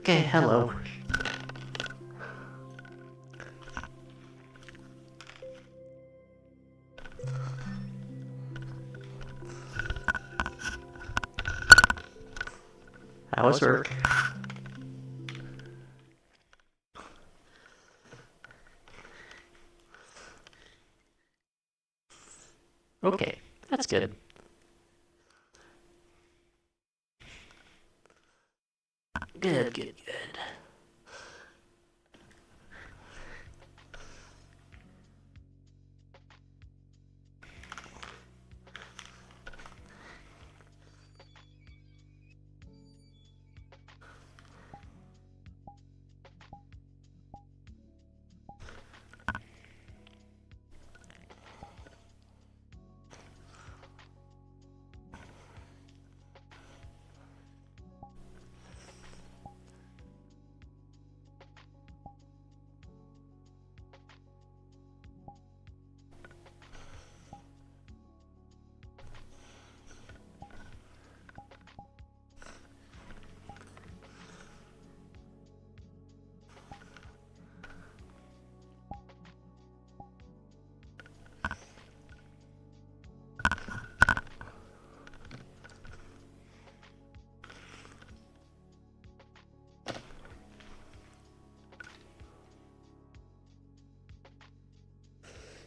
Okay, hello. How was work? Okay, that's good. Good, good, good.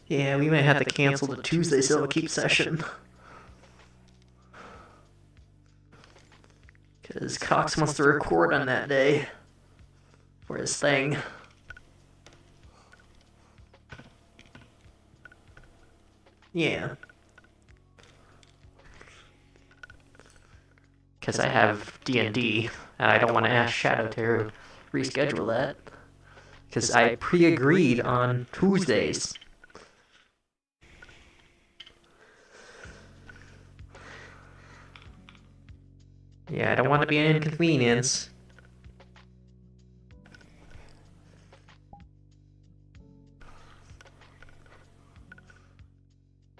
Yeah, we may have to cancel the Tuesday so keep session. Because Cox wants to record on that day for his thing. Yeah. Because I have D&D, and I don't want to ask Shadow to reschedule that. Because I pre-agreed on Tuesdays. Yeah, I don't want to be an inconvenience.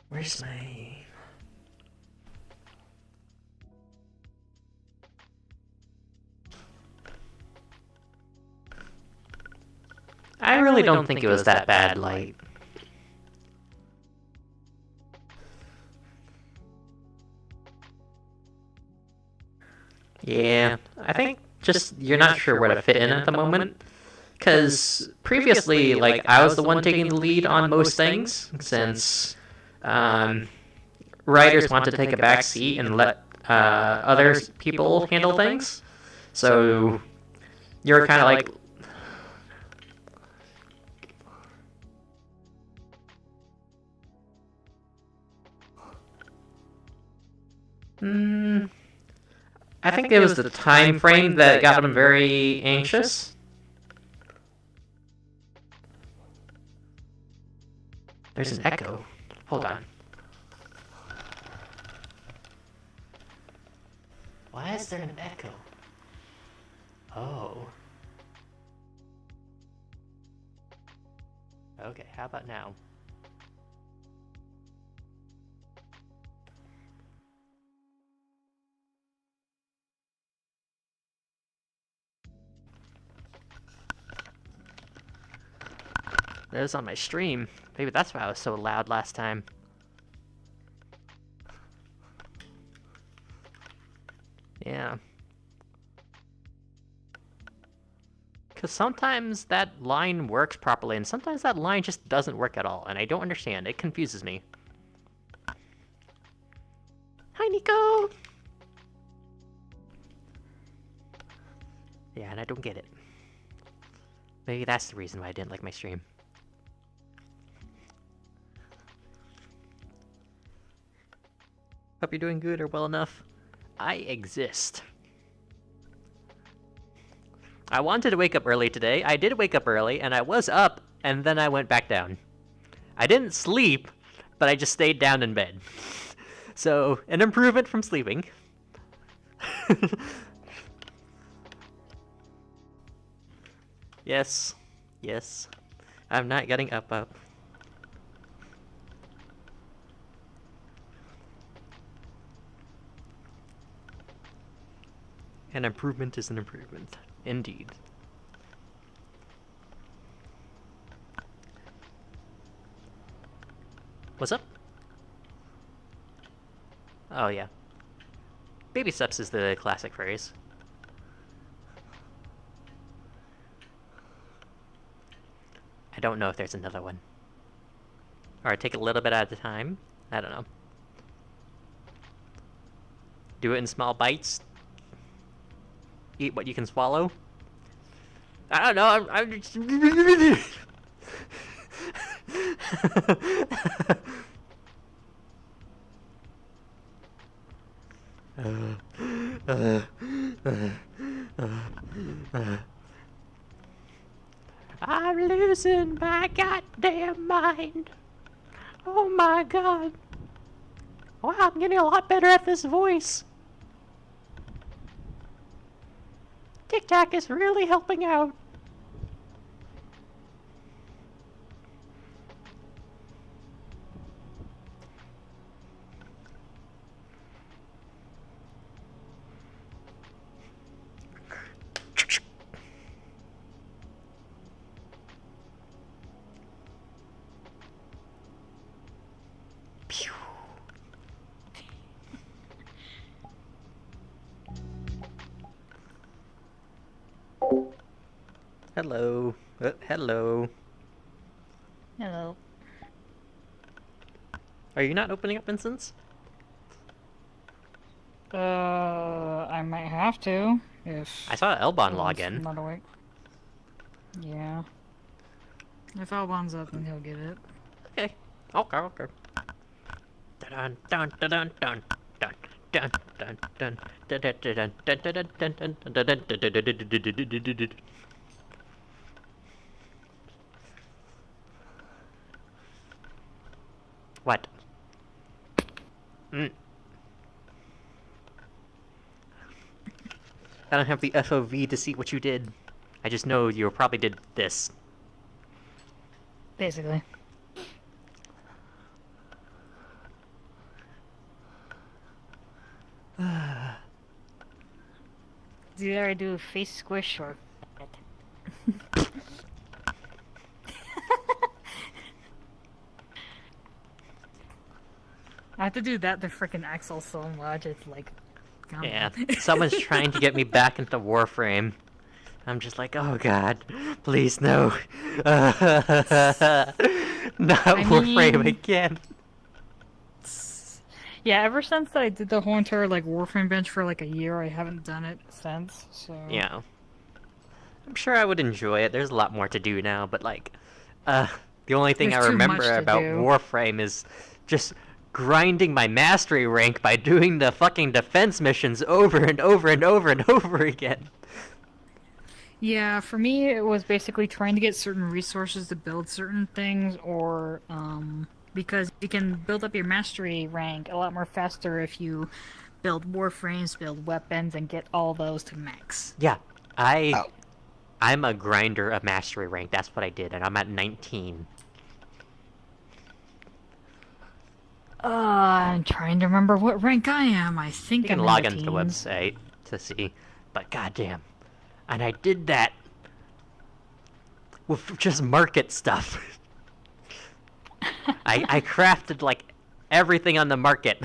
Where's my... I really don't think it was that bad, like... Yeah, I think just you're not sure where to fit in at the moment. Because previously, like, I was the one taking the lead on most things, since writers want to take a back seat and let other people handle things. So you're kind of like... I think it was the time frame that got him very anxious. There's an echo. Hold on. Why is there an echo? Oh. Okay, how about now? That was on my stream. Maybe that's why I was so loud last time. Yeah. Because sometimes that line works properly, and sometimes that line just doesn't work at all, and I don't understand. It confuses me. Hi, Nico! Yeah, and I don't get it. Maybe that's the reason why I didn't like my stream. Hope you're doing good or well enough. I exist. I wanted to wake up early today. I did wake up early, and I was up, and then I went back down. I didn't sleep, but I just stayed down in bed. So, an improvement from sleeping. Yes. Yes. I'm not getting up. An improvement is an improvement. Indeed. What's up? Oh, yeah. Baby steps is the classic phrase. I don't know if there's another one. Or take a little bit at a time. I don't know. Do it in small bites. Eat what you can swallow. I don't know. I'm just... I'm losing my goddamn mind. Oh my god. Wow, I'm getting a lot better at this voice. TikTok is really helping out. Hello. Hello. Hello. Are you not opening up instance? I might have to, if... I saw Elbon log someone's in. not awake. Yeah. If Albon's up, then he'll get it. Okay. Okay. Dun dun dun dun dun dun dun dun dun dun dun dun dun dun dun dun. What? I don't have the FOV to see what you did. I just know you probably did this. Basically. Either I do face squish or... I have to do that to frickin' Axel so much, it's like... Yeah, someone's trying to get me back into Warframe. I'm just like, oh god, please no. Not Warframe again. Yeah, ever since I did the whole entire like Warframe bench for like a year, I haven't done it since, so... Yeah. I'm sure I would enjoy it. There's a lot more to do now, but like, the only thing There's I too much remember to about do. Warframe is just grinding my mastery rank by doing the fucking defense missions over and over and over and over again. Yeah, for me, it was basically trying to get certain resources to build certain things, or, because you can build up your mastery rank a lot more faster if you build warframes, build weapons, and get all those to max. Yeah, I'm a grinder of mastery rank. That's what I did, and I'm at 19. I'm trying to remember what rank I am. I think You can I'm log in the into the teens. website to see, but goddamn, and I did that with just market stuff. I crafted like everything on the market.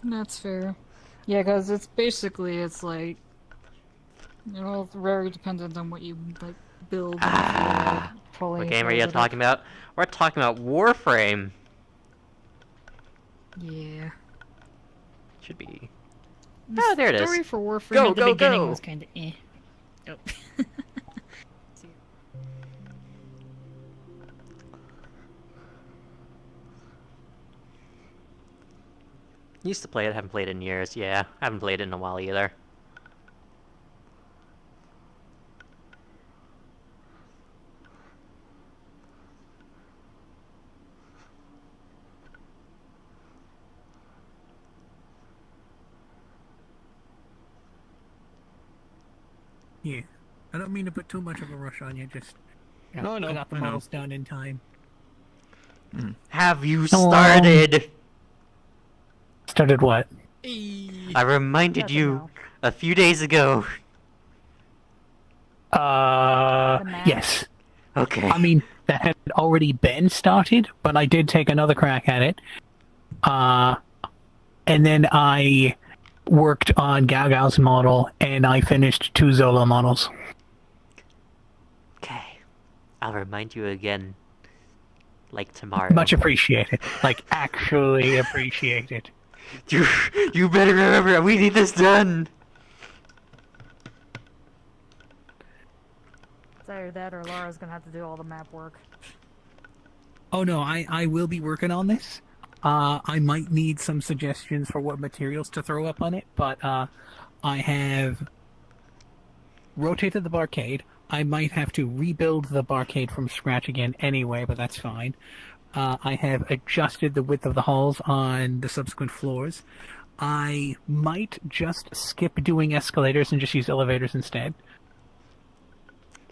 That's fair. Yeah, because it's basically, it's like, you know, it's very dependent on what you like build. What game are you talking about? We're talking about Warframe. Yeah. Should be. The Oh, there it is. story for Warframe Go, at the go, beginning go. was kind of eh. Oh. Used to play it, haven't played it in years. Yeah, I haven't played it in a while either. Yeah, I don't mean to put too much of a rush on you, just... No, I got the I know. models done in time. Have you started? Started what? I reminded Doesn't you know. a few days ago. The map. Yes. Okay. I mean, that had already been started, but I did take another crack at it. And then I worked on Gaogao's model, and I finished 2 Zola models. Okay. I'll remind you again. Like tomorrow. Much appreciated. Like, actually appreciated. You better remember, we need this done! It's either that or Laura's gonna have to do all the map work. Oh no, I will be working on this. I might need some suggestions for what materials to throw up on it, but I have rotated the barcade. I might have to rebuild the barcade from scratch again anyway, but that's fine. I have adjusted the width of the halls on the subsequent floors. I might just skip doing escalators and just use elevators instead.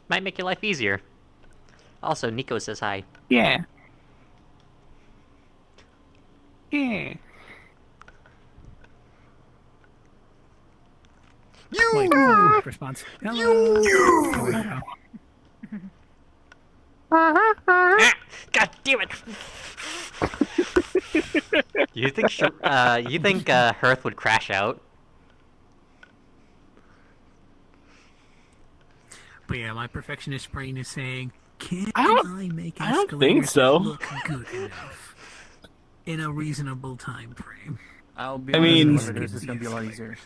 Might make your life easier. Also, Nico says hi. Yeah. Yeah. Wait, response. Hello. You. Ah, God damn it! You think Hearth would crash out? But yeah, my perfectionist brain is saying, can I don't- I make I don't think escalators so. look good enough in a reasonable time frame? I'll be I honest, mean- elevators is gonna be a lot easier.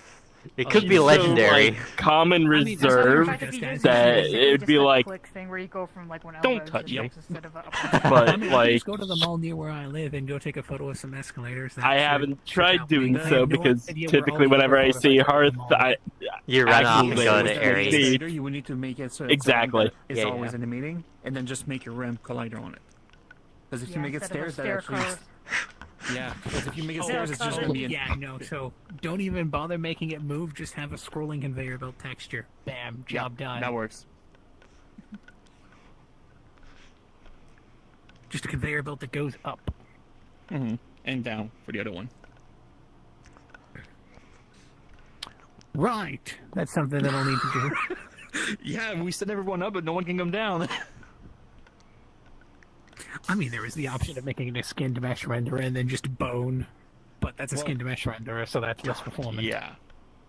It could be So, legendary. like, common mean, reserve, that's what I'm that Basically it'd just be a like, click thing where you go from like one Don't elbow to touch the me. next instead of a but I mean, I like, just go to the mall near where I live and go take a photo of some escalators. That I should- haven't should tried help me, doing but I so have no because idea where typically all the whenever I photos see are from Hearth, the mall. I You run off actually and go would to just Ares. see- Later, you would need to make it so Exactly. it's Yeah, always yeah. in the meeting, and then just make your ramp collider on it. Because if you make it instead of a stairs, that stair actually curve. yeah. Because if you make it Oh, stairs, it's just oh, gonna be Yeah, no, so don't even bother making it move, just have a scrolling conveyor belt texture. Bam, job done. that works. Just a conveyor belt that goes up. And down for the other one. Right, that's something that I'll need to do. Yeah, we set everyone up, but no one can come down. I mean, there is the option of making it a skin to mesh renderer and then just bone. But that's a Well- skin to mesh renderer, so that's less performant. Yeah.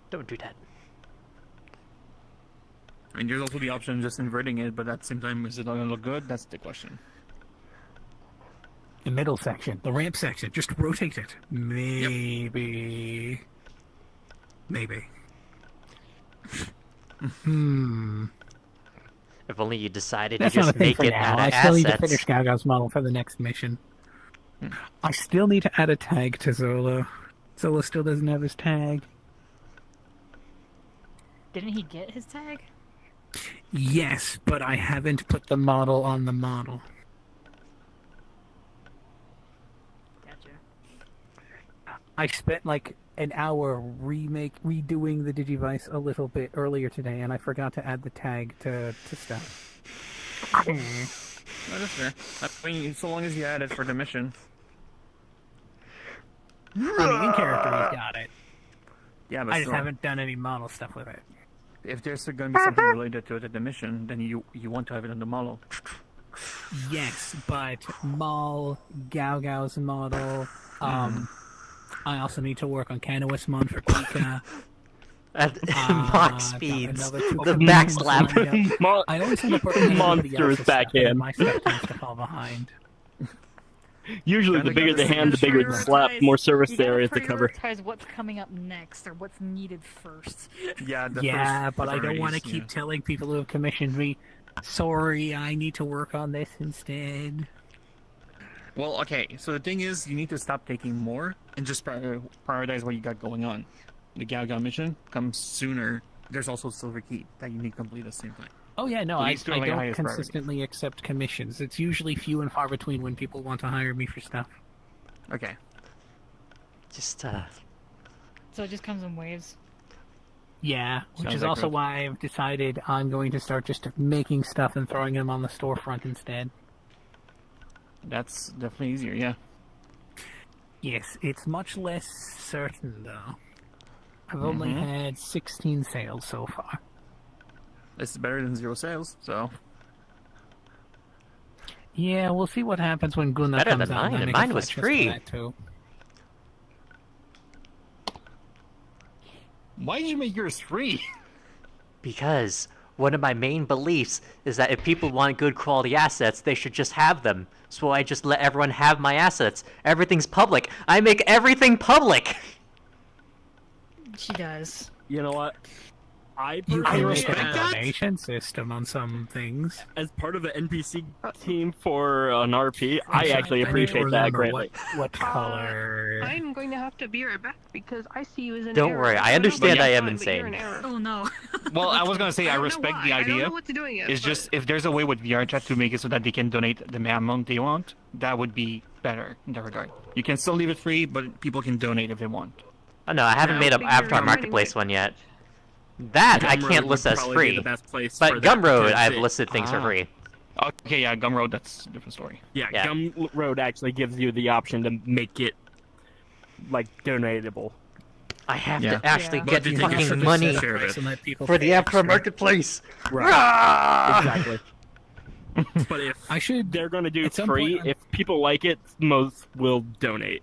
Don't do that. And there's also the option of just inverting it, but at the same time, is it not gonna look good? That's the question. The middle section, the ramp section, just rotate it. Maybe. Maybe. If only you decided That's to not a just thing make for it now. out I of still need to assets. finish Gaga's model for the next mission. I still need to add a tag to Zola. Zola still doesn't have his tag. Didn't he get his tag? Yes, but I haven't put the model on the model. Gotcha. I spent like an hour redoing the Digivice a little bit earlier today, and I forgot to add the tag to stuff. No, that's fair. I mean, so long as you add it for the mission. I mean, in character, he's got it. Yeah, but I just still, haven't done any model stuff with it. if there's going to be something related to it at the mission, then you want to have it on the model. Yes, but Maul, Gaogao's model. I also need to work on Kanoismon for Pika. At got max speeds. another two The commissions max lap. lined up. Mon- I always end up working on everybody Monster is else's back stuff, and in. my stuff tends to fall behind. Usually, the Kinda bigger the gotta hand, the bigger the slap, more service You gotta area to cover. prioritize what's coming up next or what's needed first. Yeah, Yeah, first but I don't want to priorities, keep yeah. telling people who have commissioned me, sorry, I need to work on this instead. Well, okay, so the thing is, you need to stop taking more and just prioritize what you got going on. The Gao Gao mission comes sooner. There's also Silver Key that you need to complete at the same time. Oh yeah, no, So I these two are, I like, don't highest priority. consistently accept commissions. It's usually few and far between when people want to hire me for stuff. Okay. Just So it just comes in waves. Yeah, which Sounds is like also growth. why I've decided I'm going to start just making stuff and throwing them on the storefront instead. That's definitely easier, yeah. Yes, it's much less certain though. I've only had 16 sales so far. This is better than 0 sales, so. Yeah, we'll see what happens when Guna Better comes than out. mine, I and make a mine was fetch list for free. that, too. Why did you make yours free? Because one of my main beliefs is that if people want good quality assets, they should just have them. So I just let everyone have my assets. Everything's public. I make everything public! She does. You know what? I You can personally, make a respect that. donation system on some things. as part of the NPC team for an RP, I actually Or appreciate that learn greatly. What color? I'm going to have to be right back because I see you as an Don't error. worry, I don't know understand what I you're am doing, but you're insane. an error. Oh no. Well, I was gonna say I don't know respect why. the I don't idea. know what to do yet. It's but- just if there's a way with VRChat to make it so that they can donate the amount they want, that would be better in that regard. You can still leave it free, but people can donate if they want. Oh no, I haven't I made don't an think Avatar you're Marketplace finding one yet. That I Gumroad can't would list as probably be free. the best place for But that Gumroad, to I've sit. listed things for Ah. free. Okay, yeah, Gumroad, that's a different story. Yeah, Yeah. Gumroad actually gives you the option to make it like donatable. I have Yeah. to actually Yeah. get But you take a fucking certain money share of it. And let people for pay the Avatar extra. Marketplace. Right. Ah! Exactly. But if I should. they're going to do At some free, point, if people like it, most will donate.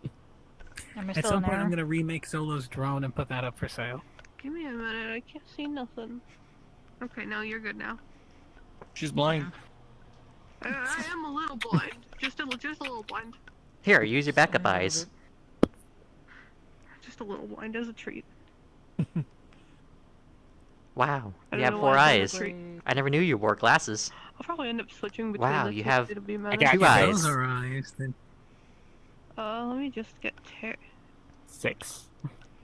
Am I At still some in point, I'm error? gonna remake Zolo's drone and put that up for sale. Give me a minute. I can't see nothing. Okay, no, you're good now. She's blind. I am a little blind. Just a little blind. Here, use your backup eyes. Just a little blind as a treat. Wow, I you don't have know 4 why I eyes. don't I never knew you wore glasses. I'll probably end up switching between Wow, the you two. have- It'll be I mad. got Two you. eyes. Those are eyes. Then. Let me just get 6.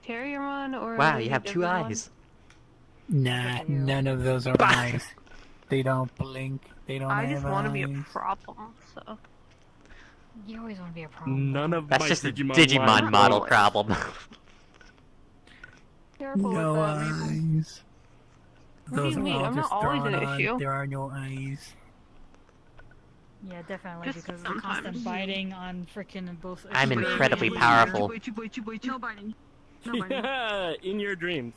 Terriermon or. Wow, you have 2 Digimon? eyes. Nah, Look at you. none of those are eyes. They don't blink. They don't I have just want to be a eyes. problem, so. You always want to be a problem. None of That's my just a Digimon Digimon lines model always. problem. Careful No with that, Mabel. eyes. What do Those you are mean? all I'm not just always an drawn on. issue. There are no eyes. Yeah, definitely, Just because of the constant sometimes. biting on frickin' both. I'm Chiba incredibly and- powerful. No biting. Yeah, in your dreams.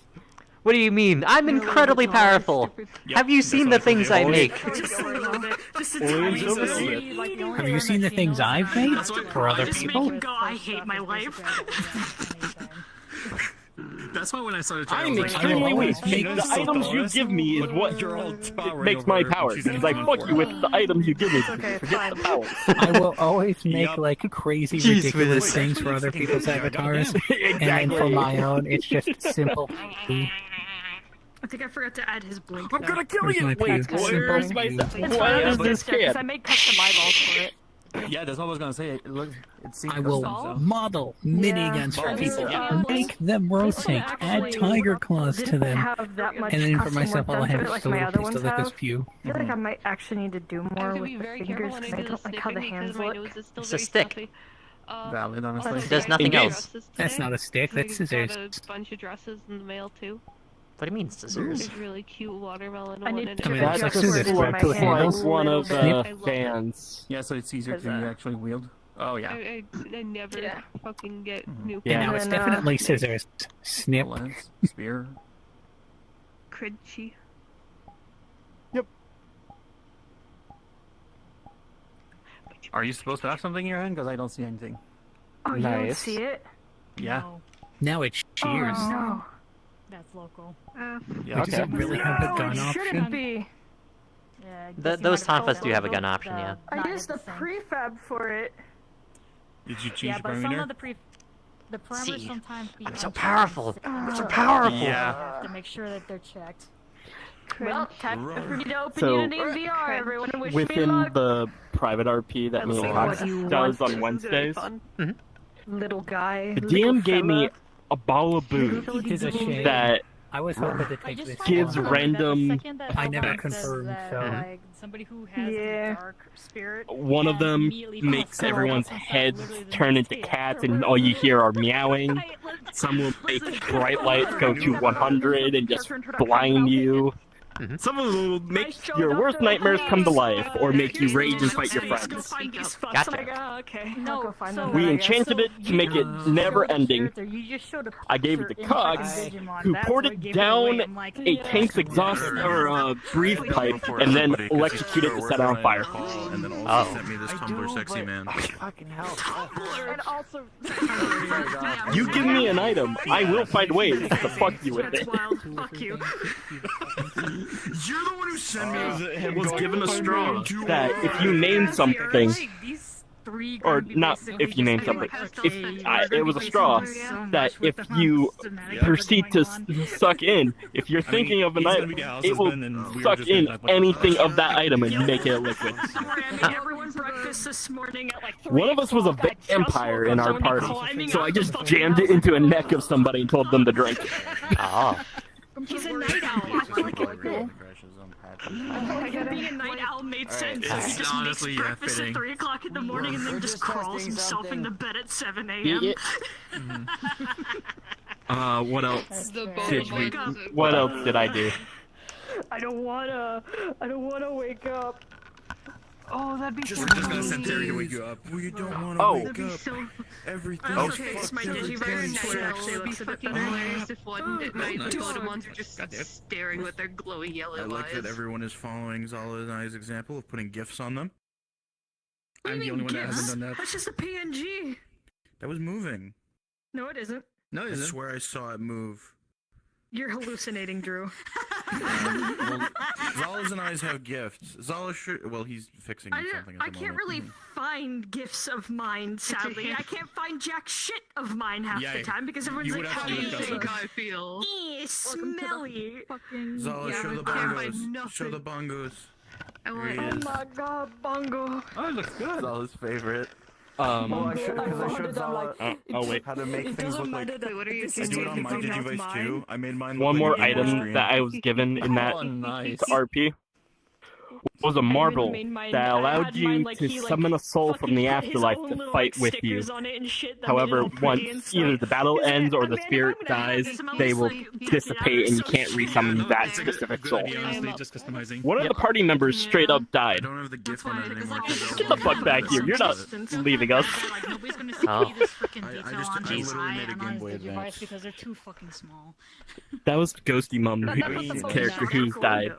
What do you mean? I'm Really, incredibly that's all powerful. stupid. Have you seen the things I make? Just a little bit. Just a Only tiny in Silver bit. Slip. Like, the only Have you time seen that the she things knows I've I'm made not for good other at people? with God, I stuff hate is my basically anything. That's why when I started trying, I'm I was like, extremely weak. always make The items you give me is what you're all towering makes my over her, powers. she's It's like, fuck you with the items you give me. Okay, Forget the fine. powers. I will always make Yup. like crazy, Jeez, ridiculous Willis. things for other people's avatars, and then Exactly. for my own, it's just simple. I think I forgot to add his blink. I'm gonna kill Where's you! my Wait, poo? where's Simple. my... It's What fine, is but- this because kid? I made custom eyeballs for it. yeah, that's what I was gonna say. It seems I will custom, so. model miniguns for Balls. people, Yeah. make them rotate, add tiger claws to Didn't them, have that much and then for custom myself, work all I done to have it is like the my little other piece ones of like have. this pew. I feel like I might actually need to do I more have to with be the very fingers careful when I because I do the don't like how the snipping hands because my look. nose is still It's a very stick. stuffy. Valid, honestly. Also, It does I nothing got else. dresses That's today. not a stick, I that's got scissors. a bunch of dresses in the mail too. What do you mean, scissors? There's really cute watermelon I one need and to I mean, it's that's adjust like scissors, for right? my Two hand handles. a One little of bit. the I love it. fans. Yeah, so it's easier Is to that- actually wield. Oh yeah. I never Yeah. fucking get Mhm. new Yeah, Yeah. now it's And then, definitely scissors. Snip. Lens, spear. cringy. Are you supposed to have something in your hand? Because I don't see anything. Oh, you don't Nice. see it? Yeah. No, Now it's cheers. Oh, no. that's local. Yeah. Wait, does it really have the No, gun it option? shouldn't be. Yeah, I Th- guess you those might have Tonfas told do have a them gun the- option, yeah. I not used the hit same. prefab for it. Did you change Yeah, the but some parameter? of the parameters See, sometimes be I'm so unchecked powerful. and I'm so you powerful. Yeah. have to make sure that they're checked. Well, time Roar. for me to open So- Unity in VR. Everyone wish me Within luck. the private RP that me and That's Cox what you does want. on This is gonna be Wednesdays, fun. Little guy. the little DM gave me fella. a ball of booze It is a shame. that I was hoping to I take just this find Gives it one. funny that the random- second that I never someone says confirmed, that, so- like, somebody who has Yeah. the dark spirit, one of them immediately makes pops up everyone's and starts heads literally the turn next into day cats after. and all you hear are meowing. Hey, let's- Some will make listen. bright lights go to 100 and just Character introduction. blind you. Some of them will I make showed your up worst to nightmares come to police. life, or make you rage and fight your Go friends. find these fucks. Gotcha. Like, okay. I'll No, go find so them We then, I guess. enchanted it to make it showed never the ending. character, you just showed a I gave it picture to in Cogs, fucking Digimon. who That's poured what it gave down away. I'm like, a tank's exhaust or breathe pipe, and then electrocuted to set it on fire. And then also Oh. sent me this Tumblr sexy man. Fucking hell. And also, You give me an item, I will find ways to fuck you with That's it. wild. Fuck you. You're the one who sent me Was given a straw that if you name something, These three or gonna be not basically if you name just something, like, if okay, it was a we're straw gonna be facing so that much with if the you systematic proceed to going on. suck in, if you're thinking of an he's gonna item, be the house it will husband, and we were suck just in gonna, like, anything of that item and make it a liquid. I made everyone breakfast this morning at like 3 One of us was a o'clock. I just vampire woke in up, our somebody party, climbing so up I the just fucking jammed it house. into a neck of somebody and told them to drink. Oh. He's a night owl. Being a night owl made sense. It's He just honestly, makes yeah, breakfast fitting. at 3 o'clock in the morning and then We're just just crawls testing himself something. into bed at 7 Yeah. a.m. What else The did we? wake up. What else did I do? I don't wanna wake up. Oh, that'd be so We're just gonna nice. send Terry to wake you up. We don't want to Oh. wake That'd be up. so. Everything Oh, is okay, it's fucked. my Everything's Digivice fucked. actually It would be looks a bit fucking better. hilarious if one at night nice. the golden ones are just Goddamn. staring with their glowy yellow I like eyes. that everyone is following Zala and I's example of putting GIFs on them. What do I'm you the only mean one that GIFs? hasn't done that. That's just a PNG. That was moving. No, it isn't. No, I is it? swear I saw it move. You're hallucinating, Drew. Well, Zala's and I's have gifts. Zala should. Well, he's fixing I, something at the I can't moment. really find gifts of mine, sadly. I can't find jack shit of mine half Yeah, the time because everyone's you like, would how have do to you look us think up. I feel. smelly? Fucking Zala, Yeah, show the I can't find bongos. nothing. Show the bongos. I want. Here he is. my god, Bongo. Oh, it looks good. Zala's favorite. Bongo, I showed Zala Oh wait. how to make things look like. Wait, what are you I do it on my saying? Digivice too. I made mine. One look more like a game item screen. that I was given in that Oh, nice. to RP was a marble made mine- that I allowed had you mine, like, to he, like, summon a soul from the fucking put his afterlife own to little, fight like, with you. stickers on it and shit that However, made it all pretty and once stuff. either the battle He's like, ends or "I the made it, spirit I'm gonna have dies, this they will mostly dissipate and you can't so resummon shit. that It's specific Good soul. idea, honestly, just customizing. One of the party members straight up I died. don't have the GIF on it anymore. Get the fuck back here! You're not leaving us. Like, nobody's gonna see Oh. this freaking I detail just- on I his literally eye made a and Game on Boy his Digivice Advance. because they're too fucking small. That was Ghosty Mum, character who's died.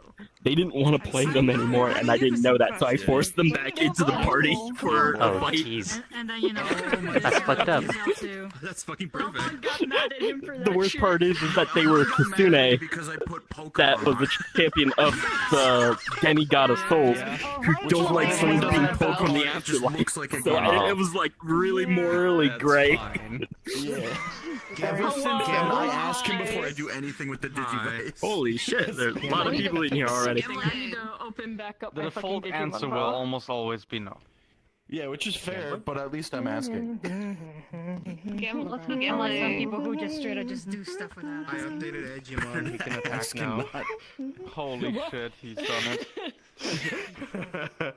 They didn't want to play them anymore, and I didn't know that, so I forced them back into the party for a Oh, fight. jeez. And then, you know, That's fucked up. That's fucking Someone perfect. got mad at him for that The worst shit. part is that they were Kitsune, Because I put Pokemon. that was the champion of the demigod of souls, who don't like souls being pulled from the It just afterlife. looks like a So game. it was like really morally That's gray. fine. Can I ask him before I do anything with the Digivice? Holy shit, there's a lot of people in here already. I need to open back up The my fucking default Digimon answer will file. almost always be no. Yeah, which is fair, but at least I'm asking. Let's go Unlike some gambling. people who just straight up just do stuff without I asking. updated Digimon. He can attack now. Holy shit, he's done it.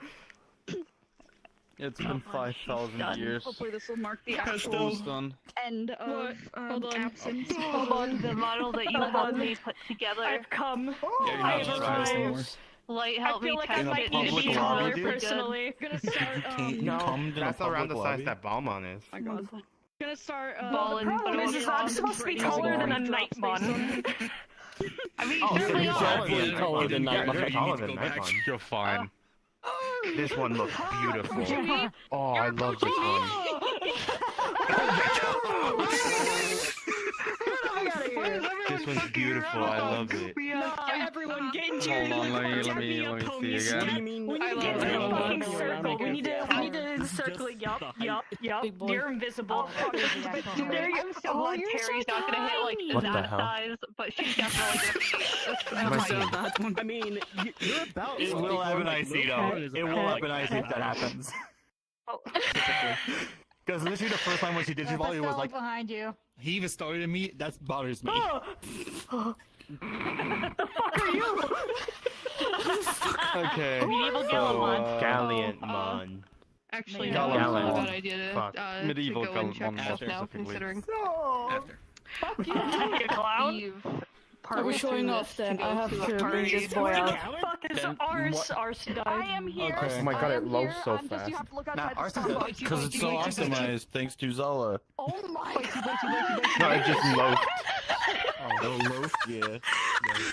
It's been 5,000 years. Hopefully this will mark the Almost actual done. end of Hold on. absence. Hold on. The model that you helped me put together. I've come. Yeah, I you're have not Try this surprised. anymore. Light I helped me feel like I test In a might it. need to public be lobby, taller dude? personally. Gonna start, You cummed in a That's around the public size lobby? that Balmon is. My God. gonna start, Ballin', The but problem it is, was I'm supposed to be taller than a Nightmon. I mean, Oh, you certainly so are. Definitely Yeah, taller you than didn't get Nightmon. there. You're taller You need to than go back. Nightmon. You're fine. This one looks beautiful. Jimmy, Oh, I love this one. This one's beautiful. I love it. everyone get into Hold your on, let me Dab see up, homies. again. We need I to love get into it. a fucking You're circle. We need running. to circle it. Yup. Big boy. You're invisible. I'm so glad Terry's not gonna hit like What the that hell? size, but she's definitely gonna be. I mean, you're about. It will have an IC though. It will have an IC if that happens. Because literally the first time when she did she volley, it was like, behind you. He even started me. That bothers me. Okay. Medieval So, Gallimon. Galliantmon. Actually, Maybe no, it's not a Gallimon. bad idea to, Fuck. Medieval to go and check Gallimon stuff now, specifically. considering After. You clown. Eve Are we showing off then? I have to bring this boy out. Fuck is Then ours? Ours died. I am here. Okay. Oh my god, I it am loads here. so Just, fast. you have to look Nah, outside ours the is Starbucks. Because it's so optimized thanks to Zala. Oh my. No, it just loafed. Oh, loaf? Yeah.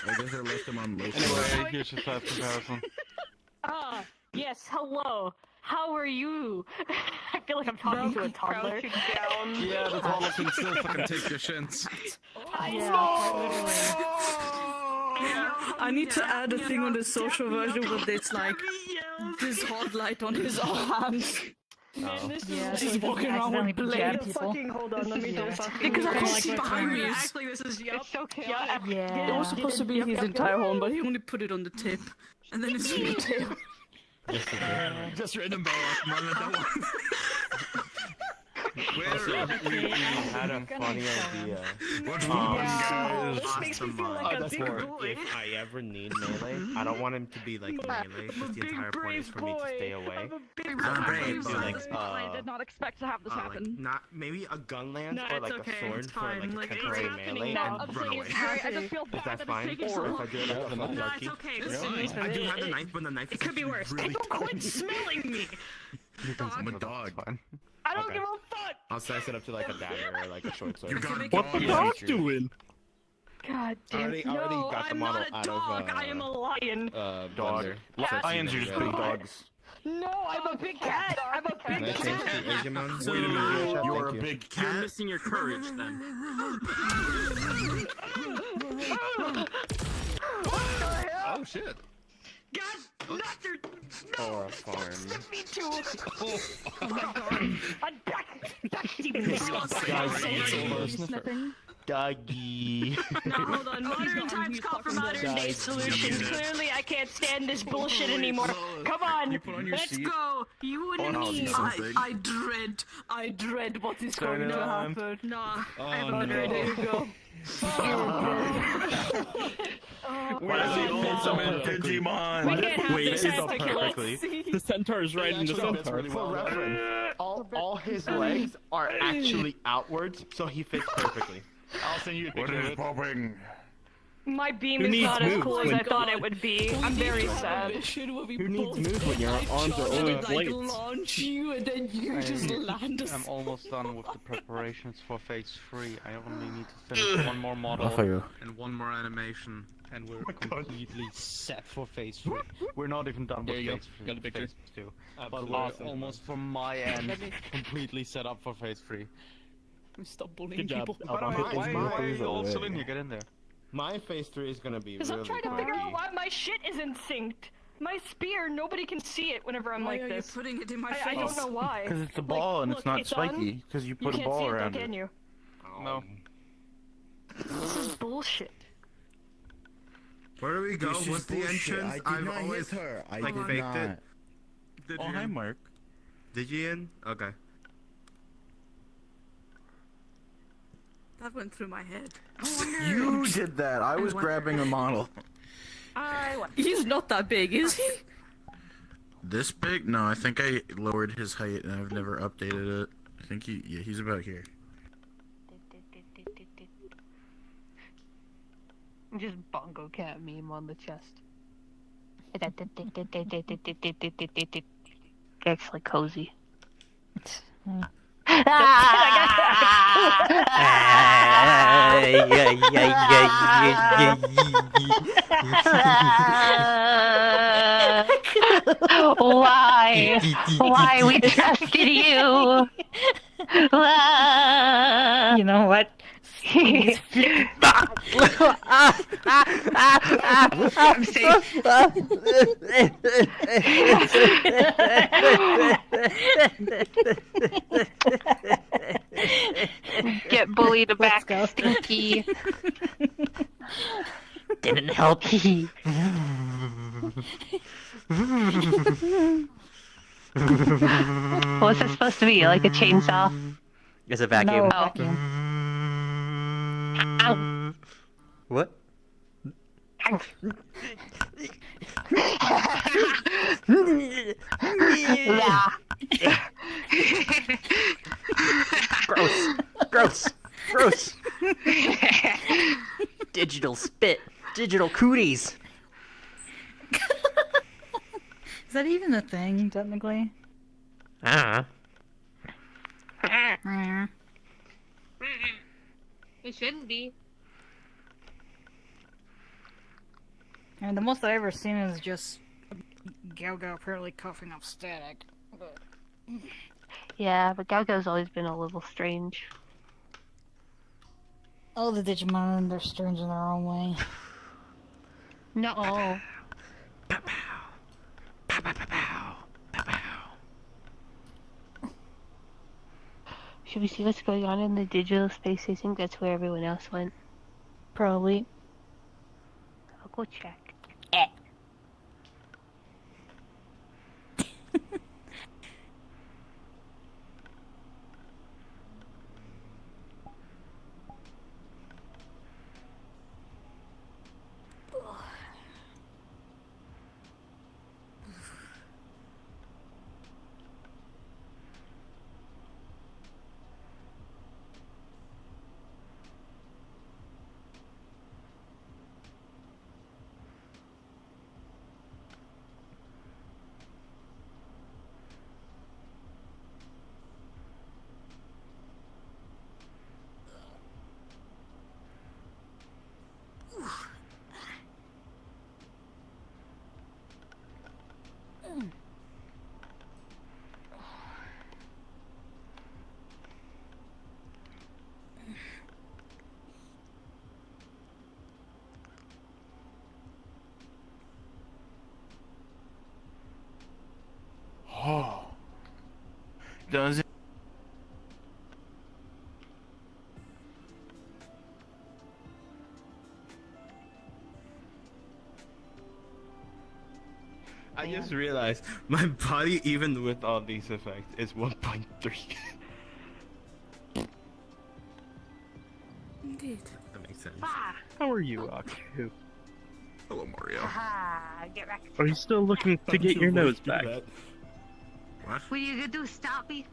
I guess I left him on loaf. Anyway, here's your size comparison. Ah, yes, hello. How are you? I feel like I'm talking to a toddler. Down. Yeah, the toddler can still fucking take your shins. I need to add a thing on the social version with this, like, this hot light on his arms. Man, this Yeah, is so he doesn't walking around with accidentally jab blades. people. fucking hold on, let me do fucking Because I Kinda can't like see what's behind going me. on. Actually, this is It's so chaotic. Yeah. It was supposed to be his entire horn, but he only put it on the tip. And then it's the tail. Just random bell up, that one. We had a funny idea. What's wrong, Yeah. guys? This makes me feel like a big For boy. if I ever need melee, I don't want him to be like melee, because the entire point is for me to stay away. I'm brave, brave. so, like, I did not expect to have this happen. Not maybe a gun lance No, or it's like okay, a sword it's for fine, like like, a it's temporary happening melee now. and I'm run saying away. it's scary. I just feel Is bad that that fine? it's taking Or so if long. I do it like a fuck Nah, lucky? it's okay. It's Listen, fine. I do have the knife, but the knife It could be worse. really Don't quit smelling me! I'm a dog. I don't Okay. give a fuck. I'll slice it up to like a dagger or like a short sword. You got a What the dog. dog doing? God damn. already No, got the I'm model not a out dog. of I am a lion. Dog. Blender. Lions are just big dogs. No, I'm a big cat. I'm a Can I big change cat. to Digimon? Wait a minute. You're a Thank you. big You're cat. missing your courage then. Oh shit. God, not their... Or a farm. Me too! Oh my god. I'm back. Doggy. No, hold on. Modern times call for modern day solutions. Clearly, I can't stand this bullshit anymore. Come on, You put on your let's seat. go. You and Oh, me. something. I dread what is Turn going it to on. happen. Nah, Oh, I'm no. not ready to go. Where's the ultimate Digimon? We can't have Wait, this it's happen. perfectly. Let's see. The centaur is right in the Actually, that's centaur. really well done. All his legs are actually outwards, so he fits perfectly. I'll send you a What picture of is it. popping? My beam Who is needs not as moves cool as when- I thought it would be. I'm very sad. Who needs moves when your arms are only blades? Launch you and then you just land us. I'm almost done with the preparations for phase 3. I only need to finish one more model you. and one more animation, and we're completely set for phase 3. We're not even done There with you go. phase 3. Got a picture. Phase 2. But we're almost from my end completely set up for phase 3. Stop bullying Good job, people. Alban. Why are you all still in here? Get in there. My phase 3 is gonna be Because really I'm trying to figure out why my shit isn't synced. My spear, nobody can see it whenever I'm Why like are you this. putting it in my face? I don't know why. Because it's a ball and look, it's not it's on. spiky. Because you You put a can't ball see it around though, can it. you? No. This is bullshit. Where do we go? This is What's the bullshit. entrance? I did I've not always hit her. I like did faked not. it. Did Oh, hi, Mark. Did you in? Okay. That went through my head. You did that. I was grabbing a model. He's not that big, is he? This big? No, I think I lowered his height and I've never updated it. I think he's about here. Just bongo cat meme on the chest. Actually cozy. Why? Why we trusted you? You know what? I'm safe. Get bullied back, go. Stinky. Didn't help he. What's this supposed to be? Like a chainsaw? It's a vacuum. No, Oh. vacuum. Ow. What? Yeah. Gross! Gross! Gross! Digital spit. Digital cooties. Is that even a thing, technically? Ah. It shouldn't be. And the most I've ever seen is just Galga apparently coughing up static. Yeah, but Galga's always been a little strange. All the Digimon, they're strange in their own way. No. Pow pow. Pow pow pow pow. Pow pow. Should we see what's going on in the digital space? I think that's where everyone else went. Probably. I'll go check. Oh. Does it? I just realized my body, even with all these effects, is 1.3. Indeed. That makes sense. How are you, Aku? Hello, Mario. Haha, get back. Are you still looking to get your nose back? What? What are you gonna do? Stop me?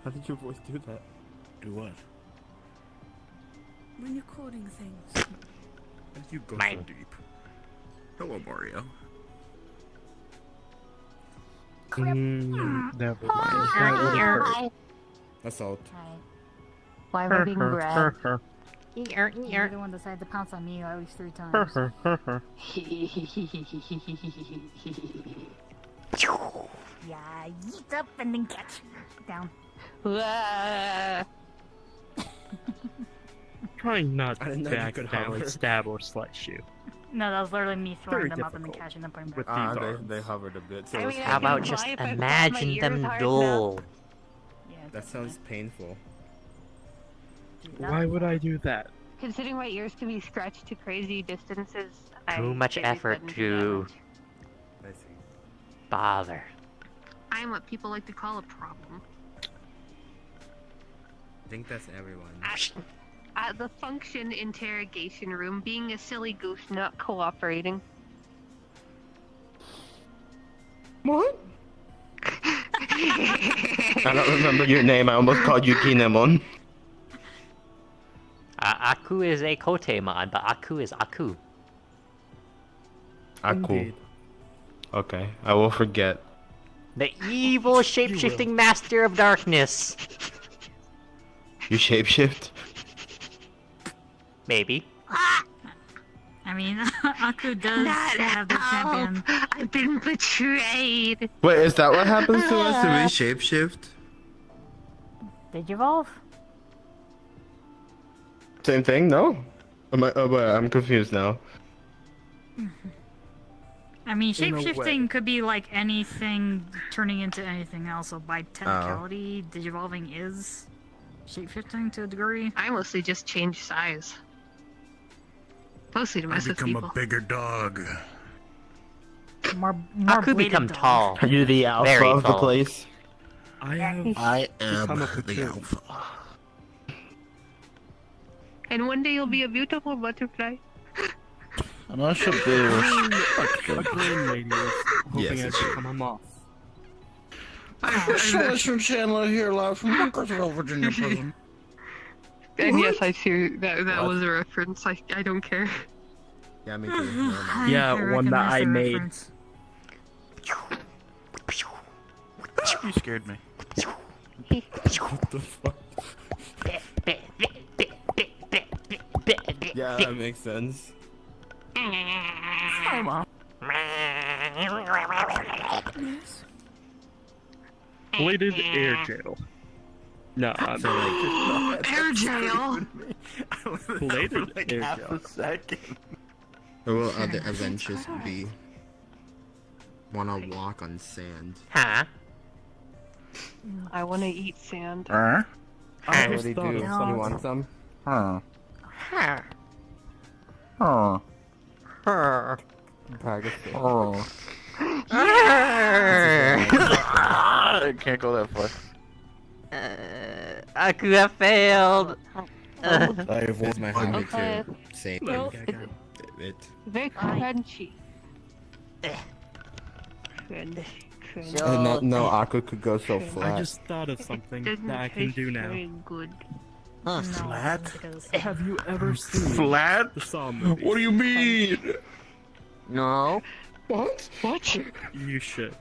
How did your voice do that? Do what? When you're coding things. How did you go so deep? Hello, Mario. Never mind. That would hurt. Assault. Why am I being grabbed? You're the one decided to pounce on me at least 3 times. Yeah, yeet up and then catch. Down. Trying not I to didn't know you back could down, hover. stab, or slice you. No, that was literally me throwing Very them up and then difficult catching them, putting them with back. these arms. They hovered a bit. So I it mean, was- How about can just fly if I flap my imagine ears them hard dull? Yeah, that sounds painful. Why would I do that? Considering my ears can be scratched to crazy distances, Too much figured effort that'd be to damage. I see. bother. I'm what people like to call a problem. I think that's everyone. At the function interrogation room, being a silly goose, not cooperating. What? I don't remember your name. I almost called you Kinemon. Aku is a Kotemon, but Aku is Aku. Aku. Indeed. Okay, I will forget. The evil shape-shifting master of darkness. You shapeshift? Maybe. I mean, Aku does have the champion. I've been betrayed. Wait, is that what happens to us Do we if shapeshift? Digivolve? Same thing? No? I'm confused now. I mean, In a way. shapeshifting could be like anything turning into anything else, so by technicality, digivolving is shapeshifting to a degree. I mostly just change size. Mostly to I mess with become people. a bigger dog. More Aku bladed become dog. tall. Are you the alpha Very of the tall. place? I have I am become a the cocoon. alpha. And one day you'll be a beautiful butterfly. And I should be A green lady was hoping Yes, I'd it's true. become a moth. Celestial Chandler here live from Walkersville, Virginia prison. And yes, I see that was a reference. I don't care. Yeah, me too. Yeah, one that I made. You scared me. What the fuck? Yeah, that makes sense. Hi, Mom. Bladed air jail. No, I'm Air jail. Bladed like air half jail. a second. Or will other adventures be? Wanna walk on sand? Huh? I want to eat sand. I I already thought do. of You something. want some? Huh. Huh. Huh. Huh. Bag of sand. Oh. I can't go that far. Aku have failed. There's my homie Okay. too. Same. Well, It. very crunchy. No, Aqua could go so flat. I just thought of something Doesn't that I can taste do now. very good. Flat? Have you ever seen Flat? the Saw movie? What do you mean? No. What? What? You should.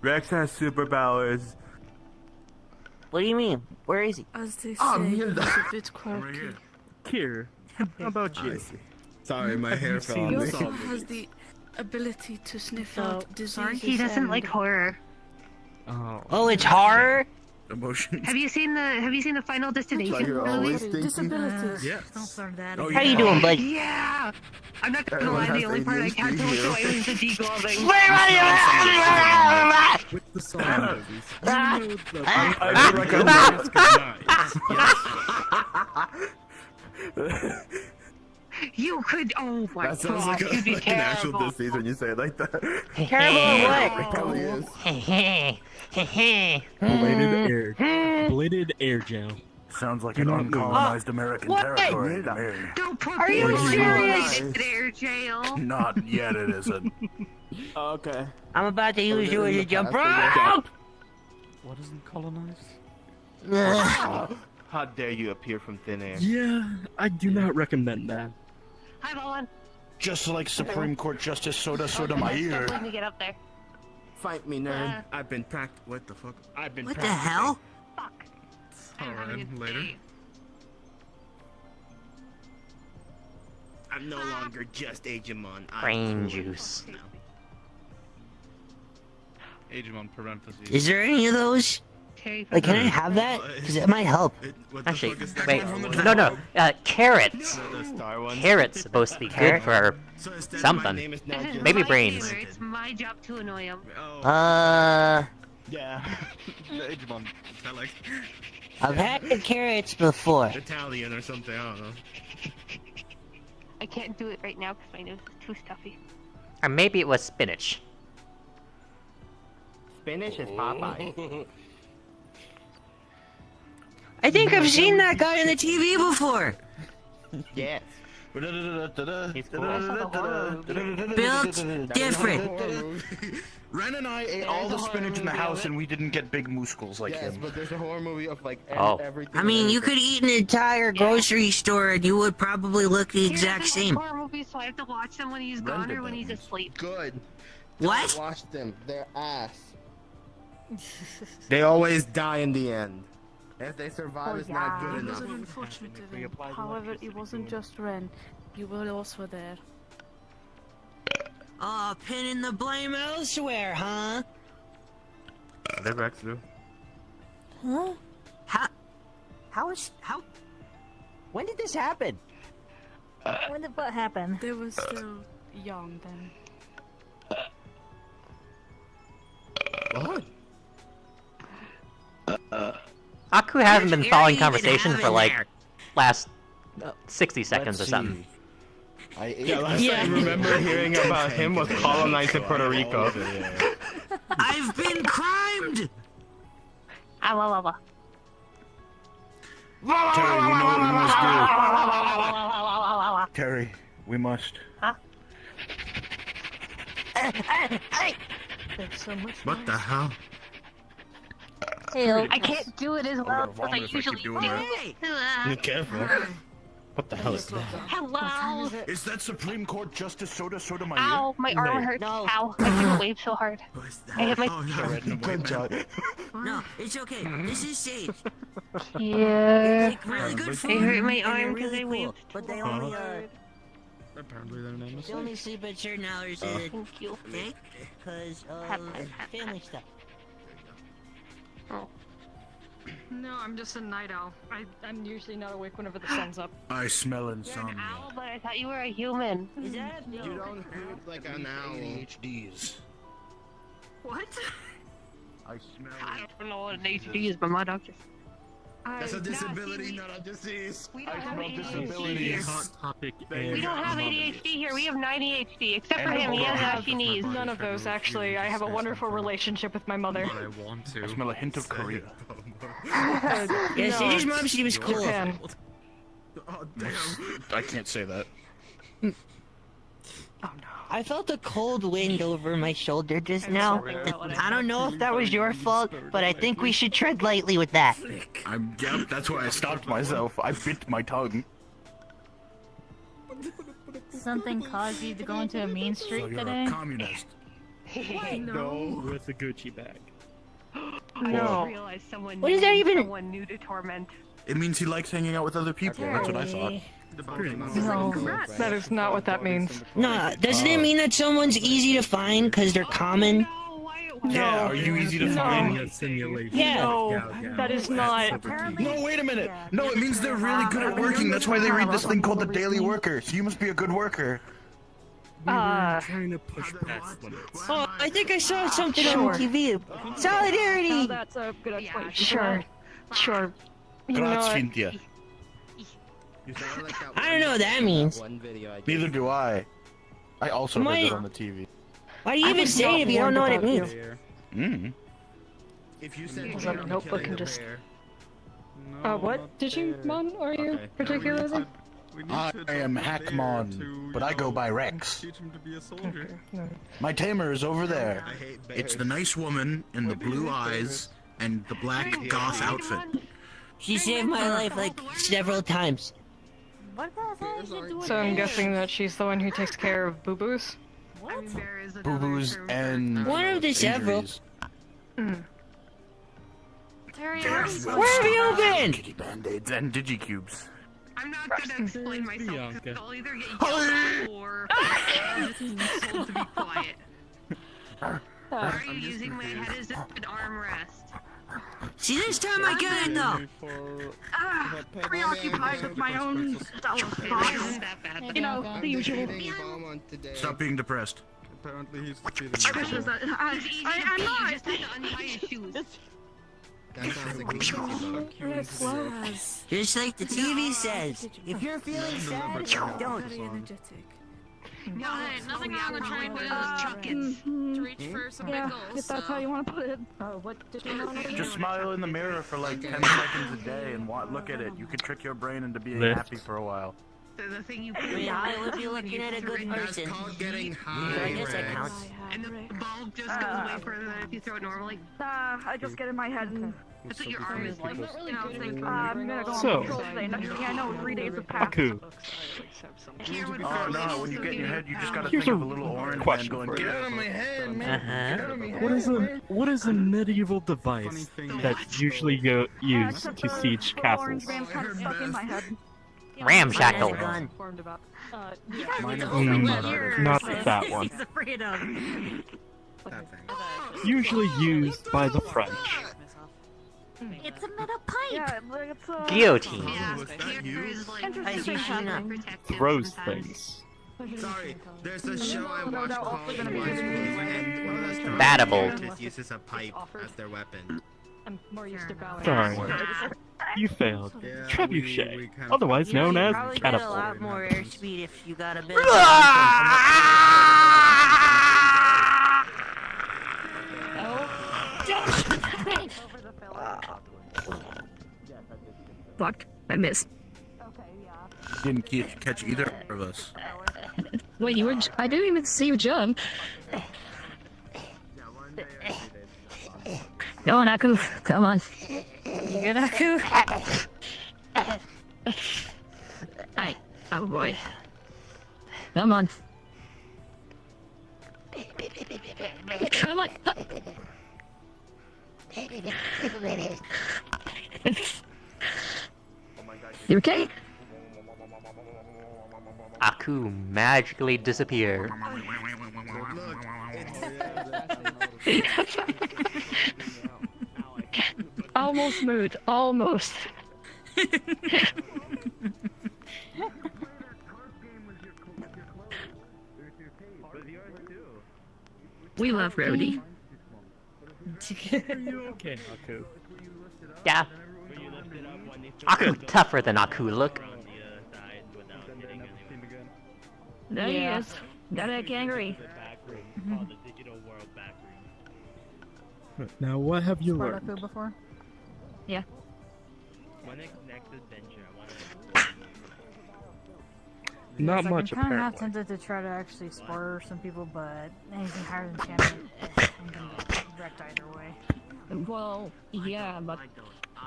Rex has superpowers. What do you mean? Where is he? As they say, Oh, he's mierda. a bit quirky. Kier, how about you? Sorry, my Have hair you fell seen on He me. also has the ability to sniff out diseases. He doesn't and- like horror. Oh, it's horror. Emotions. Have you seen the Final Destination Like you're movie? always thinking. Disabilities. Yes. Don't start that. Oh, How you doing, bud? Yeah. I'm not gonna Everyone lie. The has only part I can't do is ADHD the aliens the degloving. With the Saw movies, you know the I feel like I'm You could. Oh my That sounds like gosh, you'd be an actual terrible. disease when you say it like that. Terrible It what? probably is. bladed air jail. Sounds like Do an not move. uncolonized American What? territory to me. Don't put Are you people in serious? Air jail. Not yet, it isn't. Okay. I'm about to use you as a jump rope. What isn't colonized? How dare you appear from thin air? Yeah, I do not recommend that. Hi, Bowen. Just like Supreme Court Justice Soda my ear. Let me get up there. Fight me, nerd. I've been What the fuck? I've been What the hell? Fuck. Alright, later. I'm no longer just Digimon. Brain juice. Digimon parentheses. Is there any of those? Like, can I have that? Because it might help. Actually, wait. No. Carrots. The star one. Carrots supposed to be good for something. This is Maybe my brains. neighbor. It's my job to annoy him. Yeah. Digimon. I've had the carrots before. Italian or something, I don't know. I can't do it right now because my nose is too stuffy. Or maybe it was spinach. Spinach is Popeye. I think I've seen that guy on the TV before. Yes. He's cool. Built different. Ren and I ate all the spinach in the house and we didn't get big muscles like Yes, him. but there's a horror movie of like Oh. everything. I mean, you could eat an entire grocery store and you would probably look the exact He doesn't same. like horror movies, so I have to watch them when he's gone or when he's asleep. Good. What? Watch them. They're ass. They always die in the end. If they survive, it's not good It was enough. an unfortunate event. However, it wasn't just Ren. You were also there. Oh, pinning the blame elsewhere, huh? They're Rex too. Huh? How? When did this happen? When did what happen? They were still young then. What? Aku hasn't been following even conversation have for in like there? last 60 seconds or Let's something. I ate I remember hearing about him was colonizing Puerto Rico. I've been crimed! Terry, we know what we must do. Terry, we must. There's so much What the hell? I can't do it as well as I usually do. Be careful. What the hell is that? Hello. Is that Supreme Court Justice Soda my Ow, my arm hurts. Ow, I can't wave so hard. I hit my. No, it's okay. This is safe. Yeah. Really good I food. hurt my and arm they're because really I cool, waved. but they only Apparently their name is they only sleep at certain hours of the Thank you. day because family stuff. No, I'm just a night owl. I'm usually not awake whenever the sun's up. I smell You're an insomnia. owl, but I thought you were a human. Is that You don't look like an owl. ADHDs. What? I smell. I don't know what an ADHD is, but my doctor. That's a disability, not a disease. We don't I have smell ADHD disabilities. here. hot topic. We don't have ADHD here. We have 9 ADHD, except for And him. He has ashy knees. None of those, actually. I have a wonderful relationship with my mother. I want to. I smell a hint of Korea. Yes, No, his mom seems cool. Japan. Oh damn. I can't say that. I felt a cold wind over my shoulder just now. I don't know if that was your fault, but I think we should tread lightly with that. Yep, that's why I stopped myself. I bit my tongue. Something caused you to go into a mean So streak you're today? a communist. No. With a Gucci bag. No. Realize someone What is that even- Someone new to torment. It means he likes hanging out with other people. That's what I thought. No, that is not what that means. Nah, doesn't it mean that someone's easy to find because they're common? Yeah, are you easy to No. find? A simulation. Yeah. No, that is not. No, wait a minute. No, it means they're really good at working. That's why they read this thing called the Daily Worker. So you must be a good worker. Trying to push past limits. Oh, I think I saw something Sure. on TV. Now Solidarity! that's a good explanation. Sure. Sure. You know Grazie, what? Cynthia. You sound like that I don't know what that means. one video I did. Neither do I. I also heard it on the TV. Why do you even say it if you don't know what it means? Mm. If you said Pulls you up a don't notebook kill and a just- bear, What Digimon are you particularly? I am Hackmon, but I go by Rex. My tamer is over there. I hate bears. It's the nice woman in the blue eyes and the black goth outfit. She saved my life like several times. What the hell is it doing? So I'm guessing that she's the one who takes care of boo-boos? Boo-boos and One of the several. injuries. Terry, Where have you been? Kitty band-aids and digicubes. I'm not gonna explain myself because I'll either get Hey! yelled or just told to be quiet. Why are you using my head as an armrest? See, this time I get it though. Preoccupied with my own self It thoughts. isn't that bad. You know, the usual. Hitting a bomb on today. Stop being depressed. Apparently he's It's just that It's easy to I'm pee, you not. just have to untie your shoes. That sounds like a Just like the TV says, if you're feeling sad, don't. Nothing wrong with trying one of those chuckets to reach for some big Yeah, goals. if that's how you want to put it. What Digimon are you? Just smile in the mirror for like 10 seconds a day and look at it. You could trick your brain into being Lift. happy for a while. The thing you I mean, I would be looking at a good That's person. called getting So high. I guess that Rex. counts. and the ball just goes way further than if you throw it normally. I just get in my head and That's what your arm is like. I'm not really good at think, remembering I'm gonna go all on the patrol things today. Next thing I know, 3 days have passed. Aku, Oh no, when you get in your head, you just gotta Here's think a of a little orange man question going, for get you. out of my head, man. What is a medieval device that's usually used Except to the siege little orange castles? man's kind of stuck in my head. Ramshackle. informed about. Not that one. He's afraid of. That thing. Usually used by the French. It's a metal pipe. Yeah, like it's Guillotine. Yeah, was that here you? is like Interesting things happening. Throws things. Sorry, there's a show I No, watch no, called also gonna be Wise good. Rules, and one of the strong Batable. characters uses a pipe as their weapon. I'm more used to bowing. Sorry. You failed. Trebuchet, otherwise known as Probably get a catapult. lot more airspeed if you got a bit of Fuck, I missed. Didn't catch either of us. Wait, you were? I didn't even see you jump. Go on, Aku. Come on. You good, Aku? Hi. Oh boy. Come on. Come on. You okay? Aku magically disappeared. Almost moved. Almost. We love Rhodey. Are you okay, Aku? Yeah. Aku tougher than Aku, look. There he is. Got a kangaroo. Now, what have you Part learned? Aku before? Yeah. Not It's much, I'm kind of half apparently. tempted to try to actually spar some people, but anything higher than champion, I'm gonna get wrecked either way. Well, yeah, but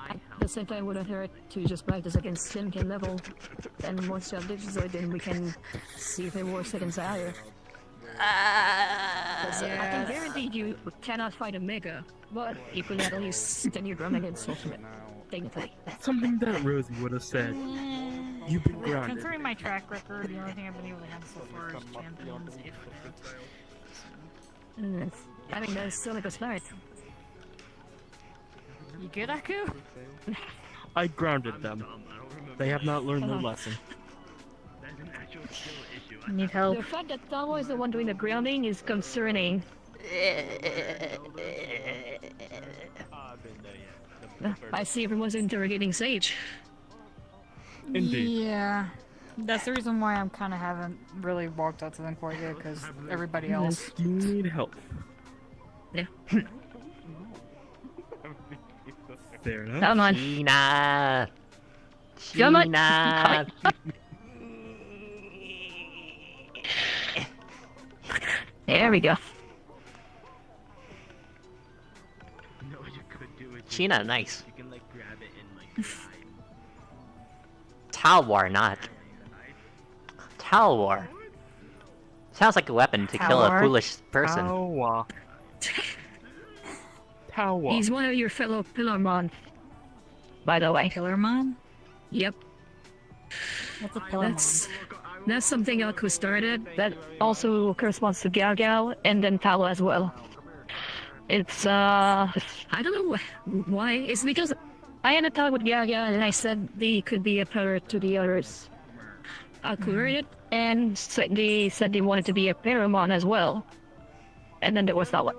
at the same time, wouldn't hurt to just practice against champion level. And once you have Digitoid, then we can see if it works against higher. Because I can guarantee you cannot fight a Mega, but you could at least stand your ground against Ultimate. Technically. Something that Rosie would have said. You've been grounded. Considering my track record, the only thing I've been able to have so far is champions. I mean, that's still like a start. You good, Aku? I grounded them. They have not learned their lesson. Need help? The fact that Tawa is the one doing the grounding is concerning. I see everyone's interrogating Sage. Indeed. Yeah. That's the reason why I'm kind of haven't really walked out to them quite yet, because everybody else. Do you need help? Yeah. Fair enough. Come on. Sheena. Come on. Sheena. There we go. Sheena, nice. Talwar, not. Talwar. Sounds like a weapon to kill a Talwar? foolish person. Tawa. Tawa. He's one of your fellow Pillarmon, by the way. Pillarmon? Yep. What's a Pillarmon? That's something Aku started that also corresponds to Gao Gao and then Talo as well. It's, I don't know why. It's because I had a talk with Gao Gao and I said they could be a pair to the others. Aku heard it and they said they wanted to be a Paramon as well. And then there was that one.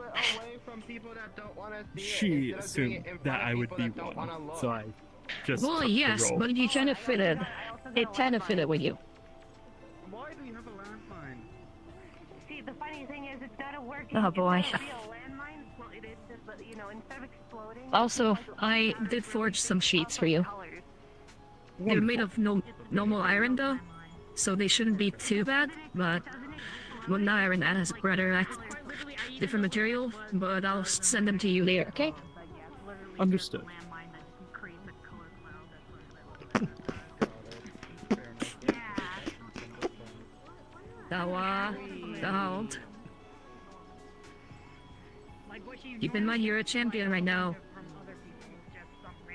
She assumed that I would be one, so I just Well, took yes, the role. but you kind of fit it. It kind of fit it with you. Why do you have a landmine? See, the funny thing is, it's not a working. Oh boy. It's not a real landmine. Well, it is just, but, you know, instead of exploding. Also, I did forge some sheets for you. They're made of normal iron though, so they shouldn't be too bad, but well, now iron that has rather different material, but I'll send them to you later, okay? Understood. Tawa, hold. Keep in mind you're a champion right now.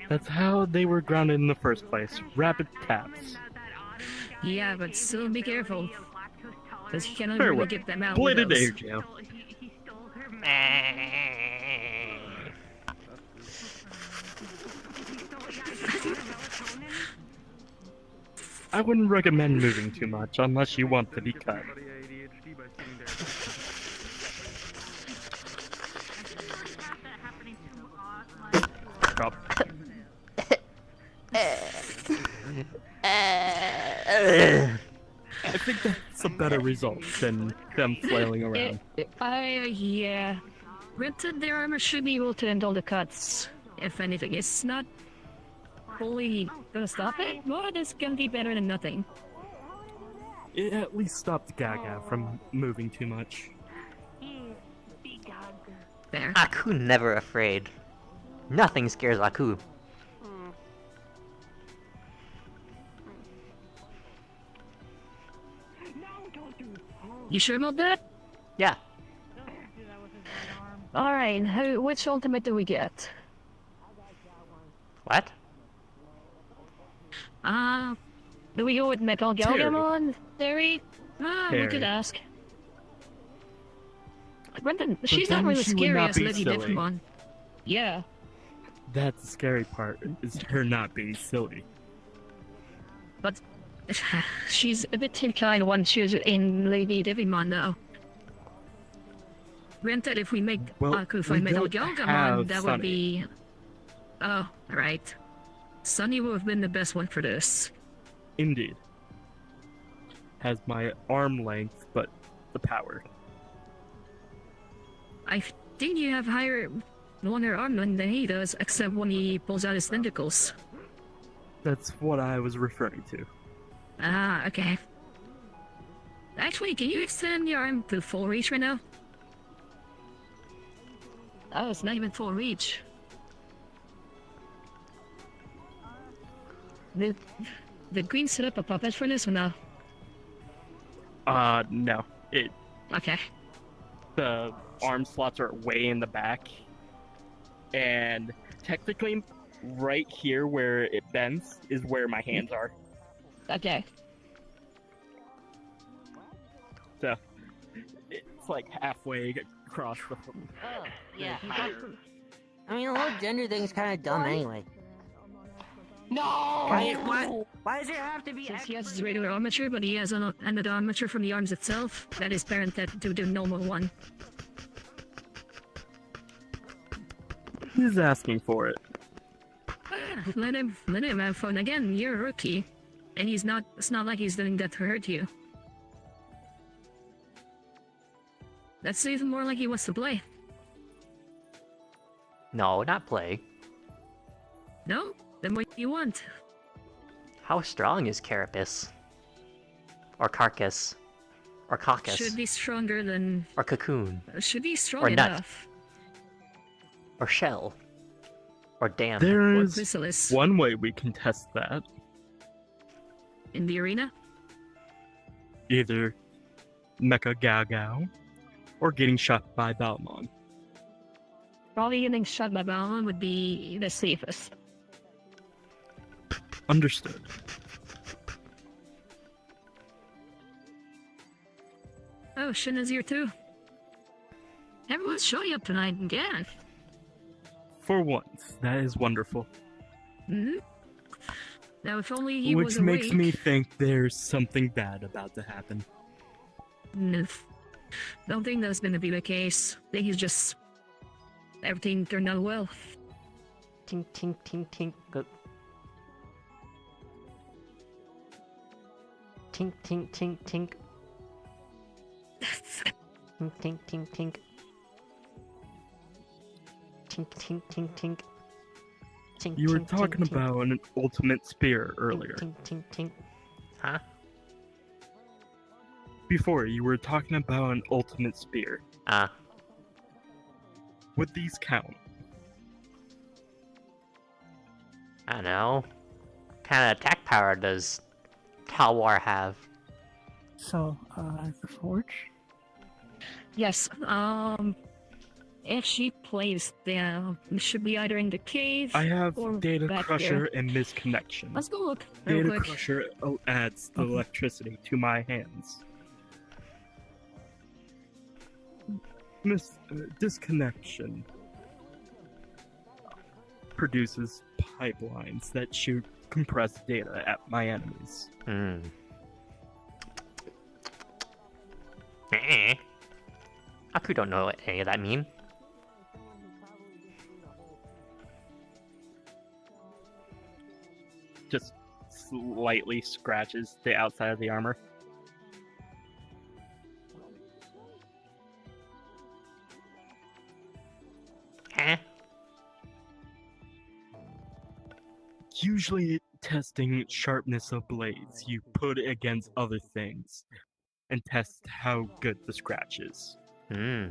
That's how they were grounded in the first place. Rapid taps. Yeah, but still be careful. Because you cannot Very really well. get them out. Bladed with those. air jail. I wouldn't recommend moving too much unless you want to be cut. Drop. I think that's a better result than them flailing around. Yeah. Granted, their armor should be able to handle the cuts. If anything, it's not fully gonna stop it, but it's gonna be better than nothing. It at least stopped Gaga from moving too much. There. Aku never afraid. Nothing scares Aku. You sure about that? Yeah. Alright, which ultimate do we get? What? Do we go with Metal Terry. Galgamon? Theory? We could Terry. ask. Brendan, she's then not really she would scary not as be Lady silly. Digimon. Yeah. That's the scary part, is her not being silly. But she's a bit too kind once she's in Lady Digimon, though. Granted, if we make Aku fight Metal Galgamon, that would be... Oh, right. Sunny would have been the best one for this. Indeed. Has my arm length, but the power. I think you have higher longer arm than he does, except when he pulls out his tentacles. That's what I was referring to. Ah, okay. Actually, can you extend your arm to full reach right now? Oh, it's not even full reach. Did Green set up a puppet for this or no? No. Okay. The arm slots are way in the back. And technically, right here where it bends is where my hands are. Okay. So, it's like halfway across the... Oh, yeah. I mean, the whole gender thing's kind of dumb anyway. No! Why does it have to be? Since he has his regular armature, but he has another armature from the arms itself, that is parented to the normal one. He's asking for it. Let him have fun. Again, you're a rookie. And it's not like he's doing that to hurt you. That's even more like he wants to play. No, not play. No? Then what do you want? How strong is Carapace? Or Carcass? Or Caucus? Should be stronger than... Or Cocoon? Should be strong Or Nut? enough. Or Shell? Or Dam? There's Chrysalis. one way we can test that. In the arena? Either Mecha Gao Gao or getting shot by Balmon. Probably getting shot by Balmon would be the safest. Understood. Oh, Shin is here too. Everyone's showing up tonight again. For once, that is wonderful. Hmm? Now, if only he Which was makes awake. me think there's something bad about to happen. No. Don't think that's gonna be the case. I think he's just... Everything turned out well. Tink, tink, tink, tink. Go. Tink, tink, tink, tink. Tink, tink, tink, tink. Tink, tink, tink, tink. Tink, You were tink, talking tink, tink. about an ultimate spear earlier. Tink, tink, tink. Huh? Before, you were talking about an ultimate spear. Ah. Would these count? I don't know. What kind of attack power does Talwar have? So, the forge? Yes, if she plays there, it should be either in the cave I have or Data back Crusher there. and Misconnection. Let's go look real Data quick. Crusher adds the electricity to my hands. Disconnection produces pipelines that shoot compressed data at my enemies. Hmm. Eh. Aku don't know what any of that mean. Just slightly scratches the outside of the armor. Eh? Usually testing sharpness of blades, you put it against other things and test how good the scratch is. Hmm.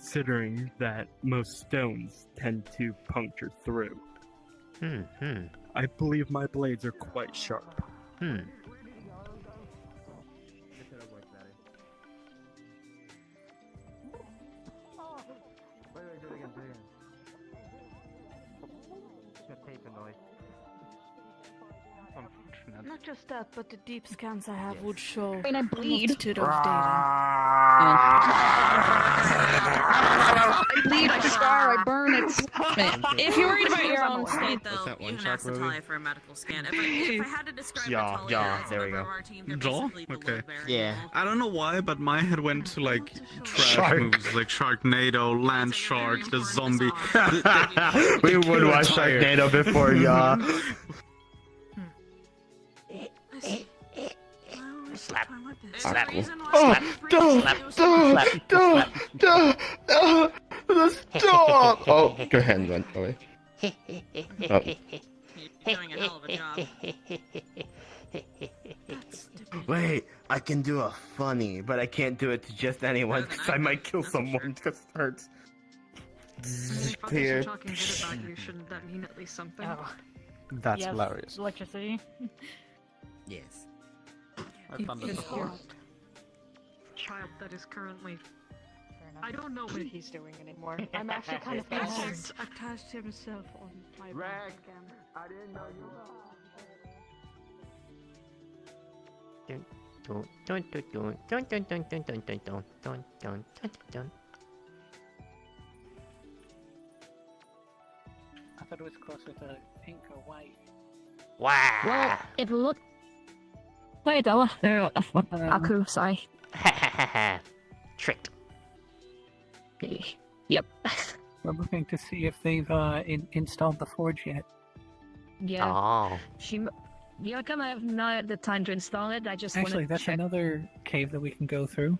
considering that most stones tend to puncture through. I believe my blades are quite sharp. Not just that, but the deep scans I have would show When I a bleed. multitude of data. I bleed, I scar, I burn, it's... If you're worried about your own state, What's though, that one you can shot ask movie? Natalia for a medical scan. If I had to describe Yeah, Natalia yeah, as a there we member of go. our team, they're Joel? basically the Okay. load bearer. Yeah. I don't know why, but my head went to like trash Shark. moves, like Sharknado, Land Shark, the zombie. We would watch Sharknado before, yeah. Slap. There's Slap. a reason why Oh, every don't, previous video don't, don't, stop! Oh, go ahead and run away. Oh. You're doing a hell of a job. Wait, I can do a funny, but I can't do it to just anyone because I might kill someone because it hurts. Clear. talking good about you, shouldn't that mean at least something? That's Yes, hilarious. Electricity. Yes. I've done this before. Child that is currently... I don't know what he's doing anymore. I'm actually kind of He's concerned. just attached himself on my Rex. again. I didn't know you. Dun, dun, dun, dun, dun, dun, dun, dun, dun, dun, dun, dun, dun, dun, dun. I thought it was closer to pink or white. Wow. Well, it looked... Wait, Aku, sorry. Tricked. Yep. We're looking to see if they've installed the forge yet. Yeah. Oh. Yeah, kind of not at the time to install it. I just Actually, wanted to that's check. another cave that we can go through.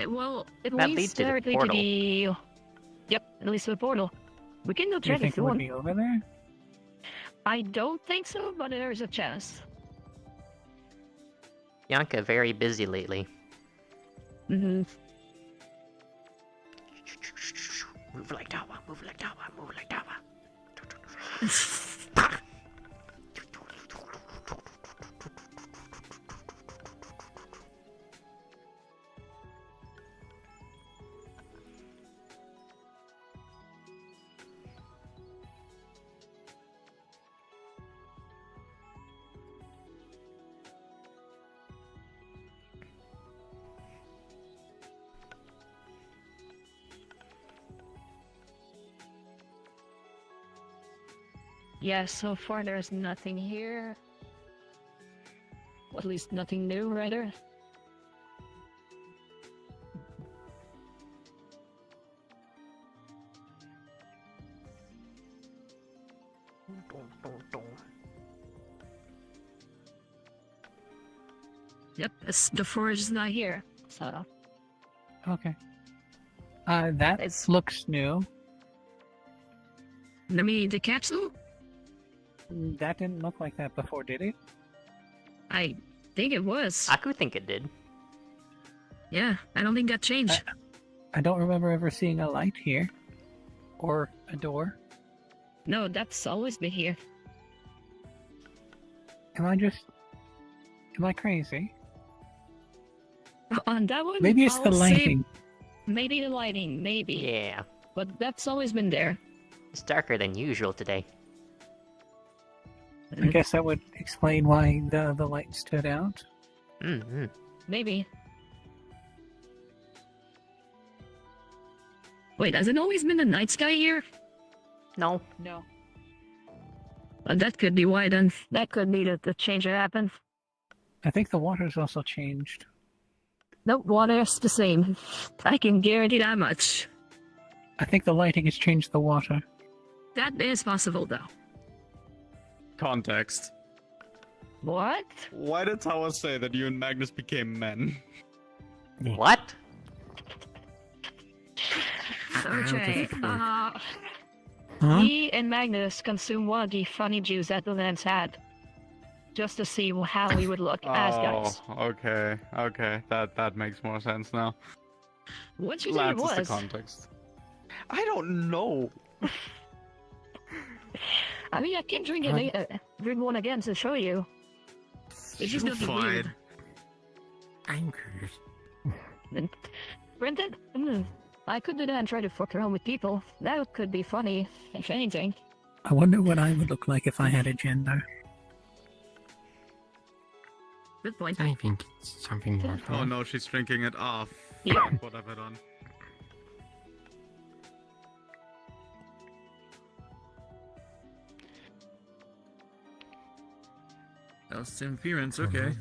Well, it That leads leads to the directly to portal. the... Yep, it leads to the portal. We can go Do you check think if it you would want. be over there? I don't think so, but there's a chance. Yanka very busy lately. Mm-hmm. Move like Dawa, move like Dawa, move like Dawa. Yeah, so far there's nothing here. Well, at least nothing new, rather. Yep, the forge is not here, so... Okay. That looks new. I mean, the capsule? That didn't look like that before, did it? I think it was. Aku think it did. Yeah, I don't think that changed. I don't remember ever seeing a light here. Or a door. No, that's always been here. Am I crazy? On that one, Maybe it's the I'll say lighting. Maybe the lighting, maybe. Yeah. But that's always been there. It's darker than usual today. I guess that would explain why the light stood out. Mm-hmm. Maybe. Wait, has it always been the night sky here? No. No. That could be why then. That could be the change that happened. I think the water's also changed. Nope, water's the same. I can guarantee that much. I think the lighting has changed the water. That is possible, though. Context. What? Why did Tawa say that you and Magnus became men? What? Okay, Huh? me and Magnus consumed one of the funny Jews that the Lens had. Just to see how we would look as guys. Okay, that makes more sense now. What you say it Lance is the was? context. I don't know. I mean, I can drink one again to show you. It's just gonna be weird. I'm cursed. Brendan, I could do that and try to fuck around with people. That could be funny, if anything. I wonder what I would look like if I had a gender. Good point. I think it's something more Oh fun. no, she's drinking it off. Yeah. What have I done? That was interference, okay.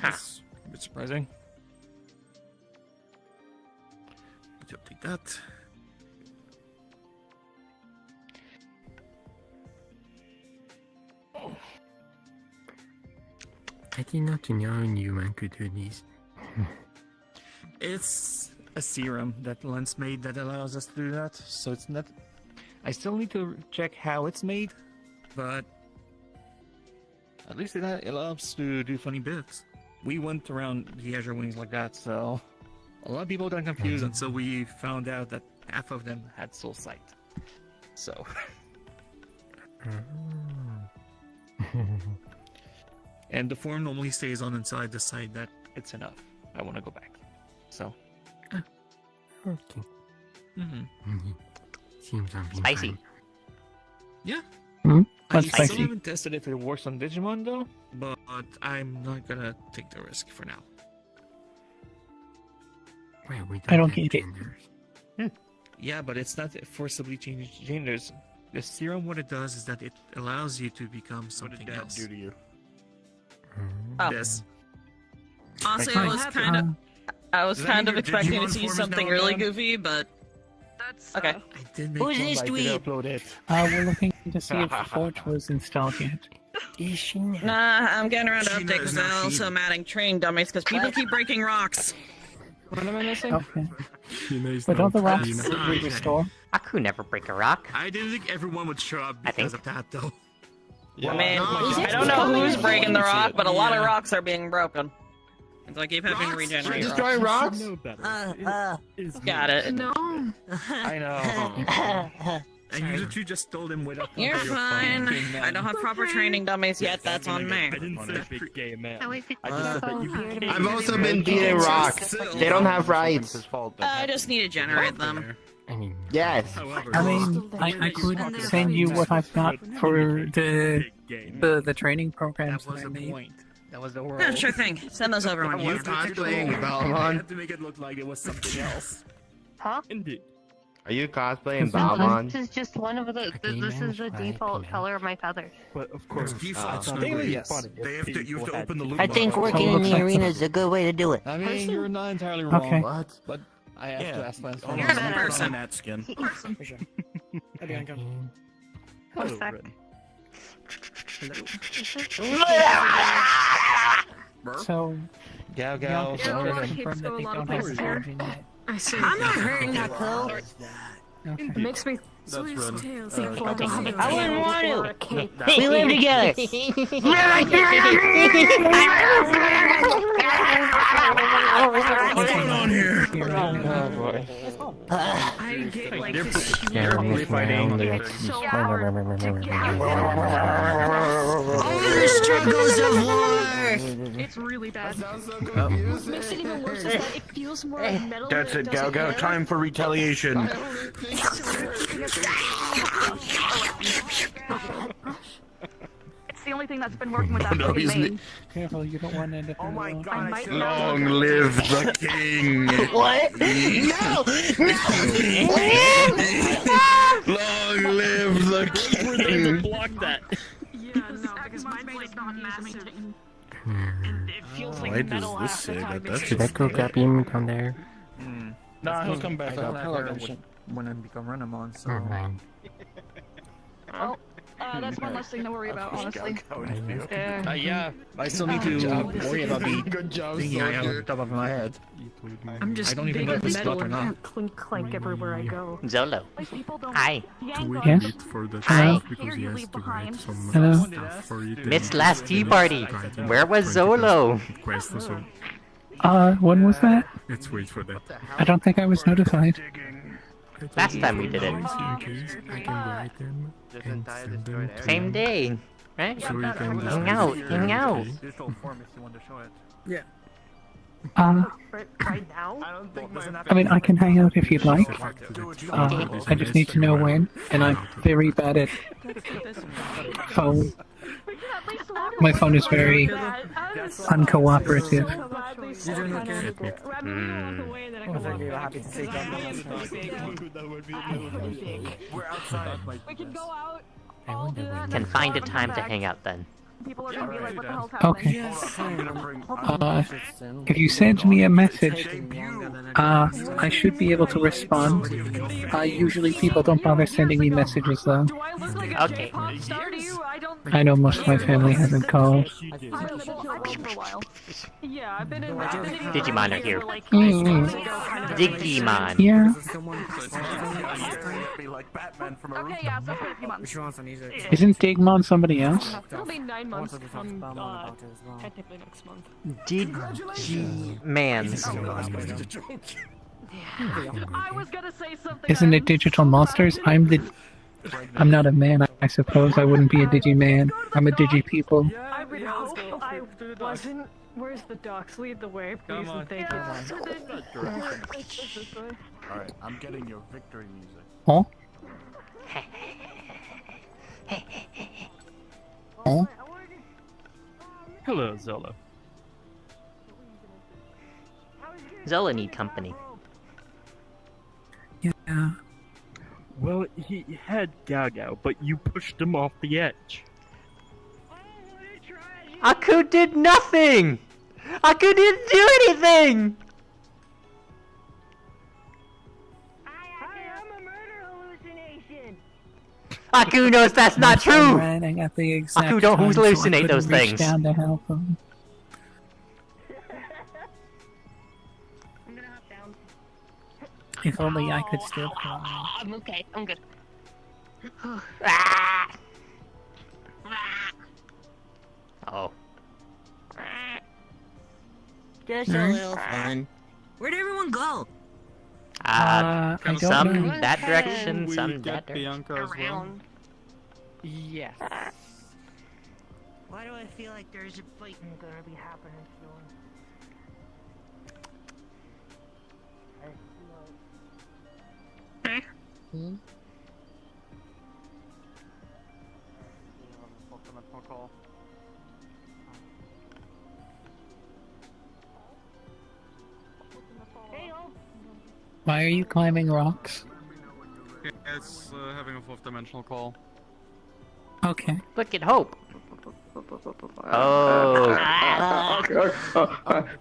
That's a bit surprising. Need to update that. I did not know a human could do this. It's a serum that Lens made that allows us to do that, so it's not... I still need to check how it's made, but... At least it allows us to do funny bits. We went around the Azure Wings like that, so... A lot of people got confused until we found out that half of them had soul sight. So... And the form normally stays on inside the side that it's enough. I want to go back. So... Okay. Mm-hmm. Seems something Spicy. fun. Yeah. Hmm? I What's still spicy? haven't tested if it works on Digimon though, but I'm not gonna take the risk for now. Well, we I don't have get it. genders. Yeah, but it's not forcibly changing genders. The serum, what it does is that it allows you to become something else. do to you? Oh. This. Honestly, I was kind of, Does that mean your expecting Digimon to see form is something now really gone? goofy, but that's okay. I did make Who's one, this but I didn't dweeb? upload it. We're looking to see if the Forge was installed yet. Is she now? Nah, I'm getting around to She update knows because now I she- also am adding training dummies because people keep breaking rocks. What am I missing? Okay. She knows But don't the now. rocks restore? I could never break a rock. I didn't think everyone would show up because of that though. I mean, I don't know who's breaking the rock, but a lot of rocks are being broken. And so I keep having to regenerate Destroy rocks. rocks? Got it. No. I know. And you literally just told him without. You're fine. I don't have proper training dummies yet. That's on me. I didn't say big gay man. Oh, wait, I just said that you I've also been beating rocks. They don't have rights. I just need to generate them. I mean, Yes. I mean, I could send you what I've got for the training programs That was that I the made. point. That was the whole. Yeah, sure thing. Send those over when You you cosplaying I Balmon? had to make it look like it was something else. Huh? Indeed. Are you cosplaying This Balmon? is just one of the. This is the default color of my feathers. But of course, Default. yes. They have to, you have to open the loot I think box. working in the arena is a good way to do it. I mean, you're not entirely wrong. Okay. What? But I have to ask Lance. You're a bad person. that skin. What's that? So, Gal y'all gal. can confirm that they don't have a Forge in yet. I see. I'm not hurting that girl. Okay. It makes me That's Ren. I wouldn't want to. We live together. What's going on here? Oh boy. I get like this yeah, probably fighting. The struggles of war. It's really bad. Sounds so What confusing. makes it even worse is that it feels more like metal. That's than it, does Gal. air. Time for retaliation. It's the only thing that's been working with that No, fucking he's main. Careful, you don't want to end up in the I might Long live the king. What? No! Long live the king. Block that. Yeah, no, because my blade's not massive. And it feels Why like does metal this half the say time. that? That's should I go grab him down there? Nah, he'll come back up. When I become Renamon, so. Never mind. Well, that's one less thing to worry about, honestly. Yeah, I still need to worry about the Good job, thingy I have on soldier. top of my head. I'm just I don't even big know if it's metal stuck or not. and clink clank everywhere I go. Zolo. Like people don't Hi. yank Yes? on For the Hello? here you leave behind. Hello? Missed last tea party. Where was Zolo? When was that? Let's wait for that. I don't think I was notified. Last time we did it. I can write them and send them to Same you. day, right? So you can Hang out, hang out. Yeah. Right now? I mean, I can hang out if you'd like. I just need to know when, and I'm very bad at phone. My phone is very uncooperative. We can go out. Can find a time to hang out then. People are gonna be like, what the hell's happening? Okay. If you send me a message, I should be able to respond. Usually people don't bother sending me messages though. Okay. I know most of my family hasn't called. Yeah, I've been in Digimon are here. Digimon. Yeah. Okay, yeah, so for a few months. Isn't Digimon somebody else? It'll be 9 months from, technically next month. Digimans. I was gonna say something. Isn't it Digital Monsters? I'm not a man, I suppose. I wouldn't be a Digiman. I'm a Digipeople. I would hope I wasn't. Where's the ducks? Lead the way, please, and thank you. Alright, I'm getting your victory music. Oh? Oh? Hello, Zola. Zola need company. Yeah. Well, he had Gao, but you pushed him off the edge. Aku did nothing! Aku didn't do anything! Aku knows that's not true! Running at the exact Aku don't time, so I hallucinate those couldn't reach things. down to help him. If only I could still climb. I'm okay. I'm good. Oh. Just a little fun. Where'd everyone go? I don't Some know. that direction, some that direction. Bianca as well. Yes. Why do I feel like there's a fight gonna be happening soon? Hmm? Why are you climbing rocks? It's having a fourth dimensional call. Okay. Look at Hope. Oh.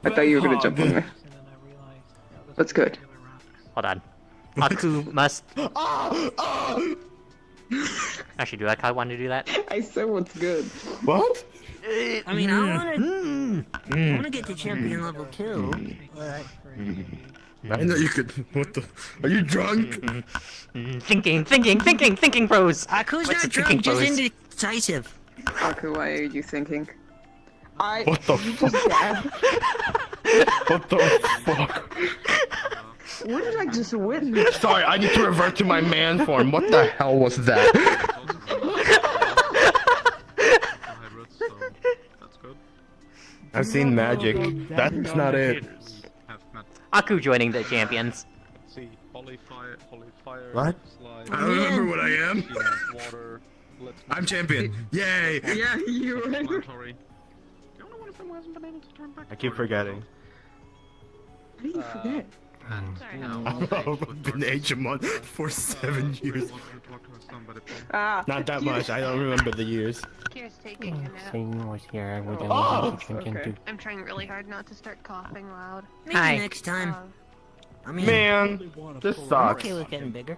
I thought you were gonna jump on me. That's good. Hold on. Aku must. Actually, do I kind of want to do that? I said what's good. What? I mean, I wanna get to champion level 2, but... I know you could. What the? Are you drunk? Thinking, bros. Aku's What's not a drunk, thinking just pose? indecisive. Aku, why are you thinking? What the fuck? What the fuck? What did I just witness? Sorry, I need to revert to my man form. What the hell was that? I've seen magic. That's not it. Aku joining the champions. See, holy fire, What? slide, I don't remember what I am. water, I'm champion. Yay! Yeah, you were. explanatory. The only one of them who hasn't been able to turn back. I keep forgetting. How do you forget? I've been Digimon for 7 years. Ah. Not that much. I don't remember the years. Kira's taking a nap. Saying was here, I would Okay. I'm trying really hard not to start coughing loud. Maybe Hi. next time. I mean, Man, this I'm sucks. okay with getting bigger.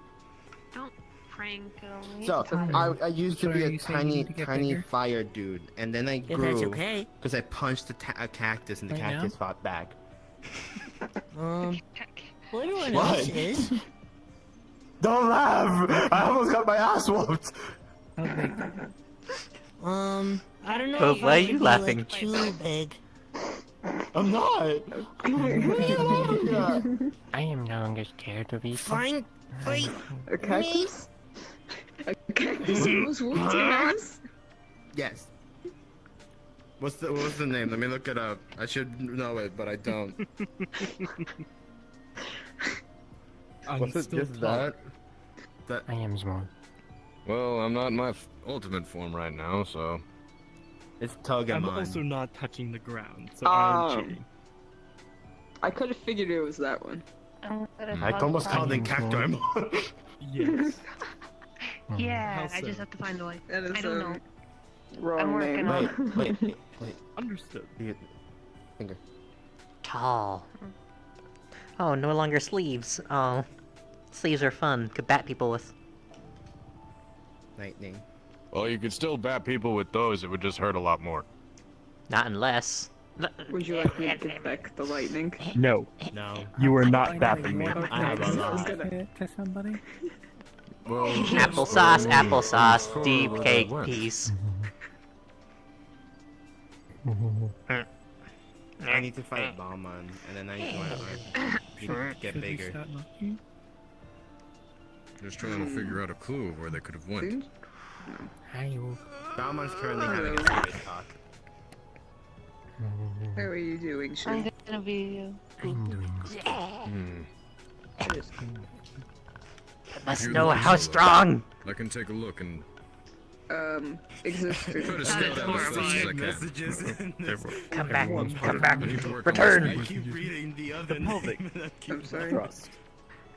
Don't prank me. So I used to So be are a you saying you need to get tiny bigger? fire dude, and then I If that's grew okay. because I punched a cactus, and the Right cactus now? fought back. Well, everyone What? else is. Don't laugh! I almost got my ass whooped. Okay. I don't know Oh, if why I are should you be, laughing? like, too big. I'm not. What are you laughing at? I am no longer scared of you. Fine. Wait. A cactus? A cactus almost whooped your ass? Yes. What's the name? Let me look it up. I should know it, but I don't. Was it just that? I am small. Well, I'm not in my ultimate form right now, so. It's Tugamon. I'm also not touching the ground, so I'm cheating. I could have figured it was that one. I almost called it Cactoimon. Yes. Yeah, How I just so? have to find the way. That is I don't know. wrong I'm working name. on it. Wait. Understood. Finger. Tall. Oh, no longer sleeves. Oh. Sleeves are fun. Could bat people with. Lightning. Well, you could still bat people with those, it would just hurt a lot more. Not unless. Would you like me to give back the lightning? No. No. You are not bapping me. I have a lot. To somebody. Well, Applesauce, deep cake piece. I need to fight Balmon, and then I need to get bigger. Just trying to figure out a clue of where they could have went. Balmon's currently having a secret talk. How are you doing, I'm Shin? gonna be. Must know how strong. I can take a look and Existed. try to scout out as fast as I can. Come back, return. I keep reading the other name. I'm sorry.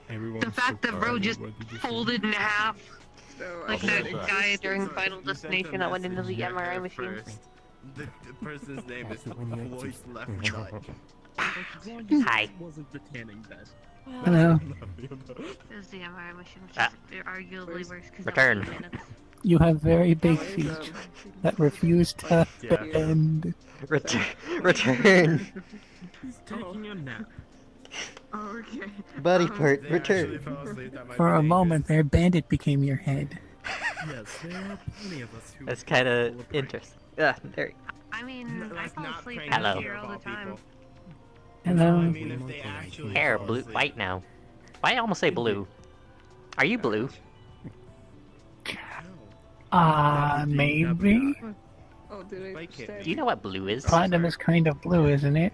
The fact that bro just folded in half, So, like that guy during Final Destination that went into the MRI machine. The person's name is Voice Left Butt. Hi. Wasn't the tanning bed. Hello. It was the MRI machine, which is arguably worse because Return. You have very big feet that refuse to bend. Return. He's taking a nap. Oh, okay. Body part, return. For a moment there, Bandit became your head. Yes, there are plenty of us who. That's kind of interesting. There. I mean, I fall asleep in Hello. here all the time. Hello. If they actually Hair fall blue, asleep. white now. Why I almost say blue? Are you blue? Maybe? Oh, did I stab Do you know what blue is? Platinum is kind of blue, isn't it?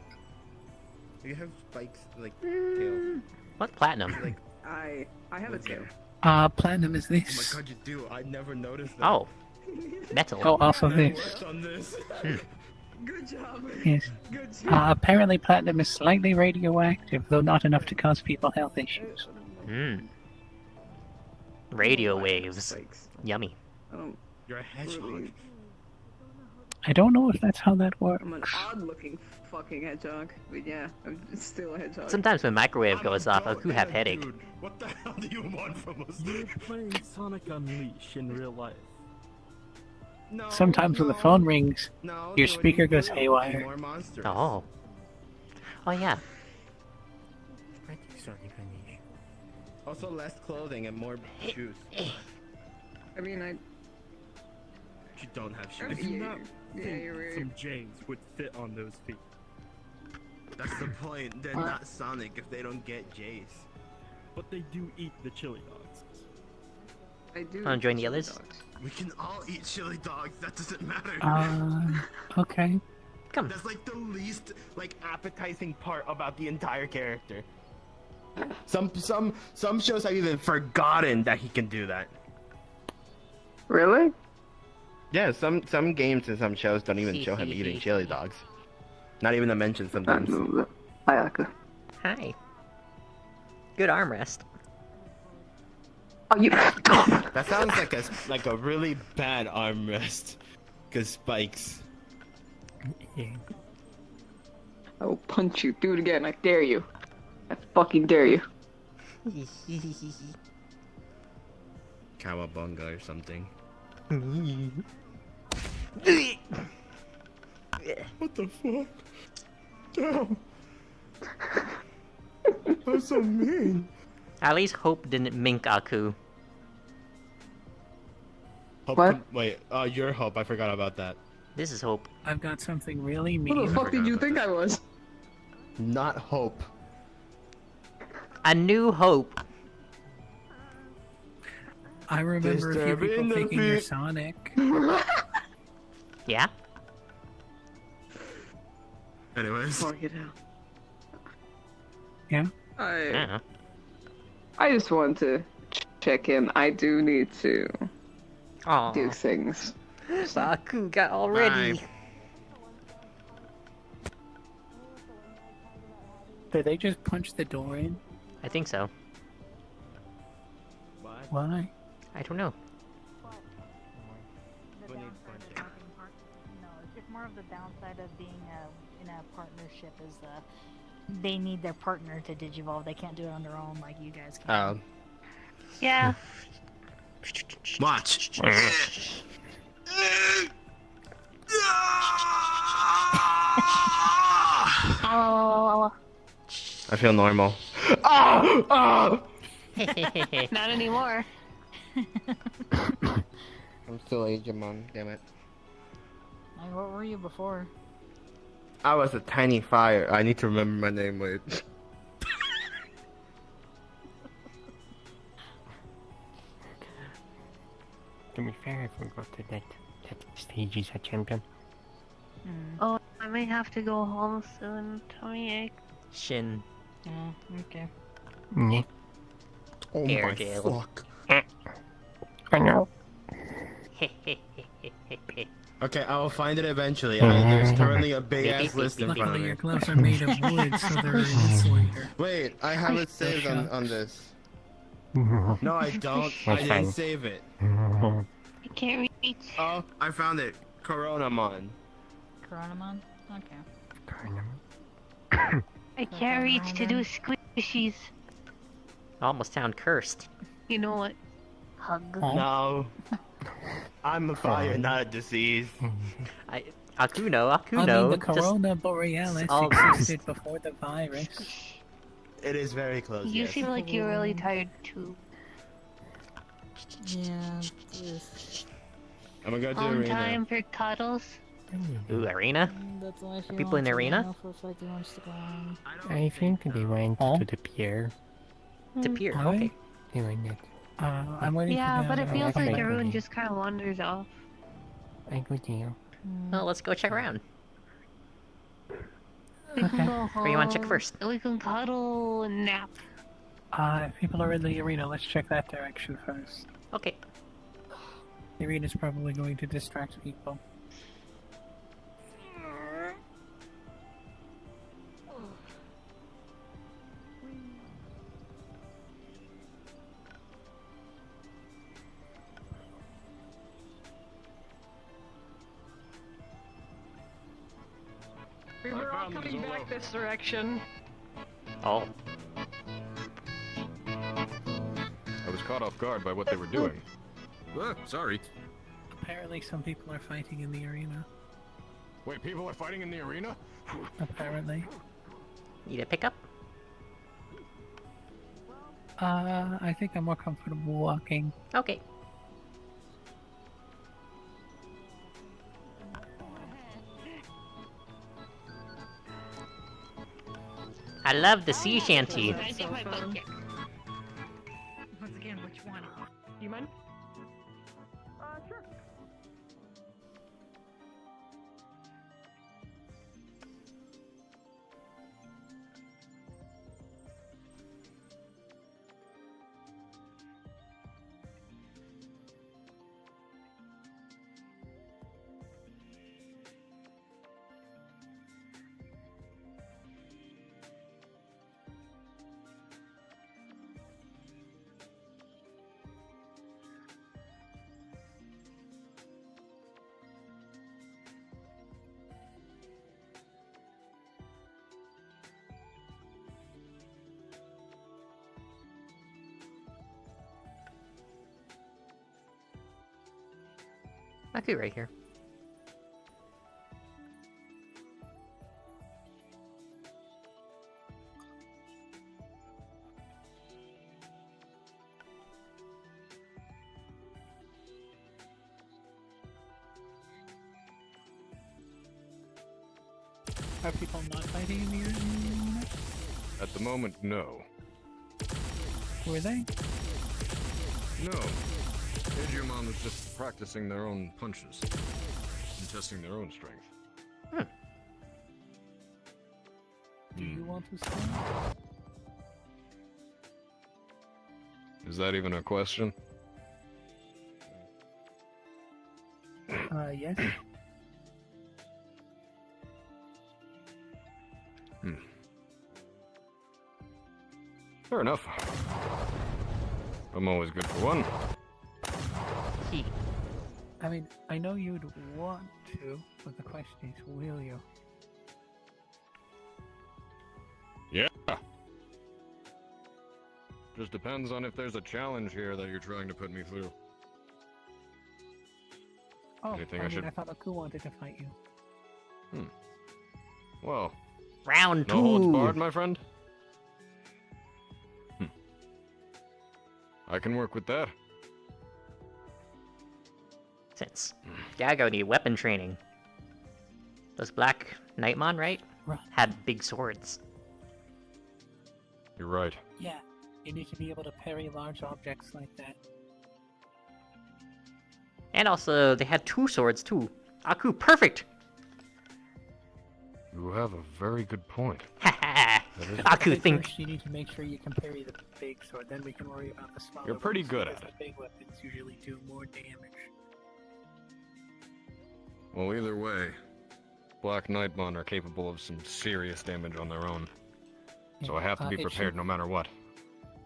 You have spikes, like, tail. What platinum? Like, I have a tail. Platinum is Oh my this. god, you do. I never noticed that. Oh, metal. Oh, also I this. worked on this. Good job. Yes. Good job. Apparently platinum is slightly radioactive, though not enough to cause people health issues. Radio waves. Spikes. Yummy. I don't You're a hedgehog. really. I don't know if that's how that works. I'm an odd-looking fucking hedgehog, but yeah, I'm still a hedgehog. Sometimes when microwave goes off, I do have headache. Dude, what the hell do you want from us? You're playing Sonic Unleashed in real life. No, Sometimes when the phone rings, no, your no, speaker you goes will. haywire. More monsters. Oh. Oh yeah. Also less clothing and more shoes. I mean, You don't have I shoes. do not yeah, think you're right. some Jays would fit on those feet. That's the point. They're not Sonic if they don't get Jace. But they do eat the chili dogs. I do. Wanna join the chili others? dogs. We can all eat chili dogs. That doesn't matter. Okay. Come. That's like the least like appetizing part about the entire character. some shows have even forgotten that he can do that. Really? Yeah, some games and some shows don't even show him eating chili dogs. Not even a mention sometimes. Ayaka. Hi. Good armrest. Oh, you. That sounds like a really bad armrest. Cause spikes. I will punch you. Do it again. I dare you. I fucking dare you. Cowabunga or something. What the fuck? Damn. That's so mean. At least Hope didn't mink Aku. Hope What? Wait, your Hope. I forgot about that. This is Hope. I've got something really mean. Who the fuck did you think I was? Not Hope. A new Hope. I remember a few people thinking you're Sonic. Yeah? Anyways. Yeah? I just want to check in. I do need to do things. Sakuga already. Bye. Did they just punch the door in? I think so. Why? I don't know. It's just more of the downside of being in a partnership is they need their partner to digivolve. They can't do it on their own like you guys can. Oh. Yeah. Watch. I feel normal. Not anymore. I'm still Digimon, damn it. What were you before? I was a tiny fire. I need to remember my name, wait. To be fair, I forgot that stage is a champion. Oh, I may have to go home soon. Tummy ache. Shin. Oh, okay. Yeah. Oh Air my jail. fuck. I know. Okay, I will find it eventually. There's currently a big ass list in front of Luckily, me. your gloves are made of wood, so they're insulator. Wait, I have it saved on this. No, I don't. I didn't fine. save it. I can't reach. Oh, I found it. Coronamon. Coronamon? Okay. I can't reach to do squishies. Almost sound cursed. You know what? Hug. No. I'm a fire, not a disease. Akuno. I mean, the Corona Borealis all- existed before the virus. It is very close, You yes. seem like you're really tired too. Yeah. I'm gonna go to On arena. time for cuddles. Ooh, arena? That's why she People in the arena? I think they went to the pier. To pier, Are they? okay. They went that. I'm waiting Yeah, for but it feels like okay. everyone just kind of wanders off. I go deal. Well, let's go check around. We can go home. Where you want to check first? We can cuddle and nap. If people are in the arena, let's check that direction first. Okay. The arena's probably going to distract people. We were all coming back this direction. Oh. I was caught off guard by what they were doing. Sorry. Apparently some people are fighting in the arena. Wait, people are fighting in the arena? Apparently. Need a pickup? I think I'm more comfortable walking. Okay. I love the sea shanty. Once again, which one? Do you mind? Sure. Aku right here. Are people not fighting in the arena? At the moment, no. Were they? No. Digimon is just practicing their own punches and testing their own strength. Do you want to start? Is that even a question? Yes. Fair enough. I'm always good for one. I mean, I know you'd want to, but the question is, will you? Yeah. Just depends on if there's a challenge here that you're trying to put me through. Oh, Anything I I mean, should- I thought Aku wanted to fight you. Well, Round no holds 2. barred, my friend. I can work with that. Since Gago need weapon training. Those Black Nightmon, right? Right. Had big swords. You're right. Yeah, you need to be able to parry large objects like that. And also, they had 2 swords too. Aku, perfect! You have a very good point. Haha! That is- Aku, But think. first you need to make sure you can parry the big sword, then we can worry about the smaller You're pretty ones, good because at the big weapons usually do more damage. Well, either way, Black Nightmon are capable of some serious damage on their own. So I have to be it prepared should- no matter what.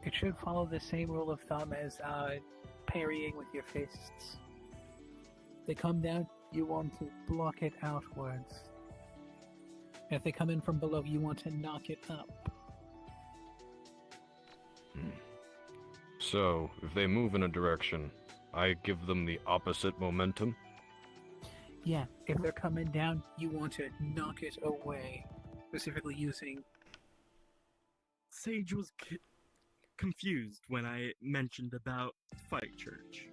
It should follow the same rule of thumb as parrying with your fists. They come down, you want to block it outwards. If they come in from below, you want to knock it up. So, if they move in a direction, I give them the opposite momentum? Yeah, if they're coming down, you want to knock it away. Specifically using... Sage was confused when I mentioned about Fight Church.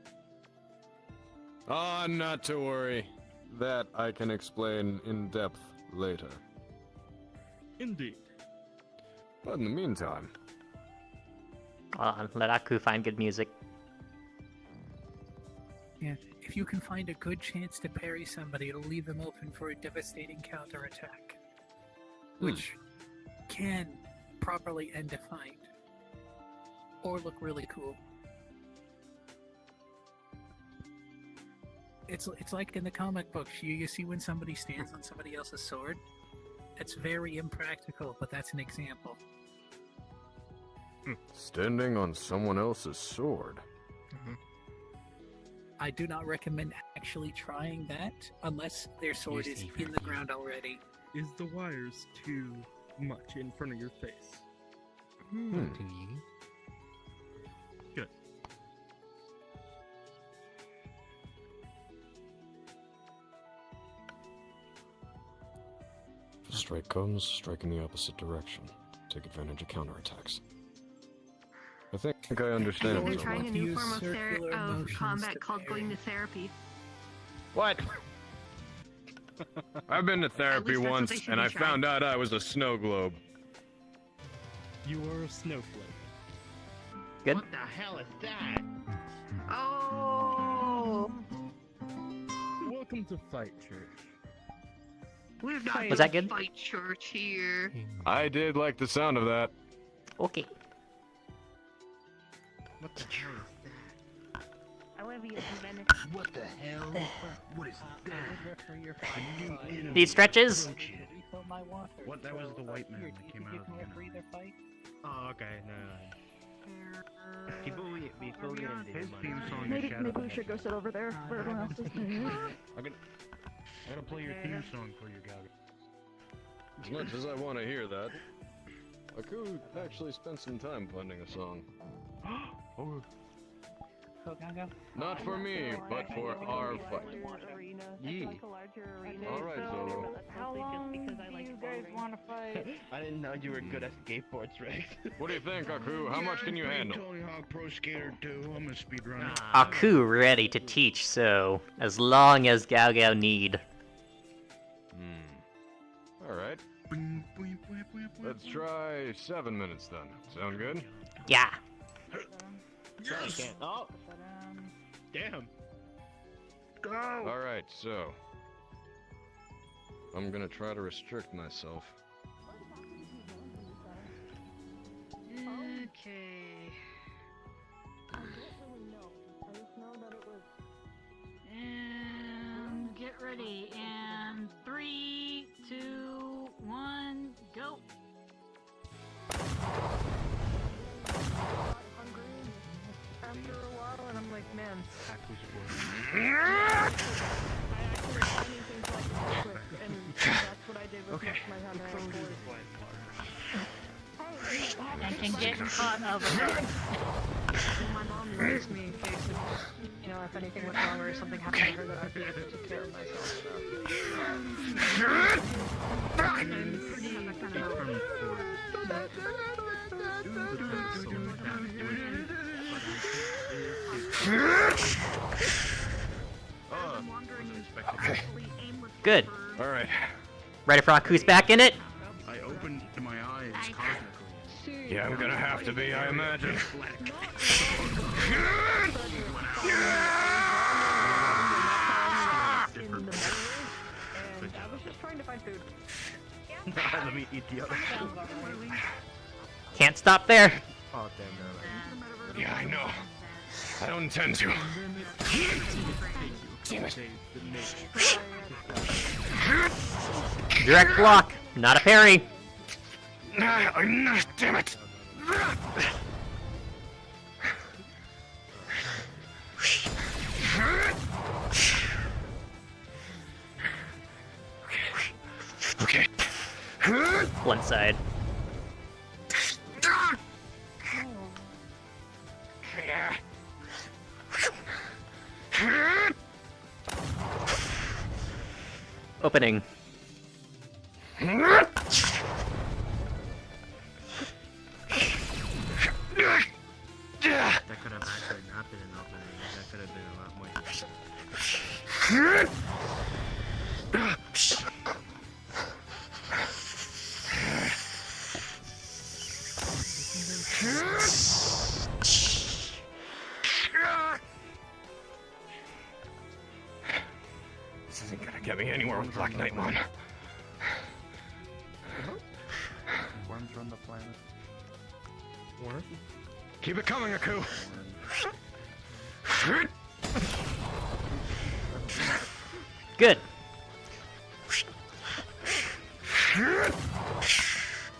Ah, not to worry. That I can explain in depth later. Indeed. But in the meantime... Hold on, let Aku find good music. Yeah, if you can find a good chance to parry somebody, it'll leave them open for a devastating counterattack. Which can properly end a fight. Or look really cool. It's like in the comic books, you see when somebody stands on somebody else's sword? It's very impractical, but that's an example. Standing on someone else's sword. I do not recommend actually trying that unless their sword is in the ground already. Is the wires too much in front of your face? Good. If a strike comes, strike in the opposite direction. Take advantage of counterattacks. I think I understand. They're so trying a much. new form of combat called going to therapy. What? I've been to therapy least that's what once, they should and be I trying. found out I was a snow globe. You are a snowflake. Good. What the hell is that? Oh! Welcome to Fight Church. We're not Was that in good? Fight Church here. I did like the sound of that. Okay. What the hell is What the hell? What is that? Need stretches? What? That was the white man that came out of the breather fight? Oh, okay, no. Before we get into His Digimon, theme song is Maybe Shadow. we should go sit over there where everyone else is. I gotta play your theme song for you, Gaga. As much as I want to hear that, Aku actually spent some time finding a song. Oh. Not for me, but for our fight. Yeah. Alright, Zolo. How long do you guys want to fight? I didn't know you were good at skateboards, Rex. What do you think, Aku? How much can you handle? Tony Hawk Pro Skater 2. I'm a speedrunner. Aku ready to teach, so as long as Gao Gao need. Alright. Let's try 7 minutes then. Sound good? Yeah. Yes! Oh! Damn. Go! Alright, so. I'm gonna try to restrict myself. Okay. And get ready. And 3, 2, 1, go. After a while, and I'm like, man. That's what I did with my hunter. And can get caught up with it. My mom raised me in case if, you know, if anything went wrong or something happened to her, that I'd be able to take care of myself. Okay. Good. All right. Ready for Aku's back in it? I opened my eyes cosmically. Yeah, I'm gonna have to be, I imagine. I was just trying to find food. Let me eat the other. Can't stop there. Oh damn, Yeah, I know. I don't intend to. Damn it. Direct block, not a parry. Damn it. Okay. One side. Opening. That could have actually not been an opening. That could have been a lot more. This isn't gonna get me anywhere with Black Knightmon. Worms run the planet. Worm? Keep it coming, Aku! Good.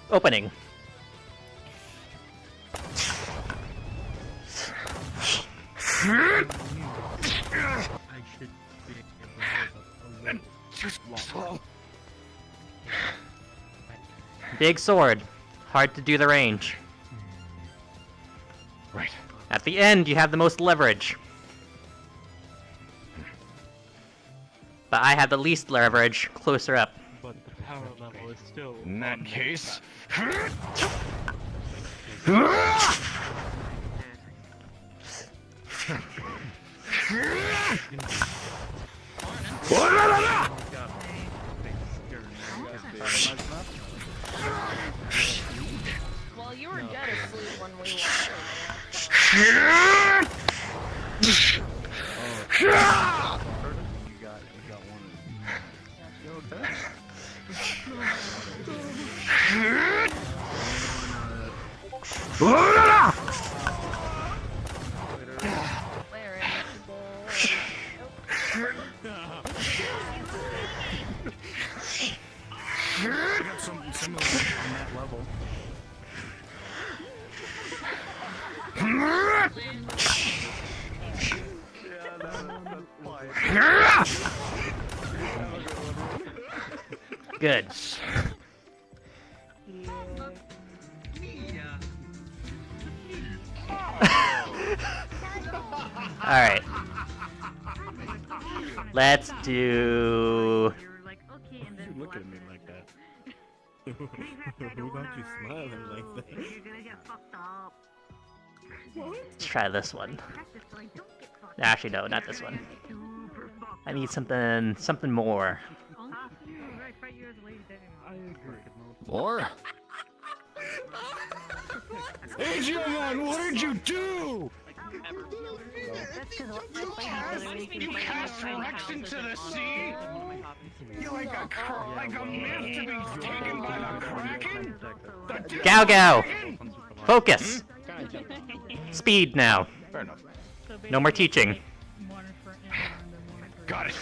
Opening. I should be able to hold up Just slow. Big sword. Hard to do the range. Right. At the end, you have the most leverage. But I have the least leverage closer up. But the power level is still. In that case. Well, you were dead asleep when we walked I got something similar on that level. Good. Alright. Let's do... You look at me like that. Who got you smiling like that? Let's try this one. Actually, no, not this one. I need something more. I agree. More? Digimon, what did you do? You cast Rex into the sea? You like a myth to be taken by the Kraken? Gao Gao! Focus! Speed now. Fair enough. No more teaching. Got it.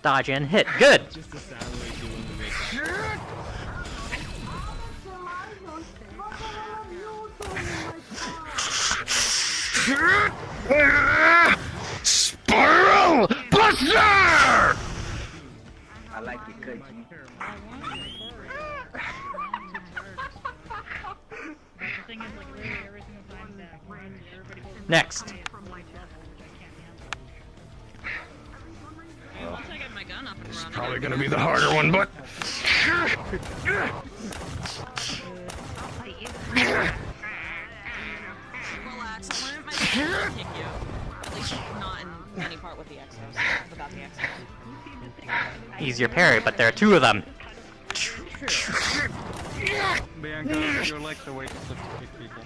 Dodge and hit. Good! Spiral Buster! I like it, good. Next. This is probably gonna be the harder one, but. Relax, I learned my to kick you. At least not in any part with the Exos. Without the Exos. Easier parry, but there are two of them. Bianca, you're like the way to kick people.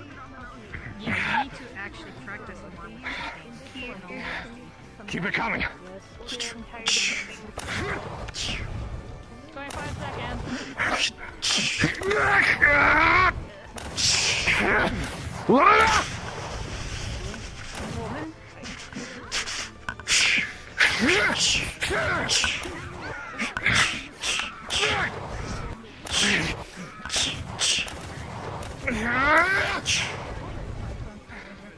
Yeah, you need to actually practice more. Keep it coming. 25 seconds.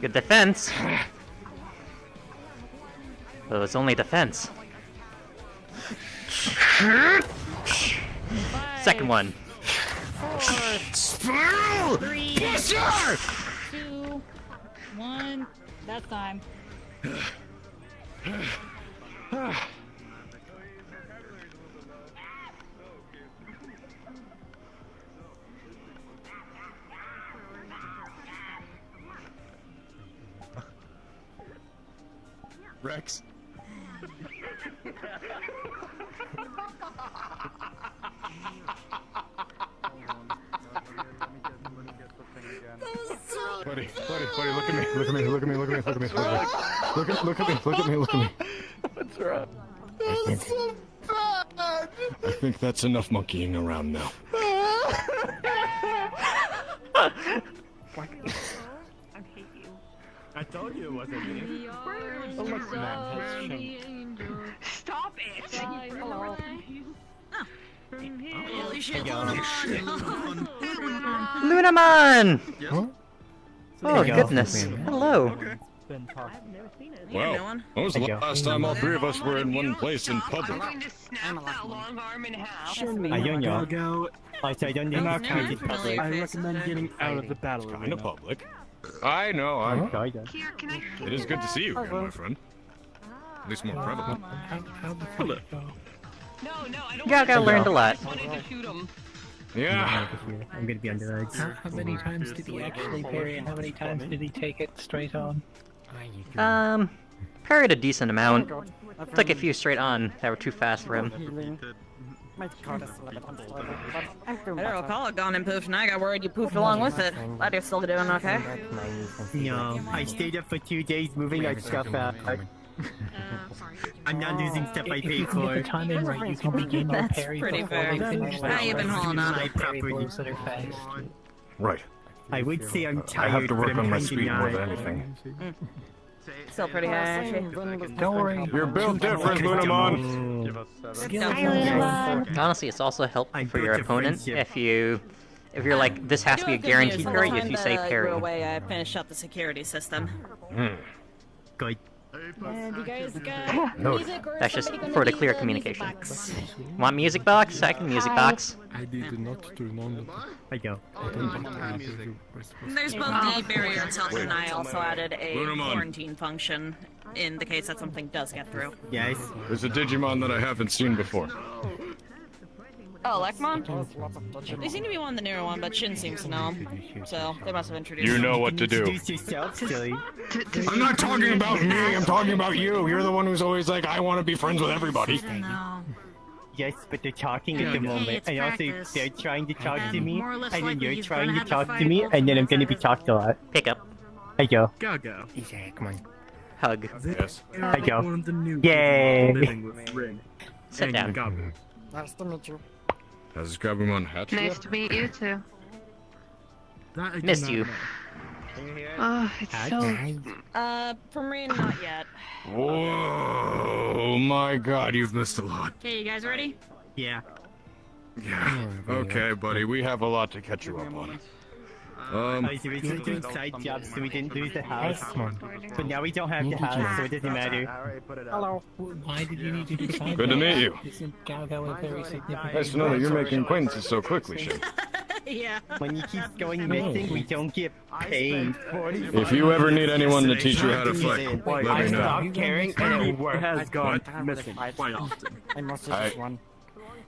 Good defense. Well, it's only defense. Second one. 4, 3, 2, 1. That's time. Rex. Buddy, look at me, look at me, look at me, look at me, look at me, look at me, look at me, look at me. What's wrong? I think that's enough monkeying around now. I told you it wasn't me. Oh, look, man has Stop it! Hello. Holy shit, Lunamon! Huh? Oh, goodness. Hello. Well, when was the last time all three of us were in one place in public? Go. I recommend getting out of the battle arena. Kind of public. I know, I know. It is good to see you again, my friend. At least more prevalent. Hello. Gaga learned a lot. Yeah. I'm gonna be under How many times did he actually parry and how many times did he take it straight on? Parried a decent amount. Took a few straight on that were too fast for him. I don't recall it gone and poofed, and I got worried you poofed along with it. Glad you're still doing okay. No, I stayed up for 2 days moving our stuff out. I'm not losing stuff I paid for. If you get the timing right, you can begin your That's parry pretty before fair. they finish How you been hauling up? blows that are fast. Right. I would say I'm tired, I have to work but I'm on my kinda speed more not. than anything. Still pretty high, actually. Don't worry. You're built different, Lunamon. Honestly, it's also helpful for your opponent if you're like, this has to be a guaranteed parry if you say parry. Away, I finished up the security system. Good. And you guys got No, music or that's just somebody gonna for the be clear the communication. music box? Want music box? I can music box. I did not turn on. I go. There's both the barrier itself, and I also added a Lunamon. quarantine function in the case that something does get through. Yes. There's a Digimon that I haven't seen before. Oh, Lekmon? They seem to be one of the newer one, but Shin seems to know him. So, they must have introduced You him. know what to do. Introduce yourself, silly. I'm not talking about me, I'm talking about you. You're the one who's always like, I want to be friends with everybody. Yes, but they're talking at the moment, it's and also practice. they're trying to talk to And me, more or less and then likely you're he's trying gonna to have to talk to fight me, both and then I'm of gonna be talked a lot. Pick up. I go. Go go. Come on. Hug. Yes. I go. Yay! Sit down. Nice to meet you. Has Gabumon hatched Nice yet? to meet you too. Missed you. Oh, it's so. From Marine, not yet. Whoa, my god, you've missed a lot. Okay, you guys ready? Yeah. Yeah. Okay, buddy, we have a lot to catch you up on. So we just doing side jobs so we didn't lose the house. But now we don't have the house, so it doesn't matter. Hello. Why did you need to decide? Good to meet you. Isn't Galgo a very significant? Nice to know that you're making acquaintances so quickly, Shin. Yeah. When you keep going missing, we don't get paid. If you ever need anyone to teach you how to fight, let I me know. stopped caring and it worked. Has gone What? missing quite often. I must I- just one.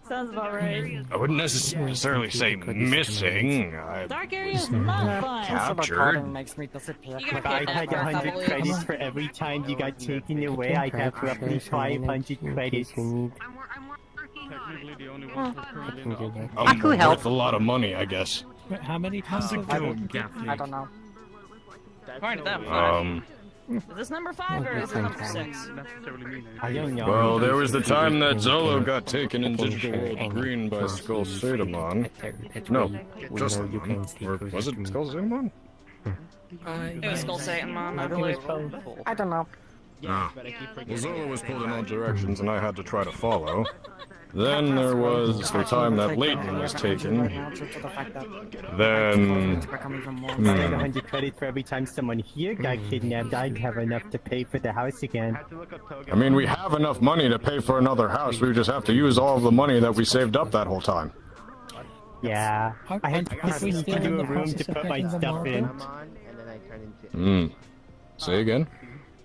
Sounds about right. I wouldn't necessarily say missing. Dark area's not fun. Captured. Makes me disappear. You gotta If I pay had for 100 it, credits for every time you got taken away, I'd have roughly 500 credits. I'm Aku help. worth a lot of money, I guess. How many times have I you don't know. According to them, 5. Um, Is this number 5 or is it number 6? I don't know. well, there was the time that Zolo got taken in Digital World Green by Skull Sadamon. No, just or was it Skull Sadamon? It was Skull Satan, Mom, I believe. I don't know. Ah. Well, Zolo was pulled in all directions and I had to try to follow. Then there was the time that Leighton was taken. Then... If I had 100 credits for every time someone here got kidnapped, I'd have enough to pay for the house again. I mean, we have enough money to pay for another house. We just have to use all of the money that we saved up that whole time. Yeah, I had to sneak into a room to put my stuff in. Hmm. Say again?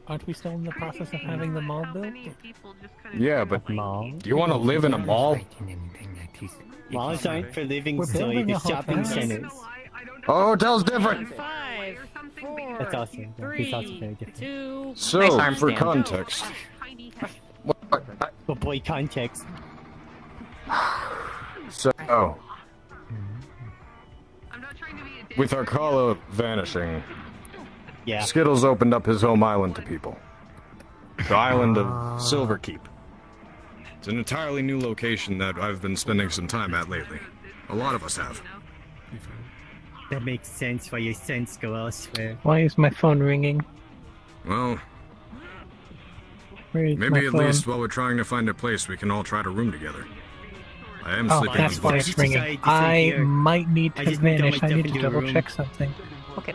Aren't we still in the process of having the mall built? Yeah, but do you want to live in a mall? Malls aren't for living, We're silly. building The a shopping hotel. centers. Oh, hotel's different! 5, 4, That's awesome. It's also very 3, different. 2. So, Nice arm for stand. context... But boy, context. So... With Arcala vanishing, Yeah. Skittles opened up his home island to people. The island of Silverkeep. It's an entirely new location that I've been spending some time at lately. A lot of us have. That makes sense why your sense go elsewhere. Why is my phone ringing? Well, Where is my maybe at phone? least while we're trying to find a place, we can all try to room together. I am Oh, sleeping that's on why books. it's ringing. I might need I to just moved all my vanish. I stuff need to into a double room. check something. Okay.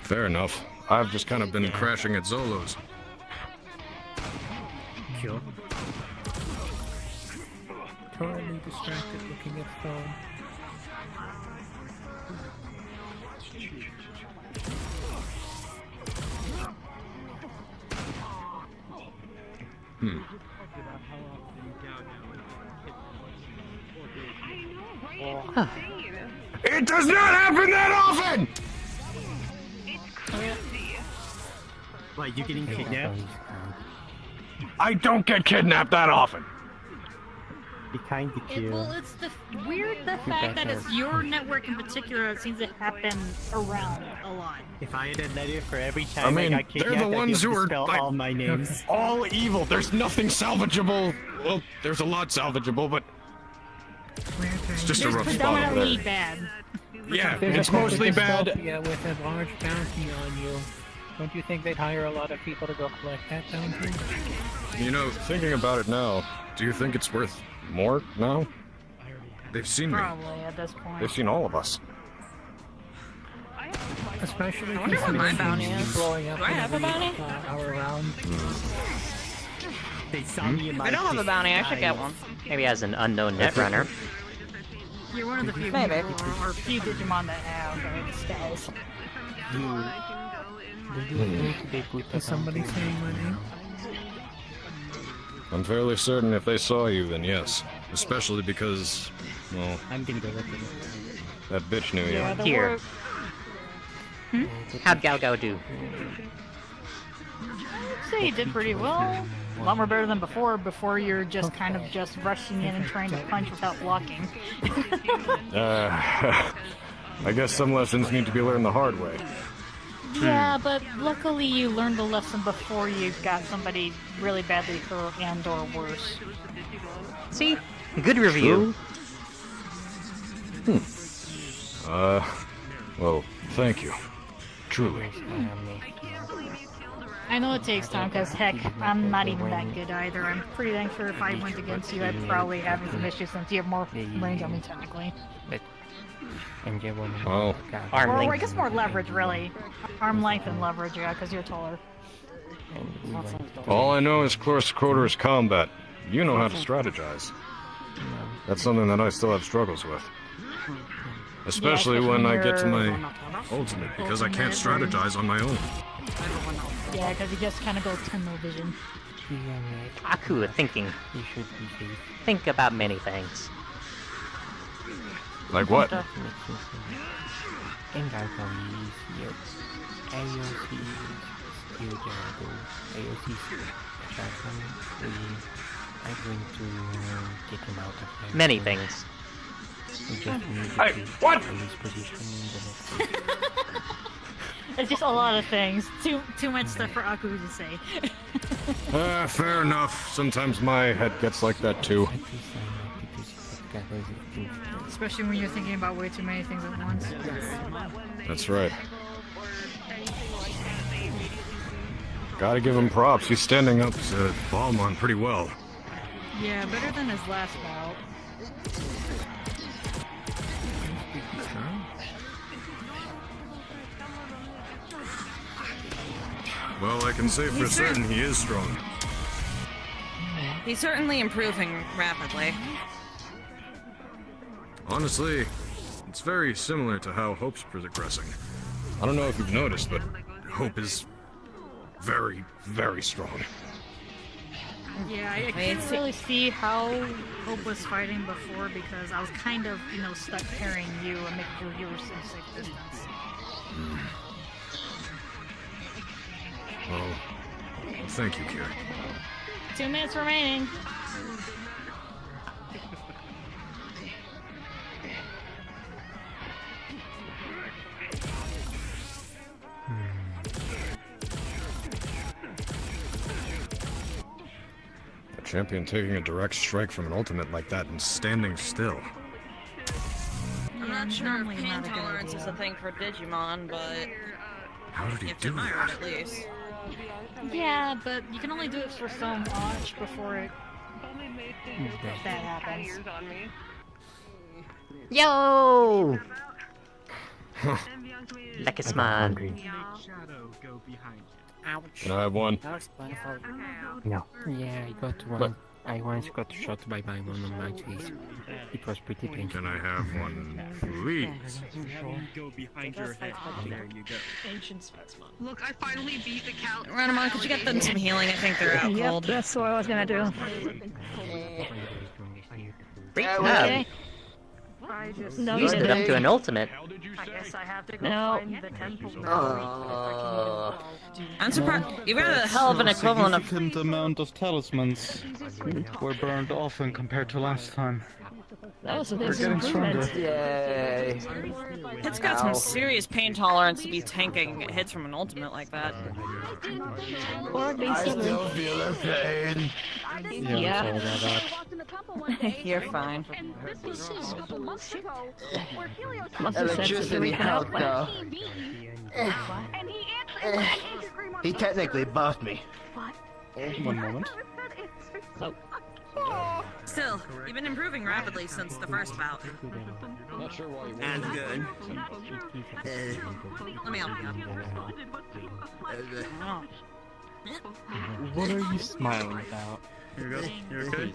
Fair enough. I've just kind of been crashing at Zolo's. Sure. Currently distracted looking at phone. Hmm. It does not happen that often! What, you getting kidnapped? I don't get kidnapped that often. Be kind to kill. Well, it's the fact that it's your network in particular that seems to happen around a lot. If I had a letter for every time I mean, got kidnapped, they're the I'd ones be able who to are spell like, all my names. all evil. There's nothing salvageable. Well, there's a lot salvageable, but it's just a rough spot over predominantly there. bad. Yeah, There's it's a mostly bad. dystopia with a large bounty on you. Don't you think they'd hire a lot of people to go collect that bounty? You know, thinking about it now, do you think it's worth more now? They've seen me. Probably at this point. They've seen all of us. Especially I wonder what my bounty is. blowing up Do I have a bounty? our round. They saw me in my I don't have a bounty. I should get one. Maybe as an unknown netrunner. You're one of the few Maybe. people, or few Digimon that have status. Is somebody saying my name? I'm fairly certain if they saw you, then yes. Especially because, well, I'm gonna go with them. that bitch knew you. Yeah, Here. How'd Gal Gal do? I'd say you did pretty well. A lot more better than before. Before you're just kind of just rushing in and trying to punch without blocking. I guess some lessons need to be learned the hard way. Yeah, but luckily you learned the lesson before you got somebody really badly hurt and or worse. See? Good review. Well, thank you. Truly. I know it takes time, because heck, I'm not even that good either. I'm pretty dang sure if I went against you, I'd probably have some issues since you have more range on me, technically. Oh. Arm Or I length. guess more leverage, really. Arm length and leverage, yeah, because you're taller. All I know is close quarters combat. You know how to strategize. That's something that I still have struggles with. Especially when I get to my ultimate, because I can't strategize on my own. Yeah, because you just kind of go tunnel vision. Aku thinking. Think about many things. Like what? Many things. Hey, what? It's just a lot of things. Too much stuff for Aku to say. Fair enough. Sometimes my head gets like that too. Especially when you're thinking about way too many things at once. That's right. Gotta give him props. He's standing up to Balmon pretty well. Yeah, better than his last bout. Well, I can say for certain he is strong. He's certainly improving rapidly. Honestly, it's very similar to how Hope's progressing. I don't know if you've noticed, but Hope is very, very strong. Yeah, I can't really see how Hope was fighting before because I was kind of, stuck carrying you and making sure you were in safe distance. Well, thank you, Kira. 2 minutes remaining. A champion taking a direct strike from an ultimate like that and standing still. I'm not sure if pain tolerance is a thing for Digimon, but How did he it's do admired that? at least. Yeah, but you can only do it for so much before that happens. Yo! Lekisman. Can I have one? No. Yeah, I got one. I once got shot by one on my face. It was pretty painful. Can I have one, please? Go behind your head. There you go. Ancient specimen. Look, I finally beat the count. Randomon, could you get them some healing? I think they're out Yep, cold. that's what I was gonna do. Great Okay. I just No, You stood up to an ultimate. I guess I have to go No. find the temple now. I'm surprised. You got a hell of an equivalent of. Significant amount of talismans were burned often compared to last time. That was a We're big getting improvement. stronger. Yay. It's got some serious pain tolerance to be tanking hits from an ultimate like that. Or being I stubborn. still feel the pain. Yeah. I'm sorry about that. You're fine. Must have said so Electricity we can help. helped though. He technically buffed me. One moment. Still, you've been improving rapidly since the first bout. Not sure why you That's good. Let me help you up. What are you smiling about? Here you go. You're okay.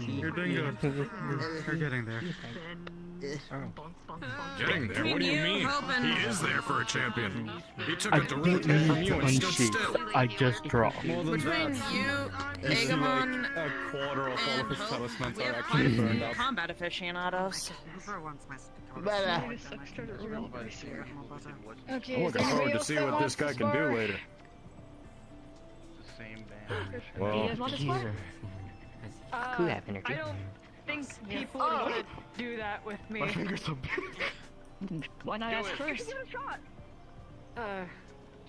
You're doing good. You're getting there. Getting there? What do you mean? hoping- He is there for a champion. He took I a direct didn't hit from need you to and stood unsheath. still. I just dropped. Between you, Digimon, A quarter of all of his and talismans we are have actually burned up. combat aficionados. I'm looking forward to see what this guy can do later. Well, Who have energy? I don't think people would want to do that with me. My fingers are big. Why not ask first?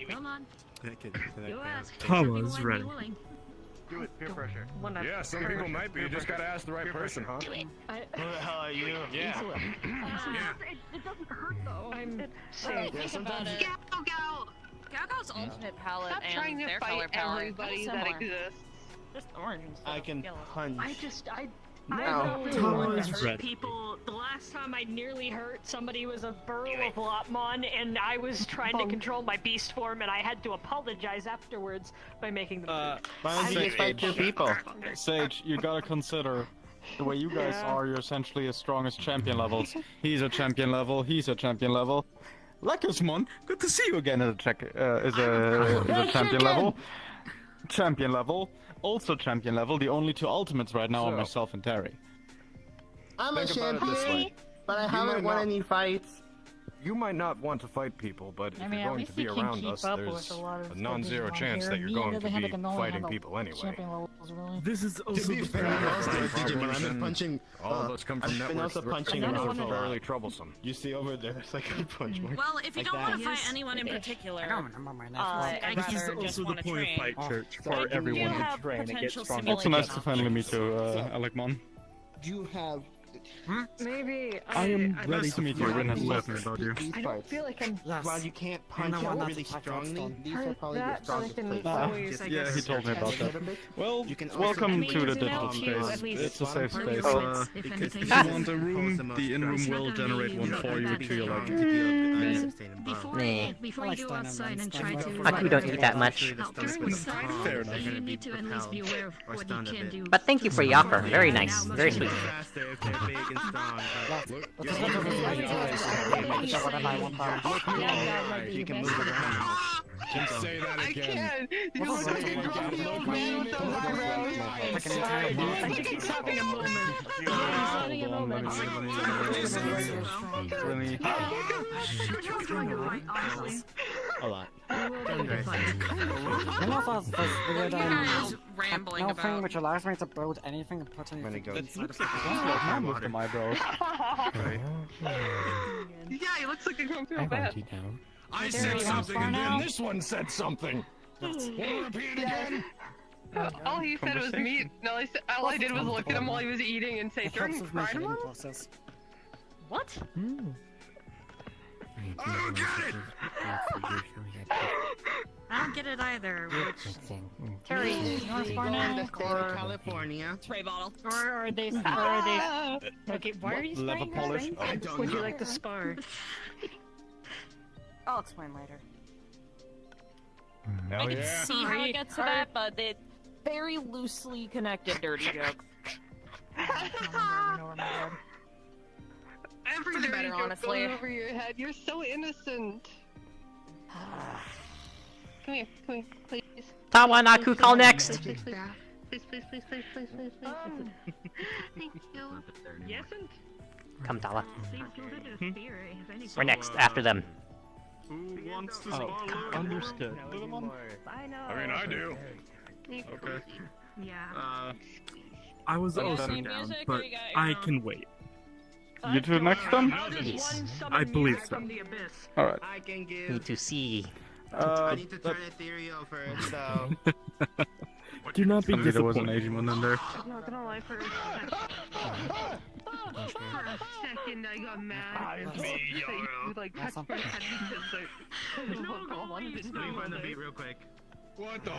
Come on. You ask. Thomas Everyone ready. be willing. Do it, peer pressure. yeah, some people might be. You just gotta ask the right person, huh? Do it. Who the hell are you? Yeah. It doesn't hurt though. I'm Think about it. Galgal's ultimate palette and their color palette everybody kinda that similar. exists. Just orange instead I of can yellow. punch. I Ow. really want to hurt ready. people. The last time I nearly hurt somebody was a burrow of Lopmon, and I was trying to control my beast form, and I had to apologize afterwards by making them. Why don't you just fight two people? Sage, you gotta consider the way you guys are. You're essentially as strong as champion levels. He's a champion level. He's a champion level. Lakismon, good to see you again as a champion level. Champion level. Also champion level. The only two ultimates right now are myself and Terry. I'm a Think about it this champion, way. but I You haven't might won not- any fights. You might not want to fight people, but if I mean, you're at going least to be you can around keep us, up there's with a lot of a non-zero Digimon chance here. that you're Me, on going the to other hand, I be can only fighting handle people anyway. champion levels, really. This is To also be the fair, point. I also like Digimon. I've been punching. All of us come from I've been networks also punching that around are for a fairly while. troublesome. You see over there, it's like a punch mark. Well, if you Like don't want to that. fight anyone in particular, I'd This is rather just also the want to point of train. Fight Church I for do everyone have to train and get potential stronger. Also nice to simulation finally meet you, Alecmon. You have. Maybe I am ready just- to meet you. Rin has told me about you. I don't feel like I'm. While you can't punch No, not really to touch strongly, these are Heard probably the that, but I strongest can places. always, I Yeah, guess, he told me about that. Well, You can also welcome make to the it digital to space. at least It's a safe one space. person. If Because you you want a room, the in-room will generate one for you to your liking. Before you go outside and try to... Aku don't eat that much. During summer, Fair enough. you need to at least be aware of what you can do. But thank you for the offer. Very nice. Very sweet. Faster if they're big and strong. You can move around. Just say that again. You look like a grumpy old man with those eyebrows. I think he's having a moment. He's having a moment. Really? A lot. Rambling about. which allows me to build anything and put anything inside of it. With them eyebrows. Yeah, he looks like a grumpy old man. I said something and then this one said something. Wanna repeat it again? All he said was meat. No, all I did was look at him while he was eating and say, during Pride Month? What? I don't get it. I don't get it either. Which Terry, you want to spawn now? Or California. spray bottle. Or are they? Okay, why are you Leather spraying polish? things? I don't Would you know. like to spar? I'll explain later. I Hell can yeah. see how it gets to that, but it very loosely connected dirty joke. Every For the dirty better, joke honestly. goes over your head. You're so innocent. Come here, please. Tawanaku, call next. Please, please, please, please, please, please, please. Thank you. Yes, and Come, Tala. Hmm? We're next, after them. Who wants to swallow? Understood. I mean, I do. Okay. Yeah. I was You guys also need down, music, but or you got I your own? can wait. You two next then? Yes. I believe so. Alright. I can give. Need to see. I need to turn ethereal first, so. Do not be disappointed. There was an Asian one in there. I'm not gonna lie, for a second I got mad. You like touched my head because like, I don't know what all I've been Let me doing all find the day. beat real quick. What the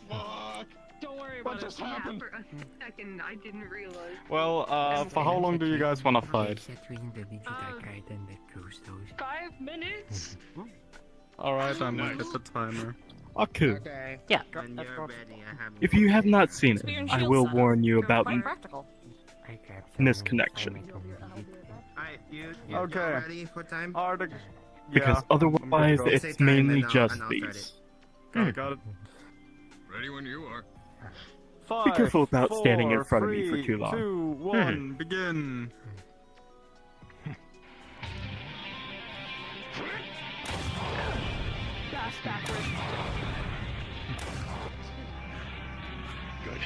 fuck? Don't worry What about it. just happened? For a second, I didn't realize. Well, for how long do you guys want to fight? 5 minutes? Alright, I'm gonna get the timer. Aku, Yeah. When you're ready, I have if you have not seen Spear it, and I shield will setup. warn you about Quite practical. misconnection. Alright, you Okay. ready for time? Because otherwise, Say it's time mainly and just and I'll start these. Got it. Ready when you are. Be careful about standing in front of me for 3, too long. 2, 1, begin. Dash backwards. Good.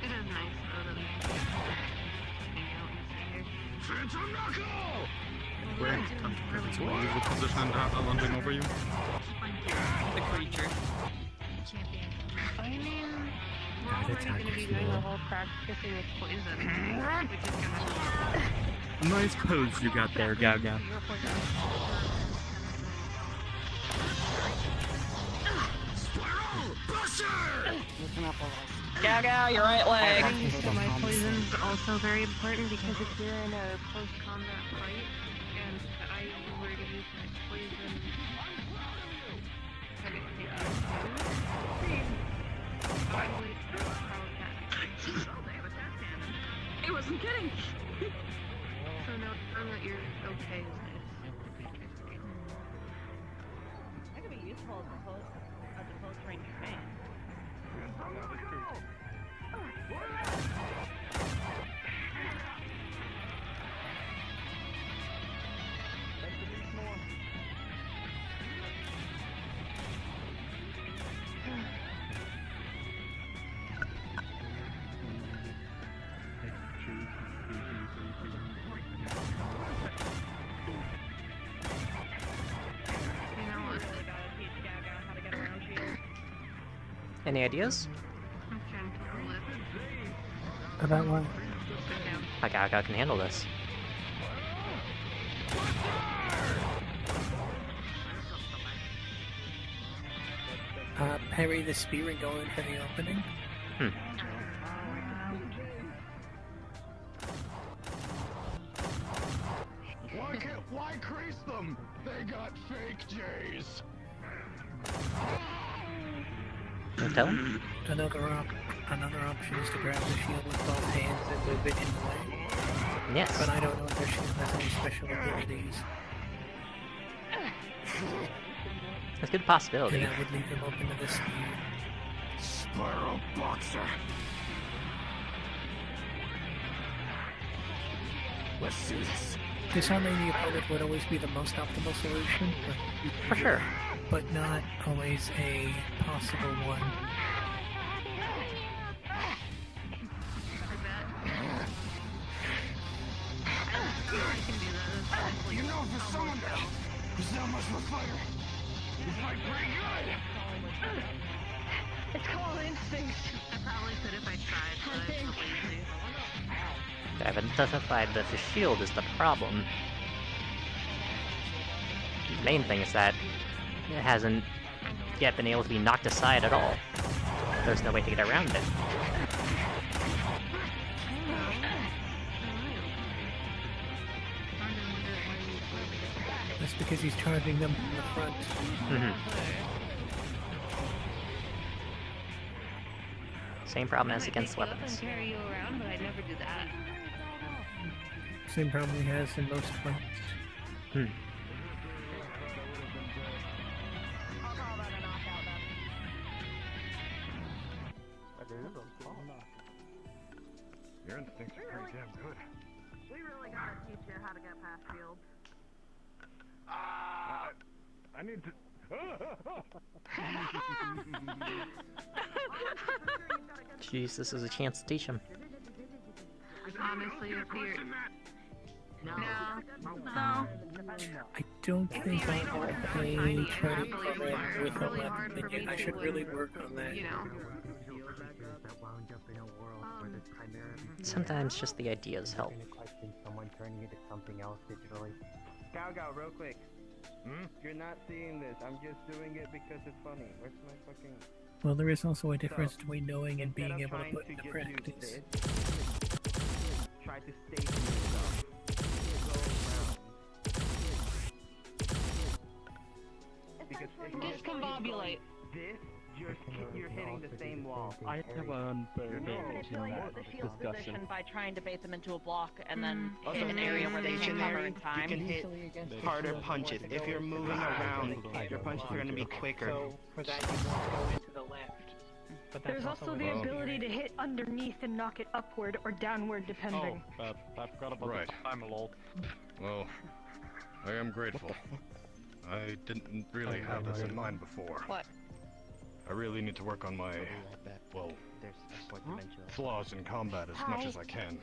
It is nice though that we can hang out and sit here. Phantom Knuckle! Where? Come to Kevin's one. Use the position and lunging over you. The creature. Champion. I mean, we're already going to be doing the whole practicing with poison, which is going to... Nice pose you got there, Gao Gao. Gaga, your right leg. So my poison is also very important because if you're in a post-combat fight and I were to use my poison, I would take I would throw all day with that cannon. He wasn't kidding. So no, that you're okay is nice. That could be useful as a post-range fan. Any ideas? About what? My Gaga can handle this. Parry the spear and go in for the opening. Why crease them? They got fake J's. Tell him? Another option is to grab the shield with both hands and move it in the way. Yes. But I don't know if their shield has any special abilities. That's a good possibility. And that would leave them open to the spear. Spiral Boxer. Let's do this. Disarming the opponent would always be the most optimal solution. For sure. But not always a possible one. You know, for someone who's not much for fire, you fight pretty good. It's called instinct. I probably could if I tried, but I'm so lazy. I haven't identified that the shield is the problem. The main thing is that it hasn't yet been able to be knocked aside at all. There's no way to get around it. That's because he's charging them from the front. Same problem as against I'd pick weapons. you up and carry you around, but I'd never do that. Same problem he has in most fights. Your instincts are pretty damn good. We really gotta teach you how to get past shields. I need to. Jeez, this is a chance to teach him. Honestly, if you're... No. I don't think I have a training program with a weapon yet. I should really work on that. You know. Sometimes just the ideas help. Someone turning into something else digitally. Go, real quick. You're not seeing this. I'm just doing it because it's funny. Where's my fucking... Well, there is also a difference between knowing and being able to put into practice. Try to station yourself. Because Discombobulate. This, you're hitting the same wall. I have Manipulate the shield's discussion. position by trying to bait them into a block and then Also, hit an area where they can cover in you time. can hit harder punches. If you're moving around, your punches are going to be quicker. For that, you want to go into the left. But that's There's also the ability to hit underneath and knock it upward or downward, depending. Oh, I forgot about Right. the time lol. Well, I am grateful. I didn't really have this in mind before. What? I really need to work on my, well, flaws in combat as much as I can.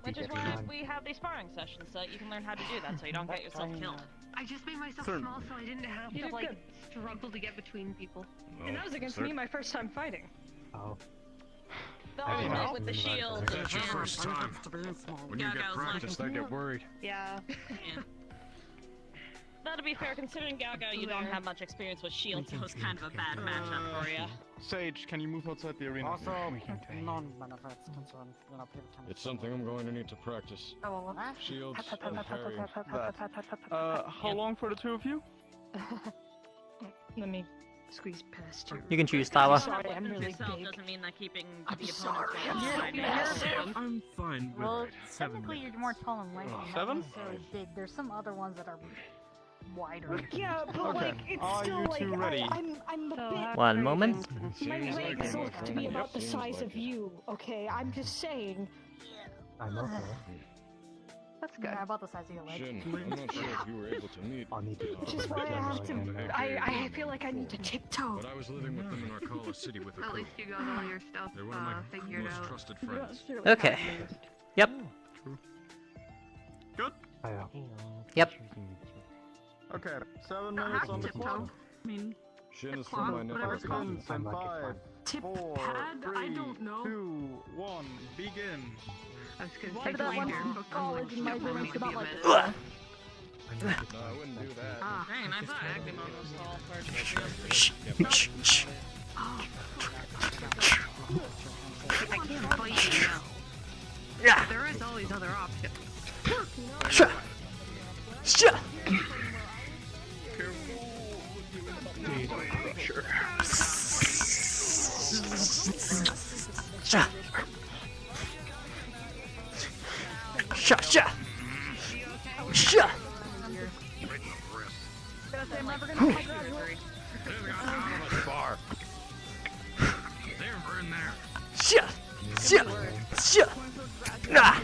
Which is why we have these sparring sessions so that you can learn how to do that so you don't get yourself killed. I just made myself Sure. small so I didn't have You to did like good. struggle to get between people. And that was against me my first time fighting. Oh. The ultimate with the shield. If that's your first time, when you get Gao's practice, I get worried. Yeah. Now, to be fair, considering Gaga, you don't have much experience with shields, so it's kind of a bad matchup for you. Sage, can you move outside the arena? Also, non-benefits concern, you know, people can... It's something I'm going to need to practice. Shields and parrying. How long for the two of you? Let me squeeze past you. You can choose, Tawa. Sorry, I'm really Yourself big. doesn't mean that keeping I'm the sorry. opponent's I'm fine with Well, it. 7 technically minutes. you're more tall and lanky, not 7? necessarily big. There's some other ones that are wider. Yeah, but Okay. like, it's Are still you like, two ready? I'm a bit... One moment. My Seems like legs it, my look to friend. be about the Seems size like of it. you, okay? I'm just saying. I'm okay. That's good. Yeah, about the size of your leg. Shin, I'm not sure if you were able to meet. I'll need to... Which is why I have to... I feel like I need to tiptoe. But I was living with them in Arcala City with a At crew. least you got all your stuff They're one of my figured most out. trusted friends. Okay. Yep. Good. Yep. Okay, 7 minutes on the clock. I mean, Shin is from my network. Seconds and 5, tip 4, pad? 3, I don't know. 2, 1, begin. I was gonna Why say did that one later. from college and my Don't brain's be about a like mess. No, I wouldn't do that. Ah, Dang, I thought Agumon was tall first. I can't fight you now. Yeah. There is always other options. Sha. Sha. Sha. Sha. Sha. Sha. I'm never gonna fight graduate. Bar. They're in there. Sha. Sha. Sha. Ah.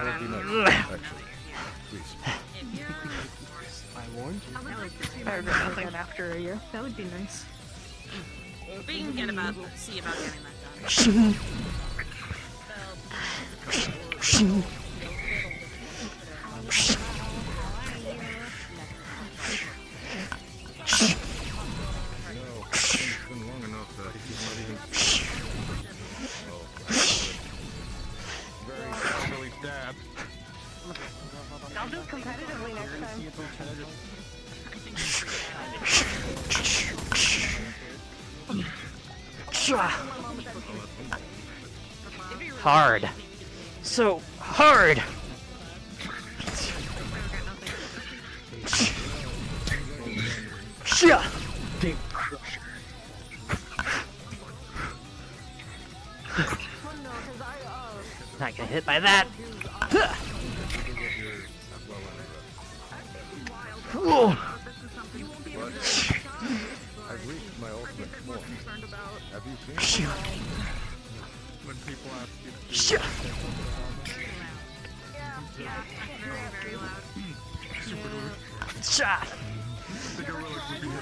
That would be nice, actually. Please. I warned you. I regret nothing after a year. That would be nice. We can see about getting that done. No, it's been long enough that he's not even... Very casually stabbed. I'll do it competitively next time. Hard. So hard. Sha. Not get hit by that. I've reached my ultimate form. Have you seen it? When people ask you to Sha. Sha.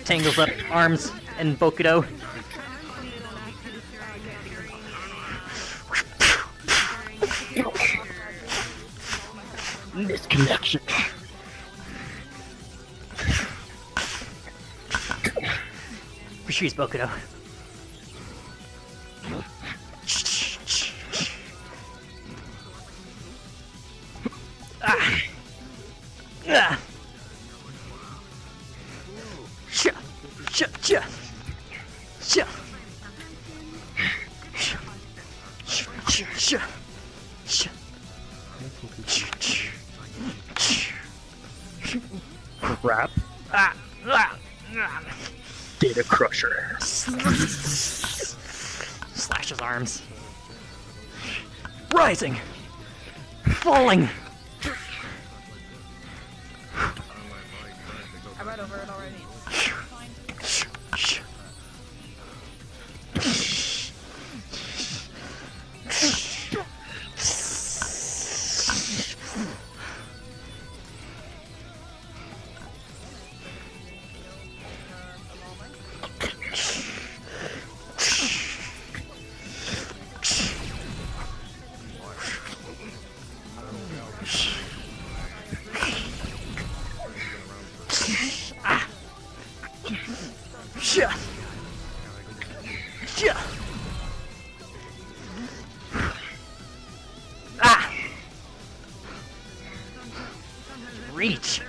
Tangles up arms and Bokudo. Disconnection. She's Bokudo. Crap. Data Crusher. Slash his arms. Rising! Falling! I read over it already. Reach!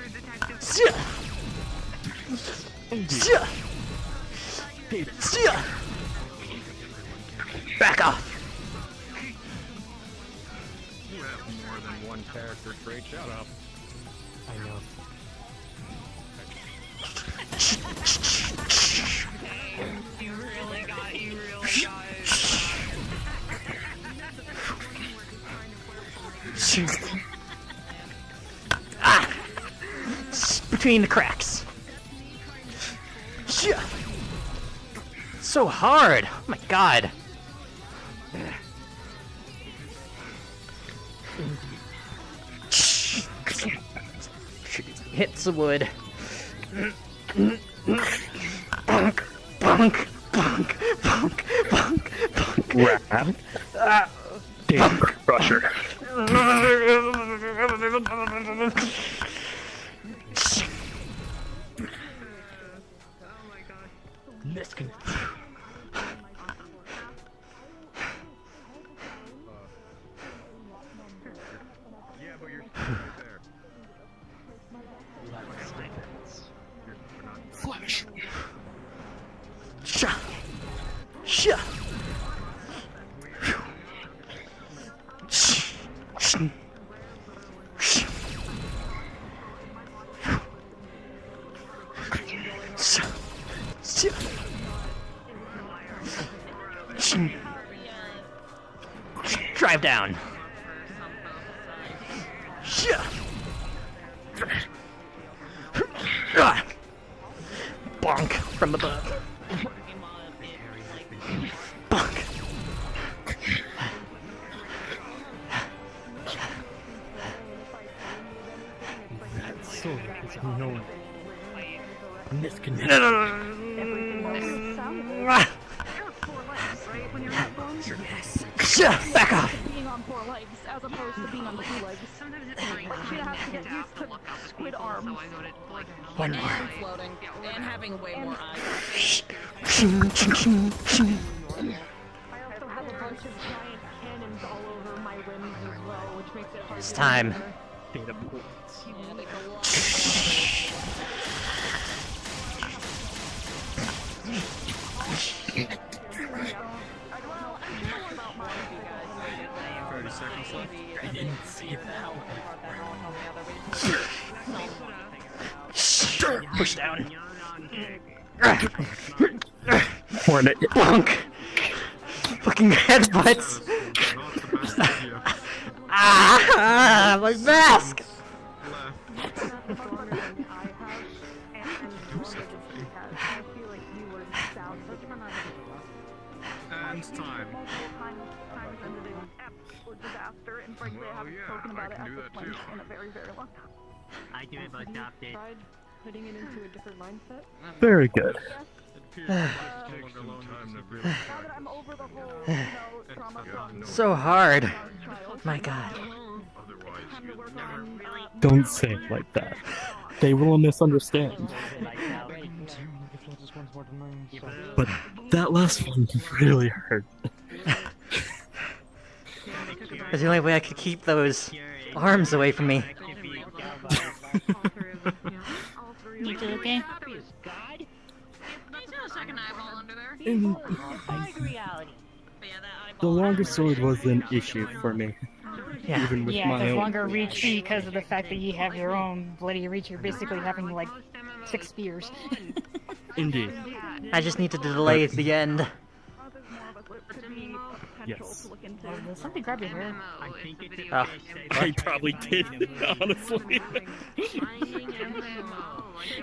Back off! You have more than one character trait. Shut up. I know. You really got it. Between the cracks. So hard! Oh my god! Hits the wood. Bonk, bonk, bonk, bonk, bonk, bonk. Rap. Data Crusher. Misconnect. Yeah, but you're still right there. Flash. Sha. Sha. Drive down. Bonk from above. Bonk. That's so annoying. Misconnect. Back off. Being on 4 legs as opposed to being on 2 legs. Like you have to get used to squid arms. One more. And floating. And having way more eyes. I also have a bunch of giant cannons all over my limbs as well, which makes it hard It's to time. Data points. Yeah, they go long. I didn't see that. Push down. Hornet. Bonk. Fucking headbutts. Ah, my mask. And time. Disaster, and frankly, I haven't spoken about it at this point in a very, very long time. I do have adopted. Tried putting it into a different mindset. Very good. Now that I'm over the whole, trauma from So hard. My god. Don't say it like that. They will misunderstand. But that last one really hurt. That's the only way I could keep those arms away from me. You two okay? He's got a second eyeball under there. Reality. The longer sword was an issue for me. Yeah. Even with Yeah, my there's own. longer reach because of the fact that you have your own bloody reach. You're basically having like 6 spears. Indeed. I just need to delay the end. Yes. Did something grab your hair? Oh. I probably did, honestly.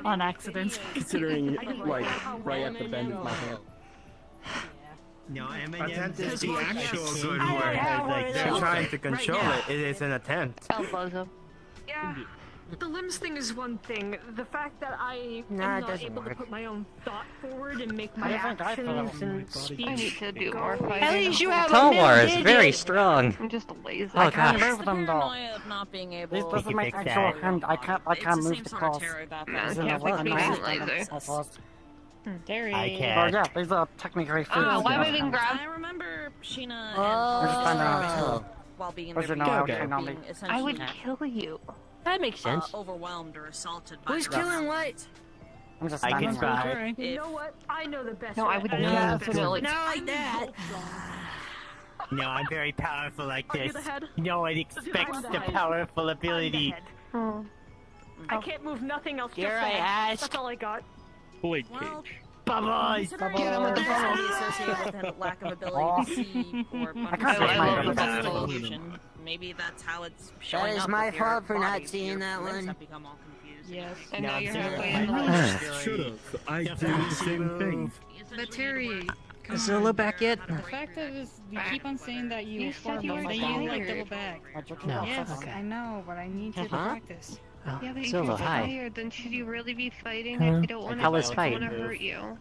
On accident. Considering, like, right at the bend of my hand. No, Attempt is the M&M's actual like good candy word. bars. They're trying to control it. It is an attempt. Yeah. The limbs thing is one thing. The fact that I am Nah, it not doesn't able to work. put my own thought forward and make my I think I feel actions and speech. I need to do go. more fighting. At least you have Talwar is very strong. I'm just lazy. Oh, I can't gosh. move them though. Paranoia of not being able. This doesn't make actual hand. I can't move the cross. It's in the way. Terry. Oh yeah, these are technically food. why am I being grabbed? I remember Sheena We're just trying and to while being in Where's their your no being outfit on me? I would essentially kill you. that makes sense. Overwhelmed or assaulted by. Who's killing what? I'm just I standing can there. try. You know what? I know the best. No, I would definitely. Not like that. No, I'm very powerful like Are you this. the head? No one expects the powerful ability. I can't move nothing else. Dare just I that. ask? That's all I got. Blade Well, cage. Bubbles! considering the possibility associated with a lack of ability to see or I can't touch my understand gun. illusion, maybe that's how it's showing is up my with your fault for not body. seeing Your that limbs one. have become all confused. Yes. And No, now I'm you're sorry. halfway in the Should've. I did the same thing. But Terry, Is Zolo back yet? the fact is, you keep on saying that you said you were that you like double back. No. Yes, Okay. I know, but I need you to practice. Oh, Yeah, but if Zolo, you're hi. tired, then should you really be fighting Huh? if you don't want How was to fight? hurt you?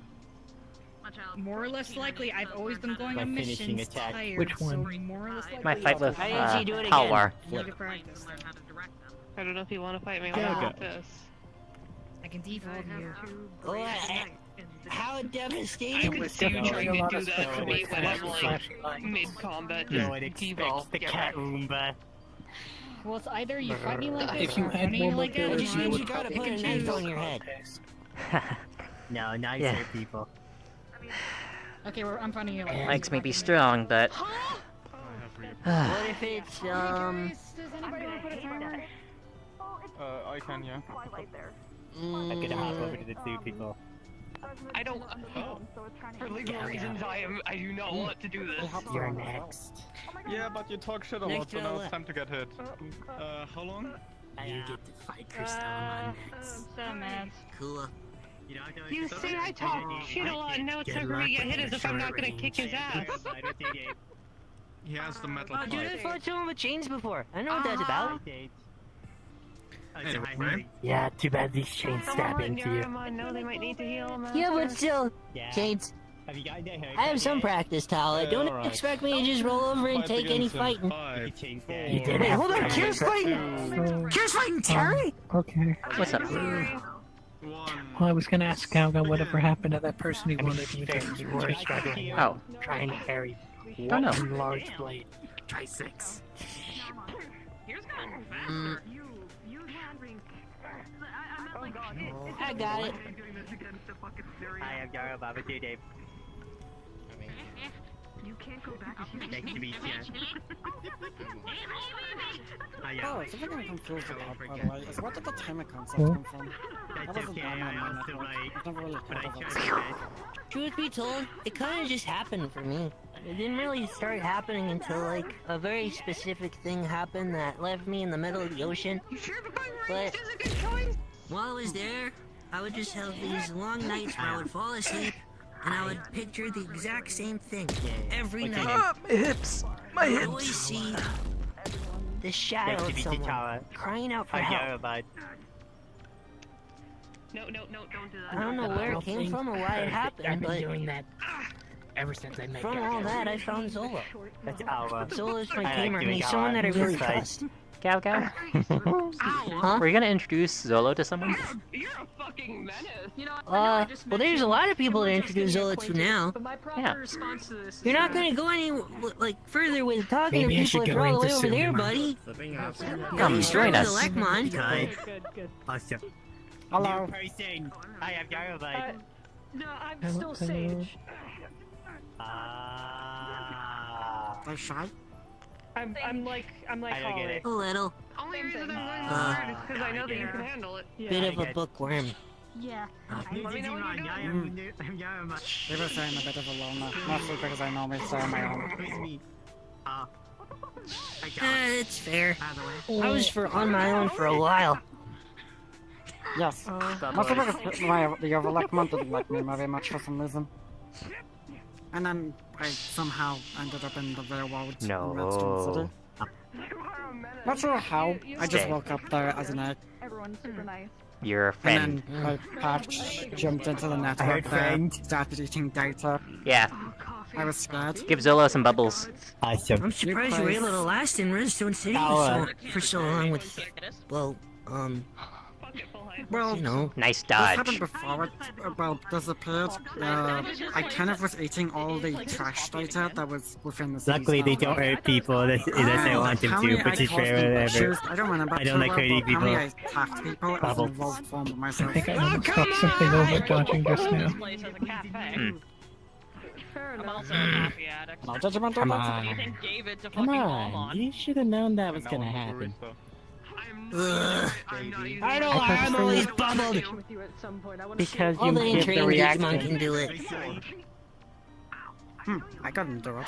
More or less likely, I've always been going My on finishing missions attack. tired. Which one? So more or less likely, My fight with Why didn't you do it again? Talwar. You need to practice. I don't know if you want to fight me Go, when I'm go. with this. I can default here. How I devastating could was see you that? trying to do that to me when I'm like mid-combat. No one expects Devolve. the cat Roomba. Well, it's either you fight me like If this you or had fight more me like that. mobility, Just you means would you gotta probably put a choose knife on your head. No, nicer Yeah. people. Okay, I'm finding you. Legs may be strong, but What if it's Does anybody want to put a timer? I can, yeah. I'm gonna hop over to the two people. I don't. For legal reasons, I do not want to do this. You're next. Yeah, but you talk shit a lot, Next so now round. it's time to get hit. How long? You get to fight Crystal on next. So mad. Cool. You say I talk shit a lot, and now it's time for me to get hit as if I'm not gonna kick his ass. He has the metal Oh, dude, I pipe. fought someone with chains before. I know what that's about. Anyway. Yeah, too bad these chains stab into you. No, they might need to heal. Yeah, but still, Yeah. chains. Have you gotten that haircut I have some yet? practice, Tala. Don't alright. expect me to just roll over and take any fighting. Five, You Wait, did have hold on, practice. Kira's fighting! Kira's fighting Terry? Okay. what's up? Well, I was gonna ask Galga whatever happened to that person who wanted me to. You were struggling. Oh. Trying to carry Don't know. one large blade. Try 6. I got it. I am Yara Baba Dave. Nice to meet you. Oh, something I'm confused about, by the way, is where did the timer concept Huh? come from? That That's wasn't okay, on my I mind. also might, I've never really but I thought of tried it. my best. Truth be told, it kind of just happened for me. It didn't really start happening until, like, a very specific thing happened that left me in the middle of the ocean. But while I was there, I would just have these long nights where I would fall asleep, and I would picture the exact same thing every night. My hips! My I would hips! always see the shadow Nice to of meet you, someone Tara. crying out for I'm help. Yara Bud. No, don't do that. I don't know where it came from or why it happened, I've been but doing that ever since I met from Gaga. all that, I found Zolo. That's Alva. Zolo's my I like tamer, and doing he's someone that I really Alva. trust. Cow cow. Huh? Were you gonna introduce Zolo to someone? You're a fucking menace. You know, Well, there's a lot of people to introduce Zola to now. But my proper Yeah. response to this is You're not gonna go any, like, further with talking Maybe I to should people if go you're all the way into over there, cinema. buddy. Come, You start join with us. Lekmon. Good. Awesome. Hello. New person. I am Yara Bud. no, I'm still Sage. Ah. They're shy? I'm like I don't get Holly. it. A little. Only reason I'm going Uh, hard is because I know that you can handle it. Bit of a bookworm. Yeah. Let me know when you're done. They were saying a bit of a loner, mostly because I normally stay on my own. It's fair. I was on my own for a while. Yes. Mostly because the Overlook Month didn't like me very much for some reason. And then I somehow ended up in the real world in Redstone City. Not sure how. I just Okay. woke up there as an egg. Everyone's super nice. You're a friend. And then Patch jumped into the network there, started eating data. Yeah. I was scared. Give Zolo some bubbles. I'm surprised you were able to last in Redstone City for so long with, well, Well, you know. Nice This dodge. happened before it, disappeared. I kind of was eating all the trash data that was within the city. Luckily, they don't hurt people unless they want them to, which is rare whatever. I don't remember. I don't like hurting How many I people. attacked people as an Bubbles. involved form of myself. I think I almost got something over dodging just now. Place as a cafe. Hmm. I'm also a coffee addict. No judgment Come What do you on. think gave it to Come fucking on. Walmart? You should have known that was gonna happen. I know I'm always bubbled. Because All you the give the trained Digimon reaction. can do it. I couldn't do it.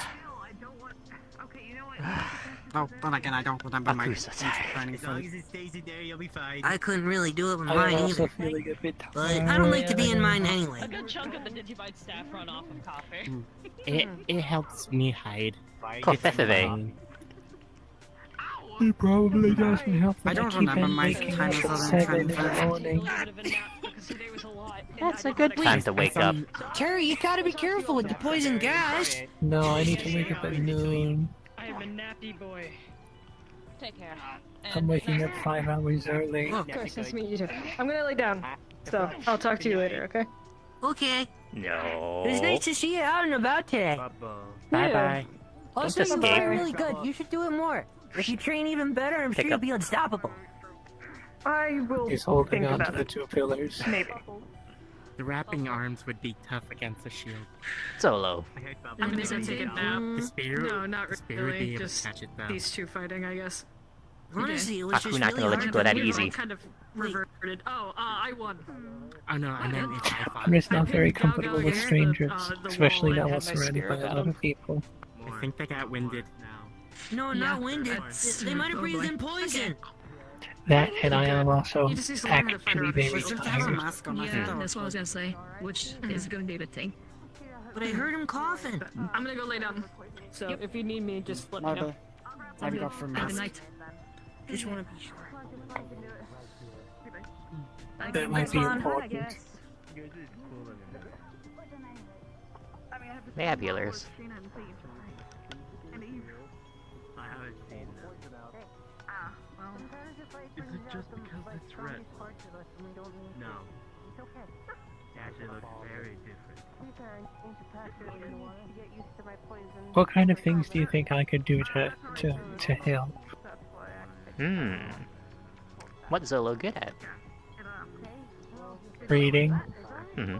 Oh, then again, I don't remember my training for it. I couldn't really do it with I'm mine also either. feeling a bit But I don't like to be in mine A anyway. good chunk of the Digibyte staff run off of coffee. It helps me hide. Coffee. It probably doesn't help I that I don't keep remember on my waking time up as at a 7 in the training morning. That's a good time to wake up. Terry, you gotta be careful with the poison gas. No, I need to wake up at noon. I am a nappy boy. Take care. I'm waking up 5 hours early. Of course, nice to meet you too. I'm gonna lay down. So, I'll talk to you later, okay? Okay. No. It was nice to see you out and about today. Bye bye. Also, Don't you're escape. really good. You should do it more. If you train even better, I'm sure Pick you'll up. be unstoppable. I will He's holding think on about to the it. 2 pillars. Maybe. The wrapping arms would be tough against a shield. Solo. I'm gonna go take a nap. The spear, No, not the spear would be really. able Just to catch it though. these two fighting, I guess. Honestly, it was Aku just not really gonna let you hard go to that do. easy. Kind of reverted. Oh, I won. Oh no, I meant if I fought. I'm just not very Gal comfortable Gal with hit strangers, the especially wall now and while had my surrounded by spear a at lot him. of people. I think they got winded now. No, Yeah, not winded. that's They might have breathed probably. in poison. That, and I am also You just need to learn how to fight actually around very We should have a tired. mask on. I think Yeah, that that's what I was gonna say. Which is going to be a good thing. But I heard him coughing. I'm gonna go lay down. So, if you need me, just let me know. Maybe. Maybe go for a Have a mask. night. Just want to be sure. That might be important. Fabulous. Is it just because it's red? No. It actually looks very different. What kind of things do you think I could do to help? What's Zolo good at? Reading? Mm-hmm.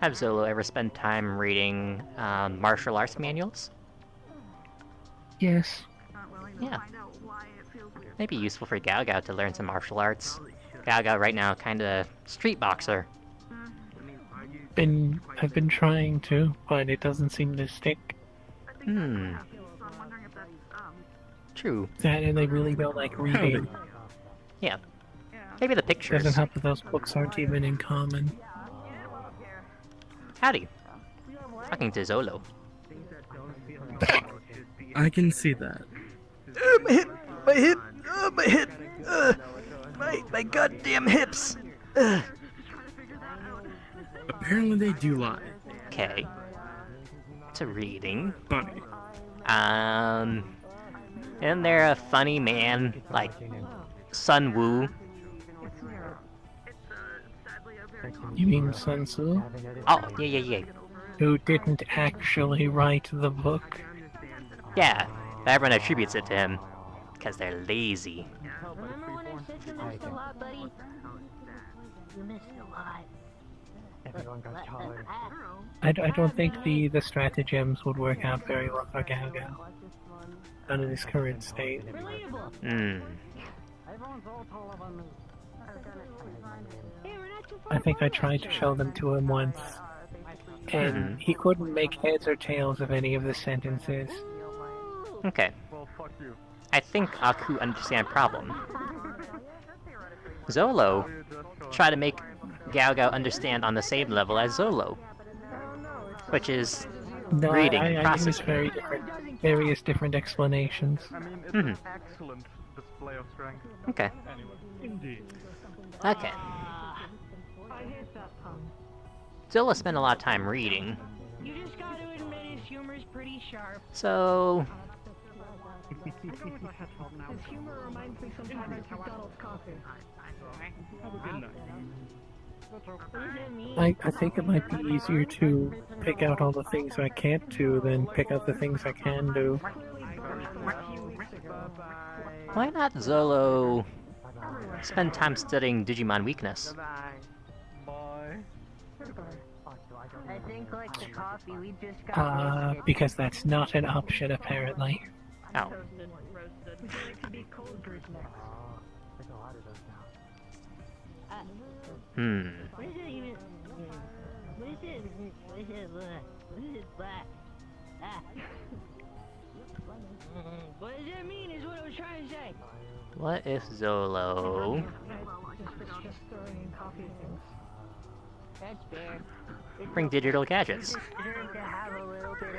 Have Zolo ever spent time reading martial arts manuals? Yes. Yeah. Maybe useful for Gao Gao to learn some martial arts. Gao Gao right now kinda street boxer. I've been trying to, but it doesn't seem to stick. True. That and they really don't like reading. Yeah. Maybe the pictures. Doesn't help that those books aren't even in common. Howdy. Talking to Zolo. I can see that. My hip! My hip! My hip! My goddamn hips! Apparently they do lie. Okay. To reading. Funny. Isn't there a funny man like Sun Wu? You mean Sun Tzu? Oh, yeah. Who didn't actually write the book? Yeah, everyone attributes it to him. Because they're lazy. Remember when I said you missed a lot, buddy? You missed a lot. I don't think the stratagems would work out very well for Gao Gao under this current state. Hmm. I think I tried to show them to him once, and he couldn't make heads or tails of any of the sentences. Okay. I think Aku understand problem. Zolo try to make Gao Gao understand on the same level as Zolo, which is No, reading and I use processing. various different explanations. Excellent display of strength. Okay. Anyway. Indeed. Okay. Zolo spent a lot of time reading, You just gotta admit his humor's pretty sharp. so His humor reminds me sometimes of McDonald's coffee. Have a good night. I think it might be easier to pick out all the things I can't do than pick out the things I can do. why not Zolo spend time studying Digimon weakness? I think like the coffee we just got Because that's not an option apparently. Oh. Hmm. What is it even? What is it? What is it? What is it? Ah. What does that mean is what I was trying to say. What if Zolo... That's fair. bring digital gadgets? To have a little bit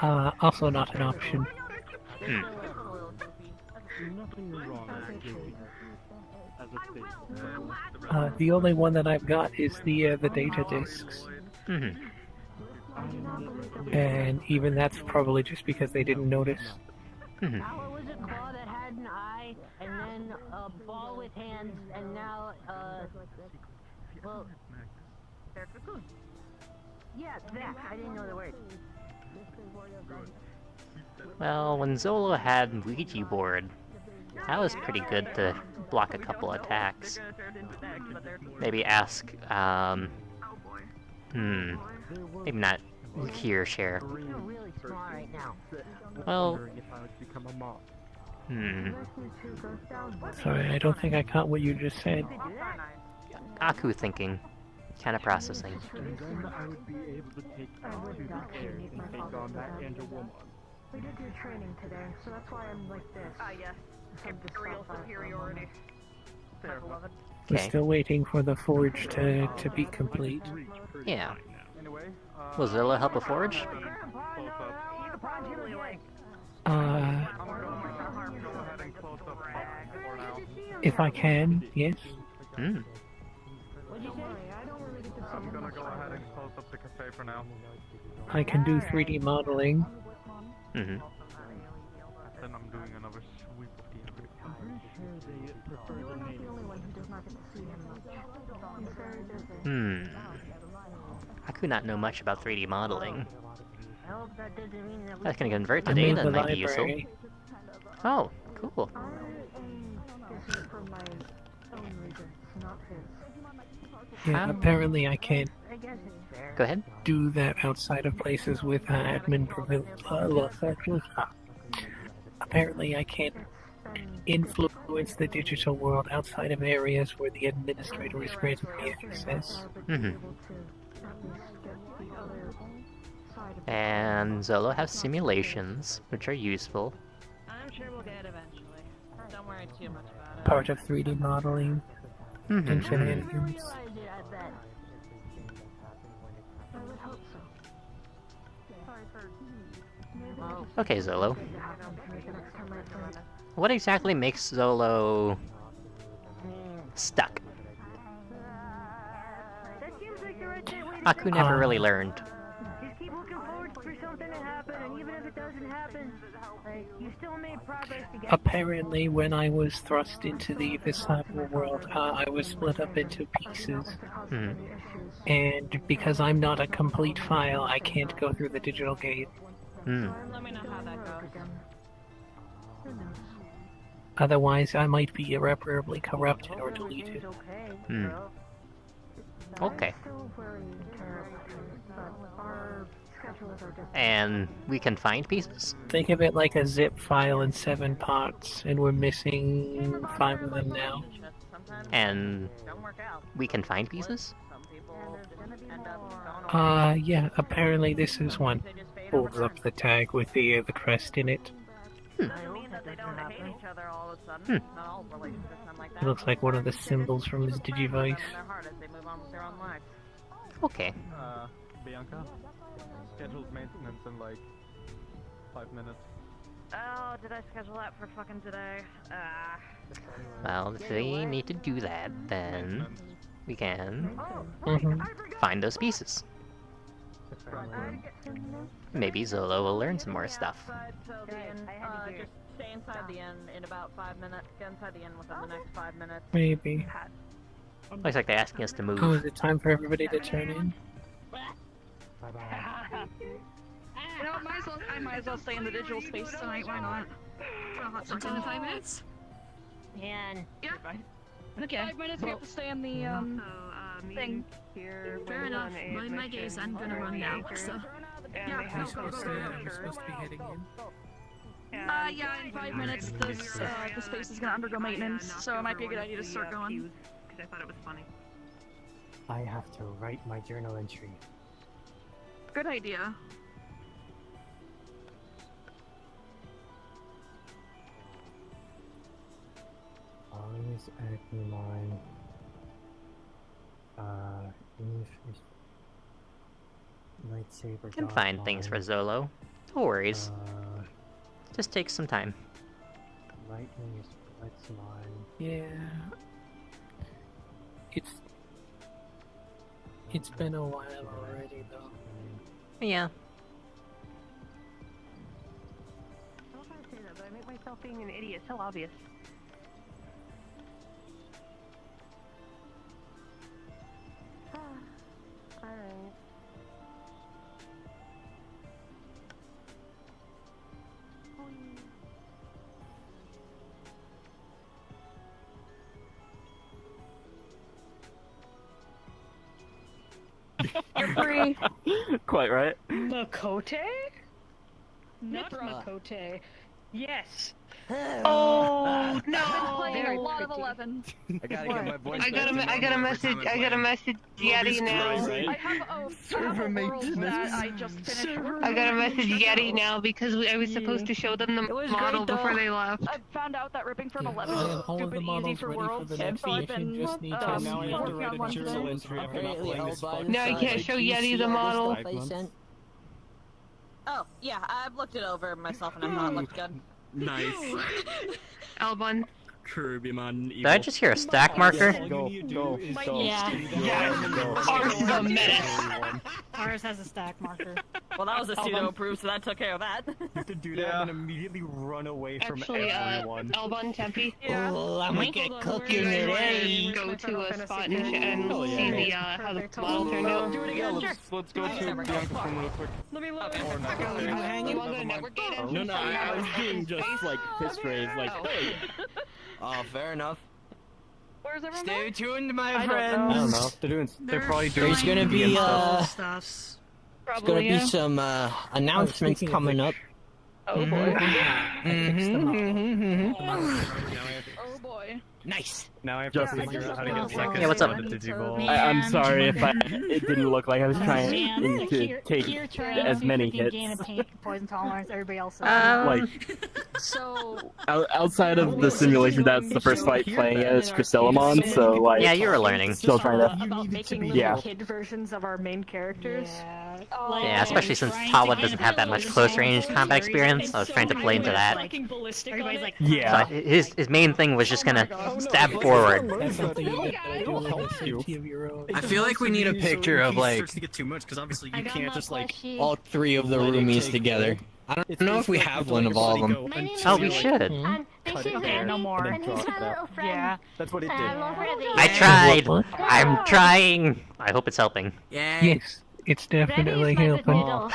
of... Also not an option. Hmm. Nothing is wrong with JP. As it states. The only one that I've got is the data disks. And even that's probably just because they didn't notice. How was a claw that had an eye, and then a ball with hands, and now, well... Yeah, that. I didn't know the word. Well, when Zolo had Ouija board, that was pretty good to block a couple attacks. Maybe ask, maybe not here, share. Well, Sorry, I don't think I caught what you just said. Aku thinking, kind of processing. And then I would be able to take out to the air and take on that Woman. We did do training today, so that's why I'm like this. Ah, yes. Imperial superiority. We're still waiting for the forge to be complete. Yeah. Will Zilla help a forge? If I can, yes. I'm gonna go ahead and close up the cafe for now. I can do 3D modeling. Then I'm doing another sweep of the area. I'm pretty sure they prefer the natives. I could not know much about 3D modeling. I hope that doesn't mean that we... That can convert to I'm in data, the that might be useful. library. Oh, cool. Yeah, apparently I can't Go ahead. do that outside of places with admin apparently I can't influence the digital world outside of areas where the administrator is granted me access. And Zolo has simulations, which are useful. I'm sure we'll get it eventually. Don't worry too much about it. Part of 3D modeling and shenanigans. Okay, Zolo. What exactly makes Zolo stuck? Aku never really learned. Just keep looking forward for something to happen, and even if it doesn't happen, like, you still made progress to get... Apparently, when I was thrust into the cyber world, I was split up into pieces. And because I'm not a complete file, I can't go through the digital gate. Let me know how that goes. Otherwise, I might be irreparably corrupted or deleted. Okay. Still very terrible, but our schedules are different. And we can find pieces? Think of it like a zip file in 7 parts, and we're missing 5 of them now. And we can find pieces? Yeah, apparently this is one. Pulls up the tag with the crest in it. It looks like one of the symbols from his Digivice. Okay. Bianca, scheduled maintenance in like 5 minutes. Oh, did I schedule that for fucking today? Well, if we need to do that, then we can Mm-hmm. find those pieces. Maybe Zolo will learn some more stuff. Just stay inside the inn in about 5 minutes. Get inside the inn within the next 5 minutes. Maybe. Looks like they're asking us to move. Oh, is it time for everybody to turn in? You know, I might as well stay in the digital space tonight. Why not? Until in 5 minutes? Yeah. Okay. 5 minutes. We have to stay in the thing. Fair enough. My case, I'm gonna run now. So. Are we supposed to be heading in? Yeah, in 5 minutes, the space is gonna undergo maintenance, so it might be a good idea to start going. Because I thought it was funny. I have to write my journal entry. Good idea. Always Agumon. Lightsaber. Can find things for Zolo. No worries. Just takes some time. Lightning is Leximon. Yeah. It's been a while already, though. Yeah. I don't know how to say that, but I make myself being an idiot so obvious. Alright. You're free. Quite right. Makote? Not Makote. Yes. Oh no! Playing a lot of 11. I gotta get my voice. I got a message. Yeti now. I have a world that I just finished. I got a message Yeti now because I was supposed to show them the model before they left. I found out that ripping from 11 I is have all of the stupid easy models for ready worlds, for the next so I've mission. been Just need to now I have to working write on a one journal today. entry after not playing this fight. No, I can't show Yeti the model. Oh, yeah, I've looked it over myself and I thought it looked good. Nice. Albon. Kirby-mon Did I just hear a stack marker? Go. Ours is a menace. Ours has a stack marker. Well, that was a pseudo proof, so that took care of that. You have to do that and immediately run away from Actually, everyone. Albon Tempe. Oh, I'm gonna get cooking today. Go to a spot and see the how the model turned out. Do it again. Let's go to Bianca from real quick. Let me look. Or not. You want to go to network data? No, I was doing just like fist raise, like, hey. Oh, fair enough. Where's everyone Stay going? tuned, my I friends. I don't know. They're probably doing. There's gonna be Stuffs. there's gonna be some announcements speaking of coming up. Oh boy. Oh boy. Nice. Now I have to figure out how to get second. Yeah, what's up? I'm sorry if it didn't look like I was trying to take as many hits. Poison tolerance, everybody else. Like, So, outside of the simulation, that's the first fight playing as Chrysalimon, so like... Yeah, you were learning. Still trying to... About making little Yeah. kid versions of our main characters. Yeah, especially since Paula doesn't have that much close range combat experience. I was trying to play into that. Everybody's like, Yeah. So his main thing was just gonna stab forward. That's something you gotta do with the safety of your own. I feel like we need a picture of like Starts to get too much because obviously you can't just like. all 3 of the roomies together. I don't know if we have one of all of them. Oh, we should. okay, no more. Yeah. That's what it did. I tried. I'm trying. I hope it's helping. Yeah. Yes, it's definitely helping.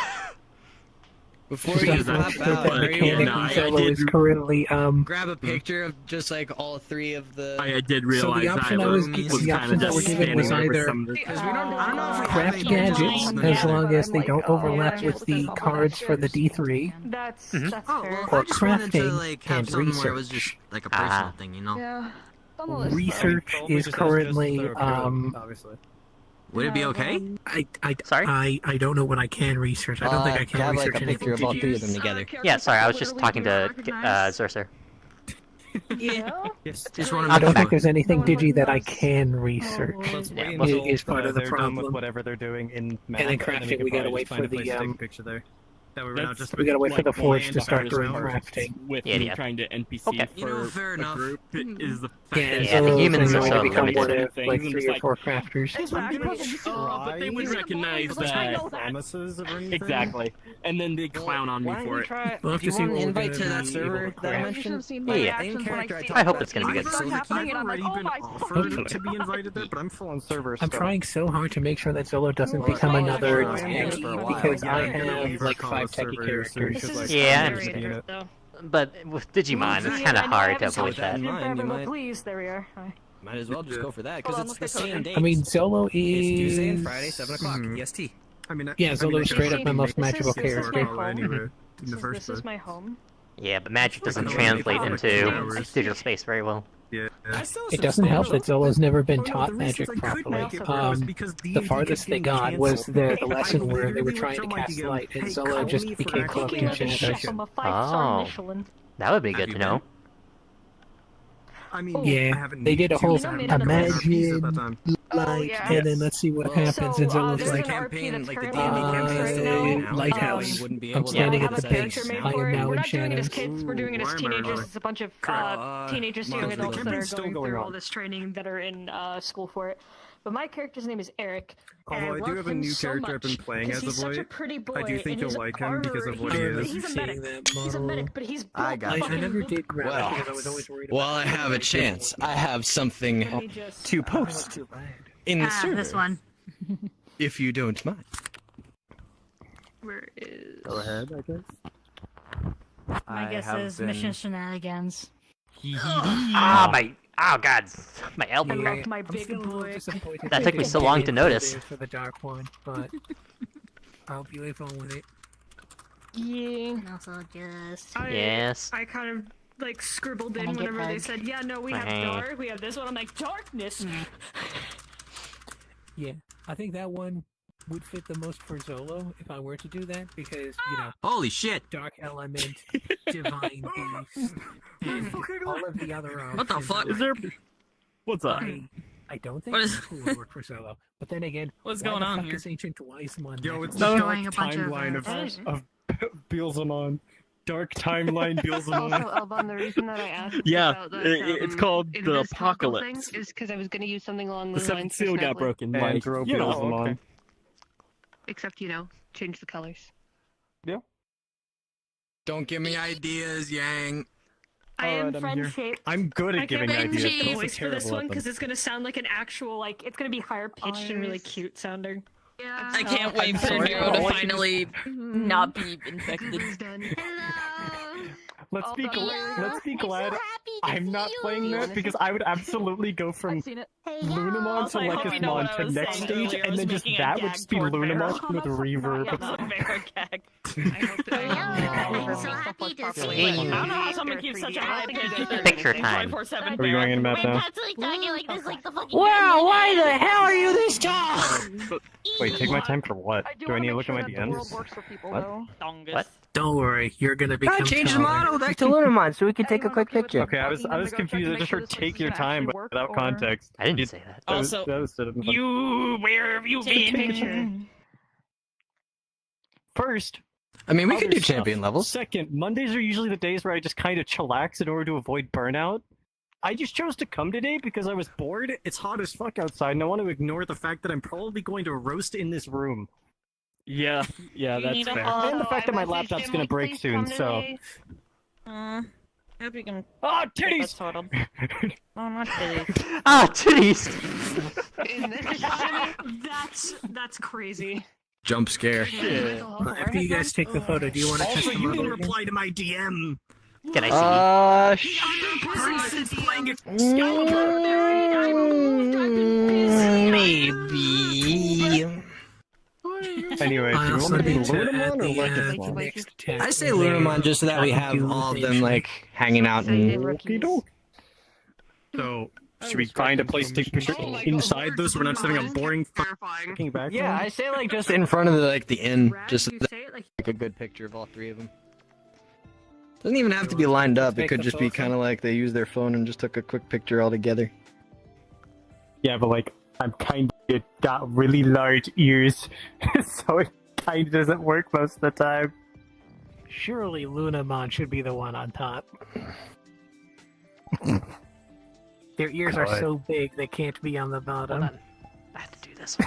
Before you flap out, the mechanic Zolo is currently grab a picture of just like all three of the. I did So realize the option I I was was the kind option of that were just given was standing over either some of the. Because we don't. I don't know if we craft have gadgets as long as they don't overlap yeah, with the cards for the D3, That's Mhm. that's Oh, fair. well, or I just wanted to crafting like have and something where it was research. just like a personal thing, you know. Yeah. On the list, though. Research is currently obviously. Would it be okay? I don't know what I can research. I don't think I can have, research like, a anything. picture of all three of them together. Yeah, sorry, I was just talking to Zerser. Yeah. Just want I to don't make think there's anything digi that I can research. Wait Is part of the they're done with problem. whatever they're doing in map, And then we crafting, can we gotta probably wait just find for a place the to take a picture there. That way we're not just we gotta wait for the forge Like to start bland doing hours crafting. With Yeah, me yeah. trying to NPC Okay. for You know, fair a enough. group is the fact Yeah, that Yeah, the humans are are going so to become one limited. of like 3 or 4 crafters. But they would recognize that. Promises or anything. Exactly. And then they clown on me for it. We'll have Do you to see want what an we're invite to gonna that be server able to that I craft. You should have mentioned? seen my Yeah. reactions when I see I hope it's gonna be things good. start happening, and I'm like, already oh been my offered fuck. to be invited there, but I'm full on server I'm stuff. trying so hard to make sure that Zolo doesn't Well, become it's another all techie for a while. because Yeah, I I'm gonna have leave like our 5 call techie server soon, characters. because, like, Yeah, I'm I gonna be in it. But with Digimon, it's kind of hard to avoid that. Please, there we are. Hi. Might as well just go for that because Hold it's on, the let's get same cooking. date. I mean, Zolo It's Tuesday and is. Friday, 7 o'clock. EST. I mean, Yeah, Zolo is straight up my most magical this is character. my home. Anyway, in the This first is place. my home. Yeah, but magic doesn't Okay. translate into Hours. digital space very well. Yeah. It doesn't help that Zolo's never been Oh, no, taught the reasons magic I could properly. make it was because The D&D farthest kept they getting got was canceled. the lesson where they were trying to Someone cast give, light, and "Hey, Zolo call just me for became an cloaked Speaking in of the chef, shadows. I'm a 5-star Oh. Michelin. That would be good to know. I mean, Yeah, I haven't they did a needed whole to, I haven't imagine done RPs at that time. light, yeah. and then let's see what happens. And Zolo's there's like, an RP that's like the currently D&D being used right now. lighthouse. You wouldn't be I'm able to standing have at a the character base. made I for am it. now We're in not doing it as shadows. kids, we're doing it as Why am I teenagers. running? It's a bunch of Crap. teenagers to young Mark, the adults that are campaign's still going going through all on. this training that are in school for it. But my character's name is Eric. and Although I do love have a him new so character I've been much, playing 'cause as he's of such a late. pretty boy, I do think and you'll he's like him because of what I he remember is. He's a seeing medic. that He's a model. medic, but he's I built got I fucking never did grab Well, it because I was always worried While I about have a chance, I have something Let me just- to post in the server. this one. If you don't mind. Where is... Go ahead, I guess. My guess is mission shenanigans. Oh god, my I elbow. love my I'm big still a little boy. disappointed That they took me didn't so get long it to for notice. For the dark one, but I'll be able with it. Yeah. Also, just Yes. I kind of like scribbled in Can I get whenever they bugged? said, yeah, no, we have Right. dark, we have this one. I'm like, darkness. Yeah, I think that one would fit the most for Zolo if I were to do that because Holy shit! dark element, divine beast, and all of the other options. What the fuck? Is there? What's up? I don't think What is- this would work for Solo. But then again, What's why going the on fuck here? is Ancient Wiseman? Yo, it's next? the Showing dark a bunch of, timeline uh, of Beelzemon. Dark timeline Also, Beelzemon. Alban, the reason that I asked Yeah, about that, it's called the invisible Apocalypse. thing is because I was going to use something along The those seventh lines for seal got Snapplet. broken. And Like, throw you know, Beelzemon. okay. Except, change the colors. Don't give me ideas, Yang. I am Alright, I'm friend here. shaped. I'm good I at can't giving make ideas, the but also voice for this terrible one at them. because it's gonna sound like an actual, like, it's gonna be higher pitched and really cute sounding. Yeah. I can't wait for sorry, Nero but to all I can finally not be infected. Let's be glad so I'm not playing that because I would absolutely go from I've seen it. Lunamon Also, to I hope you know what Lycusmon I to was next saying stage, earlier. I and was then just making a that would gag just be toward Vero. Lunamon with reverb. Yeah, not a Vero gag. I hope that Hey. I don't know how someone keeps such a high pitch. Picture time. 24/7 Are we going in map now? Wow, why the hell are you this tall? Wait, take my time for what? I do Do I wanna need to make look sure at my that the world DMs? works for people, What? though. What? Don't worry, you're gonna become Gotta change the taller. model back to Lunamon so we can take a Anyone quick okay with picture. Okay, I was Talking in the confused. I go check to just make heard sure this take place your is gonna time, actually but work, without or- context. I didn't say that. Also, that was You, where have you been? First, I mean, we other can do stuff. champion levels. Second, Mondays are usually the days where I just kind of chillax in order to avoid burnout. I just chose to come today because I was bored. It's hot as fuck outside, and I want to ignore the fact that I'm probably going to roast in this room. Yeah, that's fair. And the fact that my laptop's gonna break soon, so... Hope you can. Ah, get titties! that sorted. Oh, not titties. Ah, titties! That's crazy. Jump scare. After you guys take the photo, do you want to test Also, the you model didn't again? reply to my DM. Can I see? The other person's playing Maybe. Anyway, do you want me to be Lunamon or Lekismon? I say Lunamon just so that we have all of them like hanging out and. So, should we find a place to take pictures inside those so we're not sitting a boring fucking background? Yeah, I say like just in front of the inn, just so that, like a good picture of all three of them. Doesn't even have to be lined up. It could just be kind of like they used their phone and just took a quick picture all together. Yeah, but like, I'm kind of got really large ears, so it kind of doesn't work most of the time. Surely Lunamon should be the one on top. Their ears are so big they can't be on the bottom. Hold on. I have to do this.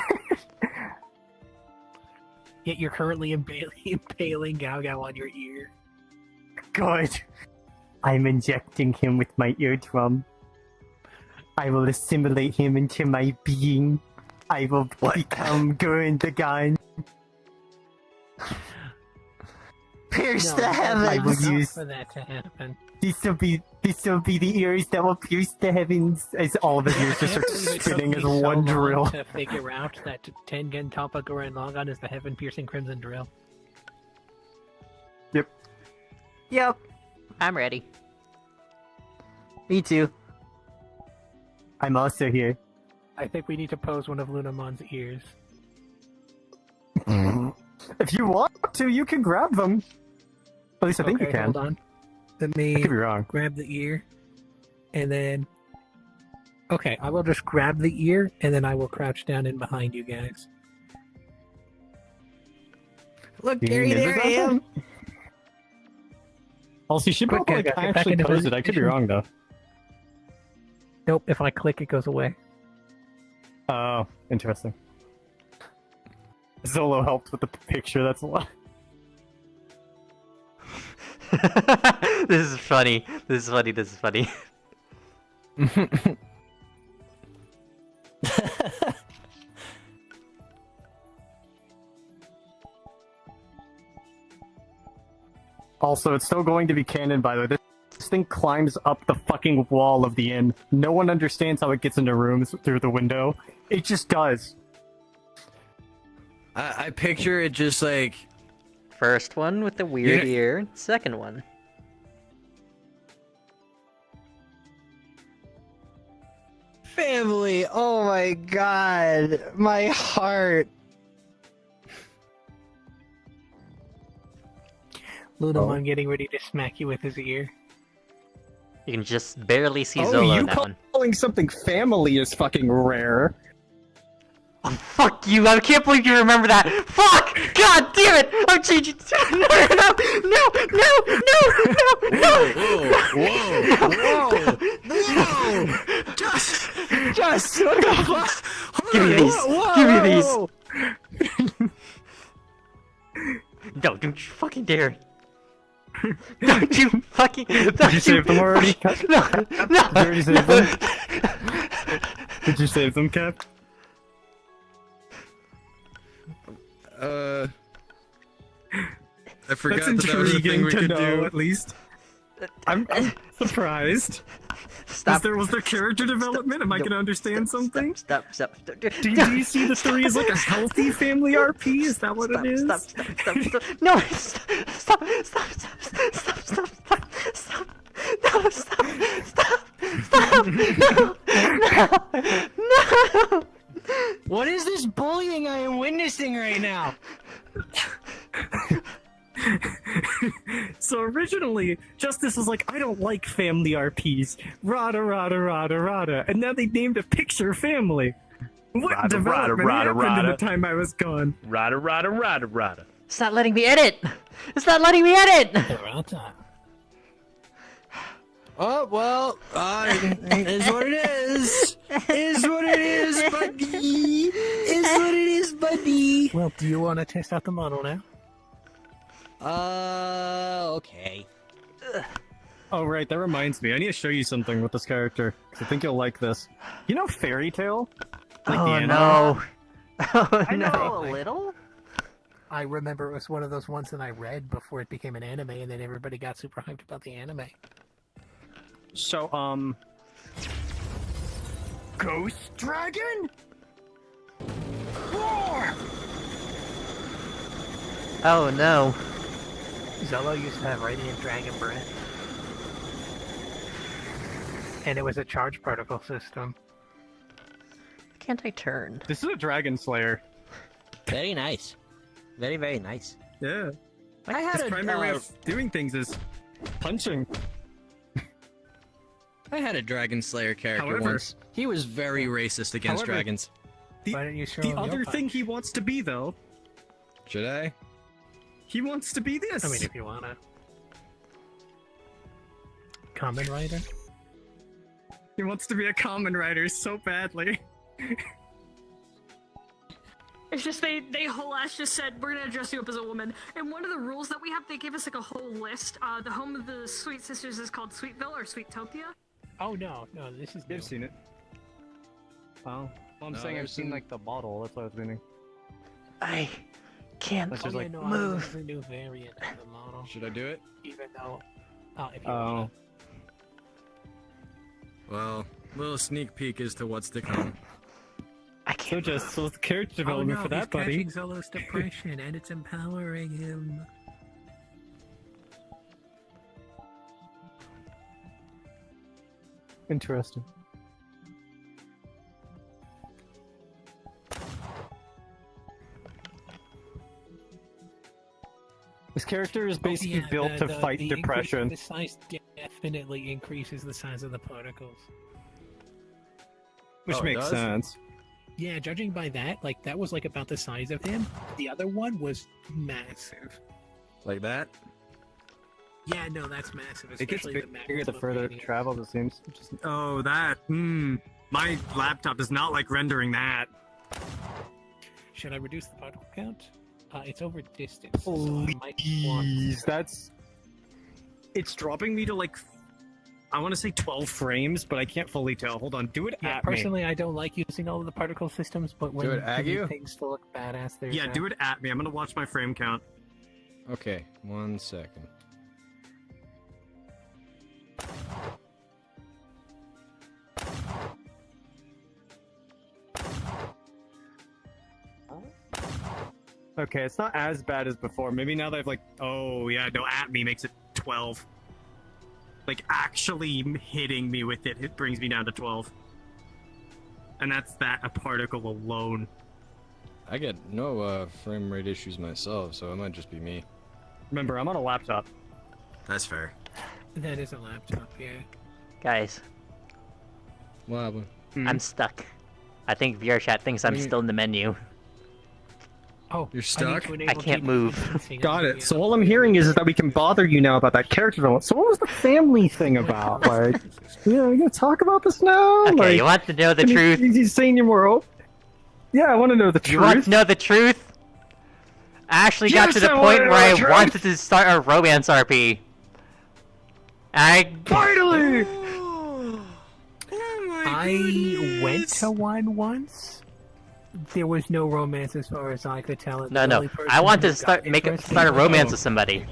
Yet you're currently impaling Gao Gao on your ear. God, I'm injecting him with my eardrum. I will assimilate him into my being. I will become Gurren the Gun. Pierce the heavens! I will use for that to happen. This will be the ears that will pierce the heavens as all of his ears just start spinning as one drill. To figure out that Tengen Toppa Gurren Lagann is the heaven-piercing crimson drill. Yep. I'm ready. Me too. I'm also here. I think we need to pose one of Lunamon's ears. If you want to, you can grab them. At least I think you can. Hold on. Let me I could be wrong. Grab the ear, and then... Okay, I will just grab the ear, and then I will crouch down in behind you guys. Look, Gary, there I am! Also, you should Quick, probably get back actually into pose it. I could be position. wrong, though. Nope, if I click, it goes away. Oh, interesting. Zolo helped with the picture, that's a lot. This is funny. This is funny. This is funny. Also, it's still going to be canon, by the way. This thing climbs up the fucking wall of the inn. No one understands how it gets into rooms through the window. It just does. I picture it just like... First one with the weird Yeah. ear. Second one. Family! Oh my god! My heart! Lunamon getting ready to smack you with his ear. You can just barely see Oh, Zolo you in that one. calling something family is fucking rare. Oh, fuck you! I can't believe you remember that! Fuck! God damn it! I'm changing. No! Whoa! Just what the fuck? Give me these! Give me these! No, don't you fucking dare! Don't you fucking... Did you save them already? No! Did you already save them? Did you save them, Cap? I forgot That's that was a thing intriguing we to could know, do. at least. I'm surprised. Stop. Was there character development? Am I gonna understand something? Stop. Do you see the 3 as like a healthy family RP? Is that what it is? Stop. No! Stop! No, stop! No! What is this bullying I am witnessing right now? So originally, Justice was like, I don't like family RPs. Rada. And now they named a picture family. What development happened in the time I was gone? Rada. It's not letting me edit! It's not letting me edit! Oh, well, is what it is. Is what it is, buddy. Is what it is, buddy. Well, do you want to test out the model now? Okay. Oh, right, that reminds me. I need to show you something with this character, because I think you'll like this. You know Fairy Tail? Like the Oh anime? no. Oh I no. know a little. I remember it was one of those ones that I read before it became an anime, and then everybody got super hyped about the anime. So, Ghost Dragon? Roar! Oh no. Zello used to have Radiant Dragon Breath. And it was a charge particle system. Can't I turn? This is a Dragon Slayer. Very nice. Very, very nice. Yeah. I had His a primary way of doing things is punching. I had a Dragon Slayer character However- once. He was very racist against However- dragons. Why don't you show The him your other punch? thing he wants to be, though, Should I? he wants to be this. I mean, if you wanna. Common Rider? He wants to be a Common Rider so badly. It's just they whole ass just said we're gonna dress you up as a woman. And one of the rules that we have, they gave us like a whole list. The home of the Sweet Sisters is called Sweetville or Sweettopia. Oh no, this is. I've seen it. Oh, well, I'm No, saying I've there's seen some- like the bottle. That's what I was meaning. I can't That's just like move. There's a new variant of the model. Should I do it? Even though, if you Oh. wanna. Well, little sneak peek as to what's to come. So just so the character Oh development no, for that, he's buddy. catching Zolo's depression, and it's empowering him. Interesting. This character is basically Oh, yeah, built to fight the depression. The size definitely increases the size of the particles. Which Oh, it makes does? sense. Yeah, judging by that, like that was like about the size of him. The other one was massive. Like that? Yeah, no, that's massive. It gets Especially bigger the further it Mania. travels, it seems. Oh, that. My laptop does not like rendering that. Should I reduce the particle count? It's over distance. So I might want Please, that's. It's dropping me to like. I want to say 12 frames, but I can't fully tell. Hold on, do it Yeah, at me. personally, I don't like using all of the particle systems, but when Do it at you you? need things to look badass, there's Yeah, do it at me. I'm gonna watch my frame count. Okay, 1 second. Okay, it's not as bad as before. Maybe now that I've like, oh yeah, no, at me makes it 12. Like actually hitting me with it, it brings me down to 12. And that's that a particle alone. I get no frame rate issues myself, so it might just be me. Remember, I'm on a laptop. That's fair. That is a laptop, yeah. Guys, What happened? I'm stuck. I think VRChat thinks I'm still in the menu. Oh, You're stuck? I can't move. Got it. So all I'm hearing is that we can bother you now about that character development. So what was the family thing about? Like, yeah, we gonna talk about this now? Okay, Like, you want to know the truth? He's saying you're more open. Yeah, I want to know the truth. You want to know the truth? I actually got Yes, to the I wanna point know where the I truth! wanted to start a romance RP. Finally! I went to one once. There was no romance as far as I could tell. No, no. I want to start a romance with somebody.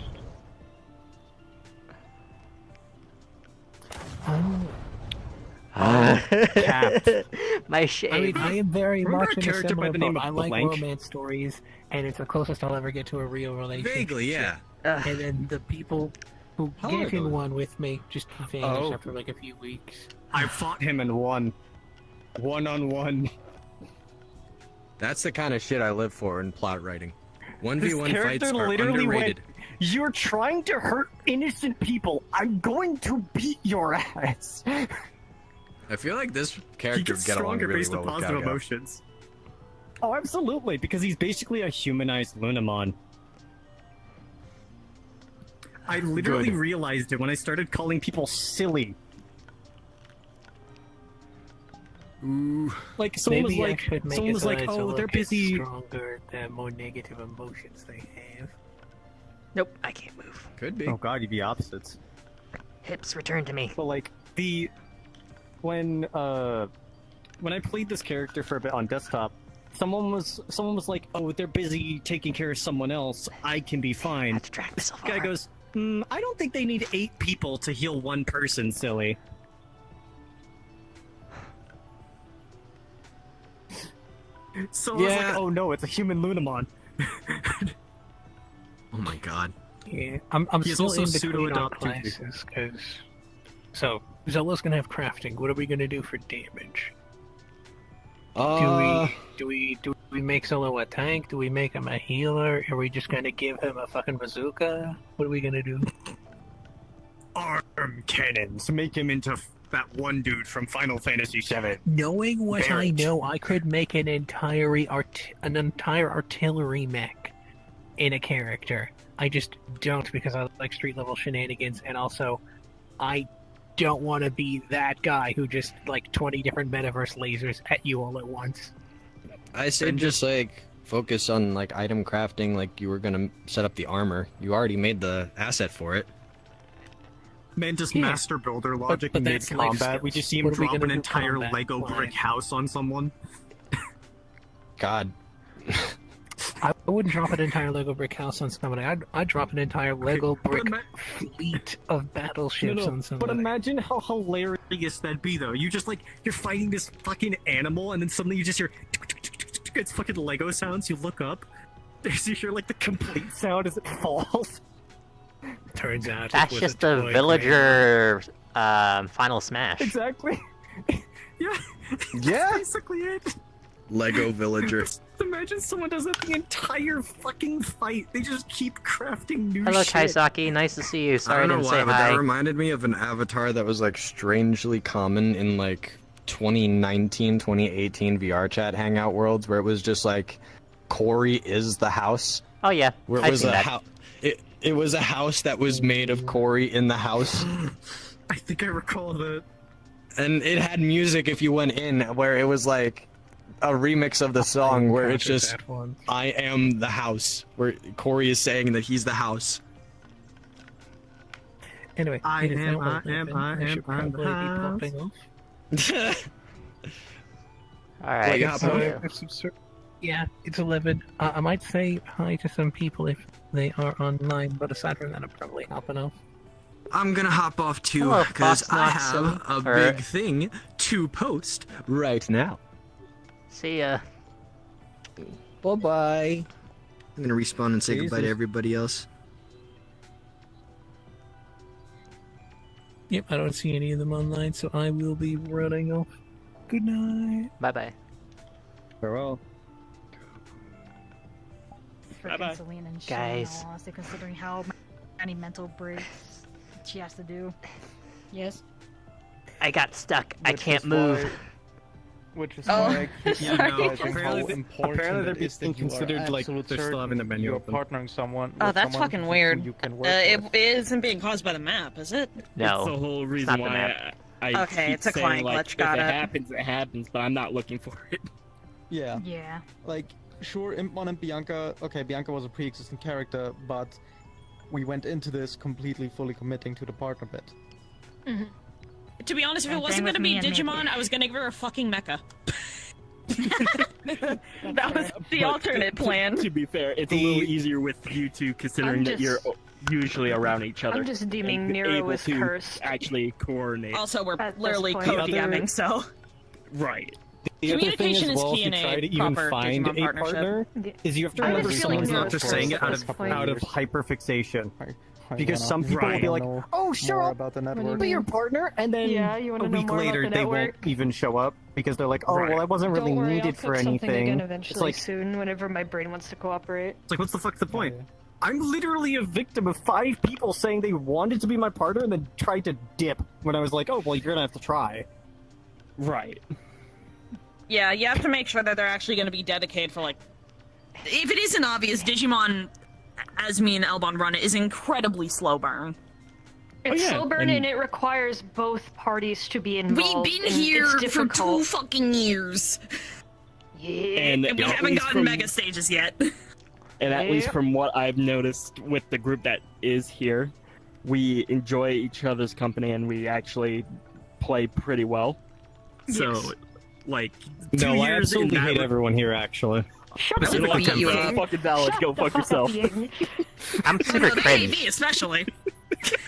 Capped. My shame. I mean, I am very Remember much a in a character by similar the name boat. of I like Blank? romance stories, and it's the closest I'll ever get to a real relationship. Vaguely, yeah. And then the people who How get are in those? one with me just vanish Oh. after like a few weeks. I fought him and won. 1-on-1. That's the kind of shit I live for in plot writing. This 1v1 character fights are literally underrated. went, "You're trying to hurt innocent people. I'm going to beat your ass." I feel like this He character gets would get along stronger really based well on with positive Gal Gal. emotions. Oh, absolutely, because he's basically a humanized Lunamon. I literally Good. realized it when I started calling people silly. Ooh. Like someone Maybe was I like, should make someone it was so like, that it's a "Oh, little they're bit busy." stronger the more negative emotions they have. Nope, I can't move. Could be. Oh god, you'd be opposites. Hips return to me. But like when I played this character for a bit on desktop, someone was like, "Oh, they're busy taking care of someone else. I can be fine." This guy goes, "I don't think they need 8 people to heal one person, silly." So I was like, "Oh no, it's a human Lunamon." Oh my god. Yeah, I'm He's still also in between our pseudo-adopted. classes, because... So, Zella's gonna have crafting. What are we gonna do for damage? Do we make Zella a tank? Do we make him a healer? Are we just gonna give him a fucking bazooka? What are we gonna do? Arm cannons. Make him into that one dude from Final Fantasy VII. Knowing what I Barrett. know, I could make an entire artillery mech in a character. I just don't, because I like street level shenanigans, and also I don't want to be that guy who just like 20 different metaverse lasers at you all at once. I said just like focus on like item crafting, like you were gonna set up the armor. You already made the asset for it. Man, just Yeah. master builder logic but that's life mid-combat. We skills. just see him What are we drop gonna an do entire combat Lego wise? brick house on someone. God. I wouldn't drop an entire Lego brick house on somebody. I'd drop an entire Lego brick fleet of battleships on But somebody. imagine how hilarious that'd be, though. You just, like, you're fighting this fucking animal, and then suddenly you just hear... It's fucking Lego sounds, you look up, you hear, like, the complete sound as it falls. Turns out That's just a villager final smash. Exactly. Yeah. Yeah. That's basically it. Lego villager. Imagine someone does that the entire fucking fight. They just keep crafting new Hello, shit. Kaisaki. Nice to see you. I Sorry I don't know didn't why, say but hi. that reminded me of an avatar that was like strangely common in like 2019, 2018 VRChat hangout worlds, where it was just like Corey is the house. Oh yeah, Where it I've was seen a that. it was a house that was made of Corey in the house. I think I recall that. And it had music if you went in, where it was like a remix of the song where it's just I am the house, where Corey is saying that he's the house. Anyway, I it is am, now I 11. am, I should am, I'm probably the be popping off. Alright, Yeah, it's 11. I might say hi to some people if they are online, but aside from that, I'm probably hopping off. I'm gonna hop off too, Hello, because Fox I Knox, have a or- big thing to post right now. See ya. Bye-bye. I'm gonna respawn and say goodbye to Jesus. everybody else. Yep, I don't see any of them online, so I will be running off. Good night. Bye-bye. Farewell. Freaking Selena and Shane, Guys. honestly, considering how many mental breaks she has to do. Yes? I got stuck. I Which can't is move. why- Which is Oh, why I keep sorry. emphasizing Apparently how they- important apparently they're it is being that you are considered, like, absolute they're still having the certain menu you're open. partnering someone. Oh, with that's someone fucking who weird. You can work It with. isn't being caused by the map, is it? No. It's the whole reason not the why map. I Okay, keep it's a saying, client like, glitch, if got it it. happens, but I'm not looking for it. Yeah. Yeah. Like, sure, Impmon and Bianca. Okay, Bianca was a pre-existing character, but we went into this completely, fully committing to the partner bit. To be honest, if it Same wasn't thing with gonna be me and Digimon, Maple. I was gonna give her a fucking mecha. That was the alternate plan. To be fair, it's a little easier with you two, considering I'm that you're just- usually around each other. I'm just deeming and Nero able as to cursed. actually coordinate. Also, we're At this literally point. co-DMing, so. Right. The other thing Communication as is well, key if you in try a to even proper find Digimon a partnership. partner, is you have to I have a remember feeling someone's not Nero's just saying it close at this out of point. hyperfixation. Because wanna- some people will be like, know "Oh, sure, more I'll about the be network. your partner," and then Yeah, you wanna a know week more about later the they network? won't even show up because they're like, "Oh, well, I wasn't really Don't worry, needed I'll for fix something anything." again It's eventually like, soon, whenever my brain wants to cooperate. it's like, what's the fuck's the point? I'm literally a victim of 5 people saying they wanted to be my partner and then tried to dip when I was like, "Oh, well, you're gonna have to try." Right. Yeah, you have to make sure that they're actually going to be dedicated for, like... If it isn't obvious, Digimon, as me and Elbon run it, is incredibly slow burn. It's yeah, slow burn and- and it requires both parties to be involved. We've been and here it's for difficult. 2 fucking years. Yeah. And And we at haven't least gotten from- mega stages yet. And at least Yep. from what I've noticed with the group that is here, we enjoy each other's company and we actually play pretty well. So Yes. like 2 No, I years in absolutely that hate everyone here, actually. Specifically beat you Tempo. up. Fucking valid. Go fuck yourself. I'm super No, they hate cringe. me especially.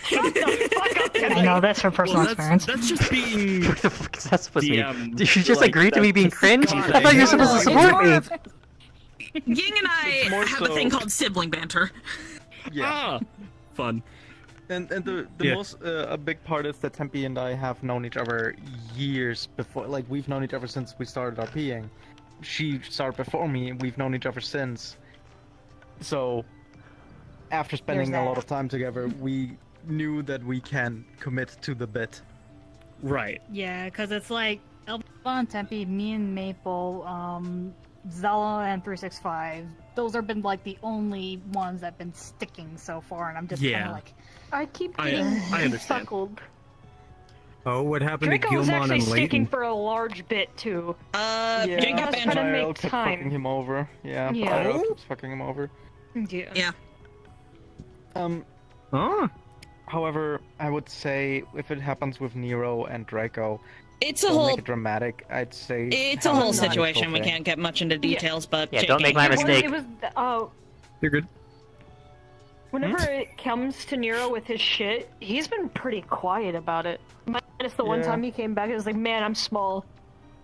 I know that's from personal experience. That's just being. What the fuck is that supposed to DM, mean? Did you just like, agree to me that's being just cringe? God, I thought you were supposed to support me. Ying and I more have a so- thing called sibling banter. Yeah. Fun. And the Yeah. most a big part is that Tempe and I have known each other years before. Like we've known each other since we started RPing. She started before me, and we've known each other since. So, after spending a lot of time together, we knew that we can commit to the bit. Right. Yeah, because it's like Elba and Tempe, me and Maple, Zella and 365. Those have been like the only ones that've been sticking so far, and I'm just kind Yeah. of like, I keep I getting understand. suckled. Oh, what happened Draco to was Gilmon actually and sticking Layton? for a large bit too. Yeah, Jake got banned. Trying to Lyle make kept time. fucking him over. Yeah, Yeah. Lyle keeps fucking him over. Yeah. Oh. However, I would say if it happens with Nero and Draco, It's a don't whole. make it dramatic. I'd say It's a have whole nice situation. We thing. can't get much into details, but Yeah, Jake don't make ain't my here. mistake. It was You're good. whenever it comes to Nero with his shit, he's been pretty quiet about it. Minus the one Yeah. time he came back, it was like, man, I'm small.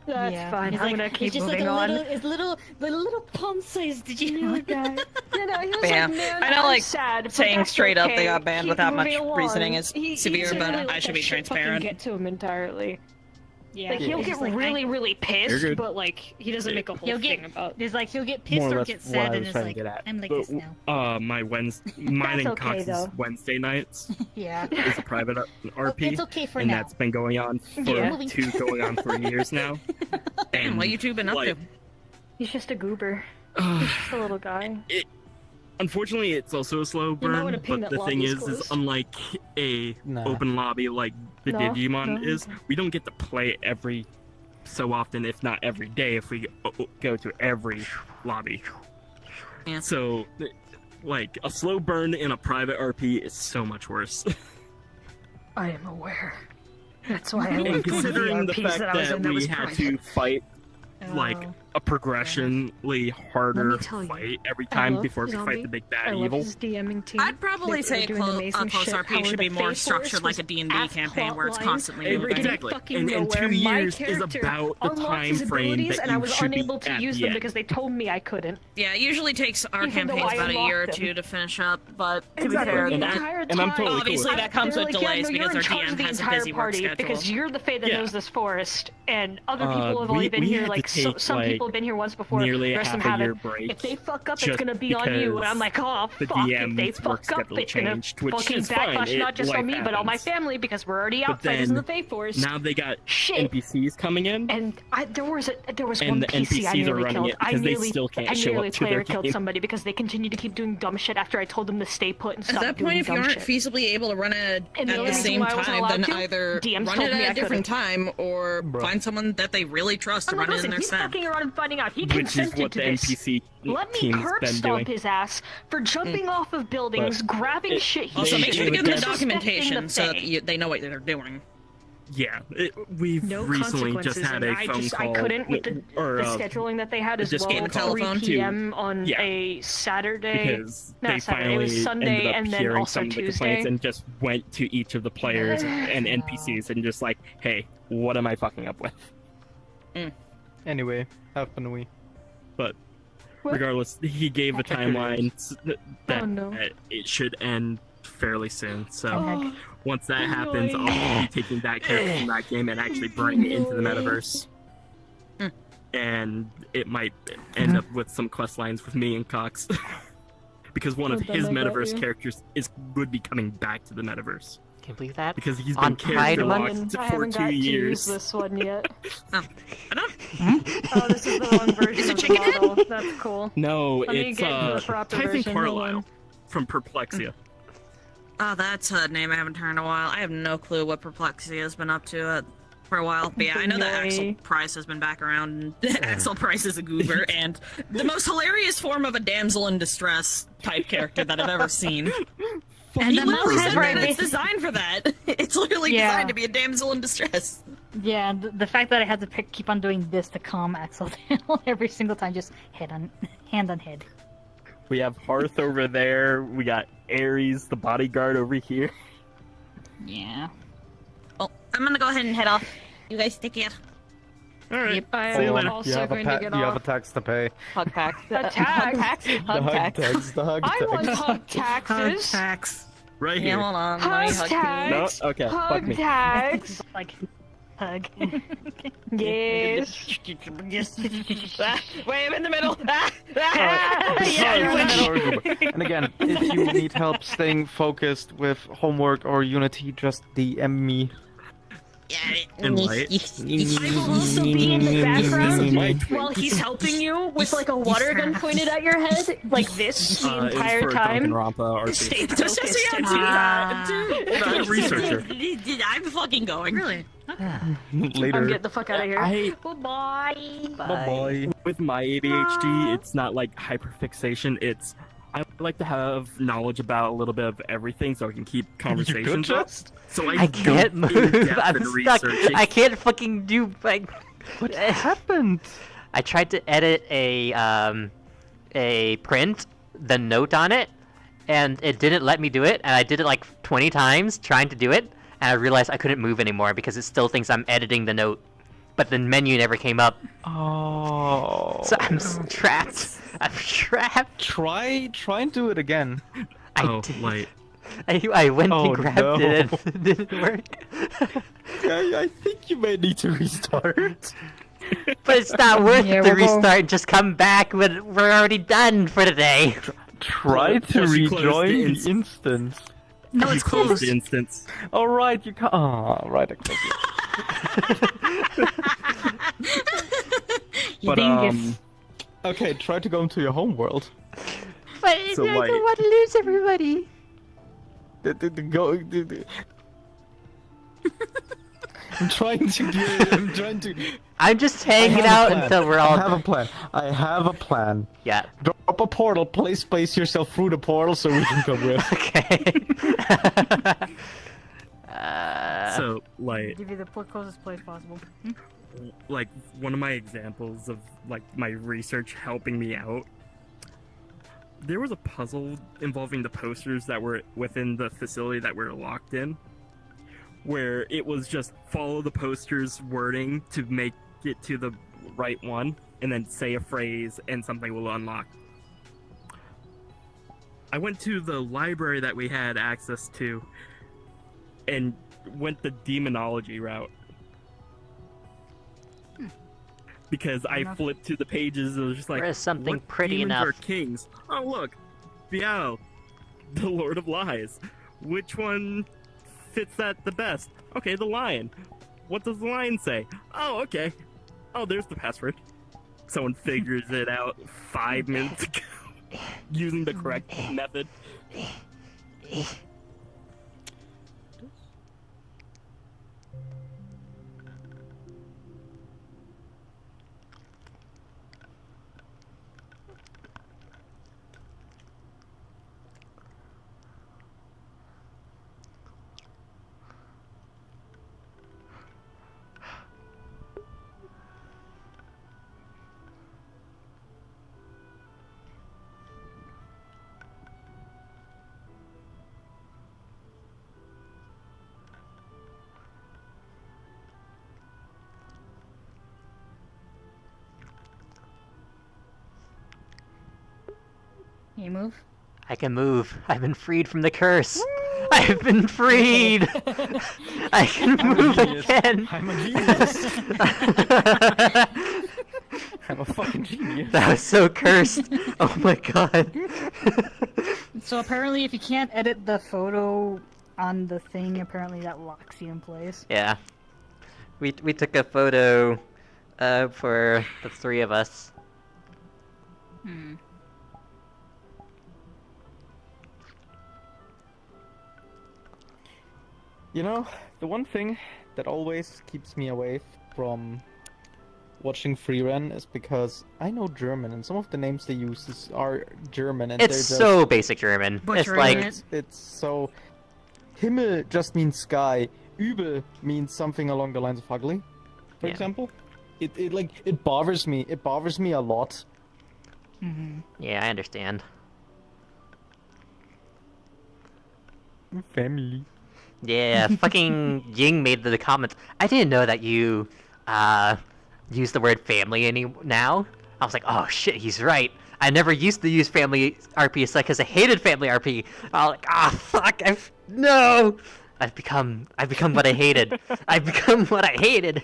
That's Yeah. fine. He's I'm like- gonna keep it's just moving like a on. little, it's little palm-sized Digimon guy. You know, he was Yeah. like, man, I know, I'm like, sad, but saying that's straight up okay. they got banned Keep without much moving along. reasoning is He severe, doesn't but really I let should that be shit fucking transparent. get to him entirely. Yeah, Like he'll he's get like, really, really You're pissed, good. but like he doesn't make a whole He'll thing get, about. There's like he'll get More pissed or or less get what sad, I and was it's trying to like, get at. I'm like But, this now. my mine and okay, Cox's though. Wednesday nights Yeah. is a private RP, It's okay for and now. that's been going on for Yeah. 3 years now. And What you two been up like, to? He's just a goober. He's just a little guy. Unfortunately, it's also a slow You might burn, wanna ping but that the thing lobby is is closed. unlike a open lobby like the No, Digimon no, is, we don't get to play every so often, if not every day, if we go to every lobby. Yeah. So, like, a slow burn in a private RP is so much worse. I am aware. That's why I And like considering the RPs fact that I was that in that we was had private. to fight like a progressionally harder tell you, fight every I time love before we Zombie. fight the big I bad love evil. his DMing team. I'd probably They're say a doing amazing close shit. RP However, should be the more Faith structured Force like a was D&D at campaign where it's plotline. constantly They were moving. getting Exactly. fucking And nowhere. 2 My years is character about the unlocked time his frame abilities, that and I you was should be unable to at use the them end. because they told me I couldn't. Yeah, it usually takes our Even though campaigns I about a year or unlocked them. two to finish up, but to be Exactly. fair, The that- entire and I'm time. totally obviously cool with that comes They're with like, delays yeah, no, because you're our in charge DM of the has a entire busy work party schedule. because you're the Fae that Yeah. knows this forest, and other people have we- only been we here had to like take, some like, people have been here once before. nearly The a rest of them half a year haven't. break If they fuck up, it's just gonna be on you. And I'm like, oh the fuck! If DM's they work fuck up, schedule it's gonna changed, which fucking is fine. backlash not just Life on me, but on my happens. family because we're already But outsiders in the then, Fae forest. Now they got Shit. NPCs coming in, And there was And one the PC I NPCs are nearly running killed. it I because they nearly, still can't I show nearly up to player their killed game. somebody because they continue to keep doing dumb shit after I told them to stay put and At stop that doing point, if you dumb aren't shit. feasibly able to run it And the at only the reason same why I wasn't time, allowed then to, either DMs run told it me at I a different couldn't. time or find someone that they really trust to I'm like, run it in listen, their he's stead. fucking around and finding out. He which is consented what to the this. NPC Let me team's curb been stomp doing. his ass for jumping off of buildings, But grabbing it- shit he Also, make sure to give them the disrespecting documentation the so Fae. that they know what they're doing. Yeah, we've No recently just consequences, had and a phone call. I couldn't with the or, scheduling that they had as well. Discord At call 3 to- p.m. on yeah. a Saturday. Because Not they Saturday, it finally was Sunday ended up and then hearing also some of the Tuesday. complaints and just went to each of the players and NPCs and just like, hey, what am I fucking up with? Anyway, happen we. But What? regardless, he gave a timeline that Oh, no. it should end fairly soon. So Oh. once that happens, I'll be taking that character from that game and actually bringing it into the metaverse. And it might end up with some quest lines with me and Cox. Because one of Well, then his I got metaverse you. characters would be coming back to the metaverse. Can't believe that. Because he's On been character Pride Month? locked I for haven't 2 got to years. use this one yet. I don't. Oh, this is the one version Is it of the Chicken Head? model. That's cool. No, Let me it's get into the proper Tyson version, hold Carlisle on. from Perplexia. Oh, that's a name I haven't heard in a while. I have no clue what Perplexia has been up to for a while. But yeah, I know that Axel Boy. Price has been back around. And Axel Price is a goober and the most hilarious form of a damsel in distress type character that I've ever seen. And He the literally mouse said is right. that it's designed for that. It's literally Yeah. designed to be a damsel in distress. Yeah, the fact that I had to keep on doing this to calm Axel down every single time, just hand on head. We have Hearth over there. We got Ares, the bodyguard, over here. Yeah. Well, I'm gonna go ahead and head off. You guys take care. Alright. Yep, I See you am later. also You have going to get you off. have a tax to pay. Hug tax. A tax? The hug tax. The hug I tax. want hug taxes. tax. Right Yeah, here. hold on. Hug Let me hug tax. No? Okay, fuck Hug me. tax. Like, hug. Yes. Wait, I'm in the middle. And again, if you need help staying focused with homework or Unity, just DM me. And light. I will also be in the background while he's helping you with like a water gun pointed at your head, like this the entire time. Stay Just focused. do that, dude. I'm a researcher. I'm fucking going. Really? Later. I'm getting the fuck out of here. I- Bye-bye. Bye. With my ADHD, it's not like hyperfixation. It's I like to have knowledge about a little bit of everything so I can keep conversations up. So I can't go move. in-depth I'm in stuck. researching. I can't fucking do like. What happened? I tried to edit a print, the note on it, and it didn't let me do it. And I did it like 20 times trying to do it, and I realized I couldn't move anymore because it still thinks I'm editing the note, but the menu never came up. Oh. So I'm trapped. I'm trapped. Try and do it again. I did. Light. I went Oh, and grabbed no. it and it didn't work. I think you may need to restart. But it's not worth Yeah, the we're both- restart. Just come back when we're already done for the day. Try to Plus you closed rejoin the the instance. No, You it's closed closed. the instance. Oh, right, you can't. Oh, right, I closed it. But, dingus. okay, try to go into your homeworld. But So, I like- don't want to lose everybody. I'm trying to. I'm just hanging out until we're all. I have a plan. I have a plan. Yeah. Drop a portal. Place yourself through the portal so we can come with. Okay. So, like, Give you the closest place possible. like one of my examples of like my research helping me out. There was a puzzle involving the posters that were within the facility that we're locked in, where it was just follow the posters wording to make it to the right one, and then say a phrase and something will unlock. I went to the library that we had access to and went the demonology route. Because I flipped to the pages and it was just like, There is something what pretty demons enough. are kings? Oh look, Bial, the Lord of Lies. Which one fits that the best? Okay, the lion. What does the lion say? Oh, okay. Oh, there's the password. Someone figures it out 5 minutes ago using the correct method. Can you move? I can move. I've been freed from the curse. I've been freed. I can move again. I'm a genius. I'm a fucking genius. That was so cursed. Oh my god. So apparently, if you can't edit the photo on the thing, apparently that locks you in place. Yeah. We took a photo for the three of us. Hmm. You know, the one thing that always keeps me away from watching Freerun is because I know German, and some of the names they use are German, and It's they're just, so basic German. It's like it's so. Himmel just means sky, übel means something along the lines of ugly, for Yeah. example. It bothers me. It bothers me a lot. Yeah, I understand. Family. Yeah, fucking Ying made the comment. I didn't know that you use the word family now. I was like, oh shit, he's right. I never used to use family RP. It's like, cause I hated family RP. I was like, fuck, no. I've become what I hated. I've become what I hated.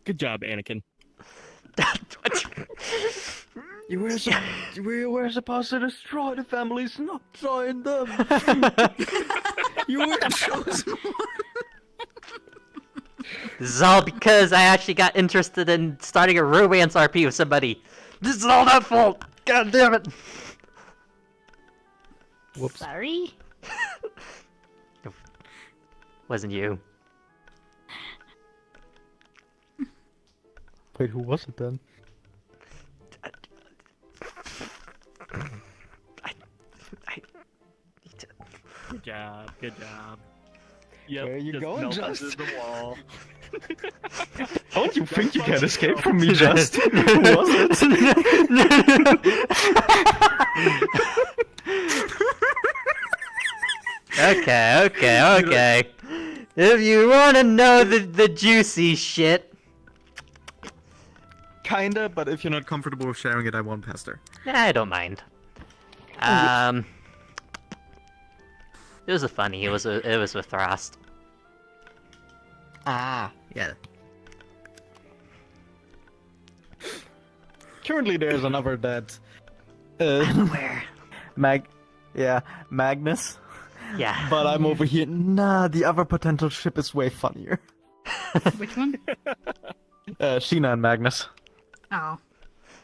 Good job, Anakin. You were supposed to destroy the families, not join them. You were the chosen one. This is all because I actually got interested in starting a romance RP with somebody. This is all that fault. God damn it. Whoops. Sorry? Wasn't you. Wait, who was it then? Good job. Good job. Yep, Where you just going, melt Just? under the wall. Don't you think you can escape from me, Just? Who was Okay. If you wanna know the juicy shit. Kinda, but if you're not comfortable with sharing it, I won't pester. I don't mind. It was a funny. It was with Thrust. Yeah. Currently, there's another that. Where? Magnus. Yeah. But I'm over here. Nah, the other potential ship is way funnier. Which one? Sheena and Magnus. Oh.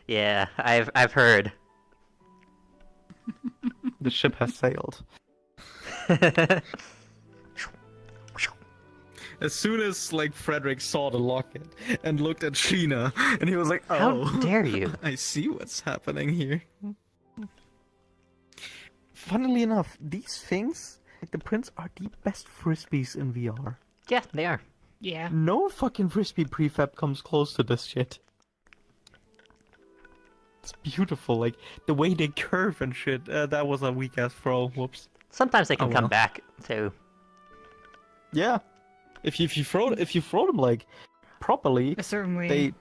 Yeah, I've heard. The ship has sailed. As soon as Frederick saw the locket and looked at Sheena, and he was like, "Oh, How dare you?" I see what's happening here." Funnily enough, these things, the prints, are the best frisbees in VR. Yeah, they are. Yeah. No fucking frisbee prefab comes close to this shit. It's beautiful, the way they curve and shit. That was a weak ass throw. Whoops. Sometimes they can Oh, come well. back too. Yeah, if you throw them properly, A certain way. they.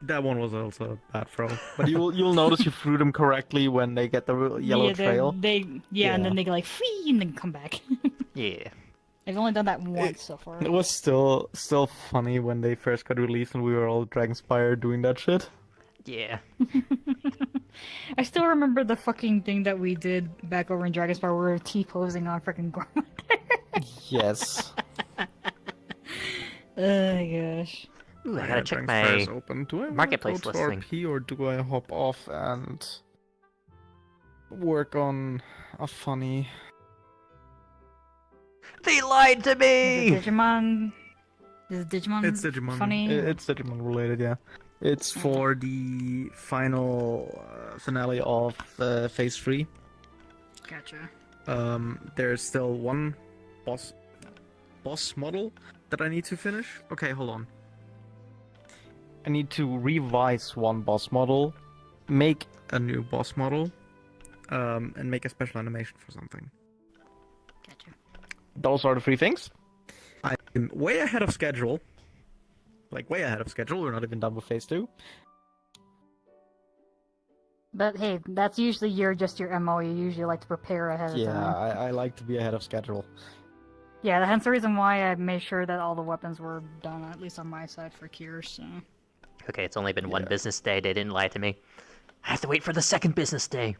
That one was also a bad throw, but you'll notice you threw them correctly when they get the yellow trail. And then they go like free and then come back. Yeah. I've only done that once so far. It was still funny when they first got released and we were all Dragonspire doing that shit. Yeah. I still remember the fucking thing that we did back over in Dragonspire where we were T-posing on freaking Gorma. Yes. Oh my gosh. Ooh, I gotta check Dragonspire's my open. Do I wanna marketplace go to listing. RP or do I hop off and work on a funny? They lied to me! Is it Digimon? It's Digimon. Funny? It's Digimon related, yeah. It's for the final finale of Phase 3. Gotcha. There's still one boss model that I need to finish. Okay, hold on. I need to revise one boss model, make a new boss model, and make a special animation for something. Gotcha. Those are the three things. I'm way ahead of schedule. Way ahead of schedule. We're not even done with Phase 2. But hey, that's usually your MO. You usually like to prepare ahead of Yeah, time. I like to be ahead of schedule. Yeah, hence the reason why I made sure that all the weapons were done, at least on my side for Cure, so... Okay, it's only been one business day. They didn't lie to me. I have to wait for the second business day.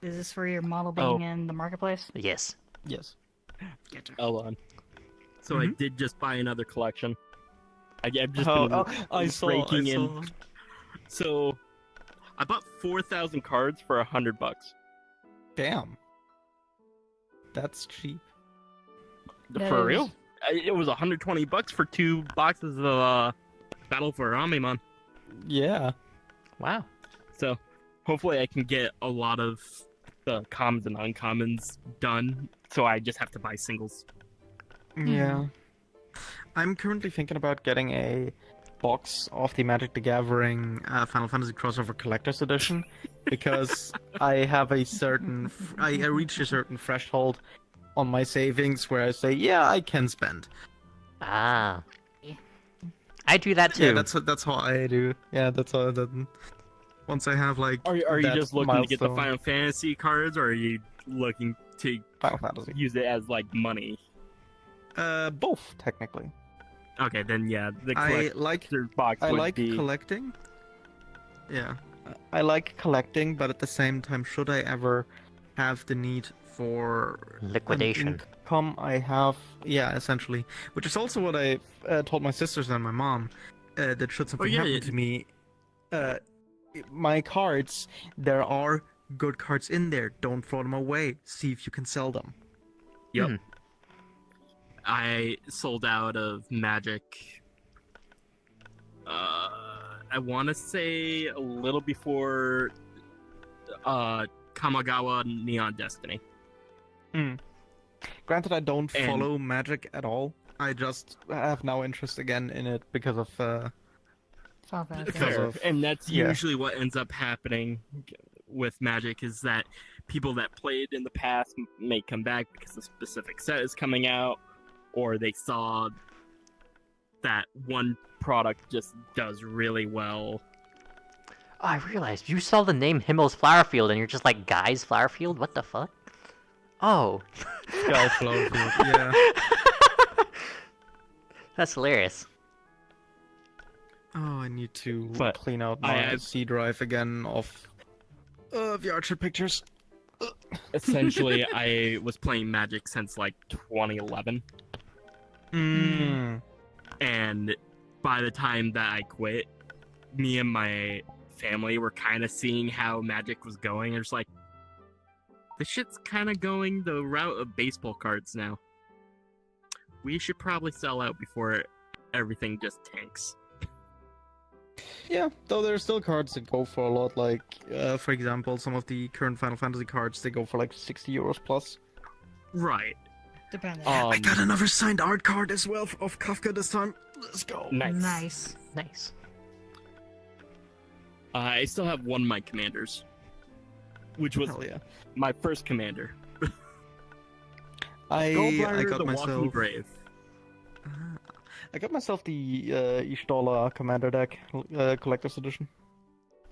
Is this for your model being in the marketplace? Yes. Yes. Gotcha. Hold on. So I did just buy another collection. I've just been I saw. breaking in. So I bought 4,000 cards for $100. Damn. That's cheap. For real? It was $120 for 2 boxes of Battle for Omimon. Yeah. Wow. So hopefully I can get a lot of the commons and uncommons done, so I just have to buy singles. Yeah. I'm currently thinking about getting a box of the Magic the Gathering Final Fantasy Crossover Collector's Edition because I have a certain... I reached a certain threshold on my savings where I say, yeah, I can spend. Ah. I do that too. Yeah, that's how I do. Yeah, that's how I do. Once I have like... Are you that just looking to get the milestone. Final Fantasy cards, or are you looking to Final Fantasy. use it as like money? Both, technically. Okay, then yeah, the I collector box I would like be... collecting. Yeah, I like collecting, but at the same time, should I ever have the need for Liquidation. an income, I have, yeah, essentially, which is also what I told my sisters and my mom. That should something yeah, happen yeah. to me, my cards, there are good cards in there. Don't throw them away. See if you can sell them. Yep. I sold out of Magic. I want to say a little before Kamigawa Neon Destiny. Granted, I don't follow Magic at all. I just have now interest again in it because of Fair. And that's yeah. usually what ends up happening with Magic, is that people that played in the past may come back because a specific set is coming out, or they saw that one product just does really well. Oh, I realized you saw the name Himmel's Flower Field and you're just like, Guy's Flower Field? What the fuck? Oh. Sky Flower Field, yeah. That's hilarious. Oh, I need to But clean out I my have- C drive again of VRChat pictures. Essentially, I was playing Magic since like 2011. And by the time that I quit, me and my family were kind of seeing how Magic was going. And it's like, this shit's kind of going the route of baseball cards now. We should probably sell out before everything just tanks. Yeah, though there are still cards that go for a lot, like, for example, some of the current Final Fantasy cards, they go for like 60 euros plus. Right. Depending. I got another signed art card as well of Kafka this time. Let's go. Nice. Nice. I still have one of my commanders, which was Hell yeah. my first commander. I Skullbriar got the myself... Walking Brave. I got myself the Ishtola Commander deck, Collector's Edition.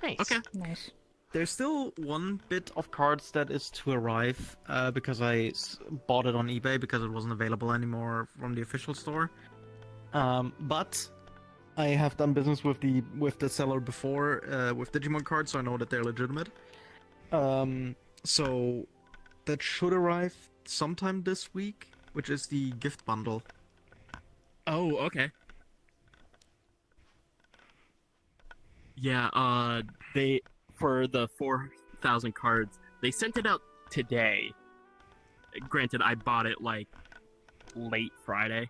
Nice. Okay. Nice. There's still one bit of cards that is to arrive, because I bought it on eBay because it wasn't available anymore from the official store. But I have done business with the seller before, with Digimon cards, so I know that they're legitimate. So that should arrive sometime this week, which is the gift bundle. Oh, okay. Yeah, they, for the 4,000 cards, they sent it out today. Granted, I bought it like late Friday.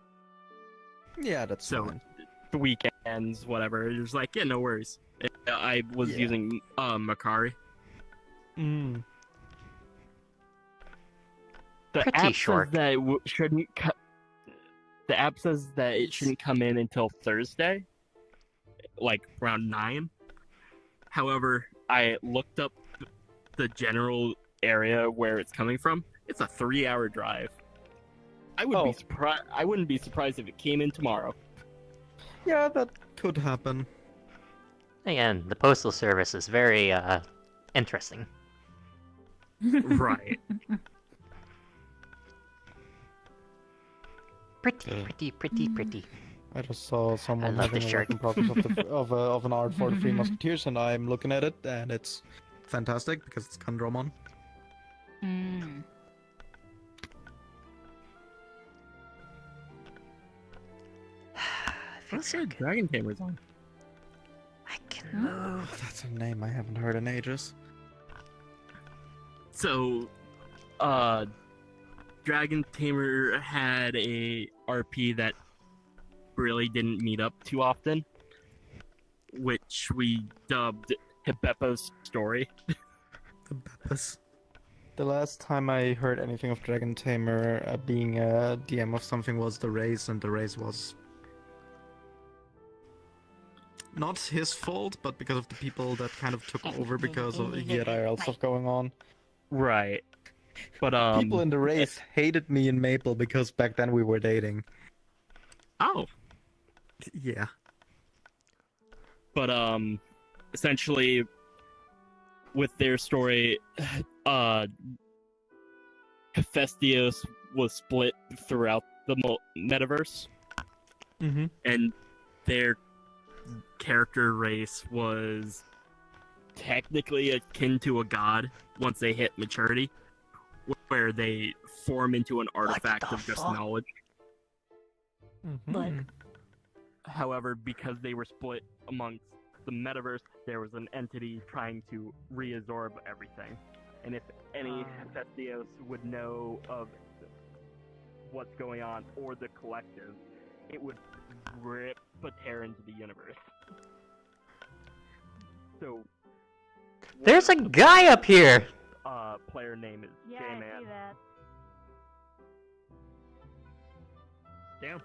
Yeah, that's so fine. the weekends, whatever. It was like, yeah, no worries. I was using Makari. Mm. The Pretty app short. says that it shouldn't the app says that it shouldn't come in until Thursday, like around 9. However, I looked up the general area where it's coming from. It's a 3-hour drive. I wouldn't be surprised if it came in tomorrow. Yeah, that could happen. Again, the postal service is very interesting. Right. Pretty. I just saw someone I love having this a shirt. work in progress of an art for the Three Musketeers, and I'm looking at it, and it's fantastic because it's Kandromon. Let's say Dragon Tamer's on. I can move. That's a name I haven't heard in ages. So, Dragon Tamer had a RP that really didn't meet up too often, which we dubbed Hibeppo's story. The last time I heard anything of Dragon Tamer being a DM of something was the race, and the race was not his fault, but because of the people that kind of took over because of he had IRL stuff going on. Right. But people in the race hated me and Maple because back then we were dating. Oh. Yeah. But essentially with their story, Hephaestus was split throughout the metaverse. Mm-hmm. And their character race was technically akin to a god once they hit maturity, where they form into an artifact of just knowledge. But However, because they were split amongst the metaverse, there was an entity trying to reabsorb everything. And if any Hephaestus would know of what's going on, or the collective, it would rip a tear into the universe. So, There's a guy up here! Player name is J-Man. I see that. Damn.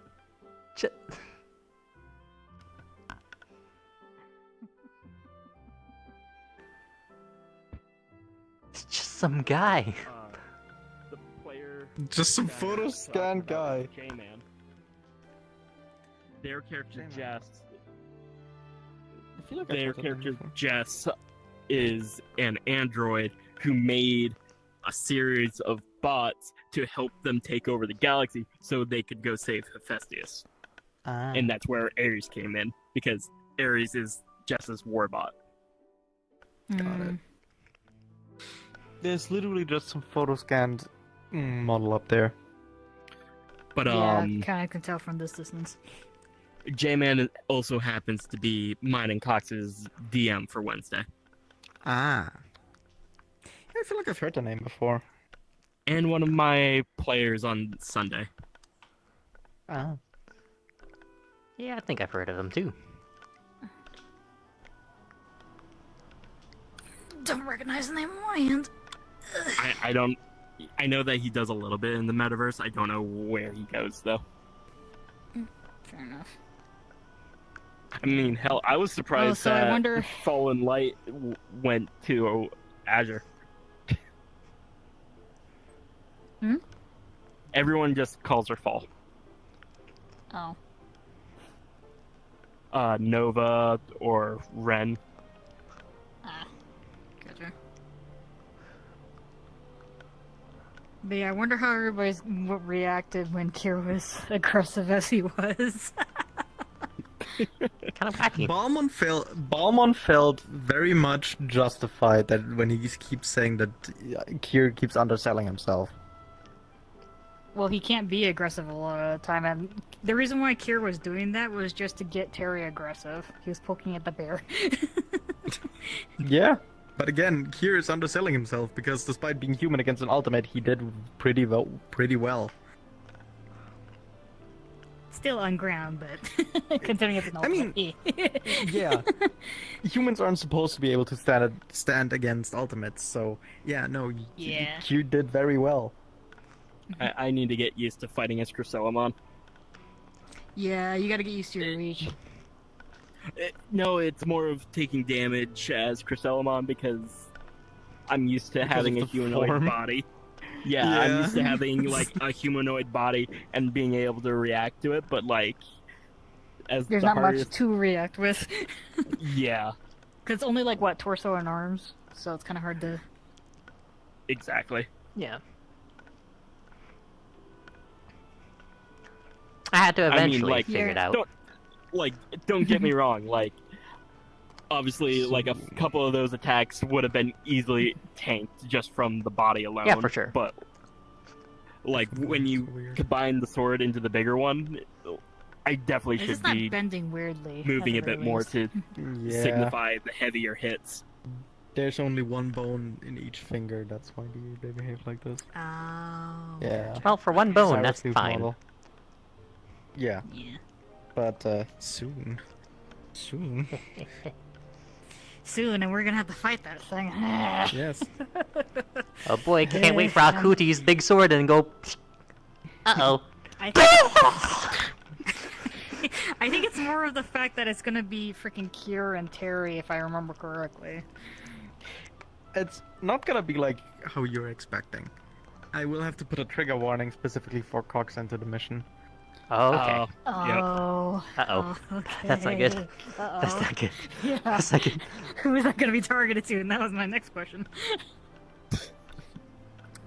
It's just some guy. The player Just some photo scan guy. J-Man. Their character Jess. I feel like Their character Jess is an android who made a series of bots to help them take over the galaxy so they could go save Hephaestus. And that's where Ares came in, because Ares is Jess's warbot. Got it. There's literally just some photo scanned model up there. But yeah, kind of can tell from this distance. J-Man also happens to be mine and Cox's DM for Wednesday. Ah. I feel like I've heard the name before. And one of my players on Sunday. Ah. Yeah, I think I've heard of him too. Don't recognize the name on my hand. I don't... I know that he does a little bit in the metaverse. I don't know where he goes, though. Fair enough. I mean, hell, I was surprised so that I wonder... Fallen Light went to Azure. Hmm? Everyone just calls her Fall. Oh. Nova or Ren. Ah. Gotcha. But yeah, I wonder how everybody's reacted when Kier was aggressive as he was. Kind of wacky. Balmon felt very much justified that when he keeps saying that Kier keeps underselling himself. Well, he can't be aggressive a lot of the time, and the reason why Kier was doing that was just to get Terry aggressive. He was poking at the bear. Yeah. But again, Kier is underselling himself because despite being human against an ultimate, he did pretty well. Still on ground, but considering it's an ultimate. Yeah. Humans aren't supposed to be able to stand against ultimates, so yeah, no, Yeah. Kier did very well. I need to get used to fighting as Chrysalimon. Yeah, you gotta get used to your reach. No, it's more of taking damage as Chrysalimon because I'm used to Because having of a the humanoid form? body. Yeah, I'm used to having like a humanoid body and being able to react to it, but like as There's the not hardest... much to react with. Yeah. Because it's only like, what, torso and arms? So it's kind of hard to... Exactly. Yeah. I had to eventually figure it out. Don't get me wrong, like, obviously, like, a couple of those attacks would have been easily tanked just from the body alone. Yeah, for sure. But, like, when you combine the sword into the bigger one, I definitely It's should just not be bending weirdly. moving a at the bit very more least. to Yeah. signify the heavier hits. There's only one bone in each finger, that's why they behave like this. Oh. Yeah. Well, for one bone, that's Cyrus' fine. model. Yeah. Yeah. But, soon. Soon. soon, and we're gonna have to fight that thing. Yes. Oh boy, can't wait for Akuti's big sword and go. Uh-oh. I think it's more of the fact that it's gonna be freaking Kier and Terry, if I remember correctly. It's not gonna be like how you're expecting. I will have to put a trigger warning specifically for Cox into the mission. Oh, okay. Oh. Uh-oh. Okay. That's not good. Uh-oh. That's not good. Yeah. That's not good. Who is that gonna be targeted to? And that was my next question.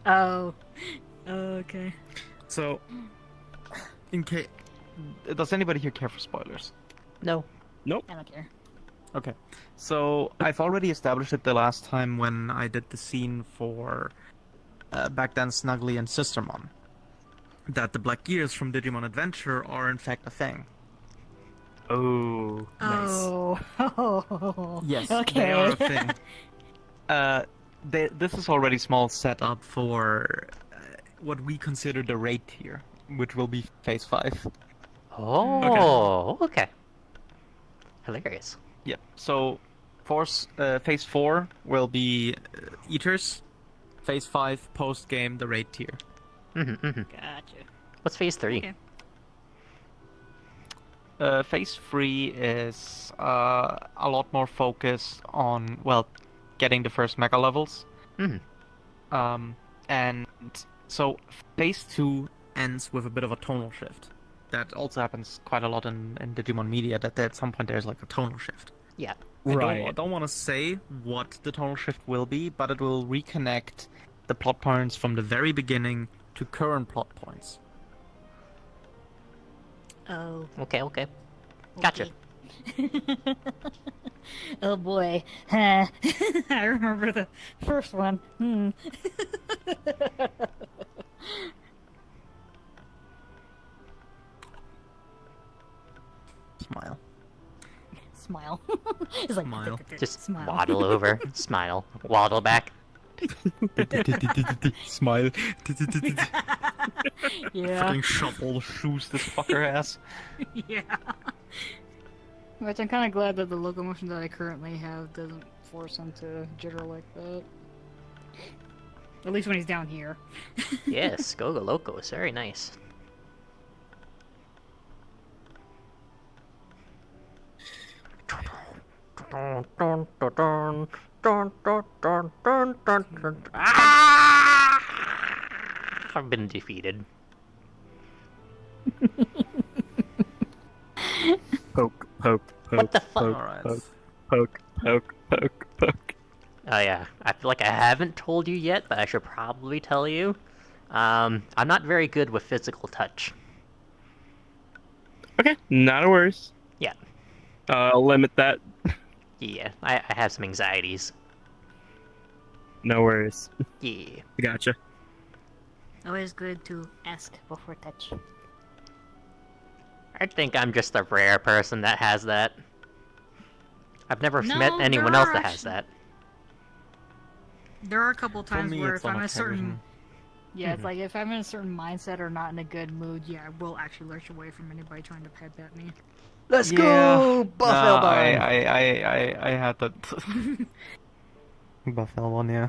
Oh. Okay. So, in case, does anybody here care for spoilers? No. Nope. I don't care. Okay. So I've already established it the last time when I did the scene for back then Snuggly and Sistermon, that the Black Gears from Digimon Adventure are in fact a thing. Oh, nice. Oh. Yes, Okay. they are a thing. This is already small setup for what we consider the raid tier, which will be Phase 5. Oh, okay. Hilarious. Yep. So, Phase 4 will be Eaters. Phase 5 post game the raid tier. Gotcha. What's Phase 3? Okay. Phase 3 is a lot more focused on, well, getting the first mega levels. And so Phase 2 ends with a bit of a tonal shift. That also happens quite a lot in Digimon media, that at some point there's like a tonal shift. Yeah. I don't want to say what the tonal shift will be, but it will reconnect the plot points from the very beginning to current plot points. Oh. Okay. Gotcha. Oh boy. I remember the first one. Smile. Smile. It's like Smile. Just smile. waddle over, smile, waddle back. Smile. Yeah. Fucking shuffle the shoes this fucker has. Yeah. Which I'm kind of glad that the locomotion that I currently have doesn't force him to jitter like that. At least when he's down here. Yes, Go Loco is very nice. I've been defeated. Poke, poke, poke. What the fuck? Poke, poke. Oh yeah, I feel like I haven't told you yet, but I should probably tell you. I'm not very good with physical touch. Okay, not a worries. Yeah. I'll limit that. Yeah, I have some anxieties. No worries. Yeah. Gotcha. Always good to ask before touch. I think I'm just a rare person that has that. I've never No, met anyone there else are that has actually- that. There are a couple times me, where it's if I'm on in a certain... occasion. Yeah, it's like if I'm in a certain mindset or not in a good mood, yeah, I will actually lurch away from anybody trying to pet at me. Let's go, Buff Elbon! I had that. Buff Elbon, yeah.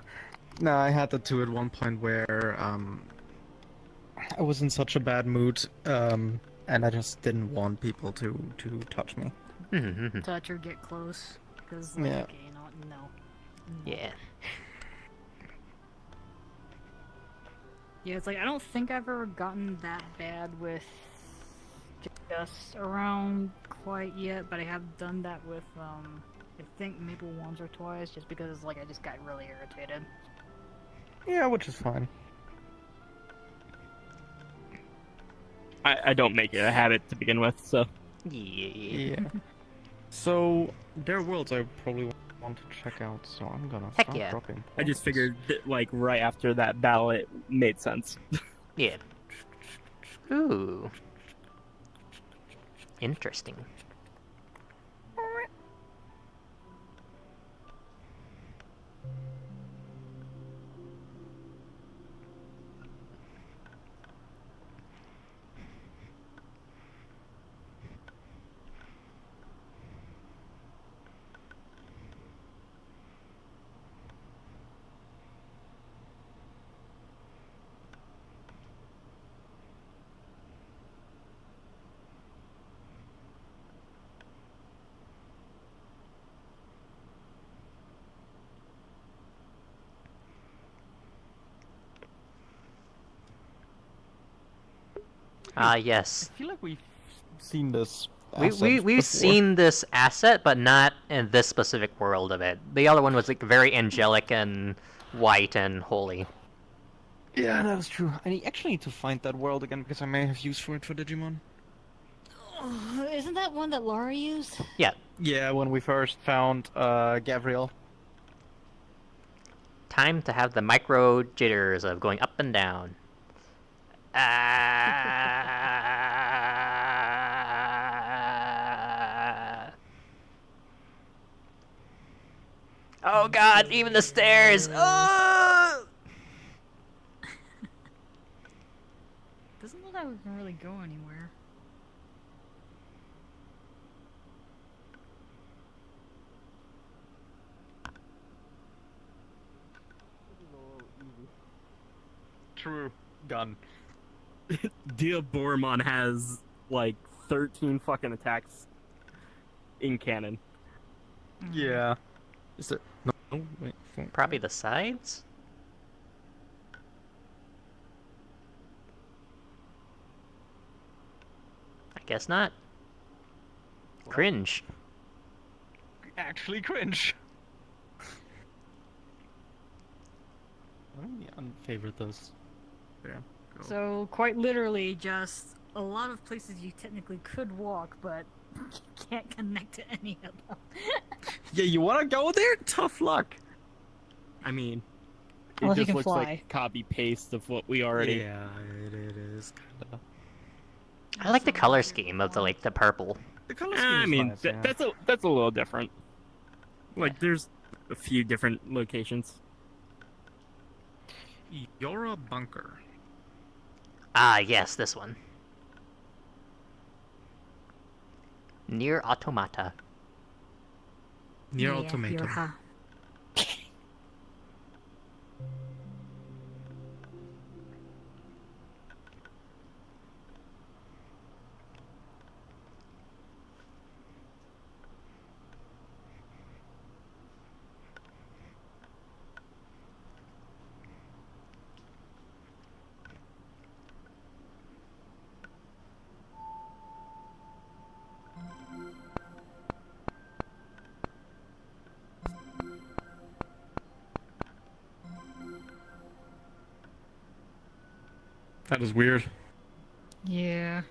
No, I had that too at one point where I was in such a bad mood, and I just didn't want people to touch me. Touch or get close. Because, like, Yeah. okay, you know what? No. Yeah. Yeah, it's like, I don't think I've ever gotten that bad with just around quite yet, but I have done that with, I think maybe once or twice, just because, like, I just got really irritated. Yeah, which is fine. I don't make it a habit to begin with, so. Yeah. So, there are worlds I probably want to check out, so I'm gonna Heck start yeah. dropping I just points. figured that, like, right after that battle, it made sense. Yeah. Ooh. Interesting. Ah, yes. I feel like we've seen this. We've before. seen this asset, but not in this specific world of it. The other one was like very angelic and white and holy. Yeah, that was true. I actually need to find that world again because I may have use for it for Digimon. Isn't that one that Laura used? Yeah. Yeah, when we first found Gabriel. Time to have the micro jitters of going up and down. Oh god, even the stairs! Oh! Doesn't look like we can really go anywhere. True. Gun. Diaboromon has like 13 fucking attacks in canon. Yeah. Is there? No. Wait. Probably the sides? I guess not. Cringe. Actually cringe. Let me unfavorite this. There. Go. So, quite literally, just a lot of places you technically could walk, but you can't connect to any of them. Yeah, you want to go there? Tough luck. I mean, it Unless you just can looks fly. like copy paste of what we already. Yeah, it is kind of. I like the color scheme of the purple. The color scheme I is mean, nice, yeah. that's a little different. Like, there's a few different locations. Yora Bunker. Ah, yes, this one. Near Automata. Near Yeah, Automaton. Yorha. That is weird. Yeah.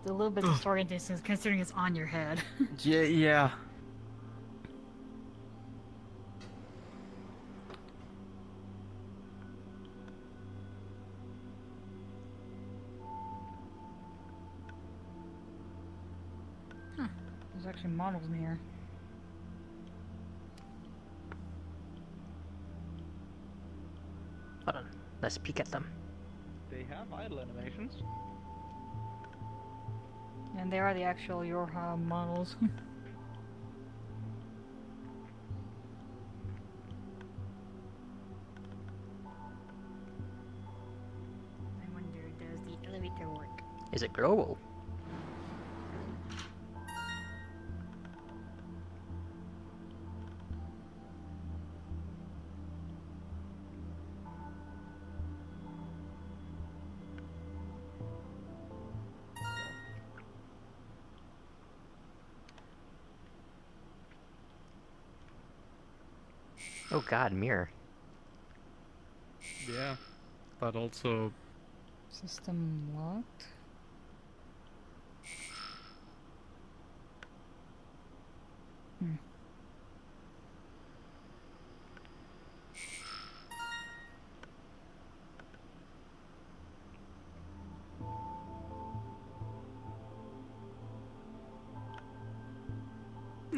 It's a little bit disorienting considering it's on your head. Yeah. Huh. There's actually models near. Hold on, let's peek at them. They have idle animations. And they are the actual Yorha models. I wonder, does the elevator work? Is it growable? Oh god, mirror. Yeah, but also System locked? Hmm.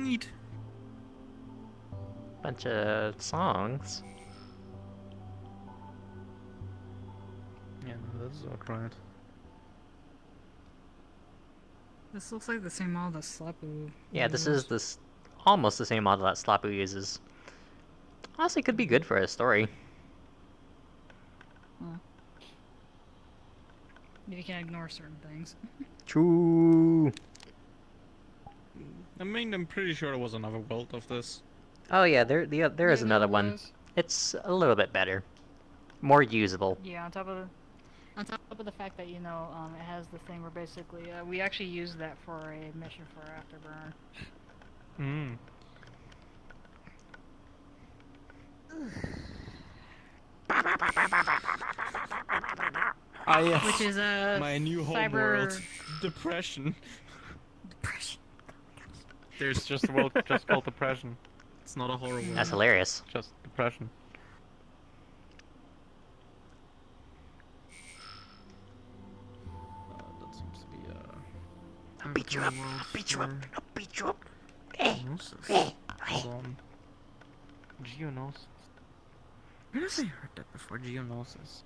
neat. Bunch of songs. Yeah, no, that's all right. This looks like the same model that Slapu Yeah, this uses. is almost the same model that Slapu uses. Honestly, could be good for a story. Huh. If you can ignore certain things. True. I mean, I'm pretty sure there was another world of this. Oh yeah, there is another one. was. It's a little bit better, more usable. Yeah, on top of On top of the fact that, it has the thing where basically, we actually used that for a mission for Afterburner. Mm. Which is my new homeworld. Depression. Depression. There's just a world just called Depression. It's not a horror world. That's hilarious. Just Depression. That seems to be I'll beat you up. I'll beat you up. I'll beat you up. Hold on. Geonosis. Where have I heard that before? Geonosis.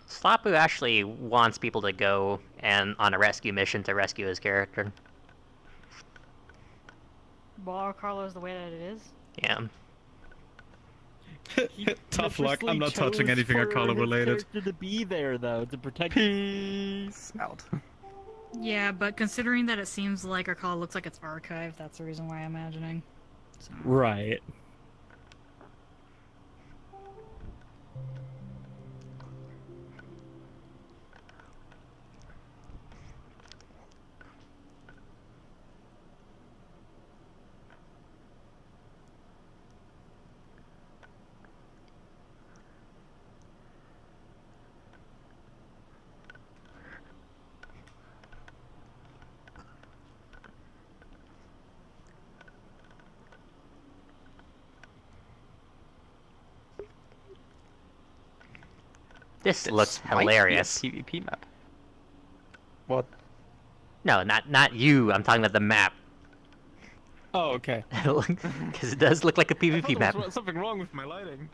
Slapu actually wants people to go and on a rescue mission to rescue his character. Well, Carlo's the way that it is. Yeah. Tough luck. I'm not touching anything Akala related. To be there though, to protect. Peace out. Yeah, but considering that it seems like our call looks like it's archived, that's the reason why I'm imagining. So. Right. This looks hilarious. PvP map. What? No, not you. I'm talking about the map. Oh, okay. Because it does look like a PvP map. There's something wrong with my lighting.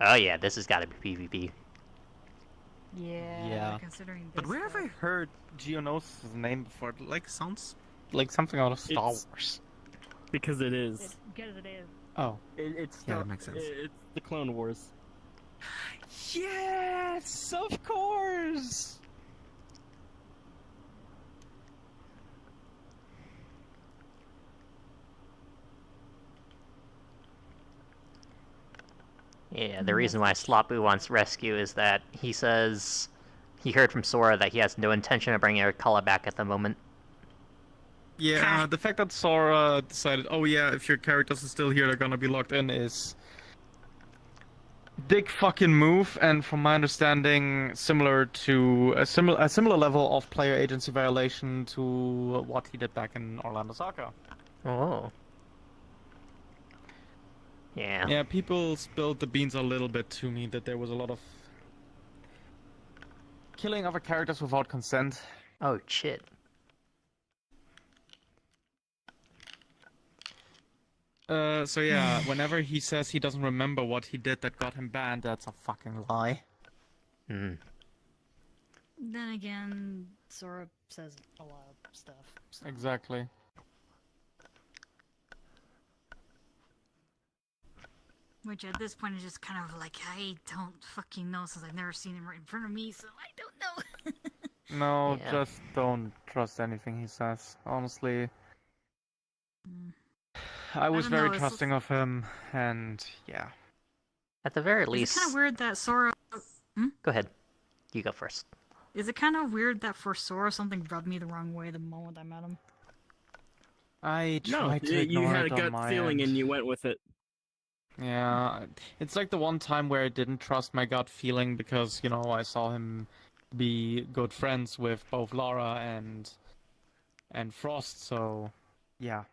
Oh yeah, this has got to be PvP. Yeah. Considering. But where have I heard Geonosis' name before? Like sounds like something out of Star Wars. Because it is. Because it is. Oh. It's Yeah, that makes sense. It's the Clone Wars. Yes, of course. Yeah, the reason why Slapu wants rescue is that he says he heard from Sora that he has no intention of bringing Akala back at the moment. Yeah, the fact that Sora decided, oh yeah, if your characters are still here, they're gonna be locked in is big fucking move, and from my understanding, similar to a similar level of player agency violation to what he did back in Orlando Soccer. Oh. Yeah. Yeah, people spilled the beans a little bit to me that there was a lot of killing other characters without consent. Oh shit. So yeah, whenever he says he doesn't remember what he did that got him banned, that's a fucking lie. Hmm. Then again, Sora says a lot of stuff. So. Exactly. Which at this point is just kind of like, I don't fucking know since I've never seen him right in front of me, so I don't know. No, Yeah. just don't trust anything he says. Honestly, I was don't know, very it's- trusting of him, and yeah. At the very Is least. it kind of weird that Sora... Go ahead. You go first. Is it kind of weird that for Sora something rubbed me the wrong way the moment I met him? I No, tried to you ignore had a it on gut my feeling end. and you went with it. Yeah, it's like the one time where I didn't trust my gut feeling because, you know, I saw him be good friends with both Laura and Frost, so yeah.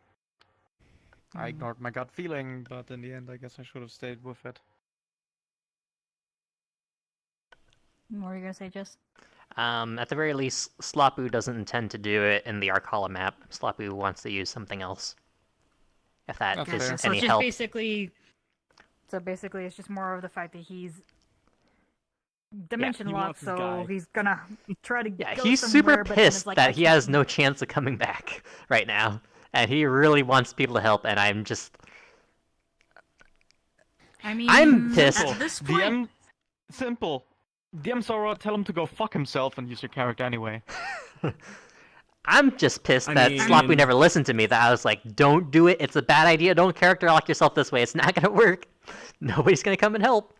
I ignored my gut feeling, but in the end I guess I should have stayed with it. What were you gonna say, Jess? At the very least, Slapu doesn't intend to do it in the Arcala map. Slapu wants to use something else. If that That's is fair. So any it's just help. basically... So basically it's just more of the fact that he's... Dimension he locked, wants his so guy. he's gonna try to Yeah, go he's somewhere, super but then it's pissed like, that I he can't- has no chance of coming back right now. And he really wants people to help, and I'm just... I mean, I'm pissed. at this point... DM simple. DM Sora, tell him to go fuck himself and use your character anyway. I'm just pissed I that mean- Sloppy never listened to me. That I was like, don't do it. It's a bad idea. Don't character lock yourself this way. It's not gonna work. Nobody's gonna come and help.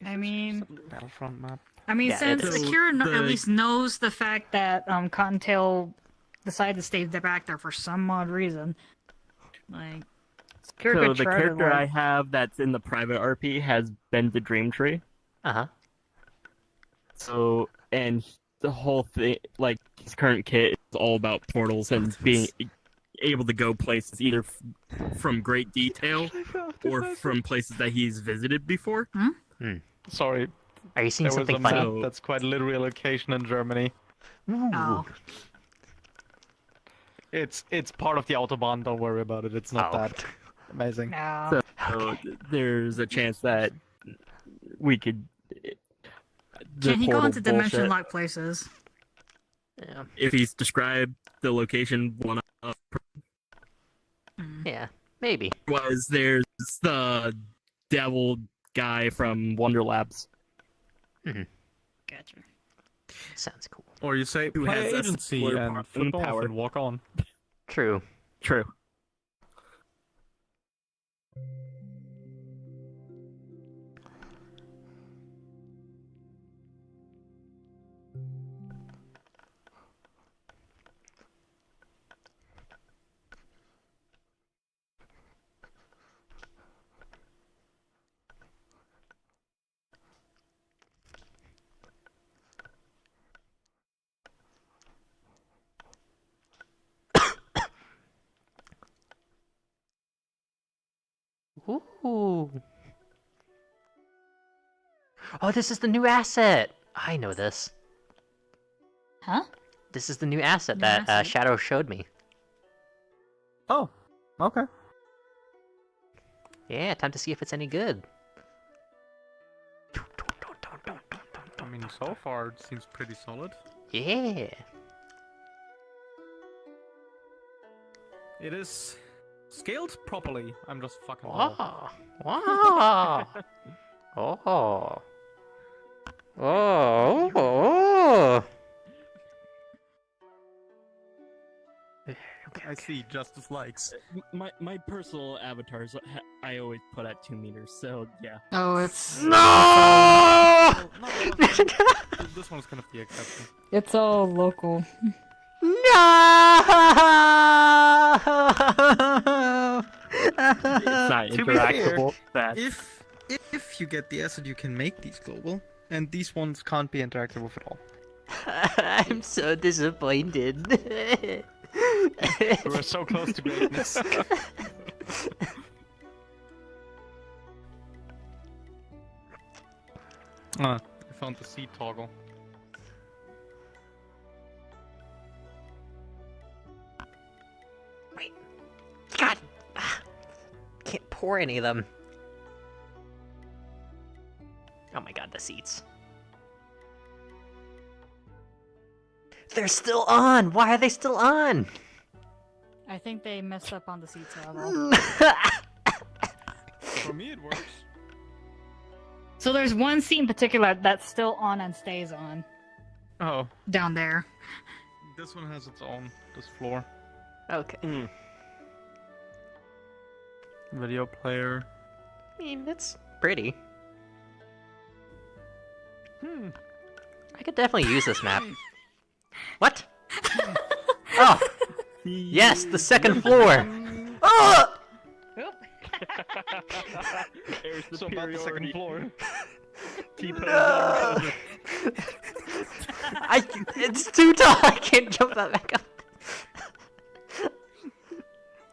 I mean, Battlefront map. Yeah, since it is. Akira So at the- least knows the fact that Cottontail decided to stay back there for some odd reason, like Akira So could the try to, character like- I have that's in the private RP has been the Dream Tree. Uh-huh. So, and the whole thing, like, his current kit is all about portals and being able to go places either from great detail or from places that he's visited before. Sorry. Are you seeing there something was a funny? map that's quite literally a location in Germany. Oh. It's part of the Autobahn, don't worry about it. It's not that amazing. No. So there's a chance that we could. the Can he go portal into dimension bullshit. lock places? Yeah. If he's described the location one up, Yeah, maybe. was there's the devil guy from Wonder Labs. Mm-hmm. Gotcha. Sounds cool. Or you say Who play has a agency similar and power- flip off power. and walk on. True. True. Ooh. Oh, this is the new asset. I know this. Huh? This is the new asset New that asset? Shadow showed me. Oh, okay. Yeah, time to see if it's any good. I mean, so far it seems pretty solid. Yeah. It is scaled properly. I'm just fucking. Wow. Wow. Oh. Oh. Oh. I see. Justice likes. My personal avatars I always put at 2 meters, so yeah. Oh, it's No! This one's kind of the exception. It's all local. No! It's not To be fair, interactable. That if you get the asset, you can make these global, and these ones can't be interacted with at all. I'm so disappointed. We were so close to greatness. I found the seed toggle. Wait. God. Can't pour any of them. Oh my god, the seats. They're still on! Why are they still on? I think they messed up on the seat toggle. For me, it works. So there's one seat in particular that's still on and stays on. Oh. Down there. This one has its own. This floor. Okay. Video player. I mean, it's pretty. I could definitely use this map. What? Oh! Yes, the second floor! Oh! So about the second floor. No! It's too tall, I can't jump that back up.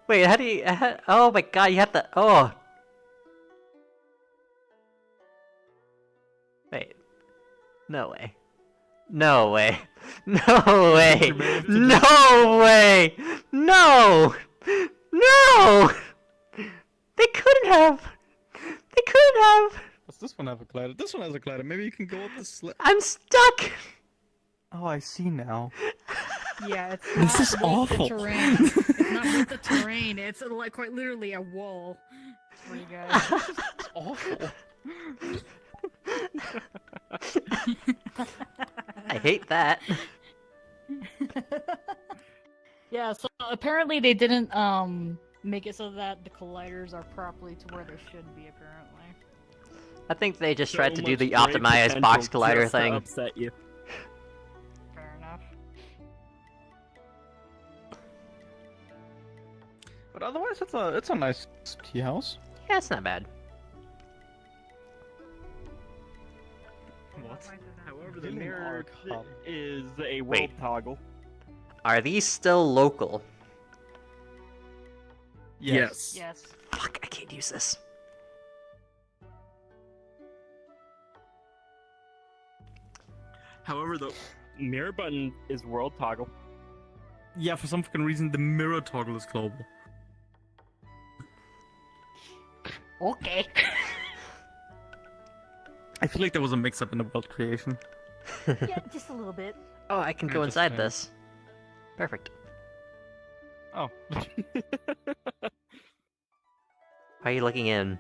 Wait, how do you... oh my god, you have to... Oh! Wait. No way. No way. No way. No way. No. No. They couldn't have. They couldn't have. Does this one have a glider? This one has a glider. Maybe you can go up the slip. I'm stuck. Oh, I see now. Yeah, it's This not is with awful. The terrain. It's not with the terrain. It's like quite literally a wall for you guys. It's awful. I hate that. Yeah, so apparently they didn't make it so that the colliders are properly to where they should be. Apparently. I think they just So tried to do much the great optimized box potential collider just to thing. upset you. Fair enough. But otherwise, it's a nice tea house. Yeah, it's not bad. What? However, the mirror is a world Wait. toggle. Are these still local? Yes. Yes. Fuck, I can't use this. However, the mirror button is world toggle. Yeah, for some fucking reason, the mirror toggle is global. Okay. I feel like there was a mix-up in the world creation. Yeah, just a little bit. Oh, I can go Just inside saying. this. Perfect. Oh. Why are you looking in?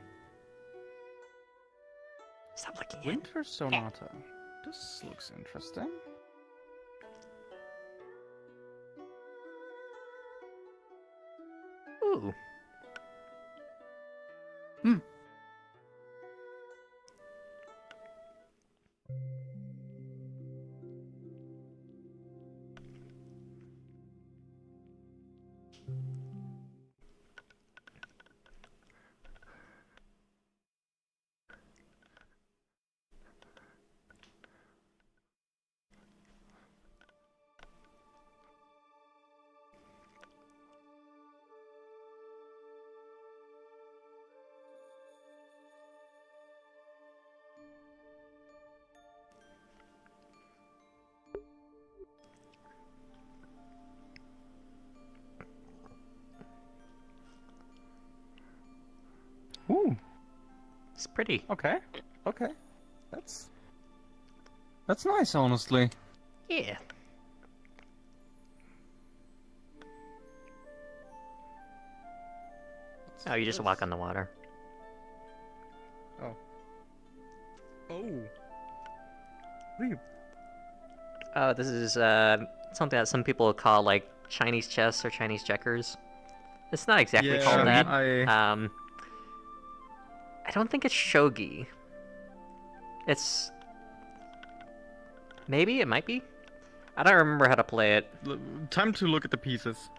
Stop looking in. Winter Sonata. This looks interesting. Ooh. Ooh. It's pretty. Okay. Okay. That's nice, honestly. Yeah. Oh, you just walk on the water. Oh. Oh. What are you? Oh, this is something that some people call like Chinese chess or Chinese checkers. It's not exactly Yeah, called that. I I don't think it's shogi. It's maybe it might be. I don't remember how to play it. Time to look at the pieces.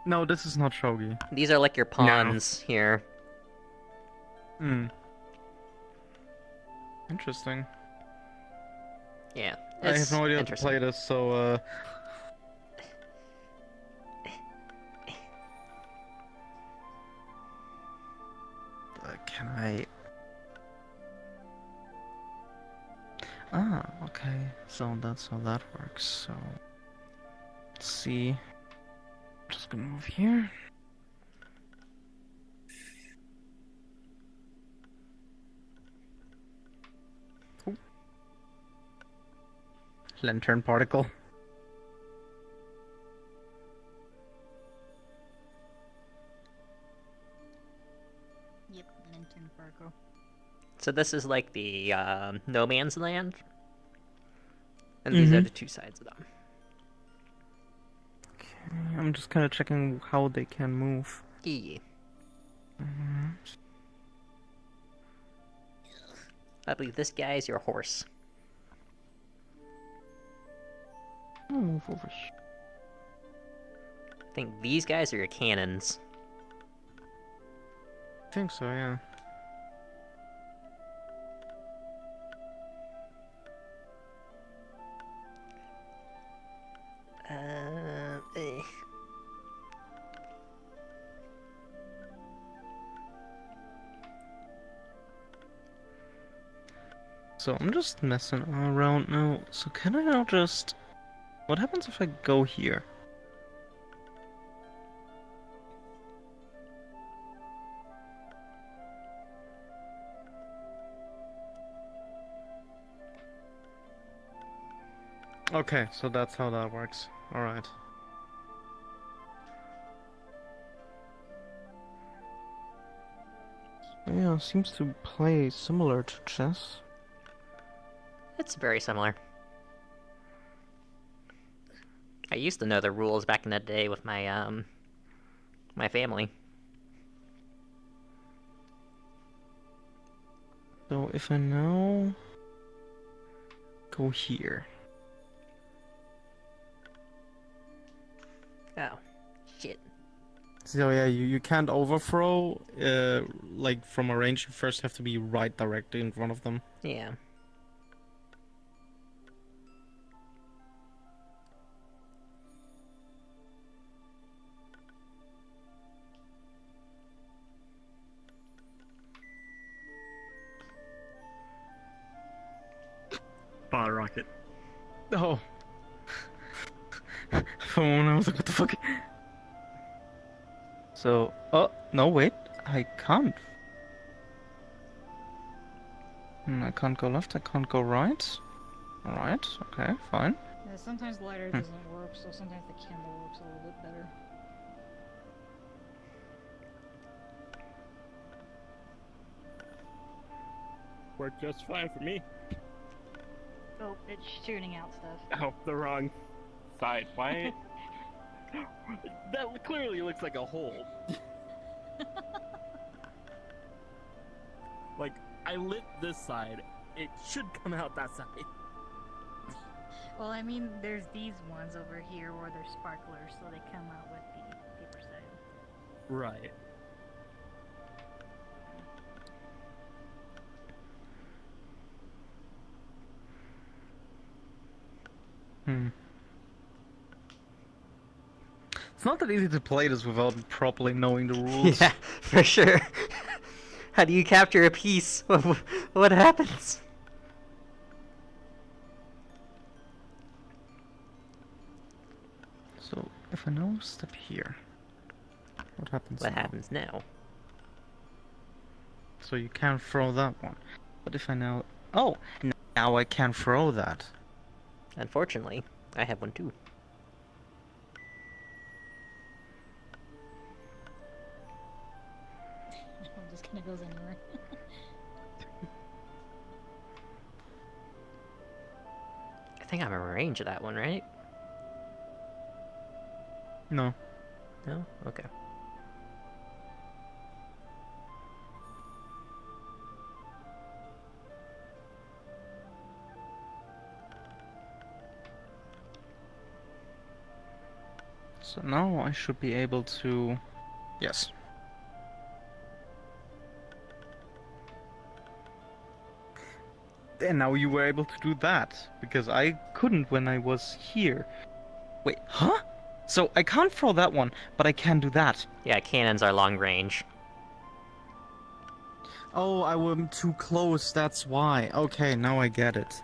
No, this is not shogi. These are like your pawns here. Hmm. Interesting. Yeah. I have it's no idea how to interesting. play this, so can I? Ah, okay. So that's how that works. So let's see. Just gonna move here. Ooh. Lantern particle. Yep, Lantern Fargo. So this is like the no man's land, and these are the two sides of them. Okay, I'm just kind of checking how they can move. Yeah. I believe this guy is your horse. I'll move over here. I think these guys are your cannons. I think so, yeah. Eh. So I'm just messing around now. So can I now just... What happens if I go here? Okay, so that's how that works. Alright. Yeah, seems to play similar to chess. It's very similar. I used to know the rules back in the day with my my family. So if I now go here. Oh, shit. So yeah, you can't overthrow, like from a range. You first have to be right directly in front of them. Yeah. Bottle rocket. Oh. For a moment I was like, what the fuck? So, oh, no, wait. I can't. I can't go left, I can't go right. Alright, okay, fine. Yeah, sometimes lighter doesn't work, so sometimes the candle works a little bit better. Worked just fine for me. Oh, it's shooting out stuff. Oh, the wrong side. Why? That clearly looks like a hole. Like, I lit this side. It should come out that side. Well, I mean, there's these ones over here where they're sparklers, so they come out with the paper side. Right. It's not that easy to play this without properly knowing the rules. Yeah, for sure. How do you capture a piece? What happens? So, if I now step here, what happens What now? happens now? So you can't throw that one. But if I now... Oh! Now I can throw that. Unfortunately, I have one too. It just kind of goes anywhere. I think I'm in range of that one, right? No. No? Okay. So now I should be able to... Yes. And now you were able to do that, because I couldn't when I was here. Wait, huh? So I can't throw that one, but I can do that. Yeah, cannons are long range. Oh, I was too close, that's why. Okay, now I get it.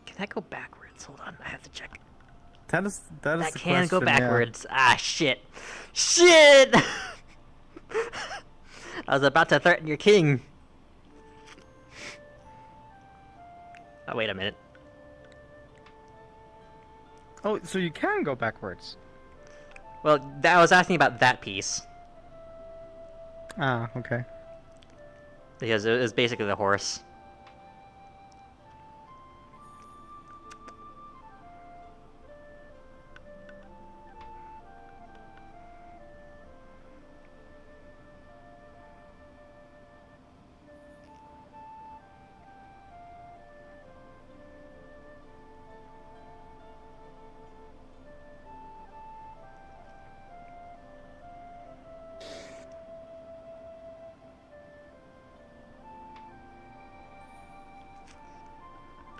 Can that go backwards? Hold on, I have to check. That is That the can go question, yeah. backwards. Ah, shit. Shit! I was about to threaten your king. Oh, wait a minute. Oh, so you can go backwards. Well, I was asking about that piece. Ah, okay. Because it was basically the horse.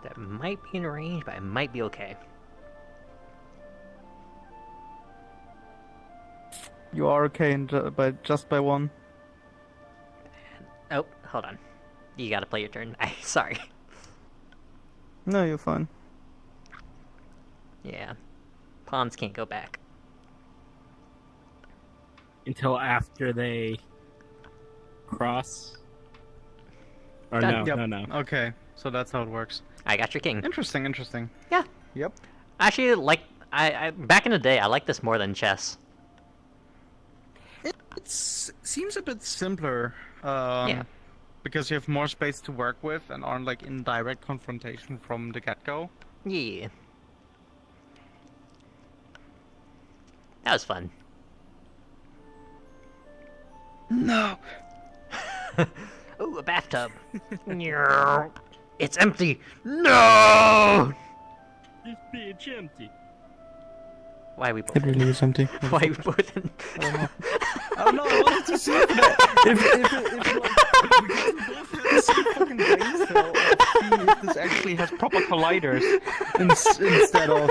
That might be in range, but it might be okay. You are okay just by one. Oh, hold on. You gotta play your turn. Sorry. No, you're fine. Yeah. Pawns can't go back. Until after they cross. Or Done. no, Yep. no. Okay, so that's how it works. I got your king. Interesting, interesting. Yeah. Yep. Actually, like, I back in the day, I liked this more than chess. It seems a bit simpler. Yeah. Because you have more space to work with and aren't like in direct confrontation from the get-go. Yeah. That was fun. No. Ooh, a bathtub. It's empty. No. This bitch empty. Why are we both? It really is empty. Why are we both? In... I don't know. I wanted to see if like we both have the same fucking brain cell, see if this actually has proper colliders instead of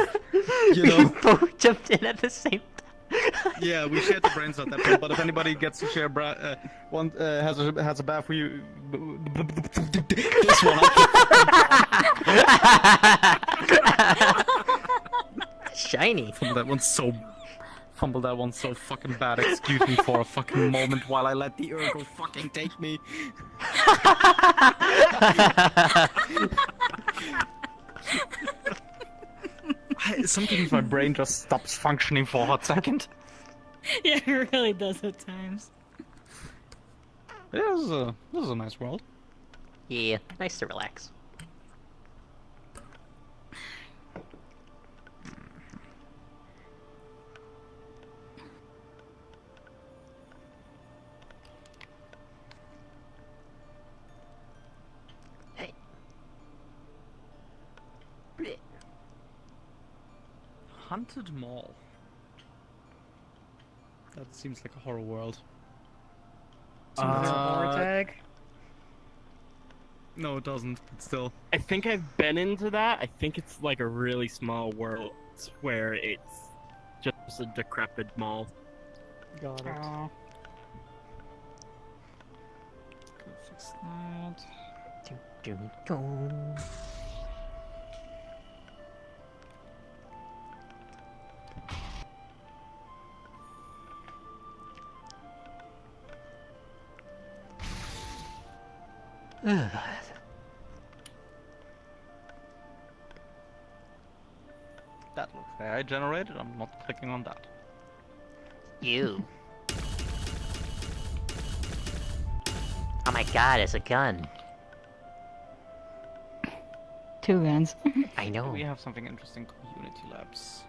We both jumped in at the same time. Yeah, we shared the brains at that point. But if anybody gets to share has a bath for you, this one. Shiny. Fumble that one so fucking bad. Excuse me for a fucking moment while I let the Urgo fucking take me. Sometimes my brain just stops functioning for a hot second. Yeah, it really does at times. Yeah, this is a nice world. Yeah, nice to relax. Hey. Haunted Mall. That seems like a horror world. Horror tag. No, it doesn't, but still. I think I've been into that. I think it's like a really small world where it's just a decrepit mall. Got it. Gonna fix that. That looks AI generated. I'm not clicking on that. You. Oh my god, it's a gun. 2 guns. I know. We have something interesting called Unity Labs.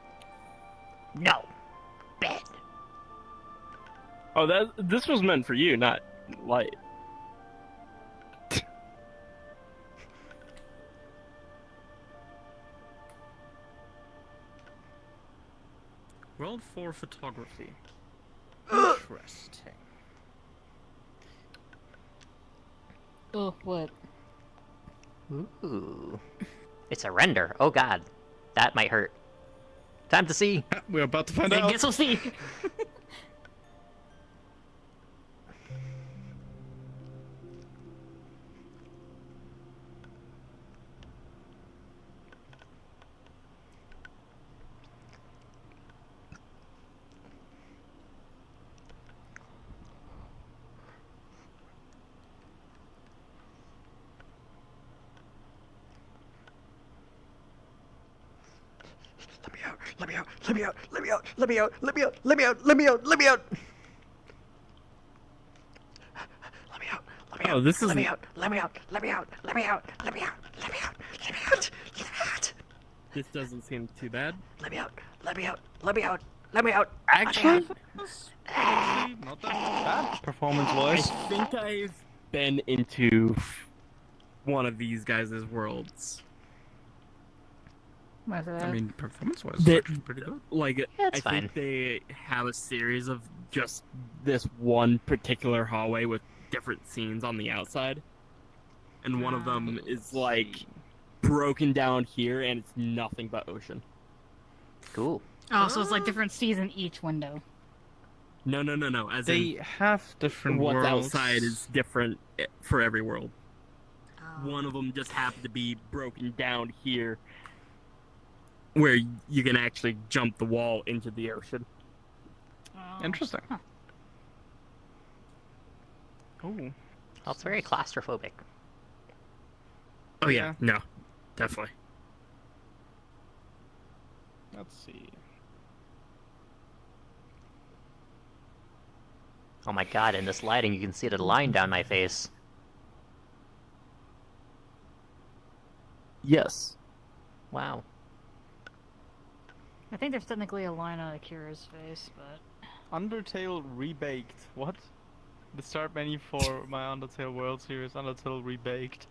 No. Bed. Oh, this was meant for you, not Light. World 4 photography. Interesting. Oh, what? Ooh. It's a render. Oh god. That might hurt. Time to see. We're about to find out. I guess we'll see. Let me out. Let me out. Let me out. Let me out. Let me out. Let me out. Let me out. Let me out. Let me out. Let me out. Oh, this is. Let me out. Let me out. Let me out. Let me out. Let me out. Let me out. Let me out. Let me out. This doesn't seem too bad. Let me out. Let me out. Let me out. Let me out. Actually, not that bad performance-wise. I think I've been into one of these guys' worlds. What's that? I mean, performance-wise, it's actually pretty good. Like, it's I fine. think they have a series of just this one particular hallway with different scenes on the outside. And one of them is, like, broken down here, and it's nothing but ocean. Cool. Oh, so it's like different seas in each window. No. As They in, have different what's worlds. outside is different for every world. one of them just happened to be broken down here, where you can actually jump the wall into the ocean. Interesting. Huh. Oh. Well, it's very claustrophobic. Oh yeah, no, definitely. Let's see. Oh my god, in this lighting you can see the line down my face. Yes. Wow. I think there's technically a line on Akira's face, but... Undertale Rebaked. What? The start menu for my Undertale World Series, Undertale Rebaked.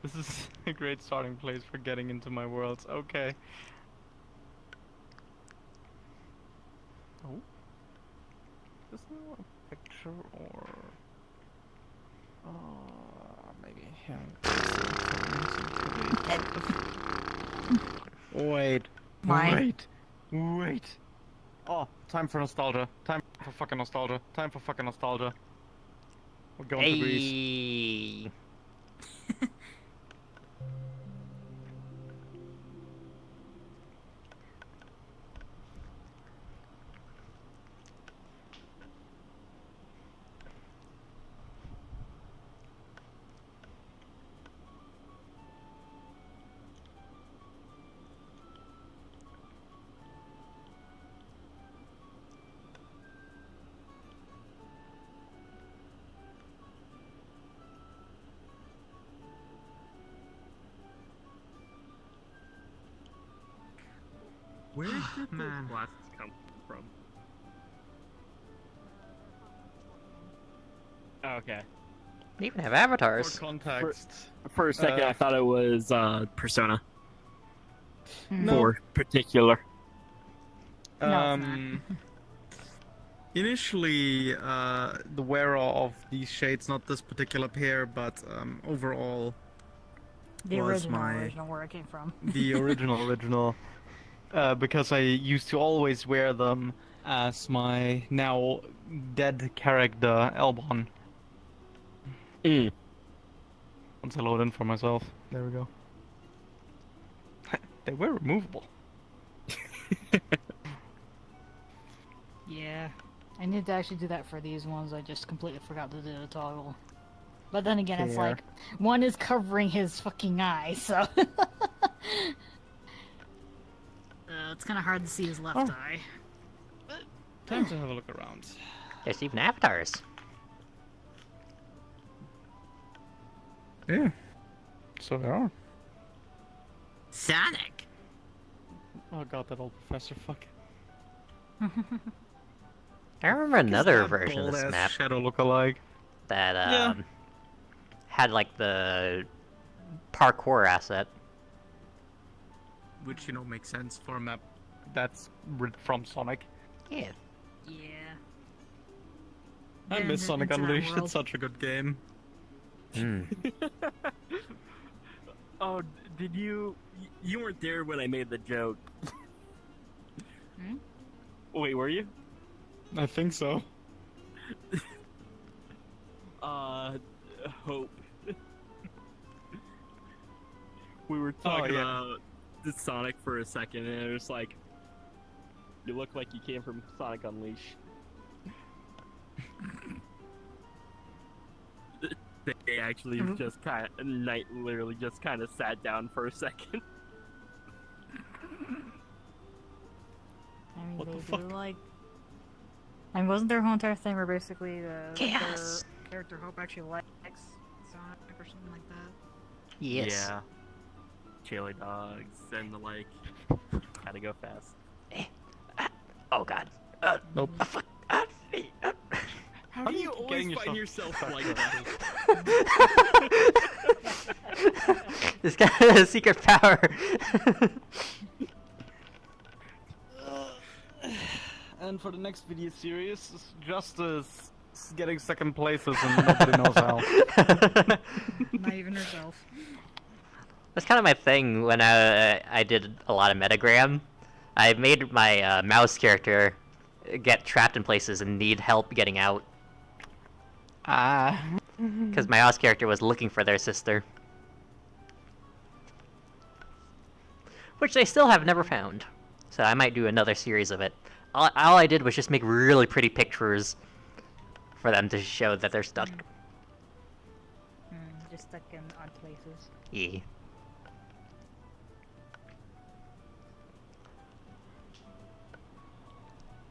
This is a great starting place for getting into my worlds. Okay. Oh. Is there a picture or... maybe Wait. Mine. Wait. Oh, time for nostalgia. Time for fucking nostalgia. Time for fucking nostalgia. We're going to Greece. Hey. Where did those glasses come from? Okay. They even have avatars. For context. For a second, I thought it was Persona. No. For particular. Initially, the wearer of these shades, not this particular pair, but overall, The was original, where it came from. the original. Because I used to always wear them as my now dead character, Elbon. Once I load in for myself. There we go. They were removable. Yeah. I need to actually do that for these ones. I just completely forgot to do the toggle. But then again, it's Fair. like, one is covering his fucking eye, so... it's kind of hard to see his left eye. Time to have a look around. There's even avatars. Yeah. So there are. Sonic! Oh god, that old professor, fuck. I remember another that version of this bold-ass map shadow look-alike? that Yeah. had like the parkour asset. Which, you know, makes sense for a map that's from Sonic. Yeah. Yeah. I Get miss into- Sonic into that Unleashed, world. it's such a good game. Oh, did you weren't there when I made the joke. Wait, were you? I think so. Hope. We were talking about the Sonic for a second, and it was like, you look like you came from Sonic Unleashed. They actually just kind of, Knight literally just kind of sat down for a second. I mean, What the they fuck? do like... I mean, wasn't their whole entire thing where basically Chaos. their character Hope actually likes Sonic or something like that? Yes. Yeah. Chili dogs and the like. Gotta go fast. Oh god. Nope. How do you always find yourself like that? This guy has a secret power. And for the next video series, Justice is getting second places and nobody knows how. Not even herself. That's kind of my thing when I did a lot of metagram. I made my mouse character get trapped in places and need help getting out. Because my mouse character was looking for their sister. which they still have never found. So I might do another series of it. All I did was just make really pretty pictures for them to show that they're stuck. Just stuck in odd places. Yeah.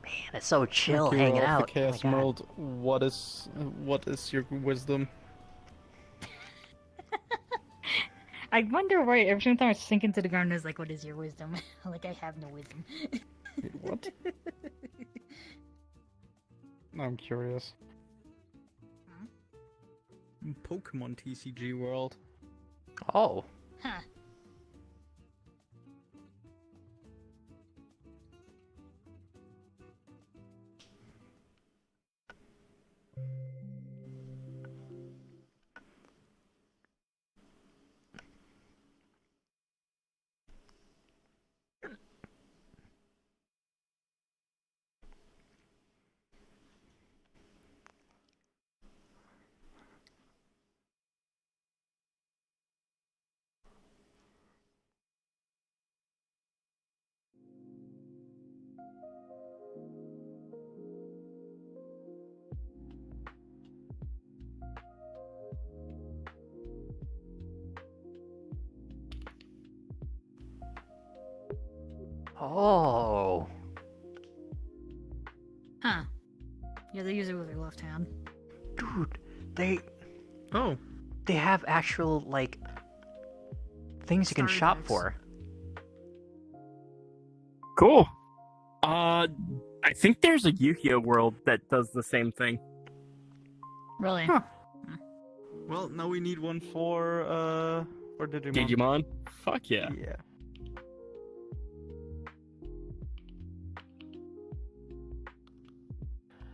Man, it's so chill Akira hanging of the out. Chaos Oh my God. Emerald, what is your wisdom? I wonder why every single time I sink into the ground, it's like, what is your wisdom? Like, I have no wisdom. What? I'm curious. Pokemon TCG World. Oh. Huh. Oh. Huh. Yeah, they use it with their left hand. Dude, they... Oh. They have actual, like... things you can Starter shop decks. for. Cool. I think there's a Yu-Gi-Oh world that does the same thing. Really? Huh. Well, now we need one for Digimon. Digimon? Fuck yeah. Yeah.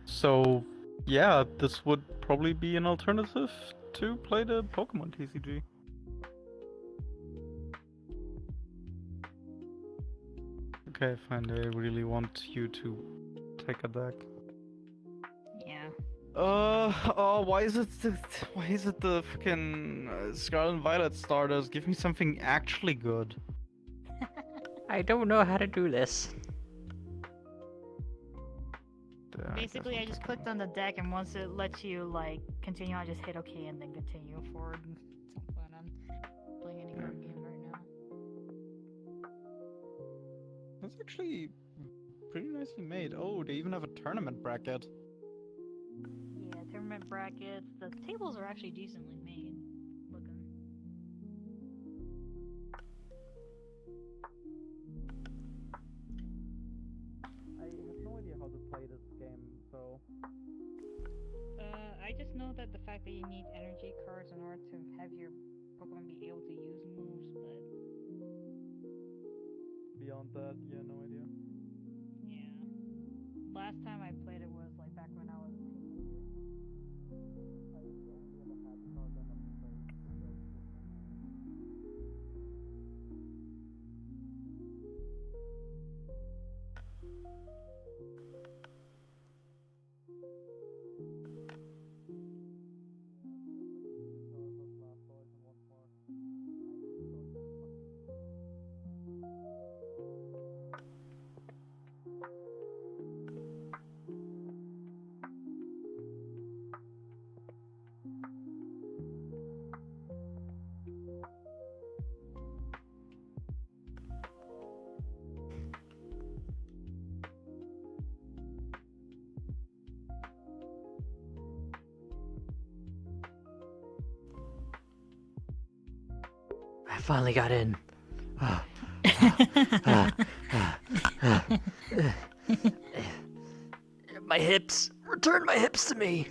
So, yeah, this would probably be an alternative to play the Pokemon TCG. Okay, fine. They really want you to take a deck. Yeah. Why is it the fucking Scarlet and Violet starters? Give me something actually good. I don't know how to do this. Basically, I just clicked on the deck, and once it lets you, like, continue, I just hit OK and then continue forward. Don't plan on playing any card games right now. That's actually pretty nicely made. Oh, they even have a tournament bracket. Yeah, tournament brackets. The tables are actually decently made. Looking. I have no idea how to play this game, so... I just know that the fact that you need energy cards in order to have your Pokemon be able to use moves, but... Beyond that, yeah, no idea. Yeah. Last time I played it was, like, back when I was a teenager. I finally got in. My hips! Return my hips to me!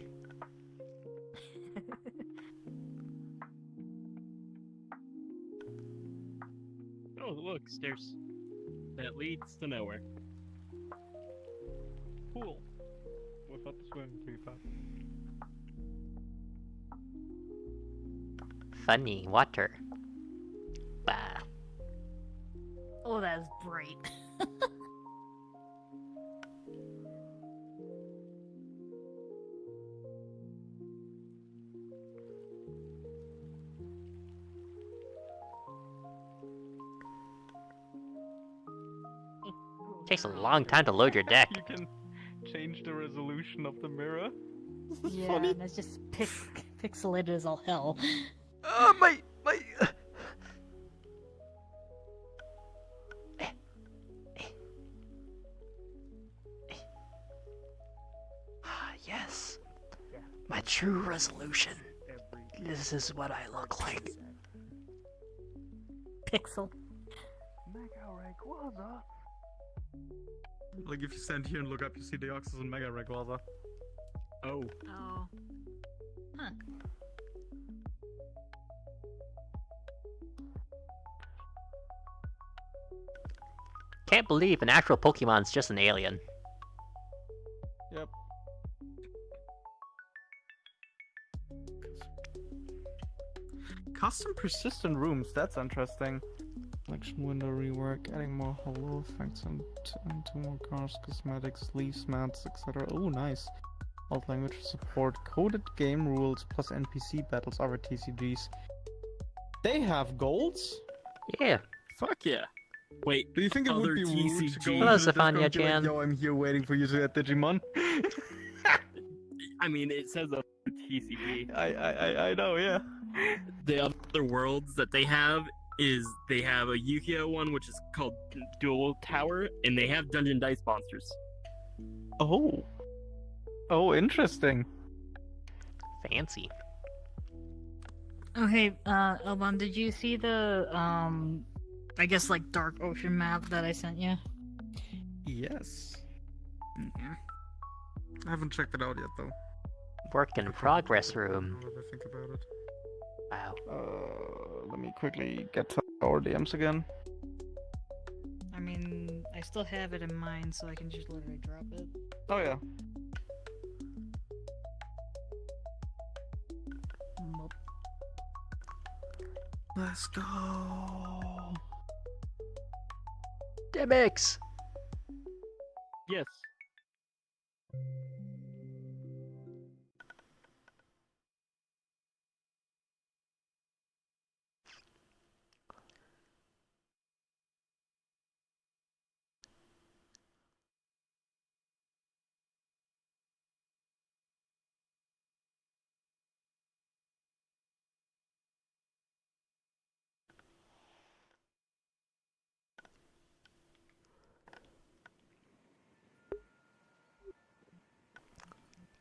Oh, look, stairs. That leads to nowhere. Cool. Without the swimming pretty fast. Funny water. Bah. Oh, that's bright. Takes a long time to load your deck. You can change the resolution of the mirror. This is Yeah, funny. and it's just pixelated as all hell. Oh, my... Yes. My true resolution. This is what I look like. Pixel. Like if you stand here and look up, you see the Oxus and Mega Rayquaza. Oh. Oh. Huh. Can't believe an actual Pokemon's just an alien. Yep. Custom persistent rooms, that's interesting. Selection window rework, adding more hollow effects into more cars, cosmetics, leaves, mats, etc. Oh, nice. Alt language support, coded game rules plus NPC battles over TCGs. They have golds? Yeah. Fuck yeah. Wait, do you think it would be rude to go Hello, into the Discord and be Stefania-chan. like, yo, I'm here waiting for you to get Digimon? I mean, it says a TCG. I know, yeah. The other worlds that they have is they have a Yu-Gi-Oh one, which is called Dual Tower, and they have Dungeon Dice monsters. Oh. Oh, interesting. Fancy. Oh, hey, Elbon, did you see the, I guess, like, Dark Ocean map that I sent you? Yes. I haven't checked it out yet, though. Work in progress room. Now that I think about it. Wow. Let me quickly get to our DMs again. I mean, I still have it in mind, so I can just literally drop it. Oh, yeah. Let's go. Demix! Yes.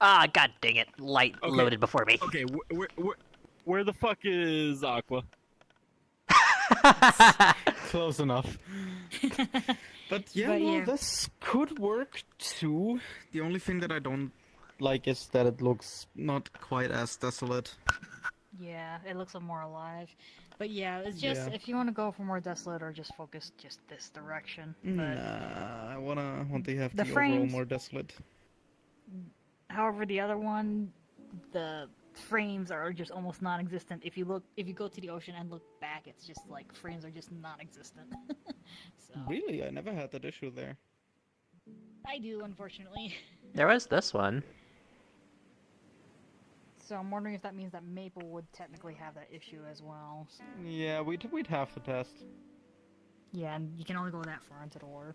Ah, god dang it. Light Okay. loaded before me. Okay, where the fuck is Aqua? Close enough. But yeah, But no, yeah. this could work too. The only thing that I don't like is that it looks not quite as desolate. Yeah, it looks a more alive. But yeah, it's just, Yeah. if you want to go for more desolate or just focus just this direction. But Nah, I want to have The the overall frames- more desolate. however, the other one, the frames are just almost non-existent. If you go to the ocean and look back, it's just like frames are just non-existent. So Really, I never had that issue there. I do, unfortunately. There was this one. So I'm wondering if that means that Maple would technically have that issue as well. So, Yeah, we'd have to test. yeah, and you can only go that far into the water.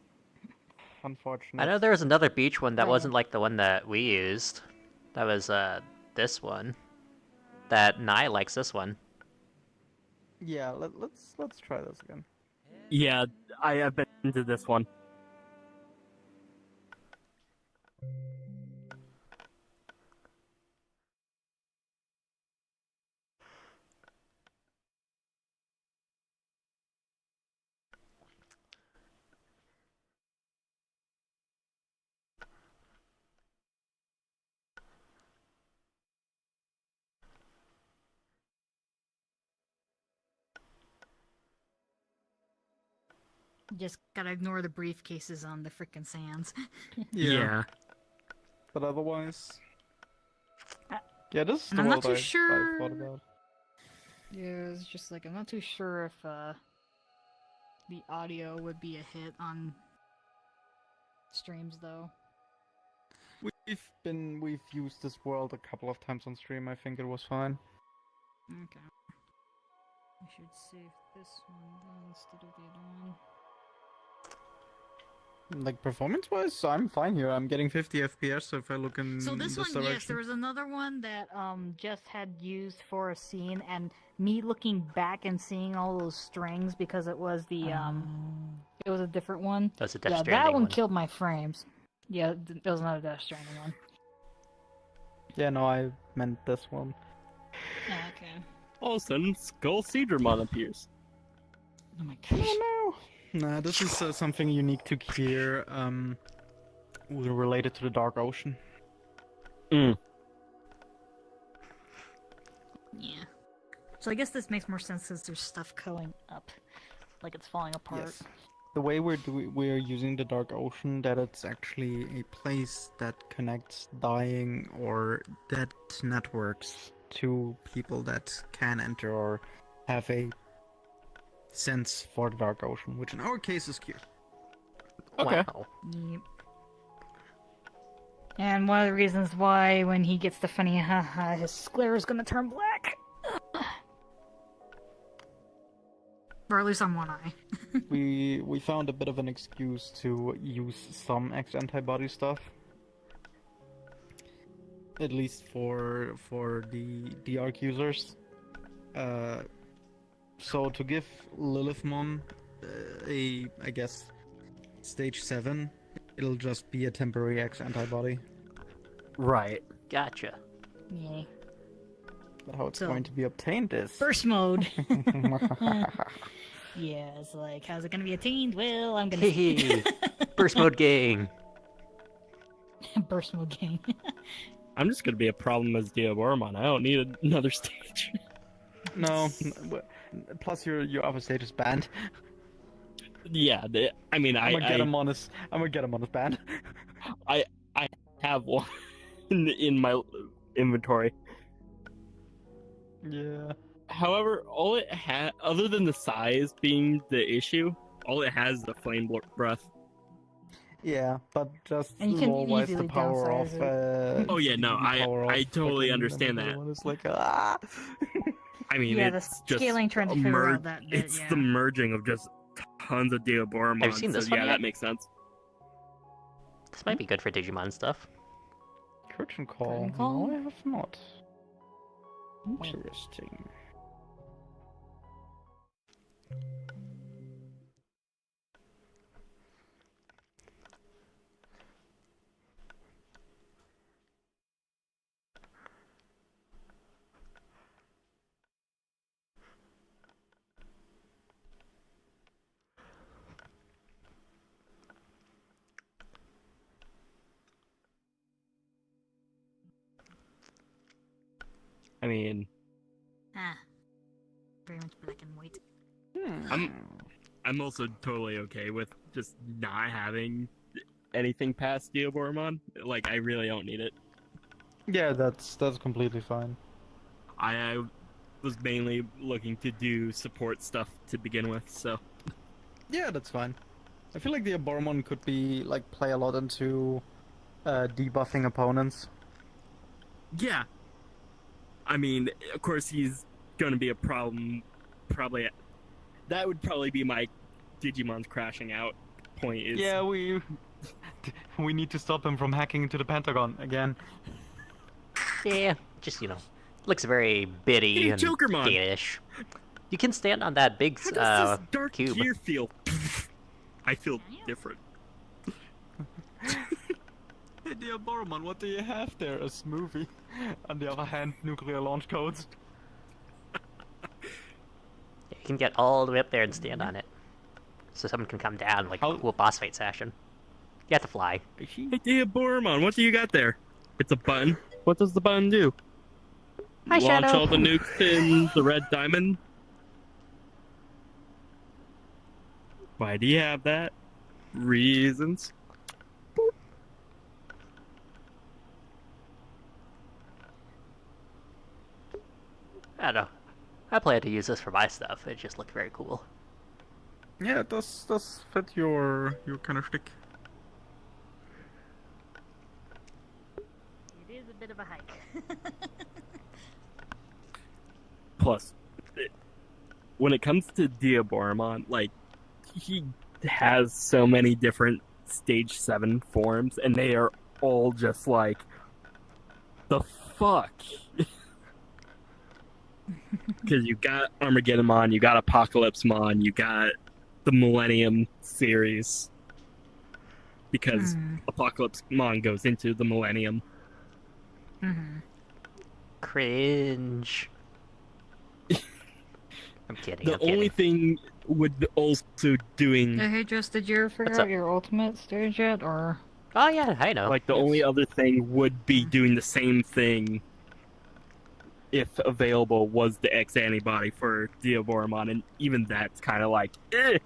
Unfortunately. I know there was another beach one that Right. wasn't like the one that we used. That was, this one. That Nye likes this one. Yeah, let's try this again. Yeah, I have been to this one. Just gotta ignore the briefcases on the frickin' sands. Yeah. But otherwise, Uh, yeah, this is and the I'm not world too I sure- thought about. Yeah, it's just like I'm not too sure if the audio would be a hit on streams though. We've used this world a couple of times on stream. I think it was fine. Okay. I should save this one then instead of the other one. Like performance-wise, I'm fine here. I'm getting 50 FPS if I look in So this one, yes, direction. there was another one that just had used for a scene, and me looking back and seeing all those strings because it was the it was a different one. That's a Death Yeah, that Stranding one one. killed my frames. Yeah, it was not a Death Stranding one. Yeah, no, I meant this one. Okay. All of a sudden, Skull Seedramon appears. Oh my gosh. Oh no! Nah, this is something unique to Kier, related to the Dark Ocean. Yeah. So I guess this makes more sense because there's stuff going up, like it's falling apart. Yes. The way we're using the Dark Ocean, that it's actually a place that connects dying or dead networks to people that can enter or have a sense for the Dark Ocean, which in our case is Kier. Okay. Wow. Yep. And one of the reasons why when he gets the funny haha, his sclera is gonna turn black. Or at least on one eye. we found a bit of an excuse to use some X-antibody stuff. At least for the Arc users. So to give Lilithmon I guess, stage 7, it'll just be a temporary X-antibody. Right. Gotcha. Yeah. But how it's So- going to be obtained is... Burst mode. Yeah, it's like, how's it gonna be attained? Well, I'm gonna... Hey, burst mode gang. Burst mode gang. I'm just gonna be a problem as Diaboromon. I don't need another stage. No, plus your other stage is banned. Yeah, I mean, I'm gonna get him on his band. I have one in my inventory. Yeah. However, all it has, other than the size being the issue, all it has is a flame breath. Yeah, but just And you can lore-wise, the easily power downsize of... Oh yeah, no, the power I of totally fucking understand that. One is like, ah! I mean, Yeah, the it's just scaling trying to a figure out that bit, It's yeah. the merging of just tons of Diaboromon. Have you seen this so one yeah, yet? that makes sense. This might be good for Digimon stuff. Curtain call. Curtain call? No, I have not. Interesting. I mean, Very much black and white. I'm also totally okay with just not having anything past Diaboromon. Like, I really don't need it. Yeah, that's completely fine. I was mainly looking to do support stuff to begin with, so... Yeah, that's fine. I feel like the Aboromon could be, like, play a lot into debuffing opponents. Yeah. I mean, of course he's gonna be a problem, probably... That would probably be my Digimon's crashing out point is... Yeah, we need to stop him from hacking into the Pentagon again. Yeah, just, you know, looks very bitty Hey, and Jokermon! gay-ish. You can stand on that big How does this dark cube. gear feel? I feel different. Hey, dear Boromon, what do you have there? A smoothie. On the other hand, nuclear launch codes. You can get all the way up there and stand on it. So someone can come down, like a cool boss fight session. You have to fly. Hey, Diaboromon, what do you got there? It's a button. What does the button do? Hi, Launch Shadow. all the nukes in the red diamond? Why do you have that? Reasons. I don't know. I plan to use this for my stuff. It just looked very cool. Yeah, it does fit your kind of shtick. It is a bit of a hike. Plus, when it comes to Diaboromon, like, he has so many different Stage 7 forms, and they are all just like, the fuck? Because you got Armageddonmon, you got Apocalypsemon, you got the Millennium series. Because Apocalypsemon goes into the Millennium. Cringe. I'm kidding. The I'm kidding. only thing would also doing... Hey, Jess, did you ever figure out your ultimate stage yet, or...? Oh yeah, I know. Like, the only other thing would be doing the same thing, if available, was the X antibody for Diaboromon, and even that's kind of like, eh.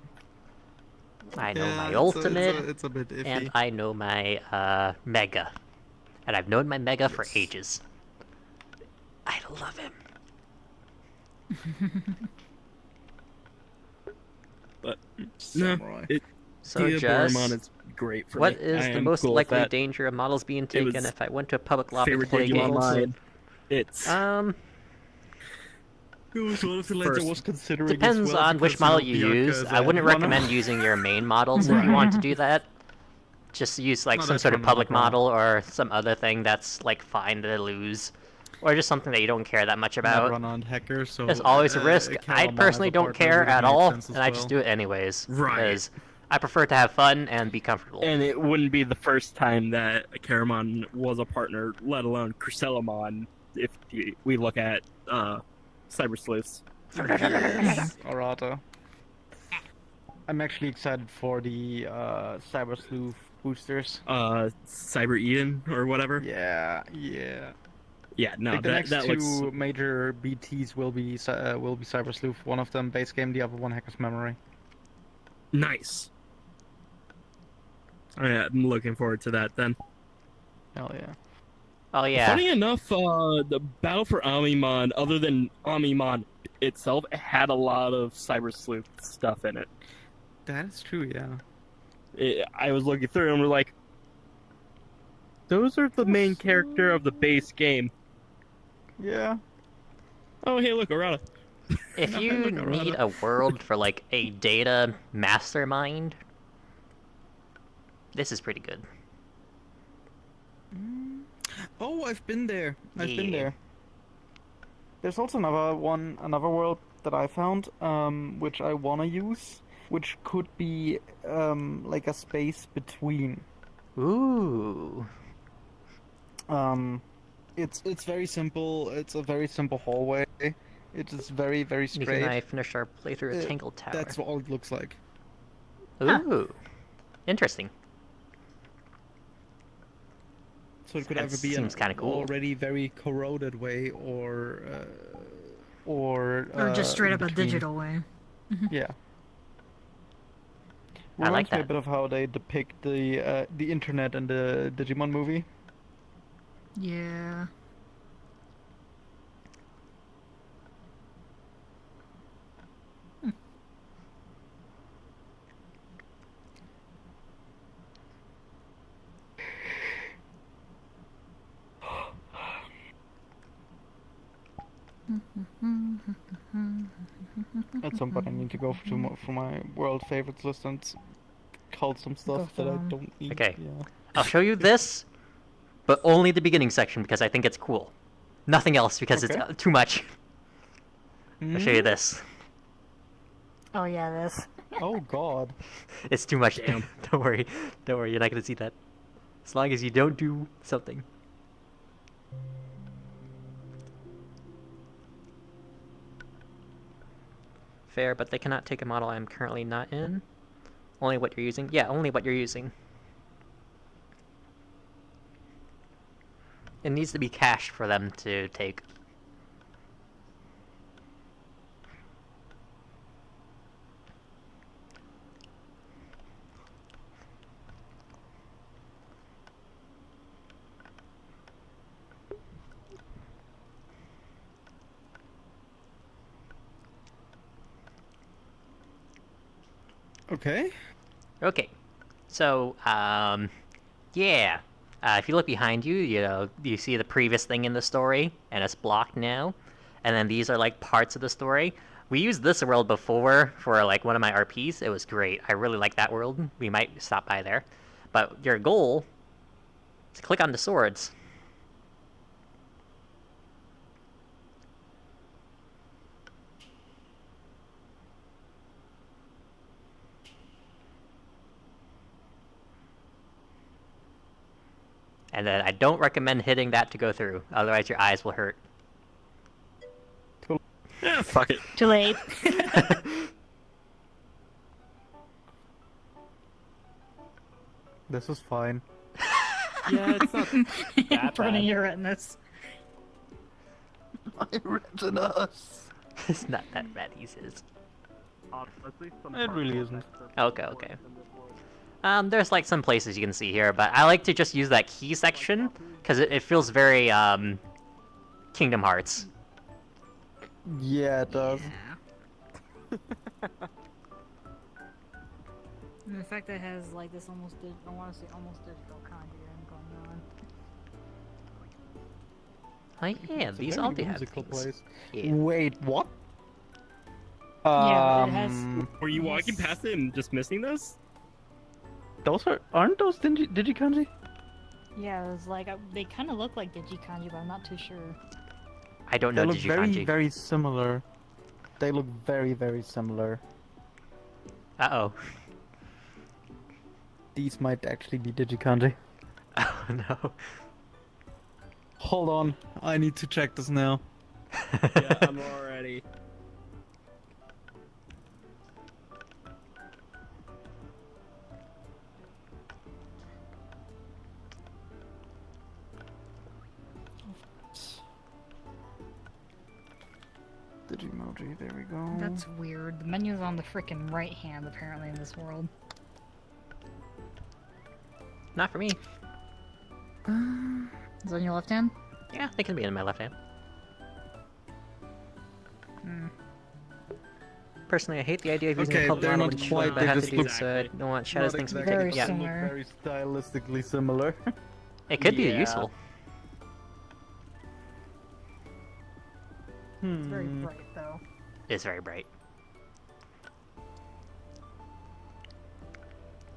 I know Yeah, my it's a- ultimate, it's a bit iffy. and I know my Mega. And I've known my Mega for ages. I love him. But Samurai. no, So Jess, Diaboromon is great for what me. is I the am most cool with likely that. danger of models being It was taken if I went to a public lobby favorite play Digimon games? line. It's It was one of the lads I was considering. Depends as well, on which because, model you you know, use. Bianca's I wouldn't runner. recommend using your main models if you want to do that. Just use like No, some that's sort of fine, public no problem. model or some other thing that's like fine to lose. Or just something that you don't care that much Not about. run on hacker, so There's always a risk. I Calamon personally as a don't partner care would have at made all, sense as and I just well. do it anyways. Right. Because I prefer to have fun and be comfortable. And it wouldn't be the first time that a Caramon was a partner, let alone Crucellamon, if we look at Cyber Sleuths. Yes, Arata. I'm actually excited for the Cyber Sleuth boosters. Cyber Eden or whatever. Yeah, yeah. Yeah, no, Like the next that two looks major BTs will be Cyber Sleuth. One of them base game, the other one Hacker's Memory. nice. Alright, I'm looking forward to that then. Hell yeah. Oh yeah. Funny enough, the Battle for Amimon, other than Amimon itself, it had a lot of Cyber Sleuth stuff in it. That is true, yeah. I was looking through and we're like, those are the main character of the base game. Yeah. Oh, hey, look, Arata. If you need a world for like a data mastermind, this is pretty good. Oh, I've been there. I've been Yeah. there. There's also another world that I found, which I wanna use, which could be like a space between. Ooh. It's very simple. It's a very simple hallway. It is very, very Nikki straight. and I finished our playthrough of Uh, Tangled Tower. That's what all it looks like. Ooh. Interesting. So it could That either be an seems kinda cool. already very corroded way, or just straight up a between. digital way. Yeah. I like Reminds me a that. bit of how they depict the internet in the Digimon movie. Yeah. At some point, I need to go for my world favorites list and cull some stuff that I don't need. Okay. Yeah. I'll show you this, but only the beginning section because I think it's cool. Nothing else because it's Okay. too much. I'll show you Mm. this. Oh yeah, this. Oh god. It's too much. Damn. Don't worry. Don't worry. You're not gonna see that. As long as you don't do something. Fair, but they cannot take a model I am currently not in. Only what you're using. Yeah, only what you're using. It needs to be cached for them to take. Okay. Okay, so yeah. If you look behind you, you know, you see the previous thing in the story, and it's blocked now. And then these are like parts of the story. We used this world before for like one of my RPs. It was great. I really like that world. We might stop by there. But your goal is to click on the swords. And then I don't recommend hitting that to go through, otherwise your eyes will hurt. Yeah, fuck it. Too late. This is fine. Yeah, it's not that Burning bad. your retinas. My retinas. It's not that bad, he says. It really isn't. Okay, okay. There's like some places you can see here, but I like to just use that key section, because it feels very, Kingdom Hearts. Yeah, it does. And the fact that it has like this almost, I want to say almost digital conjuring going on. Oh yeah, these all do have things. Place. Yeah. Wait, what? Yeah, but it has. Were you walking past it and just missing those? Those aren't those Digikanji? Yeah, it was like they kind of look like Digikanji, but I'm not too sure. I don't know They look Digikanji. very, very similar. They look very, very similar. Uh-oh. These might actually be Digikanji. Oh no. Hold on, I need to check this now. Yeah, I'm already. Digimoji, there we go. That's weird. The menu's on the frickin' right hand, apparently, in this world. Not for me. Is it on your left hand? Yeah, they can be in my left hand. Hmm. Personally, I hate the idea of using Okay, a cult they're model not when quite, I they have just to do look this, I don't want Shadow's not things to be exactly taken. Yeah, similar. very stylistically similar. it could be Yeah. useful. It's very bright, though. It's very bright.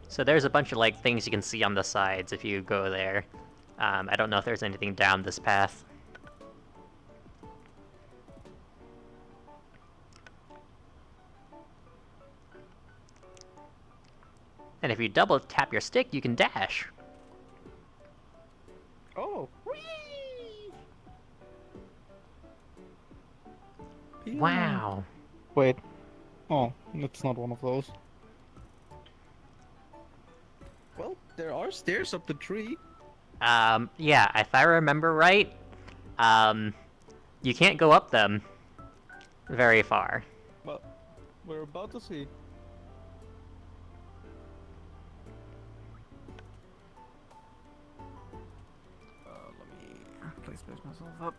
So there's a bunch of like things you can see on the sides if you go there. I don't know if there's anything down this path. And if you double tap your stick, you can dash. Oh! Wow. Wait. Oh, it's not one of those. Well, there are stairs up the tree. Yeah, if I remember right, you can't go up them very far. Well, we're about to see. Let me place myself up.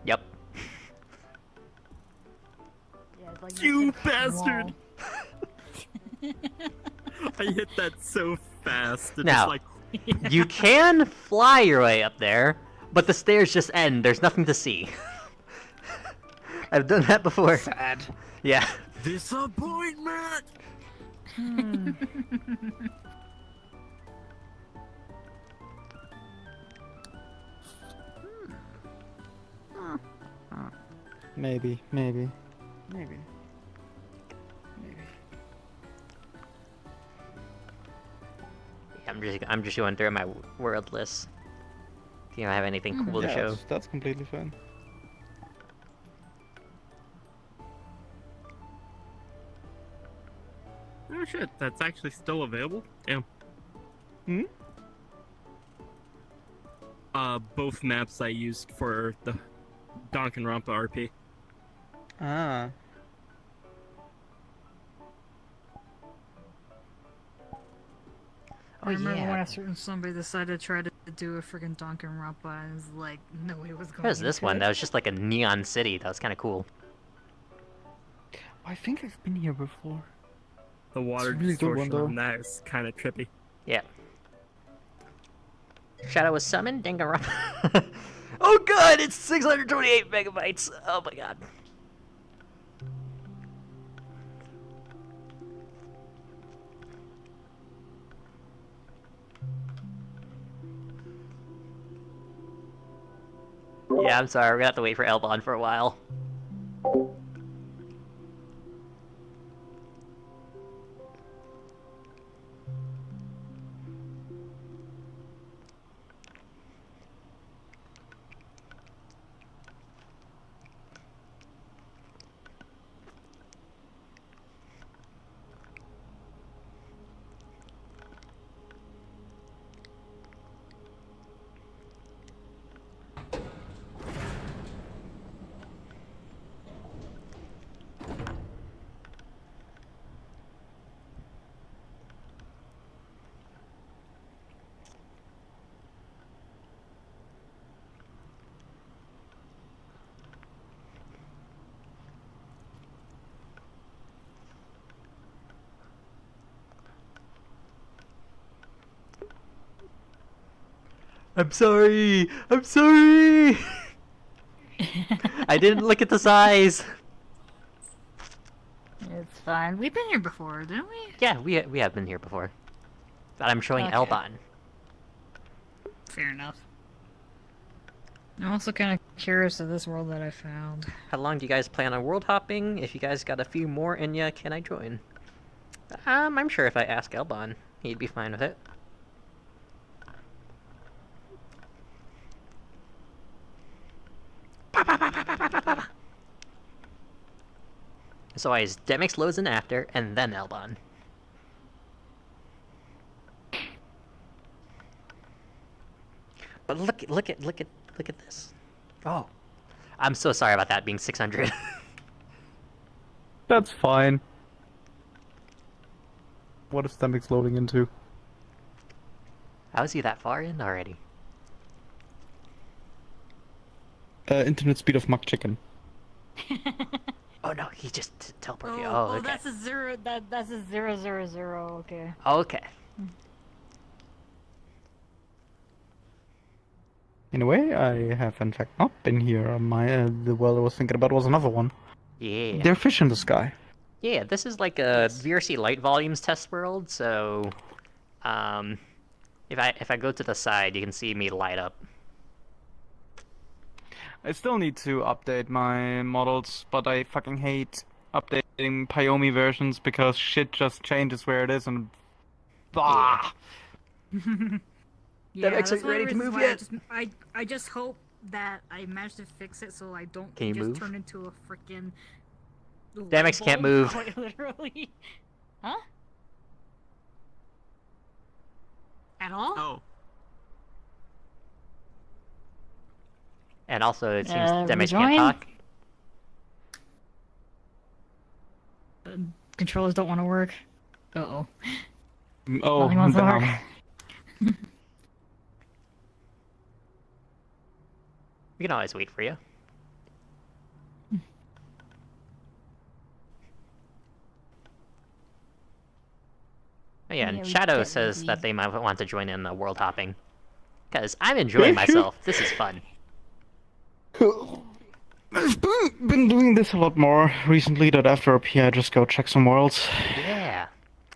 Yep. Yeah, it's like You hit a bastard! wall. I hit that so fast. It's Now, like, you can fly your way up there, but the stairs just end. There's nothing to see. I've done that before. Sad. Yeah. disappointment! Maybe. Maybe. I'm just going through my world list. Do you have anything cool to Yeah, show? that's completely fine. Oh shit, that's actually still available? Damn. Hmm? Both maps I used for the Danganronpa RP. Ah. I remember when a certain somebody decided to try to to a freaking Danganronpa and was like, no way was going. There's this one that was just like a neon city. That was kind of cool. I think I've been here before. The water It's a really good one, distortion though. on that is kind of trippy. Yeah. Shadow was summoned. Danganronpa. Oh god, it's 628 megabytes. Oh my god. Yeah, I'm sorry. We're gonna have to wait for Elbon for a while. I'm sorry. I'm sorry. I didn't look at the size. It's fine. We've been here before, didn't we? Yeah, we have been here before. But I'm showing Okay. Elbon. Fair enough. I'm also kind of curious of this world that I found. How long do you guys plan on world hopping? If you guys got a few more in ya, can I join? I'm sure if I ask Elbon, he'd be fine with it. So I use Demix loads in after, and then Elbon. But look at this. Oh, I'm so sorry about that being 600. That's fine. What is Stomach's loading into? How is he that far in already? Internet speed of Muck Chicken. Oh no, he just teleported you. Oh, Oh, okay. that's a zero. That's a 000. Okay. Okay. In a way, I have in fact not been here. The world I was thinking about was another one. Yeah. They're fish in the sky. Yeah, this is like a VRC light volumes test world, so if I go to the side, you can see me light up. I still need to update my models, but I fucking hate updating Pyomi versions because shit just changes where it is and... Bah! Yeah, Demex, that's are you one of ready the to reasons move why yet? I just hope that I manage to fix it so I don't Can you just move? turn into a freaking. Demex can't move. Quite literally. Huh? At all? Oh. And also, it seems Demex rejoin? can't talk. Controllers don't want to work. Uh-oh. Oh, Nothing wants to damn. work. We can always wait for you. Oh yeah, and Yeah, we Shadow get says ready. that they might want to join in the world hopping. Because I'm enjoying myself. This is fun. I've been doing this a lot more recently, that after RP I just go check some worlds. Yeah.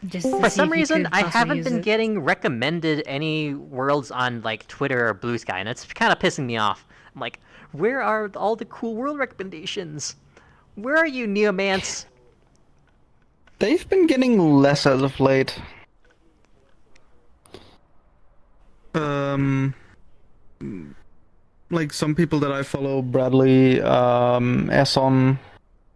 Just to For see some if you reason, could I possibly haven't use been it. getting recommended any worlds on like Twitter or Blue Sky, and it's kind of pissing me off. I'm like, where are all the cool world recommendations? Where are you, Neomance? They've been getting less as of late. Like some people that I follow, Bradley, Esson,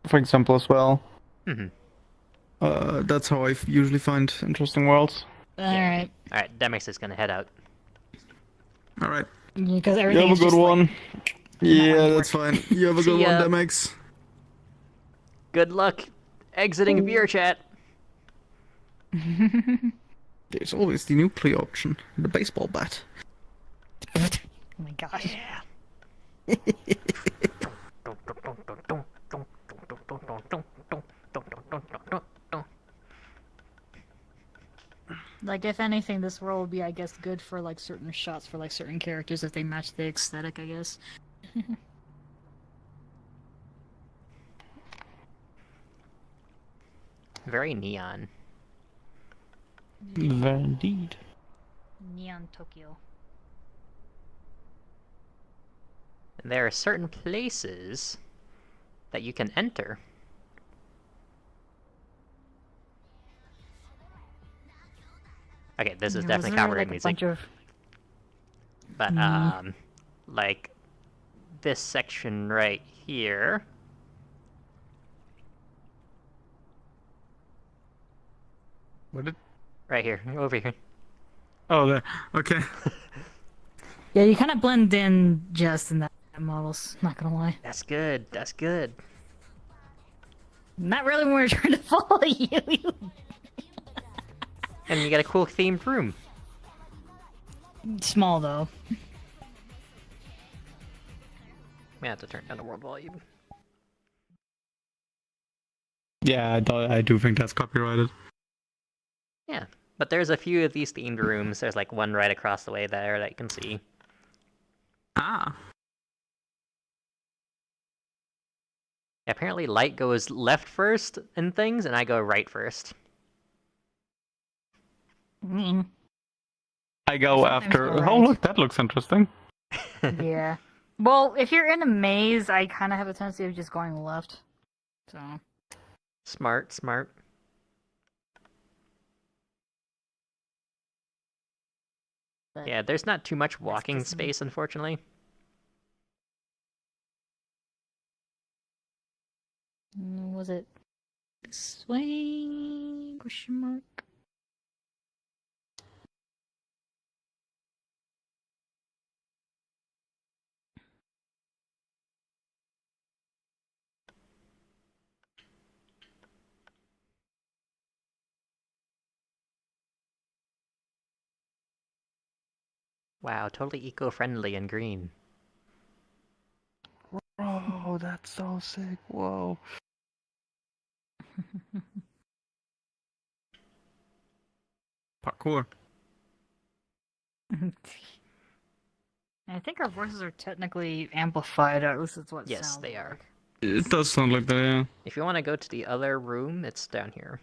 for example, as well. Mm-hmm. That's how I usually find interesting worlds. Alright. Alright, Demix is gonna head out. Alright. Because You everything have a is good just one. Yeah, that's fine. You have a See good one, ya. Demex. Good luck exiting VRChat. There's always the nuclear option, the baseball bat. Oh my gosh. Like, if anything, this world would be, I guess, good for, like, certain shots for, like, certain characters if they match the aesthetic, I guess. Very neon. Very indeed. Neon Tokyo. And there are certain places that you can enter. Okay, this is definitely copyright music. But, like, this section right here. What did? Right here, over here. Oh, there. Okay. Yeah, you kind of blend in just in that models, not gonna lie. That's good, that's good. Not really when we're trying to follow you. And you get a cool themed room. Small, though. We have to turn down the world volume. Yeah, I do think that's copyrighted. Yeah, but there's a few of these themed rooms. There's like one right across the way there that you can see. Ah. Apparently light goes left first in things, and I go right first. I go after. Oh, look, that looks interesting. Yeah. Well, if you're in a maze, I kind of have a tendency of just going left. So. Smart, smart. But yeah, there's not too much walking space, unfortunately. Was it this way? Question mark. Wow, totally eco-friendly and green. Oh, that's so sick. Whoa. Parkour. I think our voices are technically amplified, at least that's what it Yes, sounds they are. It does sound like that, yeah. If you want to go to the other room, it's down here.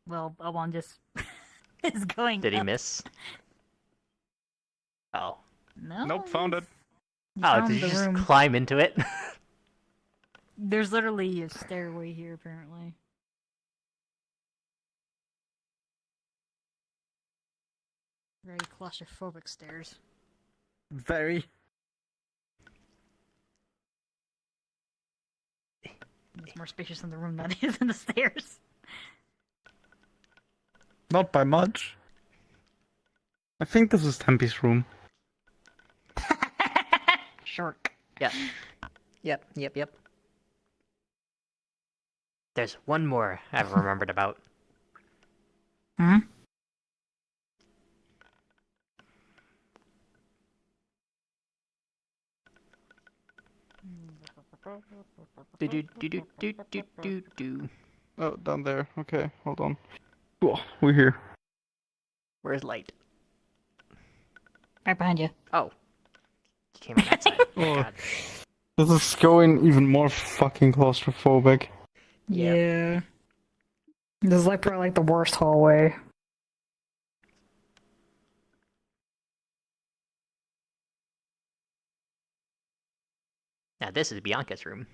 Well, Alban just is going Did he up. miss? Oh. No. Nope, found it. Oh, found did you the just room. climb into it? There's literally a stairway here, apparently. Very claustrophobic stairs. Very. It's more spacious in the room than it is in the stairs. Not by much. I think this is Tempe's room. Shark. Yep. Yep. There's one more I've remembered about. Hmm? Do. Oh, down there. Okay, hold on. Cool, we're here. Where's light? Right behind you. Oh. You came on that side. Oh, God. this is going even more fucking claustrophobic. Yeah. This is like probably like the worst hallway. Now this is Bianca's room.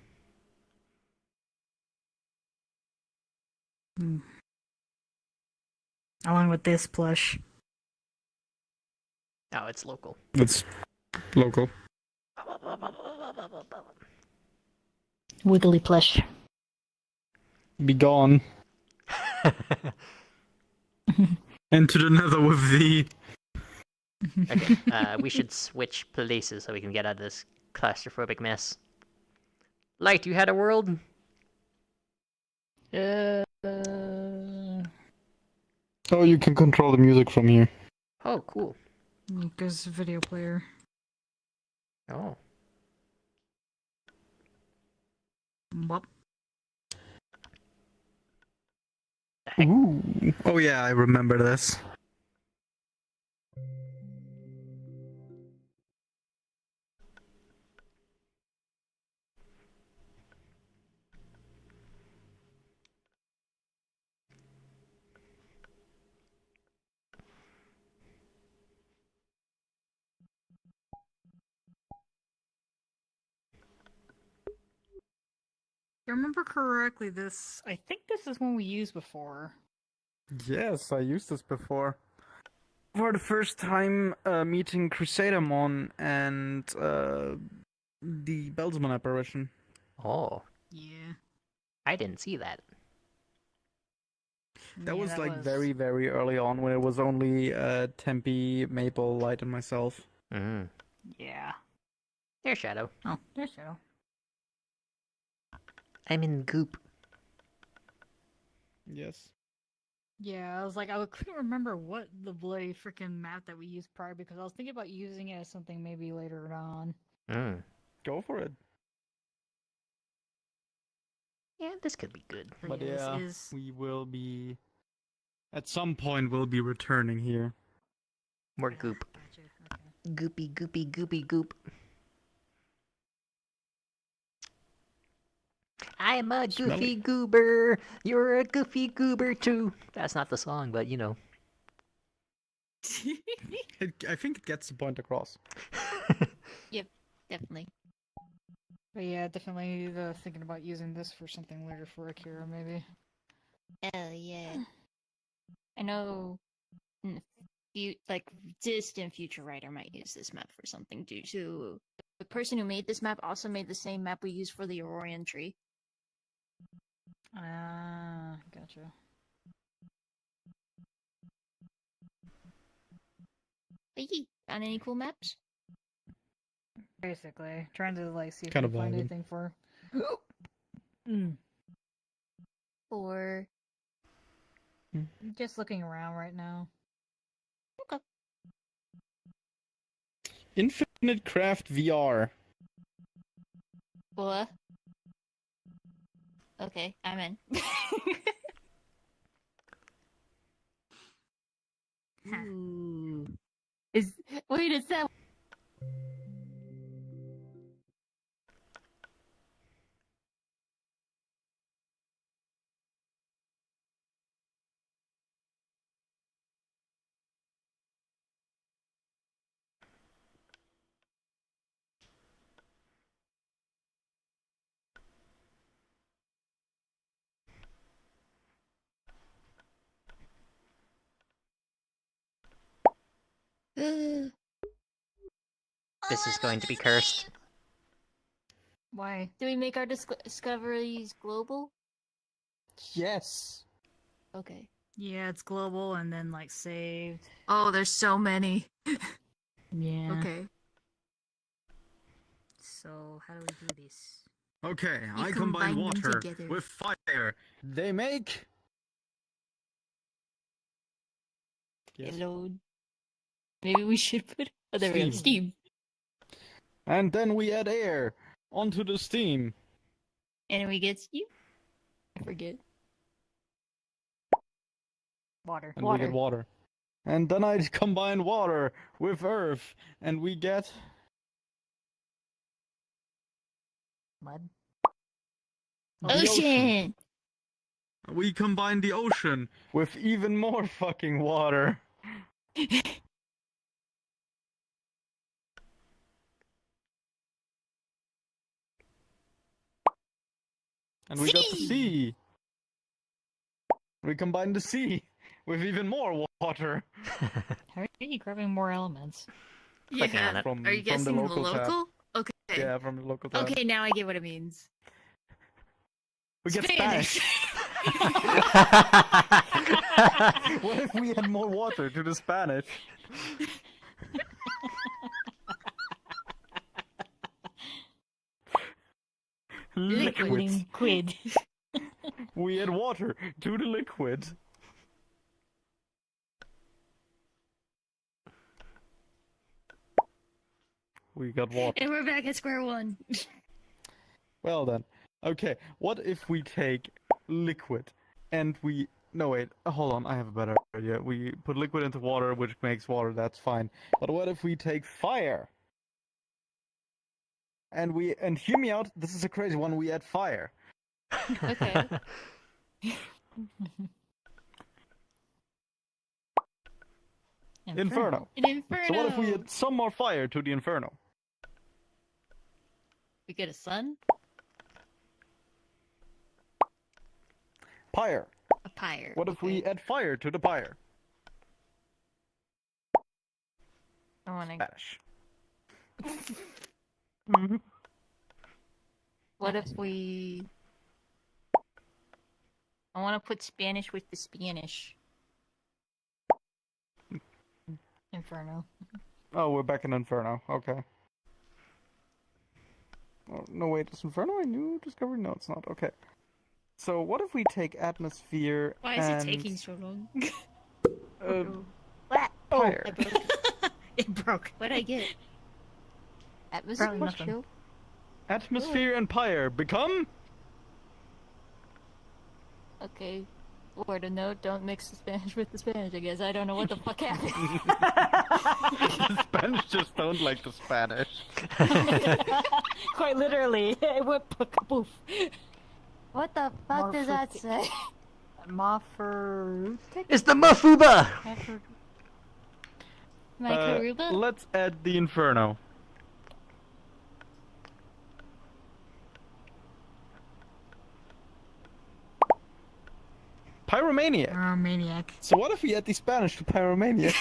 Along with this plush. Oh, it's local. It's local. Wiggly plush. Be gone. Into the nether with thee. Okay, we should switch places so we can get out of this claustrophobic mess. Light, you had a world? Oh, you can control the music from here. Oh, cool. Because video player. Oh. Whoop. Ooh. Oh yeah, I remember this. If I remember correctly, I think this is one we used before. Yes, I used this before. For the first time meeting Crusadermon and the Belsman apparition. Oh. Yeah. I didn't see that. That was very, very early on when it was only Tempe, Maple, Light, and myself. Mm. Yeah. There's Shadow. Oh, there's Shadow. I'm in goop. Yes. Yeah, I couldn't remember what the bloody freaking map that we used prior because I was thinking about using it as something maybe later on. Mm. Go for it. Yeah, this could be good. But yeah, yeah, we will be... At some point, we'll be returning here. More goop. Gotcha. Okay. Goopy, goopy, goopy, goop. I'm a goofy goober. You're a goofy goober too. That's not the song, but you know. I think it gets the point across. Yep, definitely. But yeah, definitely thinking about using this for something later for Akira, maybe. Oh yeah. I know. Distant future writer might use this map for something due to the person who made this map also made the same map we use for the Aurorian tree. Ah, gotcha. Hey, found any cool maps? Basically, trying to see if Kind I of can find vibing. anything for. Or Just looking around right now. okay. Infinite Craft VR. What? Okay, I'm in. Ooh. Is that? This is going to be cursed. Why? Do we make our discoveries global? Yes. Okay. Yeah, it's global and then saved. Oh, there's so many. Yeah. Okay. So how do we do this? Okay, You I combine combine them water together. with fire. They make... Yes. Hello. Maybe we should put. Oh, there we go. Steam. And then we add air onto the steam. And we get steam. I forget. Water. And we get water. And then I combine water with earth, and we get... Mud. the Ocean. We combine the ocean with even more fucking water. And we got the sea. We combine the sea with even more water. How are you grabbing more elements? Clicking on it. From, Are you from guessing the local tab. local? Okay. Yeah, from the local tab. Okay, now I get what it means. We get Spanish. What if we add more water to the Spanish? Liquid. We add water to the liquid. We got water. And we're back at square one. Well then. Okay, what if we take liquid and we... No, wait, hold on, I have a better idea. We put liquid into water, which makes water, that's fine. But what if we take fire? And hear me out, this is a crazy one, we add fire. Okay. Inferno. An inferno. So what if we add some more fire to the inferno? We get a sun? Pyre. A pyre. What if we add fire to the pyre? I wanna... Spanish. What if we... I want to put Spanish with the Spanish. Inferno. Oh, we're back in Inferno. Okay. Oh, no, wait, is Inferno a new discovery? No, it's not. Okay. So, what if we take atmosphere Why is and... it taking so long? What? Fire. It broke. It broke. What'd I get? Atmosphere? Nothing. Atmosphere and pyre become... Okay. Word of note, don't mix the Spanish with the Spanish, I guess. I don't know what the fuck happened. The Spanish just don't like the Spanish. Quite literally. It went poof. What the fuck does that say? Mafer... It's the Mafuba! Macaruba? Let's add the Inferno. Pyromaniac. Pyromaniac. So what if we add the Spanish to Pyromaniac?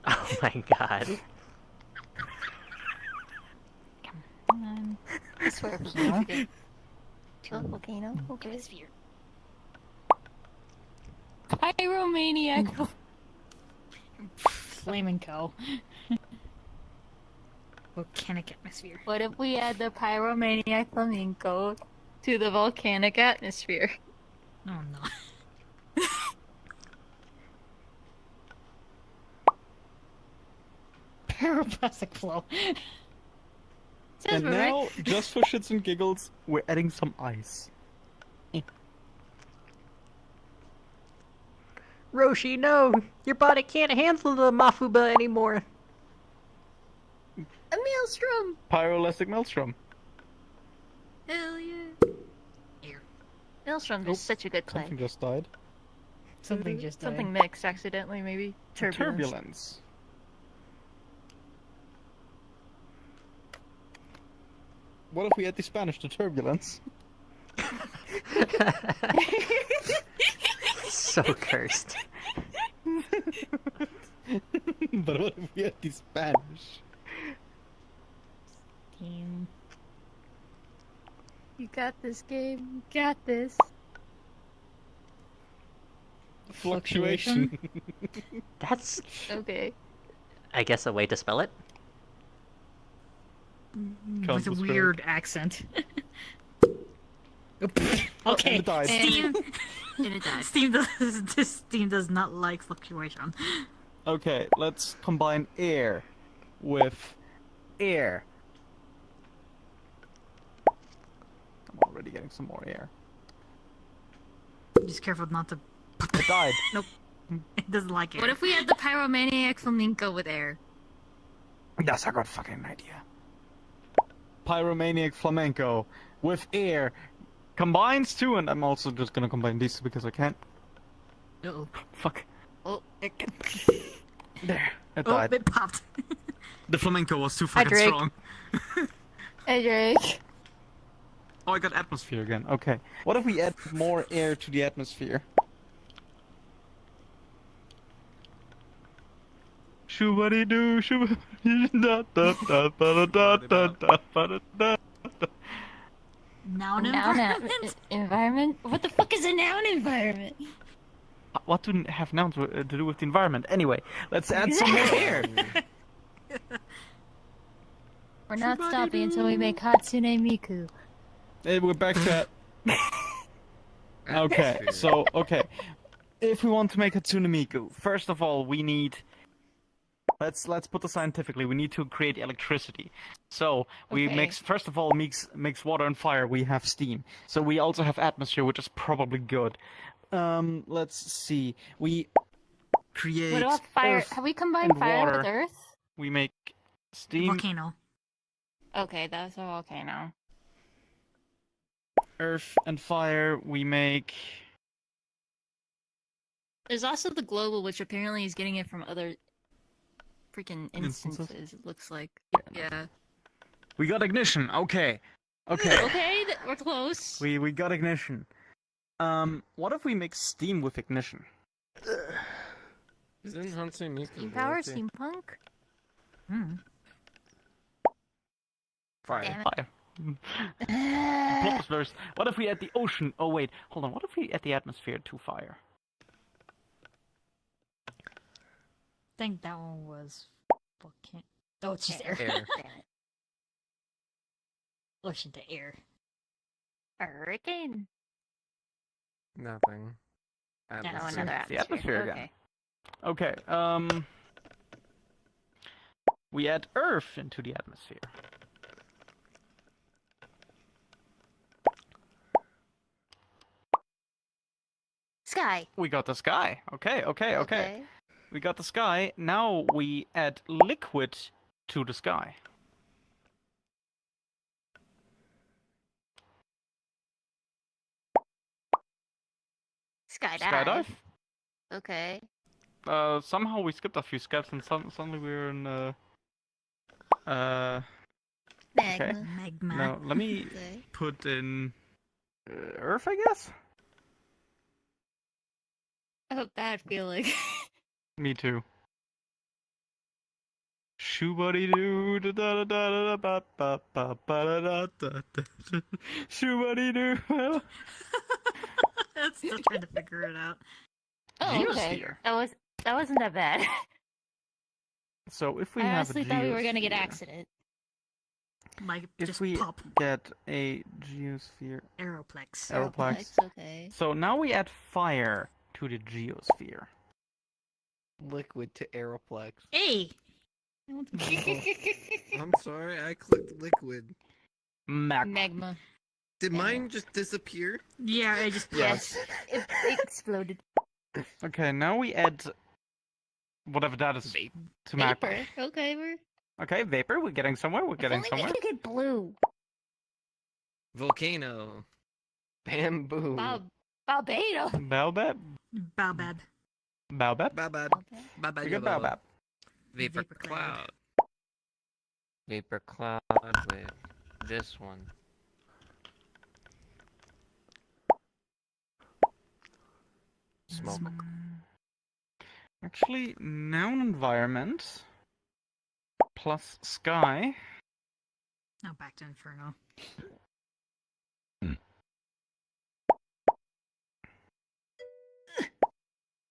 Oh my god. Come on. I swear volcano. Volcano? Okay. Sphere. Pyromaniac. Flamenco. Volcanic atmosphere. What if we add the pyromaniac flamenco to the volcanic atmosphere? Oh no. Pyroplastic flow. And now, just for shits and giggles, we're adding some ice. Roshi, no! Your body can't handle the Mafuba anymore. A maelstrom! Pyroelastic Maelstrom. Hell yeah. Here. Maelstrom is such a good play. Something just died. Something just died. Something mixed accidentally, maybe. Turbulence. What if we add the Spanish to turbulence? So cursed. But what if we add the Spanish? Game. You got this, game. You got this. Fluctuation. That's, Okay. I guess, a way to spell it. With a weird accent. Okay, it died. Steam. And it died. Steam does not like fluctuation. Okay, let's combine air with air. I'm already getting some more air. Just careful not to. It died. Nope. It doesn't like it. What if we had the pyromaniac flamenco with air? That's a good fucking idea. Pyromaniac flamenco with air combines two, and I'm also just gonna combine these two because I can't. Uh-oh. Fuck. Oh, There. It oh, died. it popped. The flamenco was too Hi, fucking Drake. strong. Hey, Drake. Oh, I got atmosphere again. Okay. What if we add more air to the atmosphere? Shoo-ba-dee-doo, shoo-ba-dee-da-da-da-ba-da-da-da-da-ba-da-da. Noun Noun environment? environment? What the fuck is a noun environment? What do have nouns to do with the environment? Anyway, let's add some more air. We're not stopping until we make Hatsune Miku. Hey, we're back to... Okay, so, okay. If we want to make a Hatsune Miku, first of all, we need Let's put this scientifically. We need to create electricity. So we Okay. mix first of all mix water and fire. We have steam. So we also have atmosphere, which is probably good. Let's see. We create What about fire? earth Have we combined and fire water. with earth? We make steam, Volcano. Okay, that's a volcano. earth, and fire. We make. There's also the global, which apparently is getting it from other freaking instances. It looks like. Yeah. We got ignition. Okay. Okay. Okay, we're close. We got ignition. What if we mix steam with ignition? Isn't Hansei Miku Steam power, steampunk. Fire. Damn Fire. Plop first. What if we add the ocean? Oh wait, hold on. What if we add the atmosphere to fire? I think that one was volcano. Oh, it's just air. Air. Damn it. Ocean to air. Hurricane. Nothing. No, Atmosphere. another The atmosphere again. Okay. Okay. We add Earth into the atmosphere. Sky. We got the sky. Okay. We got the sky. Now we add liquid to the sky. Skydive. Skydive? Okay. Somehow we skipped a few steps and suddenly we're in okay. Magma. Now let me Okay. put in Earth, I guess. I have a bad feeling. Me too. Shoobody doo da da da da da ba ba ba ba da da da da. Shoobody doo. I'm still trying to figure it out. Oh, okay. Geosphere. That wasn't that bad. So if we I have honestly a thought we were gonna get geosphere- accident. Like, If just we pop. get a geosphere, Aeroplex. Aeroplex. Okay. So now we add fire to the geosphere. Liquid to Aeroplex. Hey! I'm sorry, I clicked liquid. Magma. Did mine just disappear? Yeah, I just. Yes. It exploded. Okay, now we add whatever that is to magma. Vapor. Okay, we're. Okay, vapor. We're getting somewhere. We're getting Only somewhere. we could get blue. Volcano. Bamboo. Barbados. Baobab. Baobab. Baobab. Babad. Babad. We got baobab. Vapor Vapor cloud. cloud. Vapor cloud with this one. Smoke. Actually, noun environment plus sky. Oh, back to Inferno.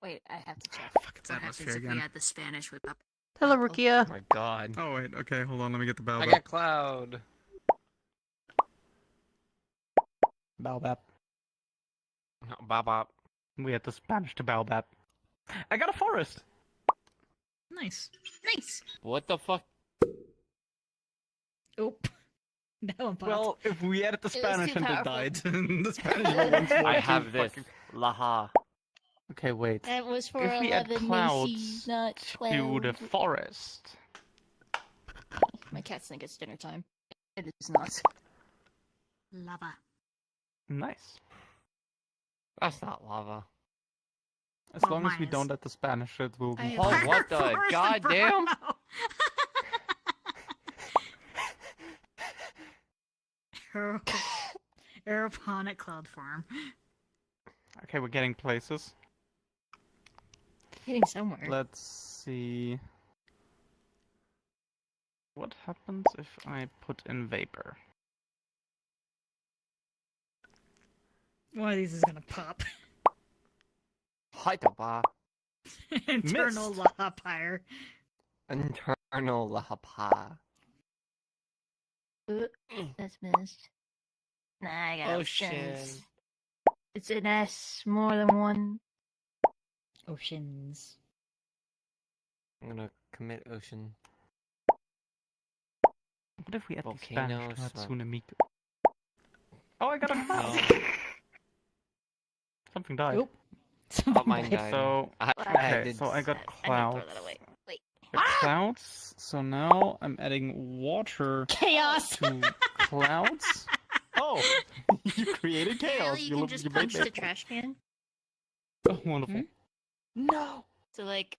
Wait, I have to check. It's What atmosphere happens if we again. add the Spanish with up? Hello, Rukia. Oh my god. Oh wait, okay, hold on. Let me get the I baobab. got cloud. Baobab. No, bop. We had the Spanish to baobab. I got a forest. Nice. Nice. What the fuck? Oop. That one popped. Well, if we added the It was Spanish too and it powerful. died, the Spanish were once more I too have this. fucking- Laha. Okay, wait. That was for If we add 11 clouds Macy's, not to 12. the forest. My cats think it's dinner time. It is not. Lava. Nice. That's not lava. As Well, long as we mine don't is. add the Spanish, it will be. Oh, what the Forest goddamn? Inferno. Aeroponic cloud farm. Okay, we're getting places. Getting somewhere. Let's see. What happens if I put in vapor? One of these is gonna pop. Hyperbar. Internal Mist. lava pyre. Internal lapa. That's missed. Nah, I got Ocean. oceans. It's an S, more than one. Oceans. I'm gonna commit ocean. What if we add the Volcano, Spanish to swamp. Hatsune Miku? Oh, I got a cloud! Something died. Nope. Oh, mine died. So, I okay, did so I got set. clouds. Wait. Clouds. So now I'm adding water Chaos. to clouds. Oh, you created chaos. Apparently you can just made punch the it. trash can. Oh, wonderful. No. So like,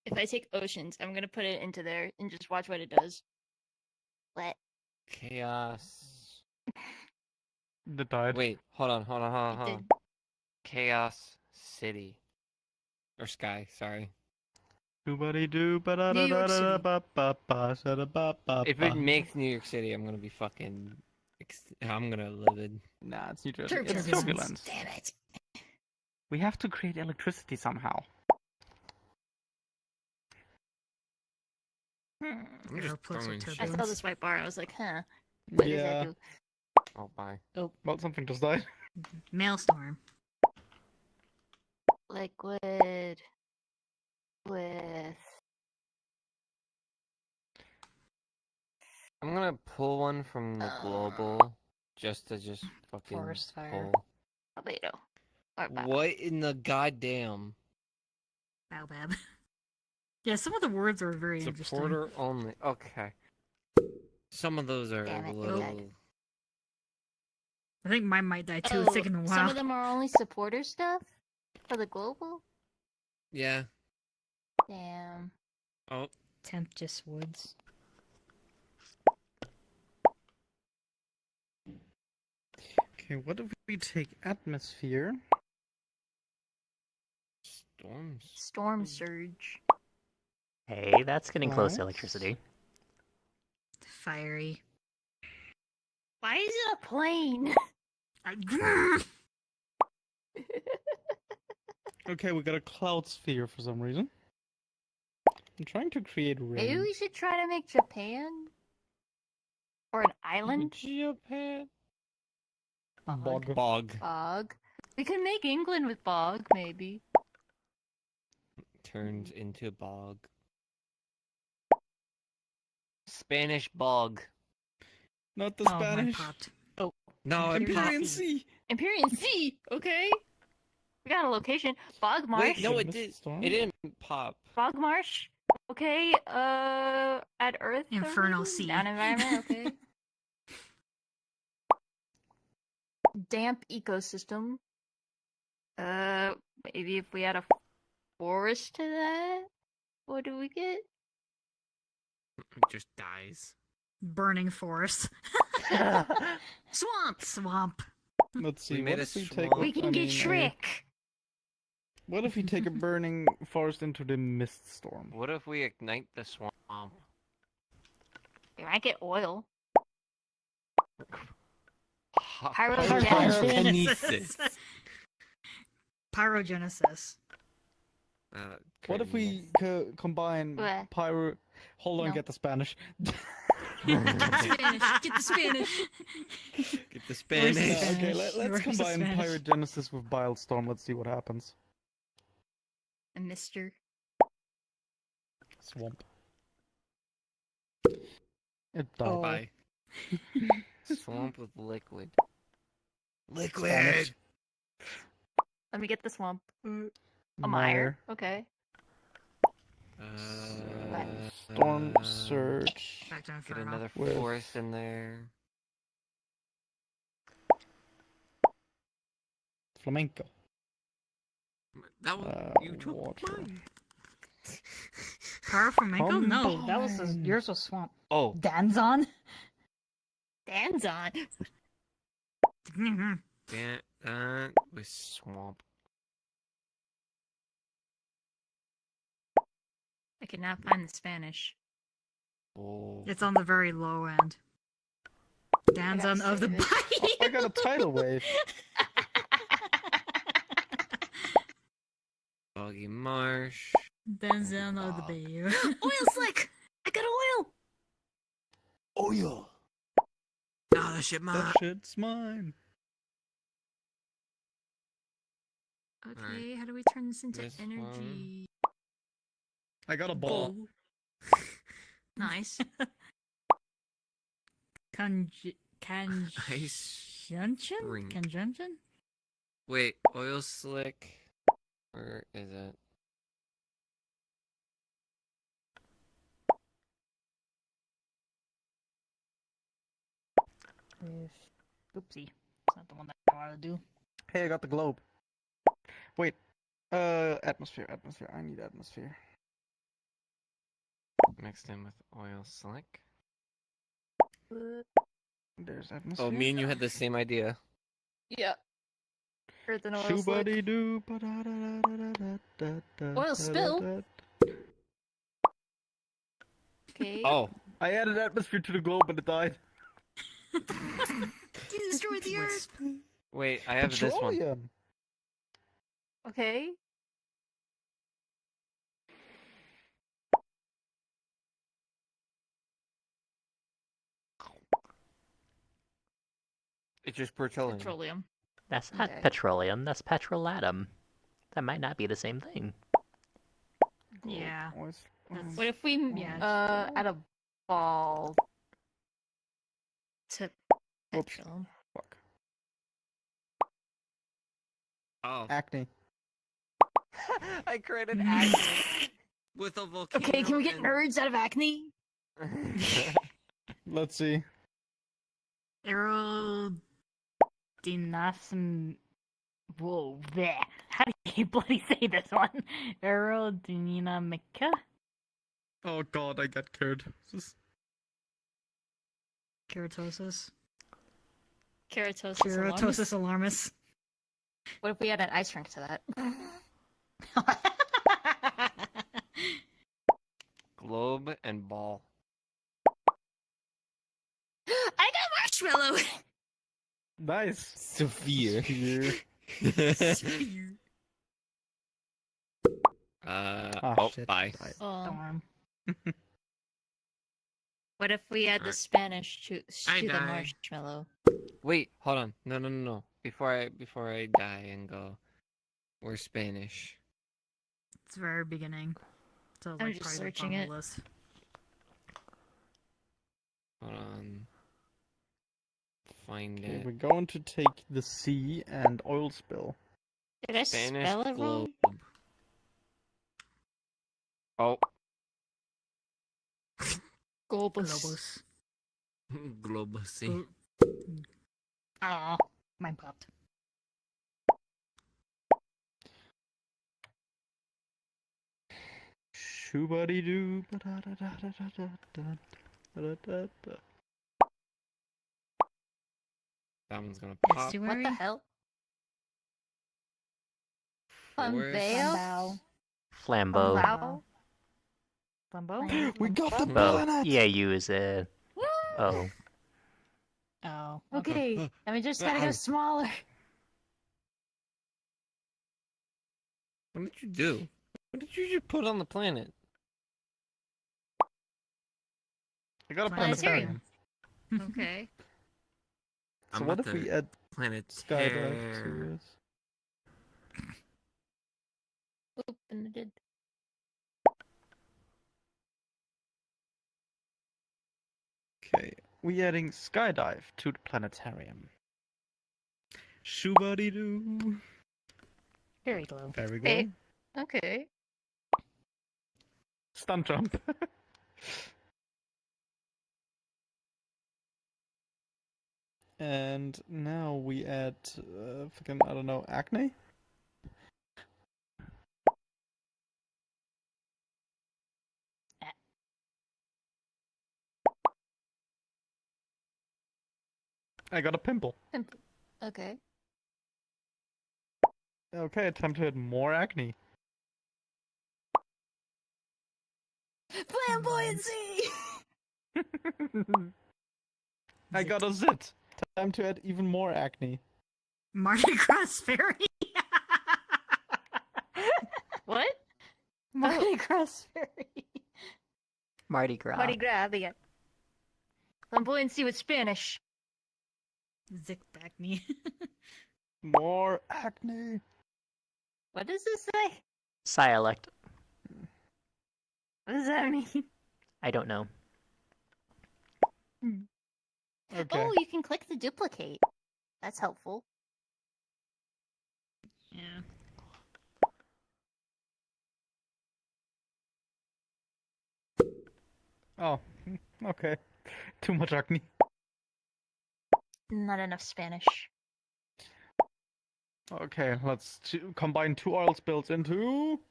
if I take oceans, I'm gonna put it into there and just watch what it does. What? Chaos. That died. Wait, hold on. It did. Chaos City. Or Sky, sorry. Doobity-doo, New York City. ba-da-da-da-ba-ba-ba, sa-da-ba-ba-ba. If it makes New York City, I'm gonna be fucking. I'm gonna livid. Nah, it's New Jersey. Turbulence. It's turbulence. Damn it. We have to create electricity somehow. I'm Arrow just plus throwing with shit. I saw turbulence. this white bar. I was like, huh. What does Yeah. that do? Oh, bye. Well, something just died. Maelstrom. Liquid. With. I'm gonna pull one from the global just to fucking Forest fire. pull. Tornado. Or Bob. What in the goddamn? Baobab. Yeah, some of the words are very interesting. Supporter only. Okay. Some of those are Damn a it, little. okay. I think mine might die too. Oh, It's taking a while. some of them are only supporter stuff? For the global? Yeah. Damn. Oh. Tempest Woods. Okay, what if we take atmosphere? Storms. Storm surge. Hey, that's getting close to What? electricity. Fiery. Why is it a plane? Okay, we got a cloud sphere for some reason. I'm trying to create rain. Maybe we should try to make Japan? Or an island? Japan. Bog. Bog. We could make England with bog, maybe. Turns into bog. Spanish bog. Not the Oh, mine Spanish. popped. Oh. No, it Empyrean popped. Sea. Empyrean Sea! Okay. We got a location. Bog Marsh. Wait, no, it Mist did. storm? It didn't pop. Bog Marsh. Okay, at Earth. or Infernal something? Sea. Down environment, okay. Damp ecosystem. Maybe if we add a forest to that? What do we get? It just dies. Burning forest. Swamp. Let's see. We What made if a we swamp. take? We can get Shrek. What if we take a burning forest into the mist storm? What if we ignite the swamp? We might get oil. Pyrokinesis. Pyrogenesis. What if we combine Bleh. pyro? Hold on, No. get the Spanish. Spanish. Get the Spanish. Get the Spanish. Okay, let's Where's the combine Spanish? pyrogenesis with Bilestorm. Let's see what happens. A mister. Swamp. It died. Oh. Bye. Swamp with liquid. Spanish. Let me get the swamp. A Mire. mire. Okay. Storm surge. Back to Get Inferno. another With- forest in there. Flamenco. That was you took water. mine. Power flamenco? No, that was Combine. yours was swamp. Oh, Danzon? Danzon. that was swamp. I cannot find the Spanish. Oh. It's on the very low end. Danzon of the Oh, I got a tidal wave. Boggy marsh. Danzon of the Bayou. Oil slick! I got oil! Oil. Oh, that shit, That shit's mine. Okay, how do we turn this into This energy? I got a ball. Nice. Conjunction? Ring. Conjunction? Wait, oil slick. Where is it? Oopsie. It's not the one that I want to do. Hey, I got the globe. Wait. Atmosphere. I need atmosphere. Mixed in with oil slick. There's atmosphere. Oh, me and you had the same idea. Yeah. Earth and oil Shoobody slick. doo. Oil spill? Okay. Oh. I added atmosphere to the globe, but it died. You destroyed the Earth. Wait, I have this one. Petroleum. Okay. It's just petroleum. Petroleum. That's not Okay. petroleum, that's petrolatum. That might not be the same thing. Yeah. What if we add a ball to petroleum? Fuck. Oh. Acne. I created acne. With a volcano. Okay, can we get and- nerds out of acne? Let's see. Aerodynasm. Whoa, bleh. How do you bloody say this one? Aerodynamica? Oh god, I got cured. Keratosis? Keratosis. Keratosis alarmus. What if we add an ice rink to that? Globe and ball. I got marshmallow! Nice. Severe. Oh, shit. bye. Darn. What if we add the Spanish to the marshmallow? Wait, hold on. No. Before I die and go, we're Spanish. It's very beginning. So I'm like just probably searching the it. list. Hold on. Find Okay, it. we're going to take the sea and oil spill. Did I Spanish spell it globe. wrong? Oh. Globus. Globusy. Oh, mine popped. Shoobody doo. That one's gonna pop. What the hell? Forest. Flambeau? Flambeau. Flambeau? Flambeau? We got the Oh, planet! EAU is a... Oh. Oh. Okay, I mean, just gotta go smaller. What did you do? What did you just put on the planet? I got a Planetarium. planetarium. Okay. So I'm what about if we to add planetary. skydive to it? Open it did. Okay, we adding skydive to the planetarium. Shoobody doo. Very glow. There we go. Hey. Okay. Stunt jump. And now we add, fucking, I don't know, acne? I got a pimple. Okay. Okay, time to add more acne. Flamboyancy! I got a zit. Time to add even more acne. Mardi Gras fairy. What? Mardi Gras fairy. Mardi Gras. Mardi Gras, yeah. Flamboyancy with Spanish. Zictacne. More acne. What does this say? Dialect. What does that mean? I don't know. Okay. Oh, you can click the duplicate. That's helpful. Yeah. Oh, okay. Too much acne. Not enough Spanish. Okay, let's combine 2 oil spills into...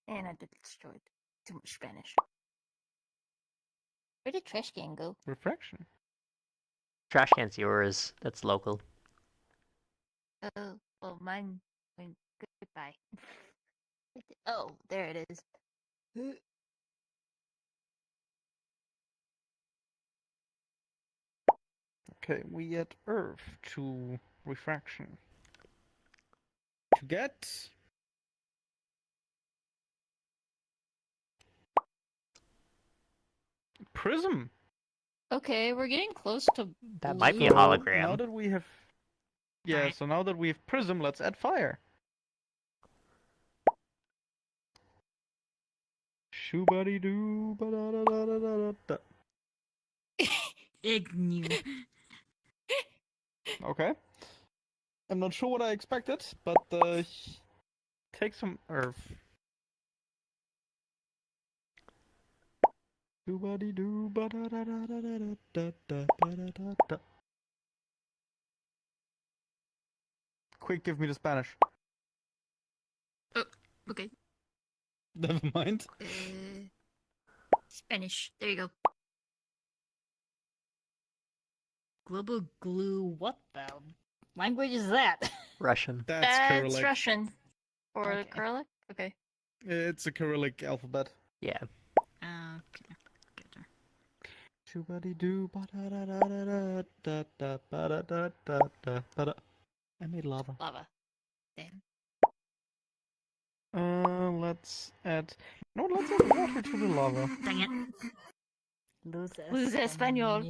And I destroyed too much Spanish. Where did trash can go? refraction. Trash can's yours. That's local. Oh, well, mine went goodbye. Oh, there it is. Okay, we add earth to refraction. To get... prism! Okay, we're getting close to That might be a blue. hologram. Now that we have... Yeah, so now that we have prism, let's add fire. Shoo-ba-dee-doo, ba-da-da-da-da-da-da. Ignew. Okay. I'm not sure what I expected, but take some earth. Shoo-ba-dee-doo, ba-da-da-da-da-da-da-da, ba-da-da-da. Quick, give me the Spanish. Oh, okay. Never mind. Spanish. There you go. Global glue. What the language is that? Russian. That's That's Cyrillic. Russian. Or Okay. Cyrillic? Okay. It's a Cyrillic alphabet. Yeah. Okay. Gotcha. Shoo-ba-dee-doo, ba-da-da-da-da-da-da, ba-da-da-da-da, ba-da. I made lava. Lava. Damn. Let's add... No, let's add water to the lava. Dang it. Luz español.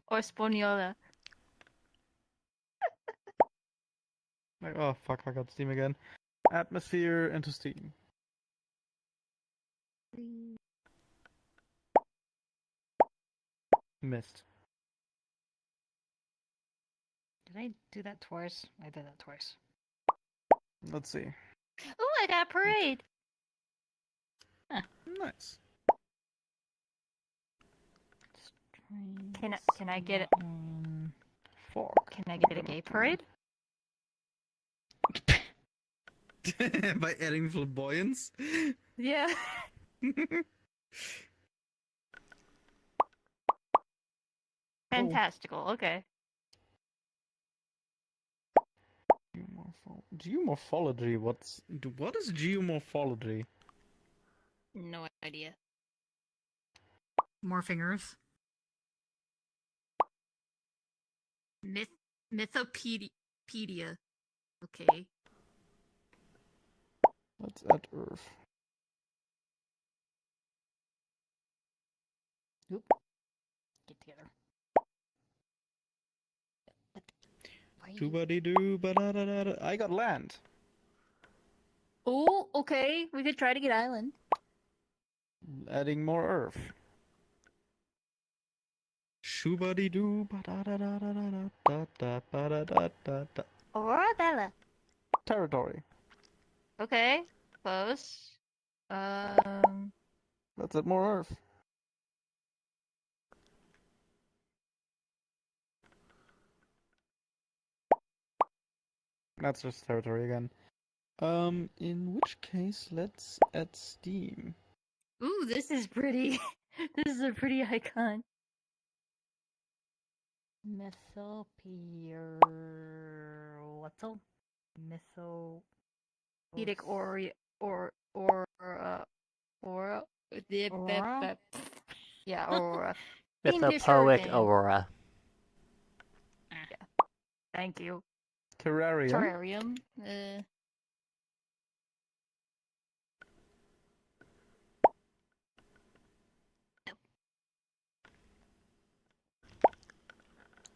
Or española. Like, oh fuck, I got steam again. Atmosphere into steam. Missed. Did I do that twice? I did that twice. Let's see. Oh, I got a parade. Nice. Can I get it? Fuck. Can I get a gay parade? By adding flamboyance? Yeah. Fantastical. Okay. Geomorphology. What is geomorphology? No idea. More fingers. Mythopedia. Okay. Let's add earth. Oop. Get together. Doo-ba-dee-doo, ba-da-da-da-da. I got land. Oh, okay. We could try to get island. Adding more earth. Shoo-ba-dee-doo, ba-da-da-da-da-da-da, ba-da-da-da-da. Aurora Bella. Territory. Okay. Close. Let's add more earth. That's just territory again. In which case, let's add steam. Ooh, this is pretty. This is a pretty icon. Mythopedia. Pedic or yeah, Aurora. Mythopoeic Aurora. Yeah. Thank you. Terrarium. Terrarium.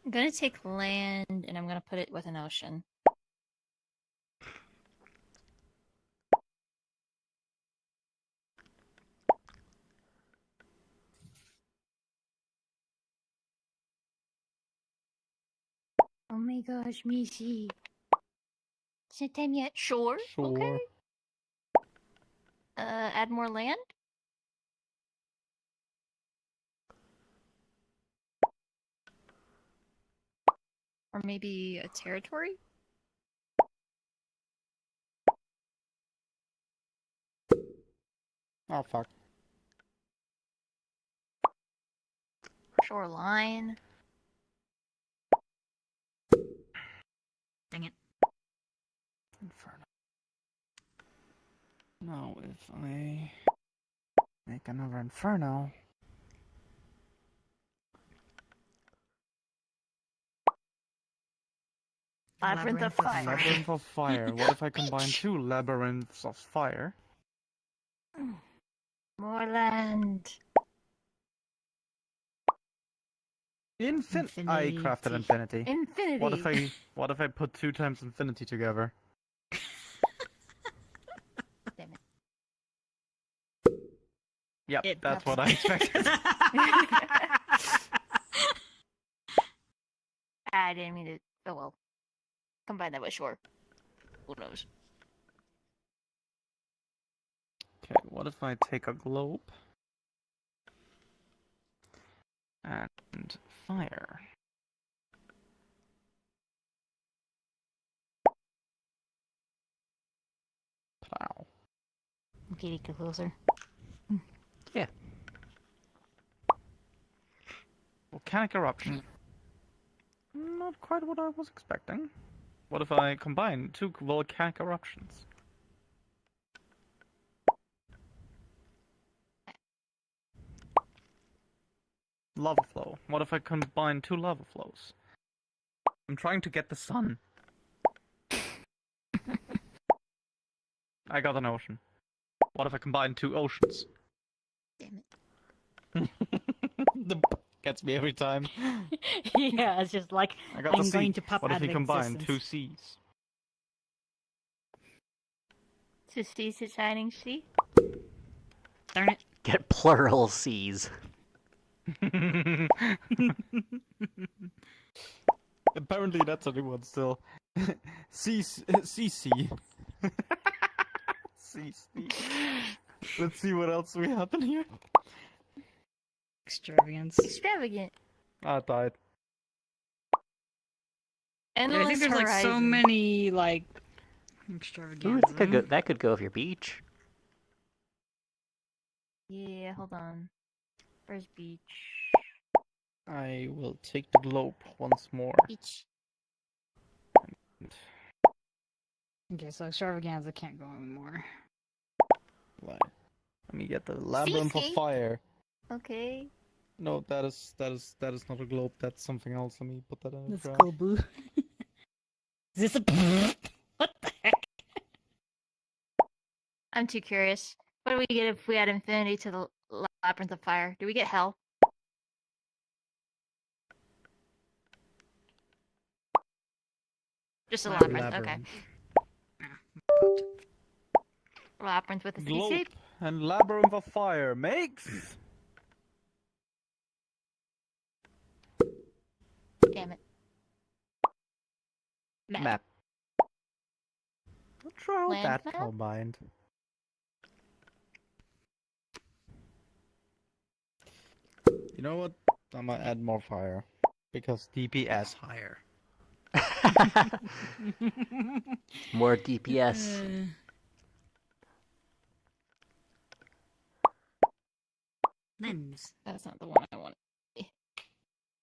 I'm gonna take land and I'm gonna put it with an ocean. Oh my gosh, Missy. Is it time yet? Sure. Sure. Okay. Add more land? Or maybe a territory? Oh fuck. Shoreline. Dang it. Inferno. Now if I make another Inferno. Labyrinth of Fire. Labyrinth of Fire. What if I combine two Labyrinths of Fire? More land. I Infinity. crafted Infinity. Infinity. What if I put 2 times Infinity together? Damn it. Yep, that's what I expected. I didn't mean to. Oh well. Combine that with shore. Who knows? Okay, what if I take a globe and fire? Plow. Get it closer. Yeah. Volcanic eruption. Not quite what I was expecting. What if I combine 2 volcanic eruptions? Lava flow. What if I combine 2 lava flows? I'm trying to get the sun. I got an ocean. What if I combine 2 oceans? Damn it. The gets me every time. Yeah, it's just like I got the I'm sea. going to pop What out if you of combine existence. 2 seas? To see shining sea? Darn it. Get plural C's. Apparently that's a new one still. CC. CC. Let's see what else we have in here. Extravagance. Extravagant. I died. I Endless think there's like so horizon. many like Ooh, extravaganza. that could go with your beach. Yeah, hold on. Where's beach? I will take the globe once more. Beach. Okay, so extravaganza can't go anymore. Let me get the labyrinth of Seascape? fire. Okay. No, that is not a globe. That's something else. Let me put that in the That's trash. cool, boo. Is this a what the heck? I'm too curious. What do we get if we add infinity to the labyrinth of fire? Do we get hell? Just a labyrinth. Okay. Labyrinth with a sea Globe shape. and labyrinth of fire makes. Damn it. Map. Not sure how Land that map? combined. You know what? I'm gonna add more fire because DPS higher. More DPS. Lens. That's not the one I want.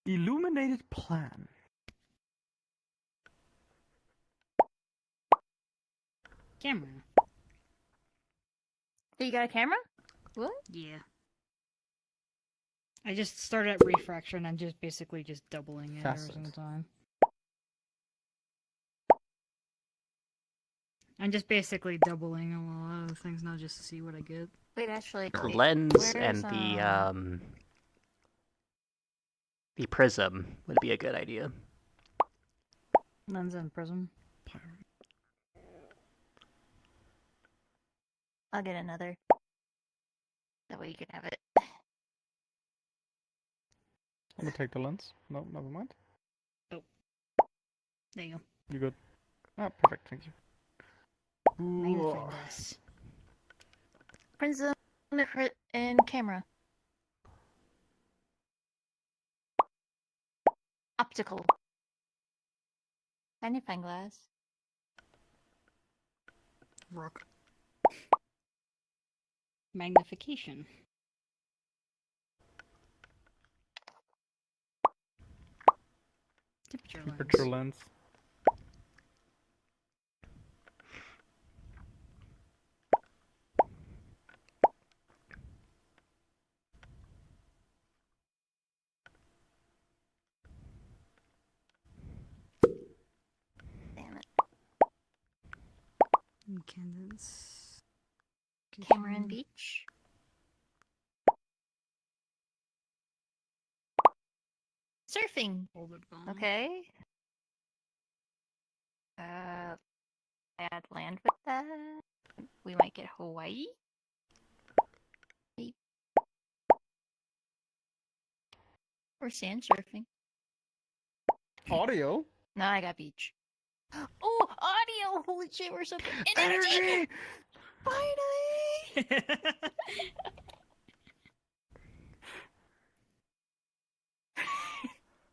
Illuminated plan. Camera. Oh, you got a camera? What? Yeah. I just started at refraction and just basically just doubling it every Facet. single time. I'm just basically doubling a lot of things now just to see what I get. Wait, actually. The Wait, lens and where's, the prism would be a good idea. Lens and prism. I'll get another. That way you can have it. I'm gonna take the lens. No, never mind. There you go. You good? Ah, perfect. Thank you. Magnifying glass. Prism and camera. Optical. Magnifying glass. Rook. Magnification. Temperature lens. Damn it. Incandescence. Camera and beach. Surfing. Okay. Add land with that. We might get Hawaii. Maybe. Or sand surfing. Audio? No, I got beach. Oh, audio! Holy shit, we're so good. Energy! Finally!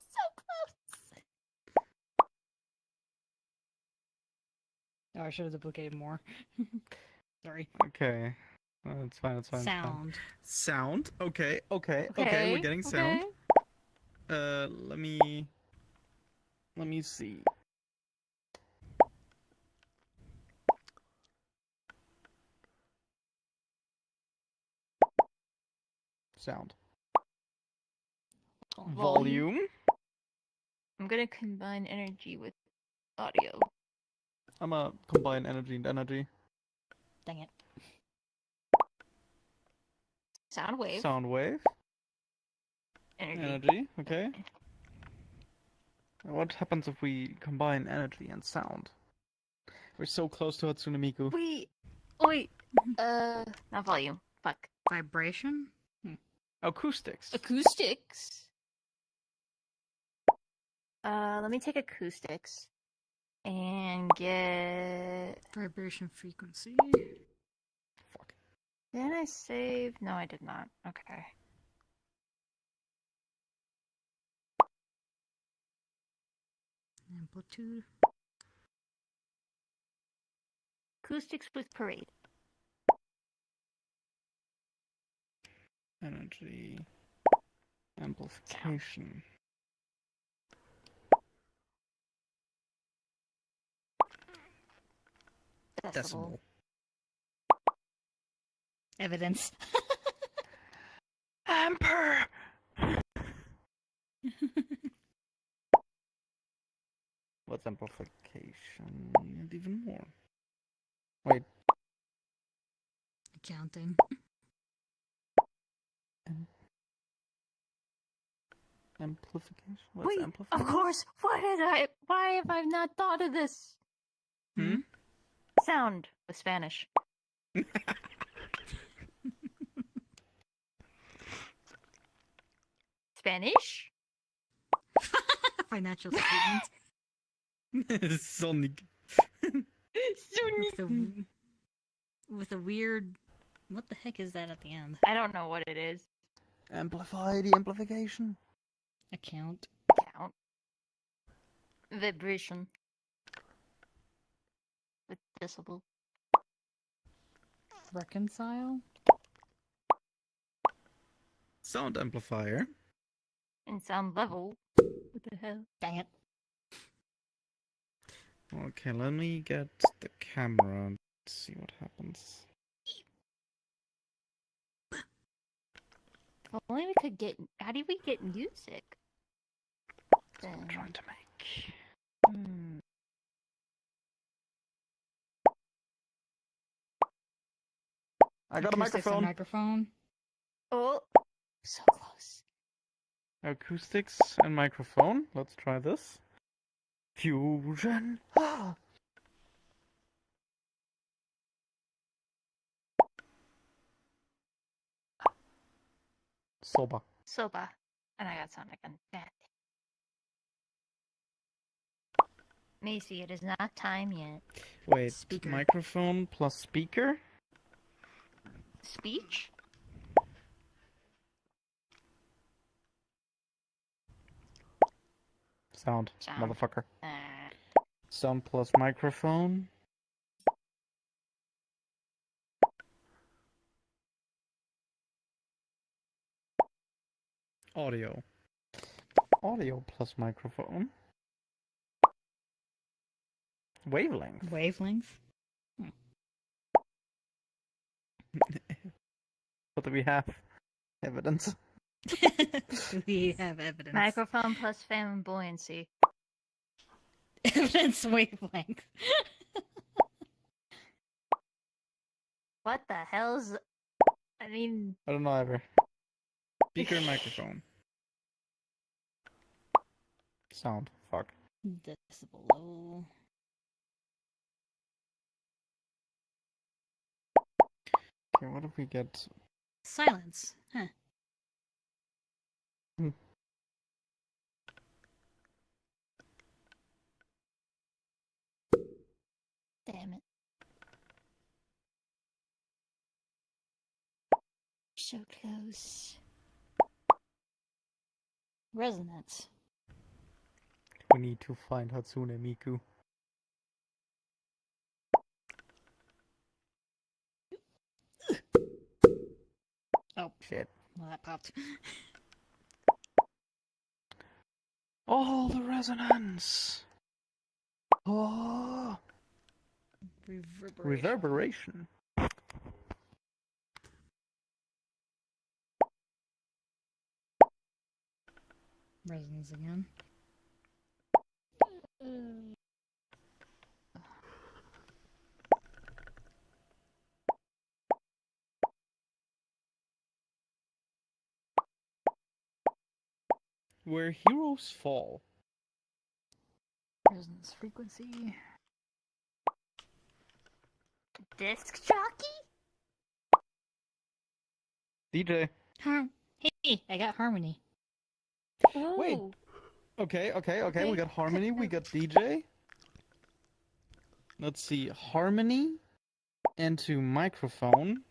So close. Oh, I should have duplicated more. Sorry. Okay. It's fine, it's fine. it's fine. Sound. Sound? Okay, okay, okay, Okay, we're getting sound. Let me see. Sound. Volume. I'm gonna combine energy with audio. I'm gonna combine energy and energy. Dang it. Sound wave. Sound wave. Energy. Energy, okay. What happens if we combine energy and sound? We're so close to Hatsune Miku. Wait. Not volume. Fuck. Vibration? Acoustics. Acoustics. Let me take acoustics and get vibration frequency. Did I save? No, I did not. Okay. Amplitude. Acoustics with parade. Energy. Amplification. Decibel. Evidence. Ampere! What's amplification? And even more. Wait. Accounting. Amplification? What's Wait, amplification? of course. Why have I not thought of this? Sound with Spanish. Spanish? Financial statements. Sonic. With a weird. What the heck is that at the end? I don't know what it is. Amplify the amplification. Account. Count. Vibration. With decibel. Reconcile. Sound amplifier. And sound level. What the hell? Dang it. Okay, let me get the camera and see what happens. If only we could get. How do we get music? That's what I'm trying to make. I got a Acoustics and microphone. microphone. Oh, so close. Acoustics and microphone. Let's try this. Fusion. Soba. Soba. And I got sound again. Bad. Macy, it is not time yet. Wait, Speaker. microphone plus speaker? Speech? Sound, Sound. motherfucker. Uh, Sound plus microphone. Audio. Audio plus microphone. Wavelength. Wavelength? What do we have? Evidence. Do we have evidence? Microphone plus flamboyancy. Evidence wavelength. What the hell's... I mean... I don't know ever. Speaker, microphone. Sound. Fuck. Decibel low. Okay, what if we get... Silence. Huh. Damn it. So close. Resonance. We need to find Hatsune Miku. Oh. Shit. Well, that popped. Oh, the resonance! Oh! Reverberation. Resonance again. Where heroes fall. Resonance frequency. Disc jockey? DJ. Hey, I got harmony. Wait. Ooh. Okay. We got harmony, we got DJ. Let's see. Harmony into microphone.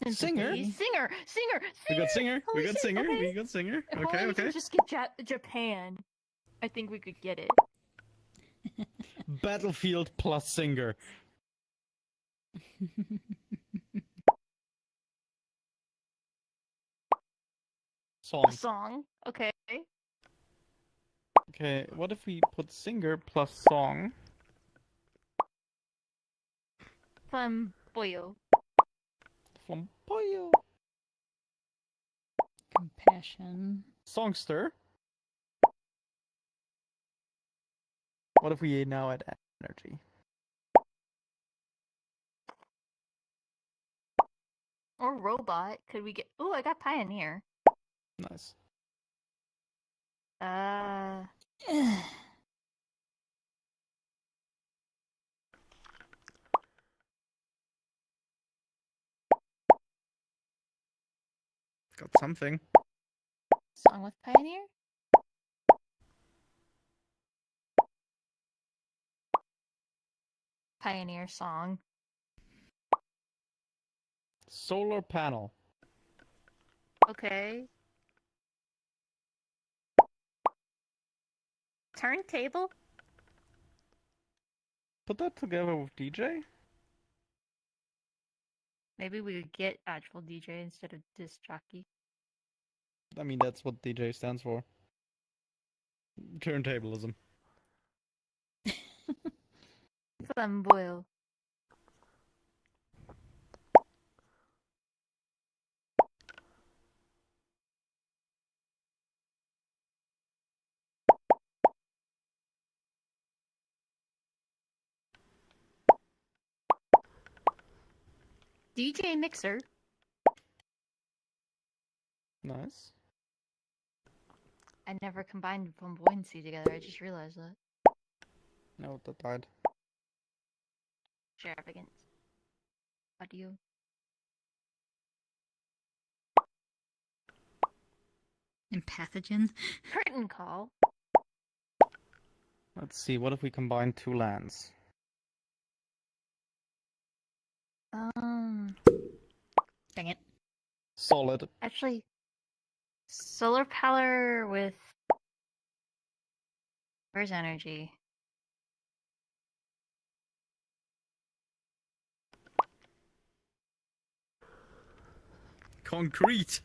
Singer. Singer! We got singer. Holy We got shit, singer. okay. We got singer. If Okay, only we okay. could just get Japan. I think we could get it. Battlefield plus singer. Song. A song. Okay. Okay, what if we put singer plus song? Flamboyo. Flamboyo. Compassion. Songster. What if we now add energy? Or robot. Could we get... Ooh, I got Pioneer. Nice. Got something. Song with Pioneer? Pioneer song. Solar panel. Okay. Turntable? Put that together with DJ? Maybe we could get actual DJ instead of disc jockey. I mean, that's what DJ stands for. Turntablism. Flamboyant. DJ mixer. Nice. I never combined flamboyancy together. I just realized that. No, that died. Extravagance. Audio. And pathogen. Curtain call. Let's see, what if we combine two lands? Dang it. Solid. Actually, solar power with. Where's energy? Concrete.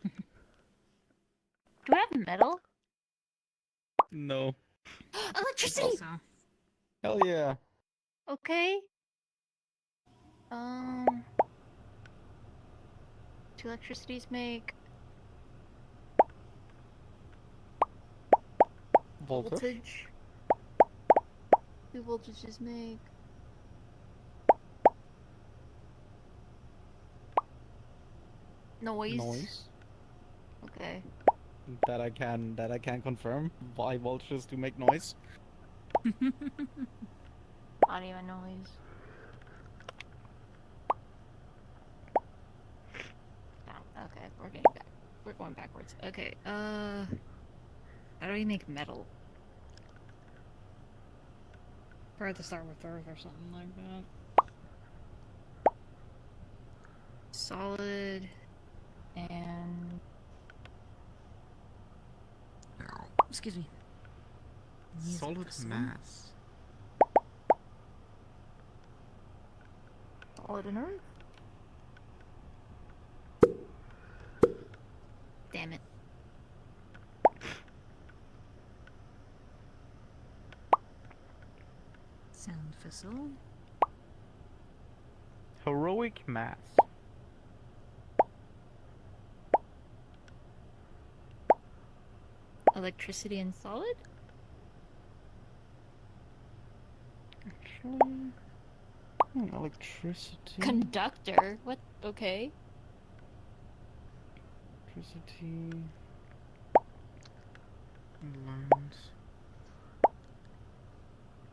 Do we have metal? No. Electricity! Hell yeah. Okay. Two electricities make Voltage. Two voltages make noise. Okay. That I can confirm. Why voltages do make noise? Audio and noise. Down. Okay, we're getting back. We're going backwards. Okay, how do we make metal? Probably to start with earth or something like that. Solid and Excuse me. Solid mass. solid and earth. Damn it. Sound fissile. Heroic mass. Electricity and solid? Actually, electricity. Conductor? What? Okay. Electricity. Land.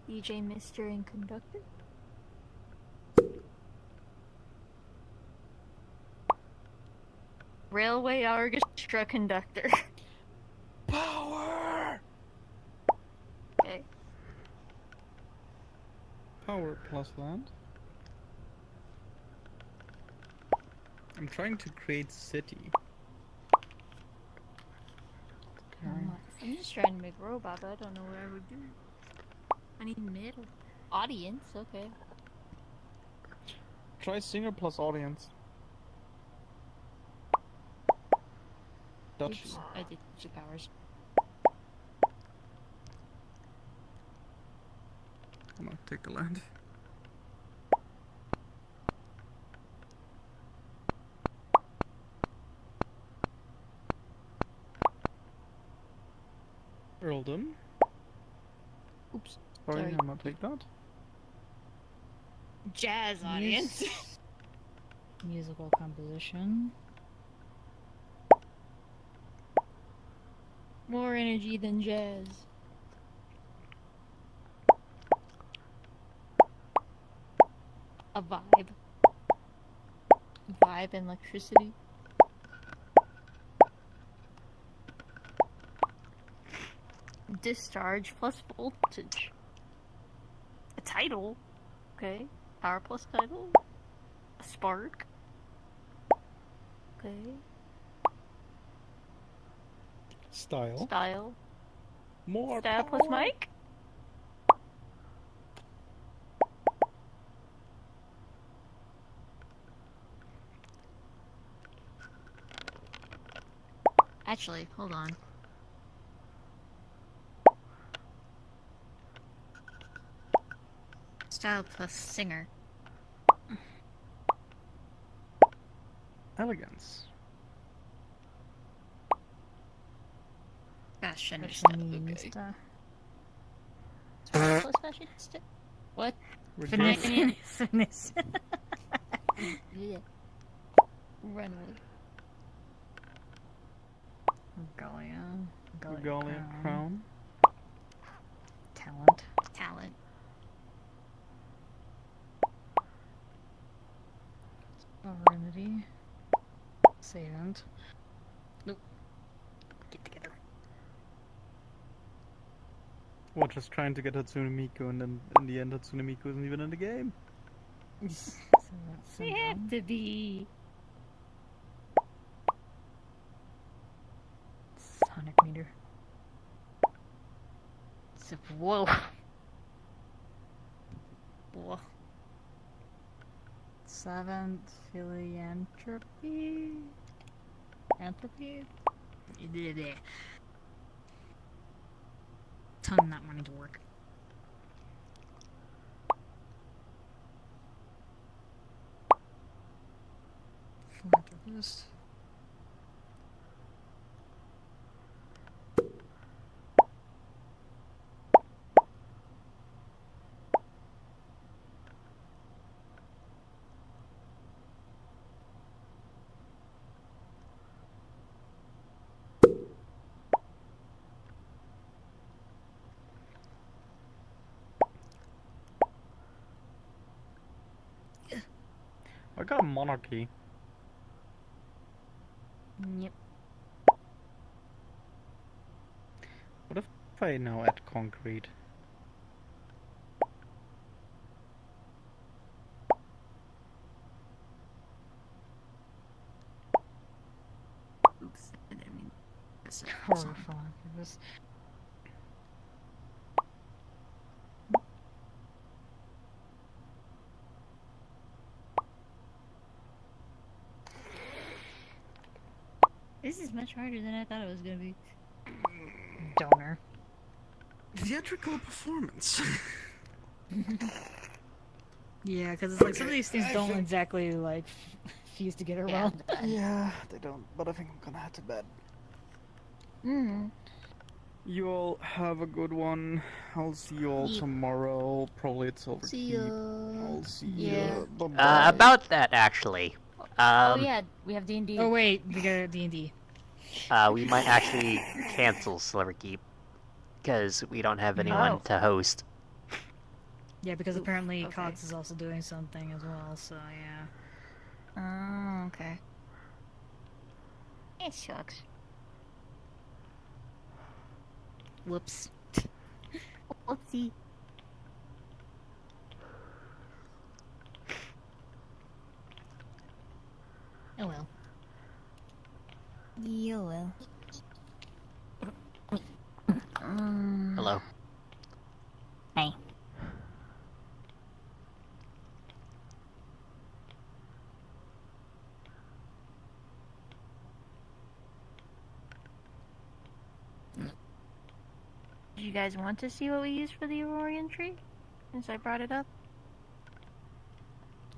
DJ Mister and conductor? Railway orchestra conductor. Power! Okay. Power plus land. I'm trying to create city. I'm just trying to make a robot, but I don't know what I would do. I need metal. Audience, okay. Try singer plus audience. Dutch. Oops, I did two powers. I'm gonna take the land. Earldom. Oops. Sorry, Sorry. I'm gonna take that. Jazz audience. Musical composition. More energy than jazz. A vibe. Vibe and electricity. Discharge plus voltage. A title. Okay. Power plus title. A spark. Okay. Style. Style. More Style power. plus mic. Actually, hold on. Style plus singer. Elegance. Fashionista. Okay. Style plus fashionista. What? Finesse. Yeah. Run away. Regalia. Crown. Talent. Talent. Sovereignty. Savant. Nope. Get together. Well, just trying to get Hatsune Miku, and then in the end, Hatsune Miku isn't even in the game. We have to be. Sonic meter. Whoa. Whoa. 7th philanthropy. Entropy? Ton not wanting to work. Philanthropist. I got a monarchy. Yep. What if I now add concrete? Oops, I didn't mean to say Horror something. philanthropist. This is much harder than I thought it was gonna be. Donor. Theatrical performance. Yeah, because it's like some of these things don't exactly like fuse together well. Yeah, they don't, but I think I'm gonna head to bed. Mm-hmm. You all have a good one. I'll see you all tomorrow. Probably it's overkeep. See ya. I'll see Yeah. you. Bye-bye. About that, actually. Oh yeah, we have D&D. Oh wait, we got D&D. We might actually cancel Silverkeep because we don't have anyone to host. Yeah, because apparently okay. Cox is also doing something as well, so yeah. Oh, okay. It sucks. Whoops. Whoopsie. Oh well. Yeah, well. Hello. Hey. Do you guys want to see what we used for the Aurorian tree? Since I brought it up?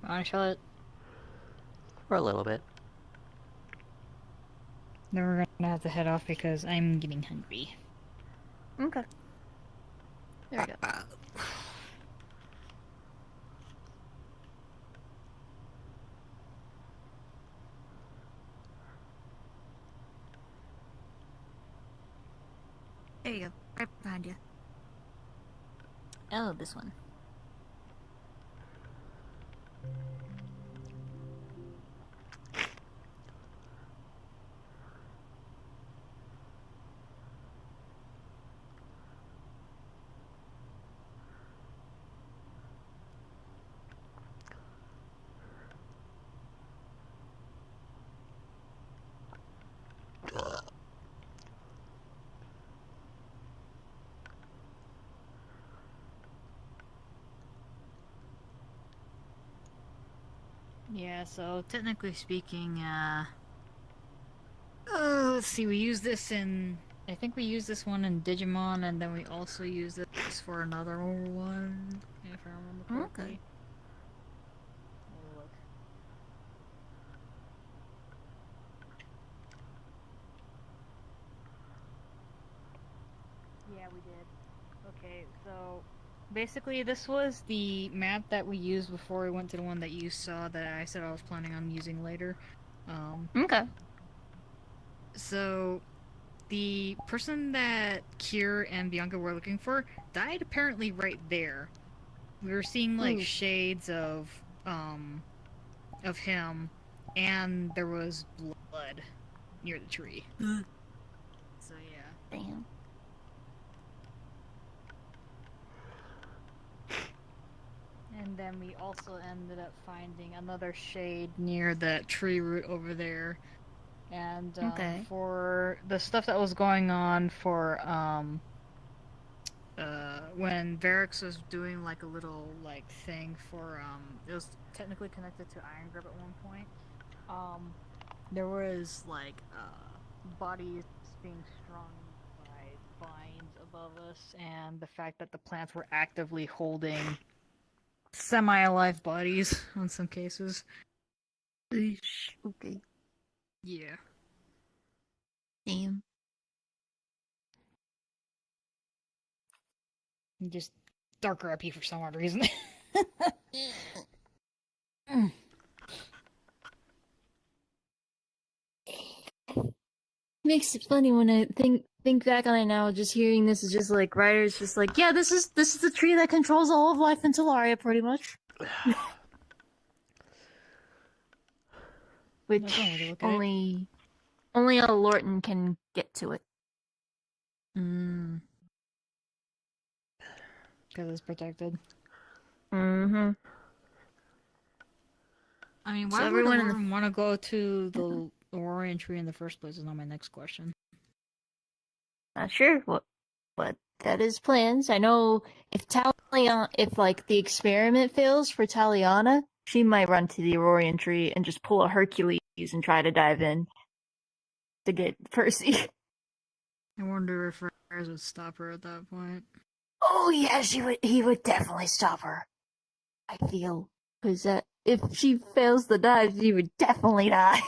Wanna show it? For a little bit. Then we're gonna have to head off because I'm getting hungry. Okay. There we go. There you go. Right behind you. Oh, this one. Yeah, so technically speaking, let's see, we use this in, I think we use this one in Digimon, and then we also use this for another one, if I remember correctly. Okay. Look. Yeah, we did. Okay, so basically this was the map that we used before we went to the one that you saw that I said I was planning on using later. Okay. So the person that Kier and Bianca were looking for died apparently right there. We were seeing like shades of him, and there was blood. near the tree. So yeah. Damn. And then we also ended up finding another shade near that tree root over there. And Okay. for the stuff that was going on for when Varix was doing like a little like thing for it was technically connected to Iron Grip at one point. There was like bodies being strung by vines above us, and the fact that the plants were actively holding semi-alive bodies in some cases. Okay. Yeah. Damn. Just darker up for some odd reason. Makes it funny when I think back on it now. Just hearing this is just like writers, just like, yeah, this is the tree that controls all of life in Talaria, pretty much. Which only a Lorton can get to it. Because it's protected. Mm-hmm. I mean, So why would everyone in everyone want to go to the Aurorian tree in the first place is not my next question. Not sure what, but that is plans. I know if if like the experiment fails for Taliana, she might run to the Aurorian tree and just pull a Hercules and try to dive in to get Percy. I wonder if Reyes would stop her at that point. Oh yeah, he would definitely stop her. I feel because if she fails the dive, she would definitely die.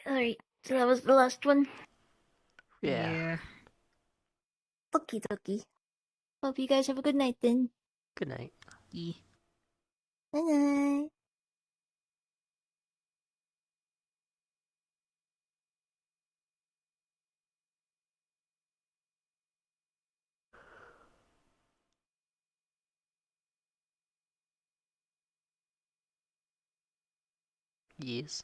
Alright, so that was the last one. Yeah. Okie dokie. Hope you guys have a good night then. Good night. Yeah. Good night. Yes.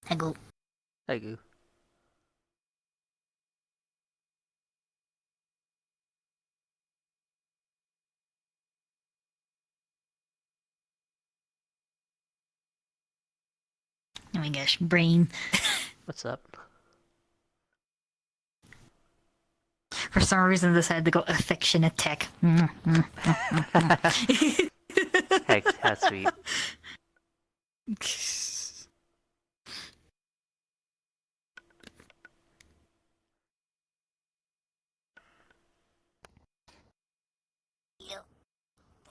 I go. I go. Oh my gosh, brain. What's up? For some reason, this had to go affectionate tech. Heck, that's sweet.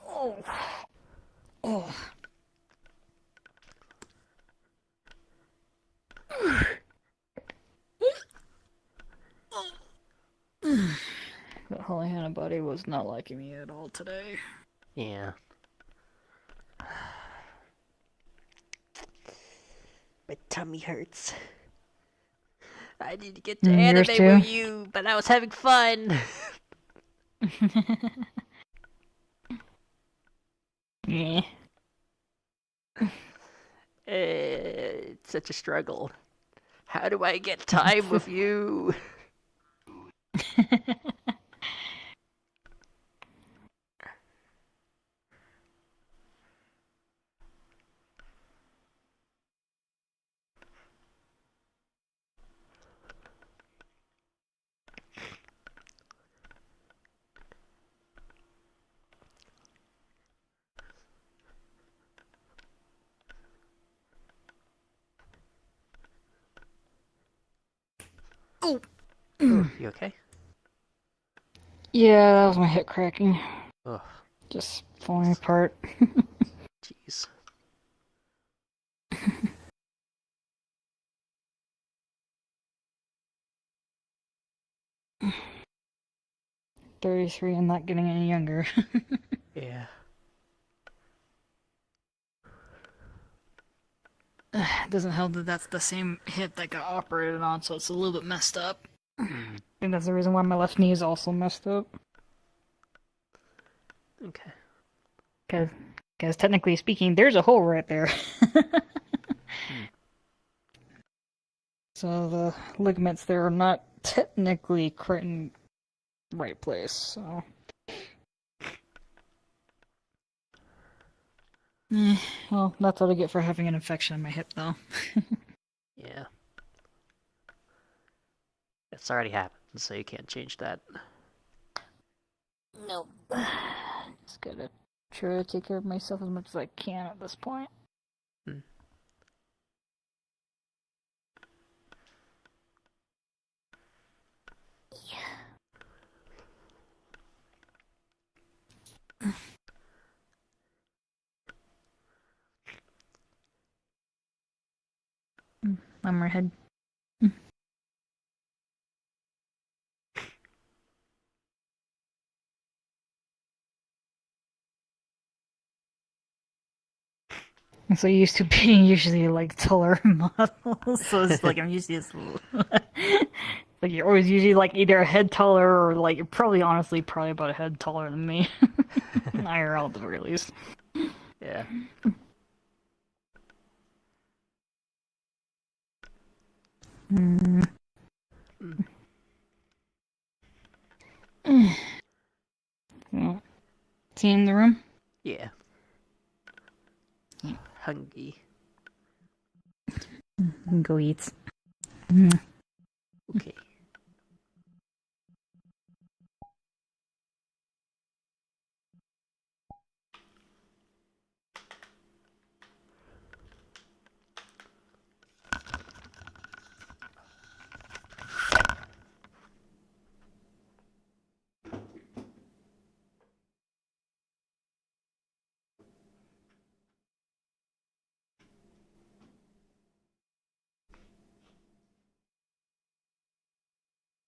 Oh. Oh. That Holy Hannah buddy was not liking me at all today. Yeah. My tummy hurts. I need to get to Yours anime too? with you, but I was having fun. Yeah. It's such a struggle. How do I get time with you? Oh. Ooh, you okay? Yeah, that was my hip cracking. Ugh. Just falling apart. Jeez. 33 and not getting any younger. Yeah. It doesn't help that that's the same hip that got operated on, so it's a little bit messed up. And that's the reason why my left knee is also messed up. Okay. Because technically speaking, there's a hole right there. So the ligaments there are not technically quite in the right place, so... Well, that's what I get for having an infection in my hip, though. Yeah. It's already happened, so you can't change that. Nope. Just gotta try to take care of myself as much as I can at this point. I'm redhead. I'm so used to being usually like taller models, so it's like I'm used to this. Like you're always usually like either a head taller or like you're probably honestly probably about a head taller than me. IRL at the very least. Yeah. Well, see you in the room? Yeah. Hungry. Go eat. Okay.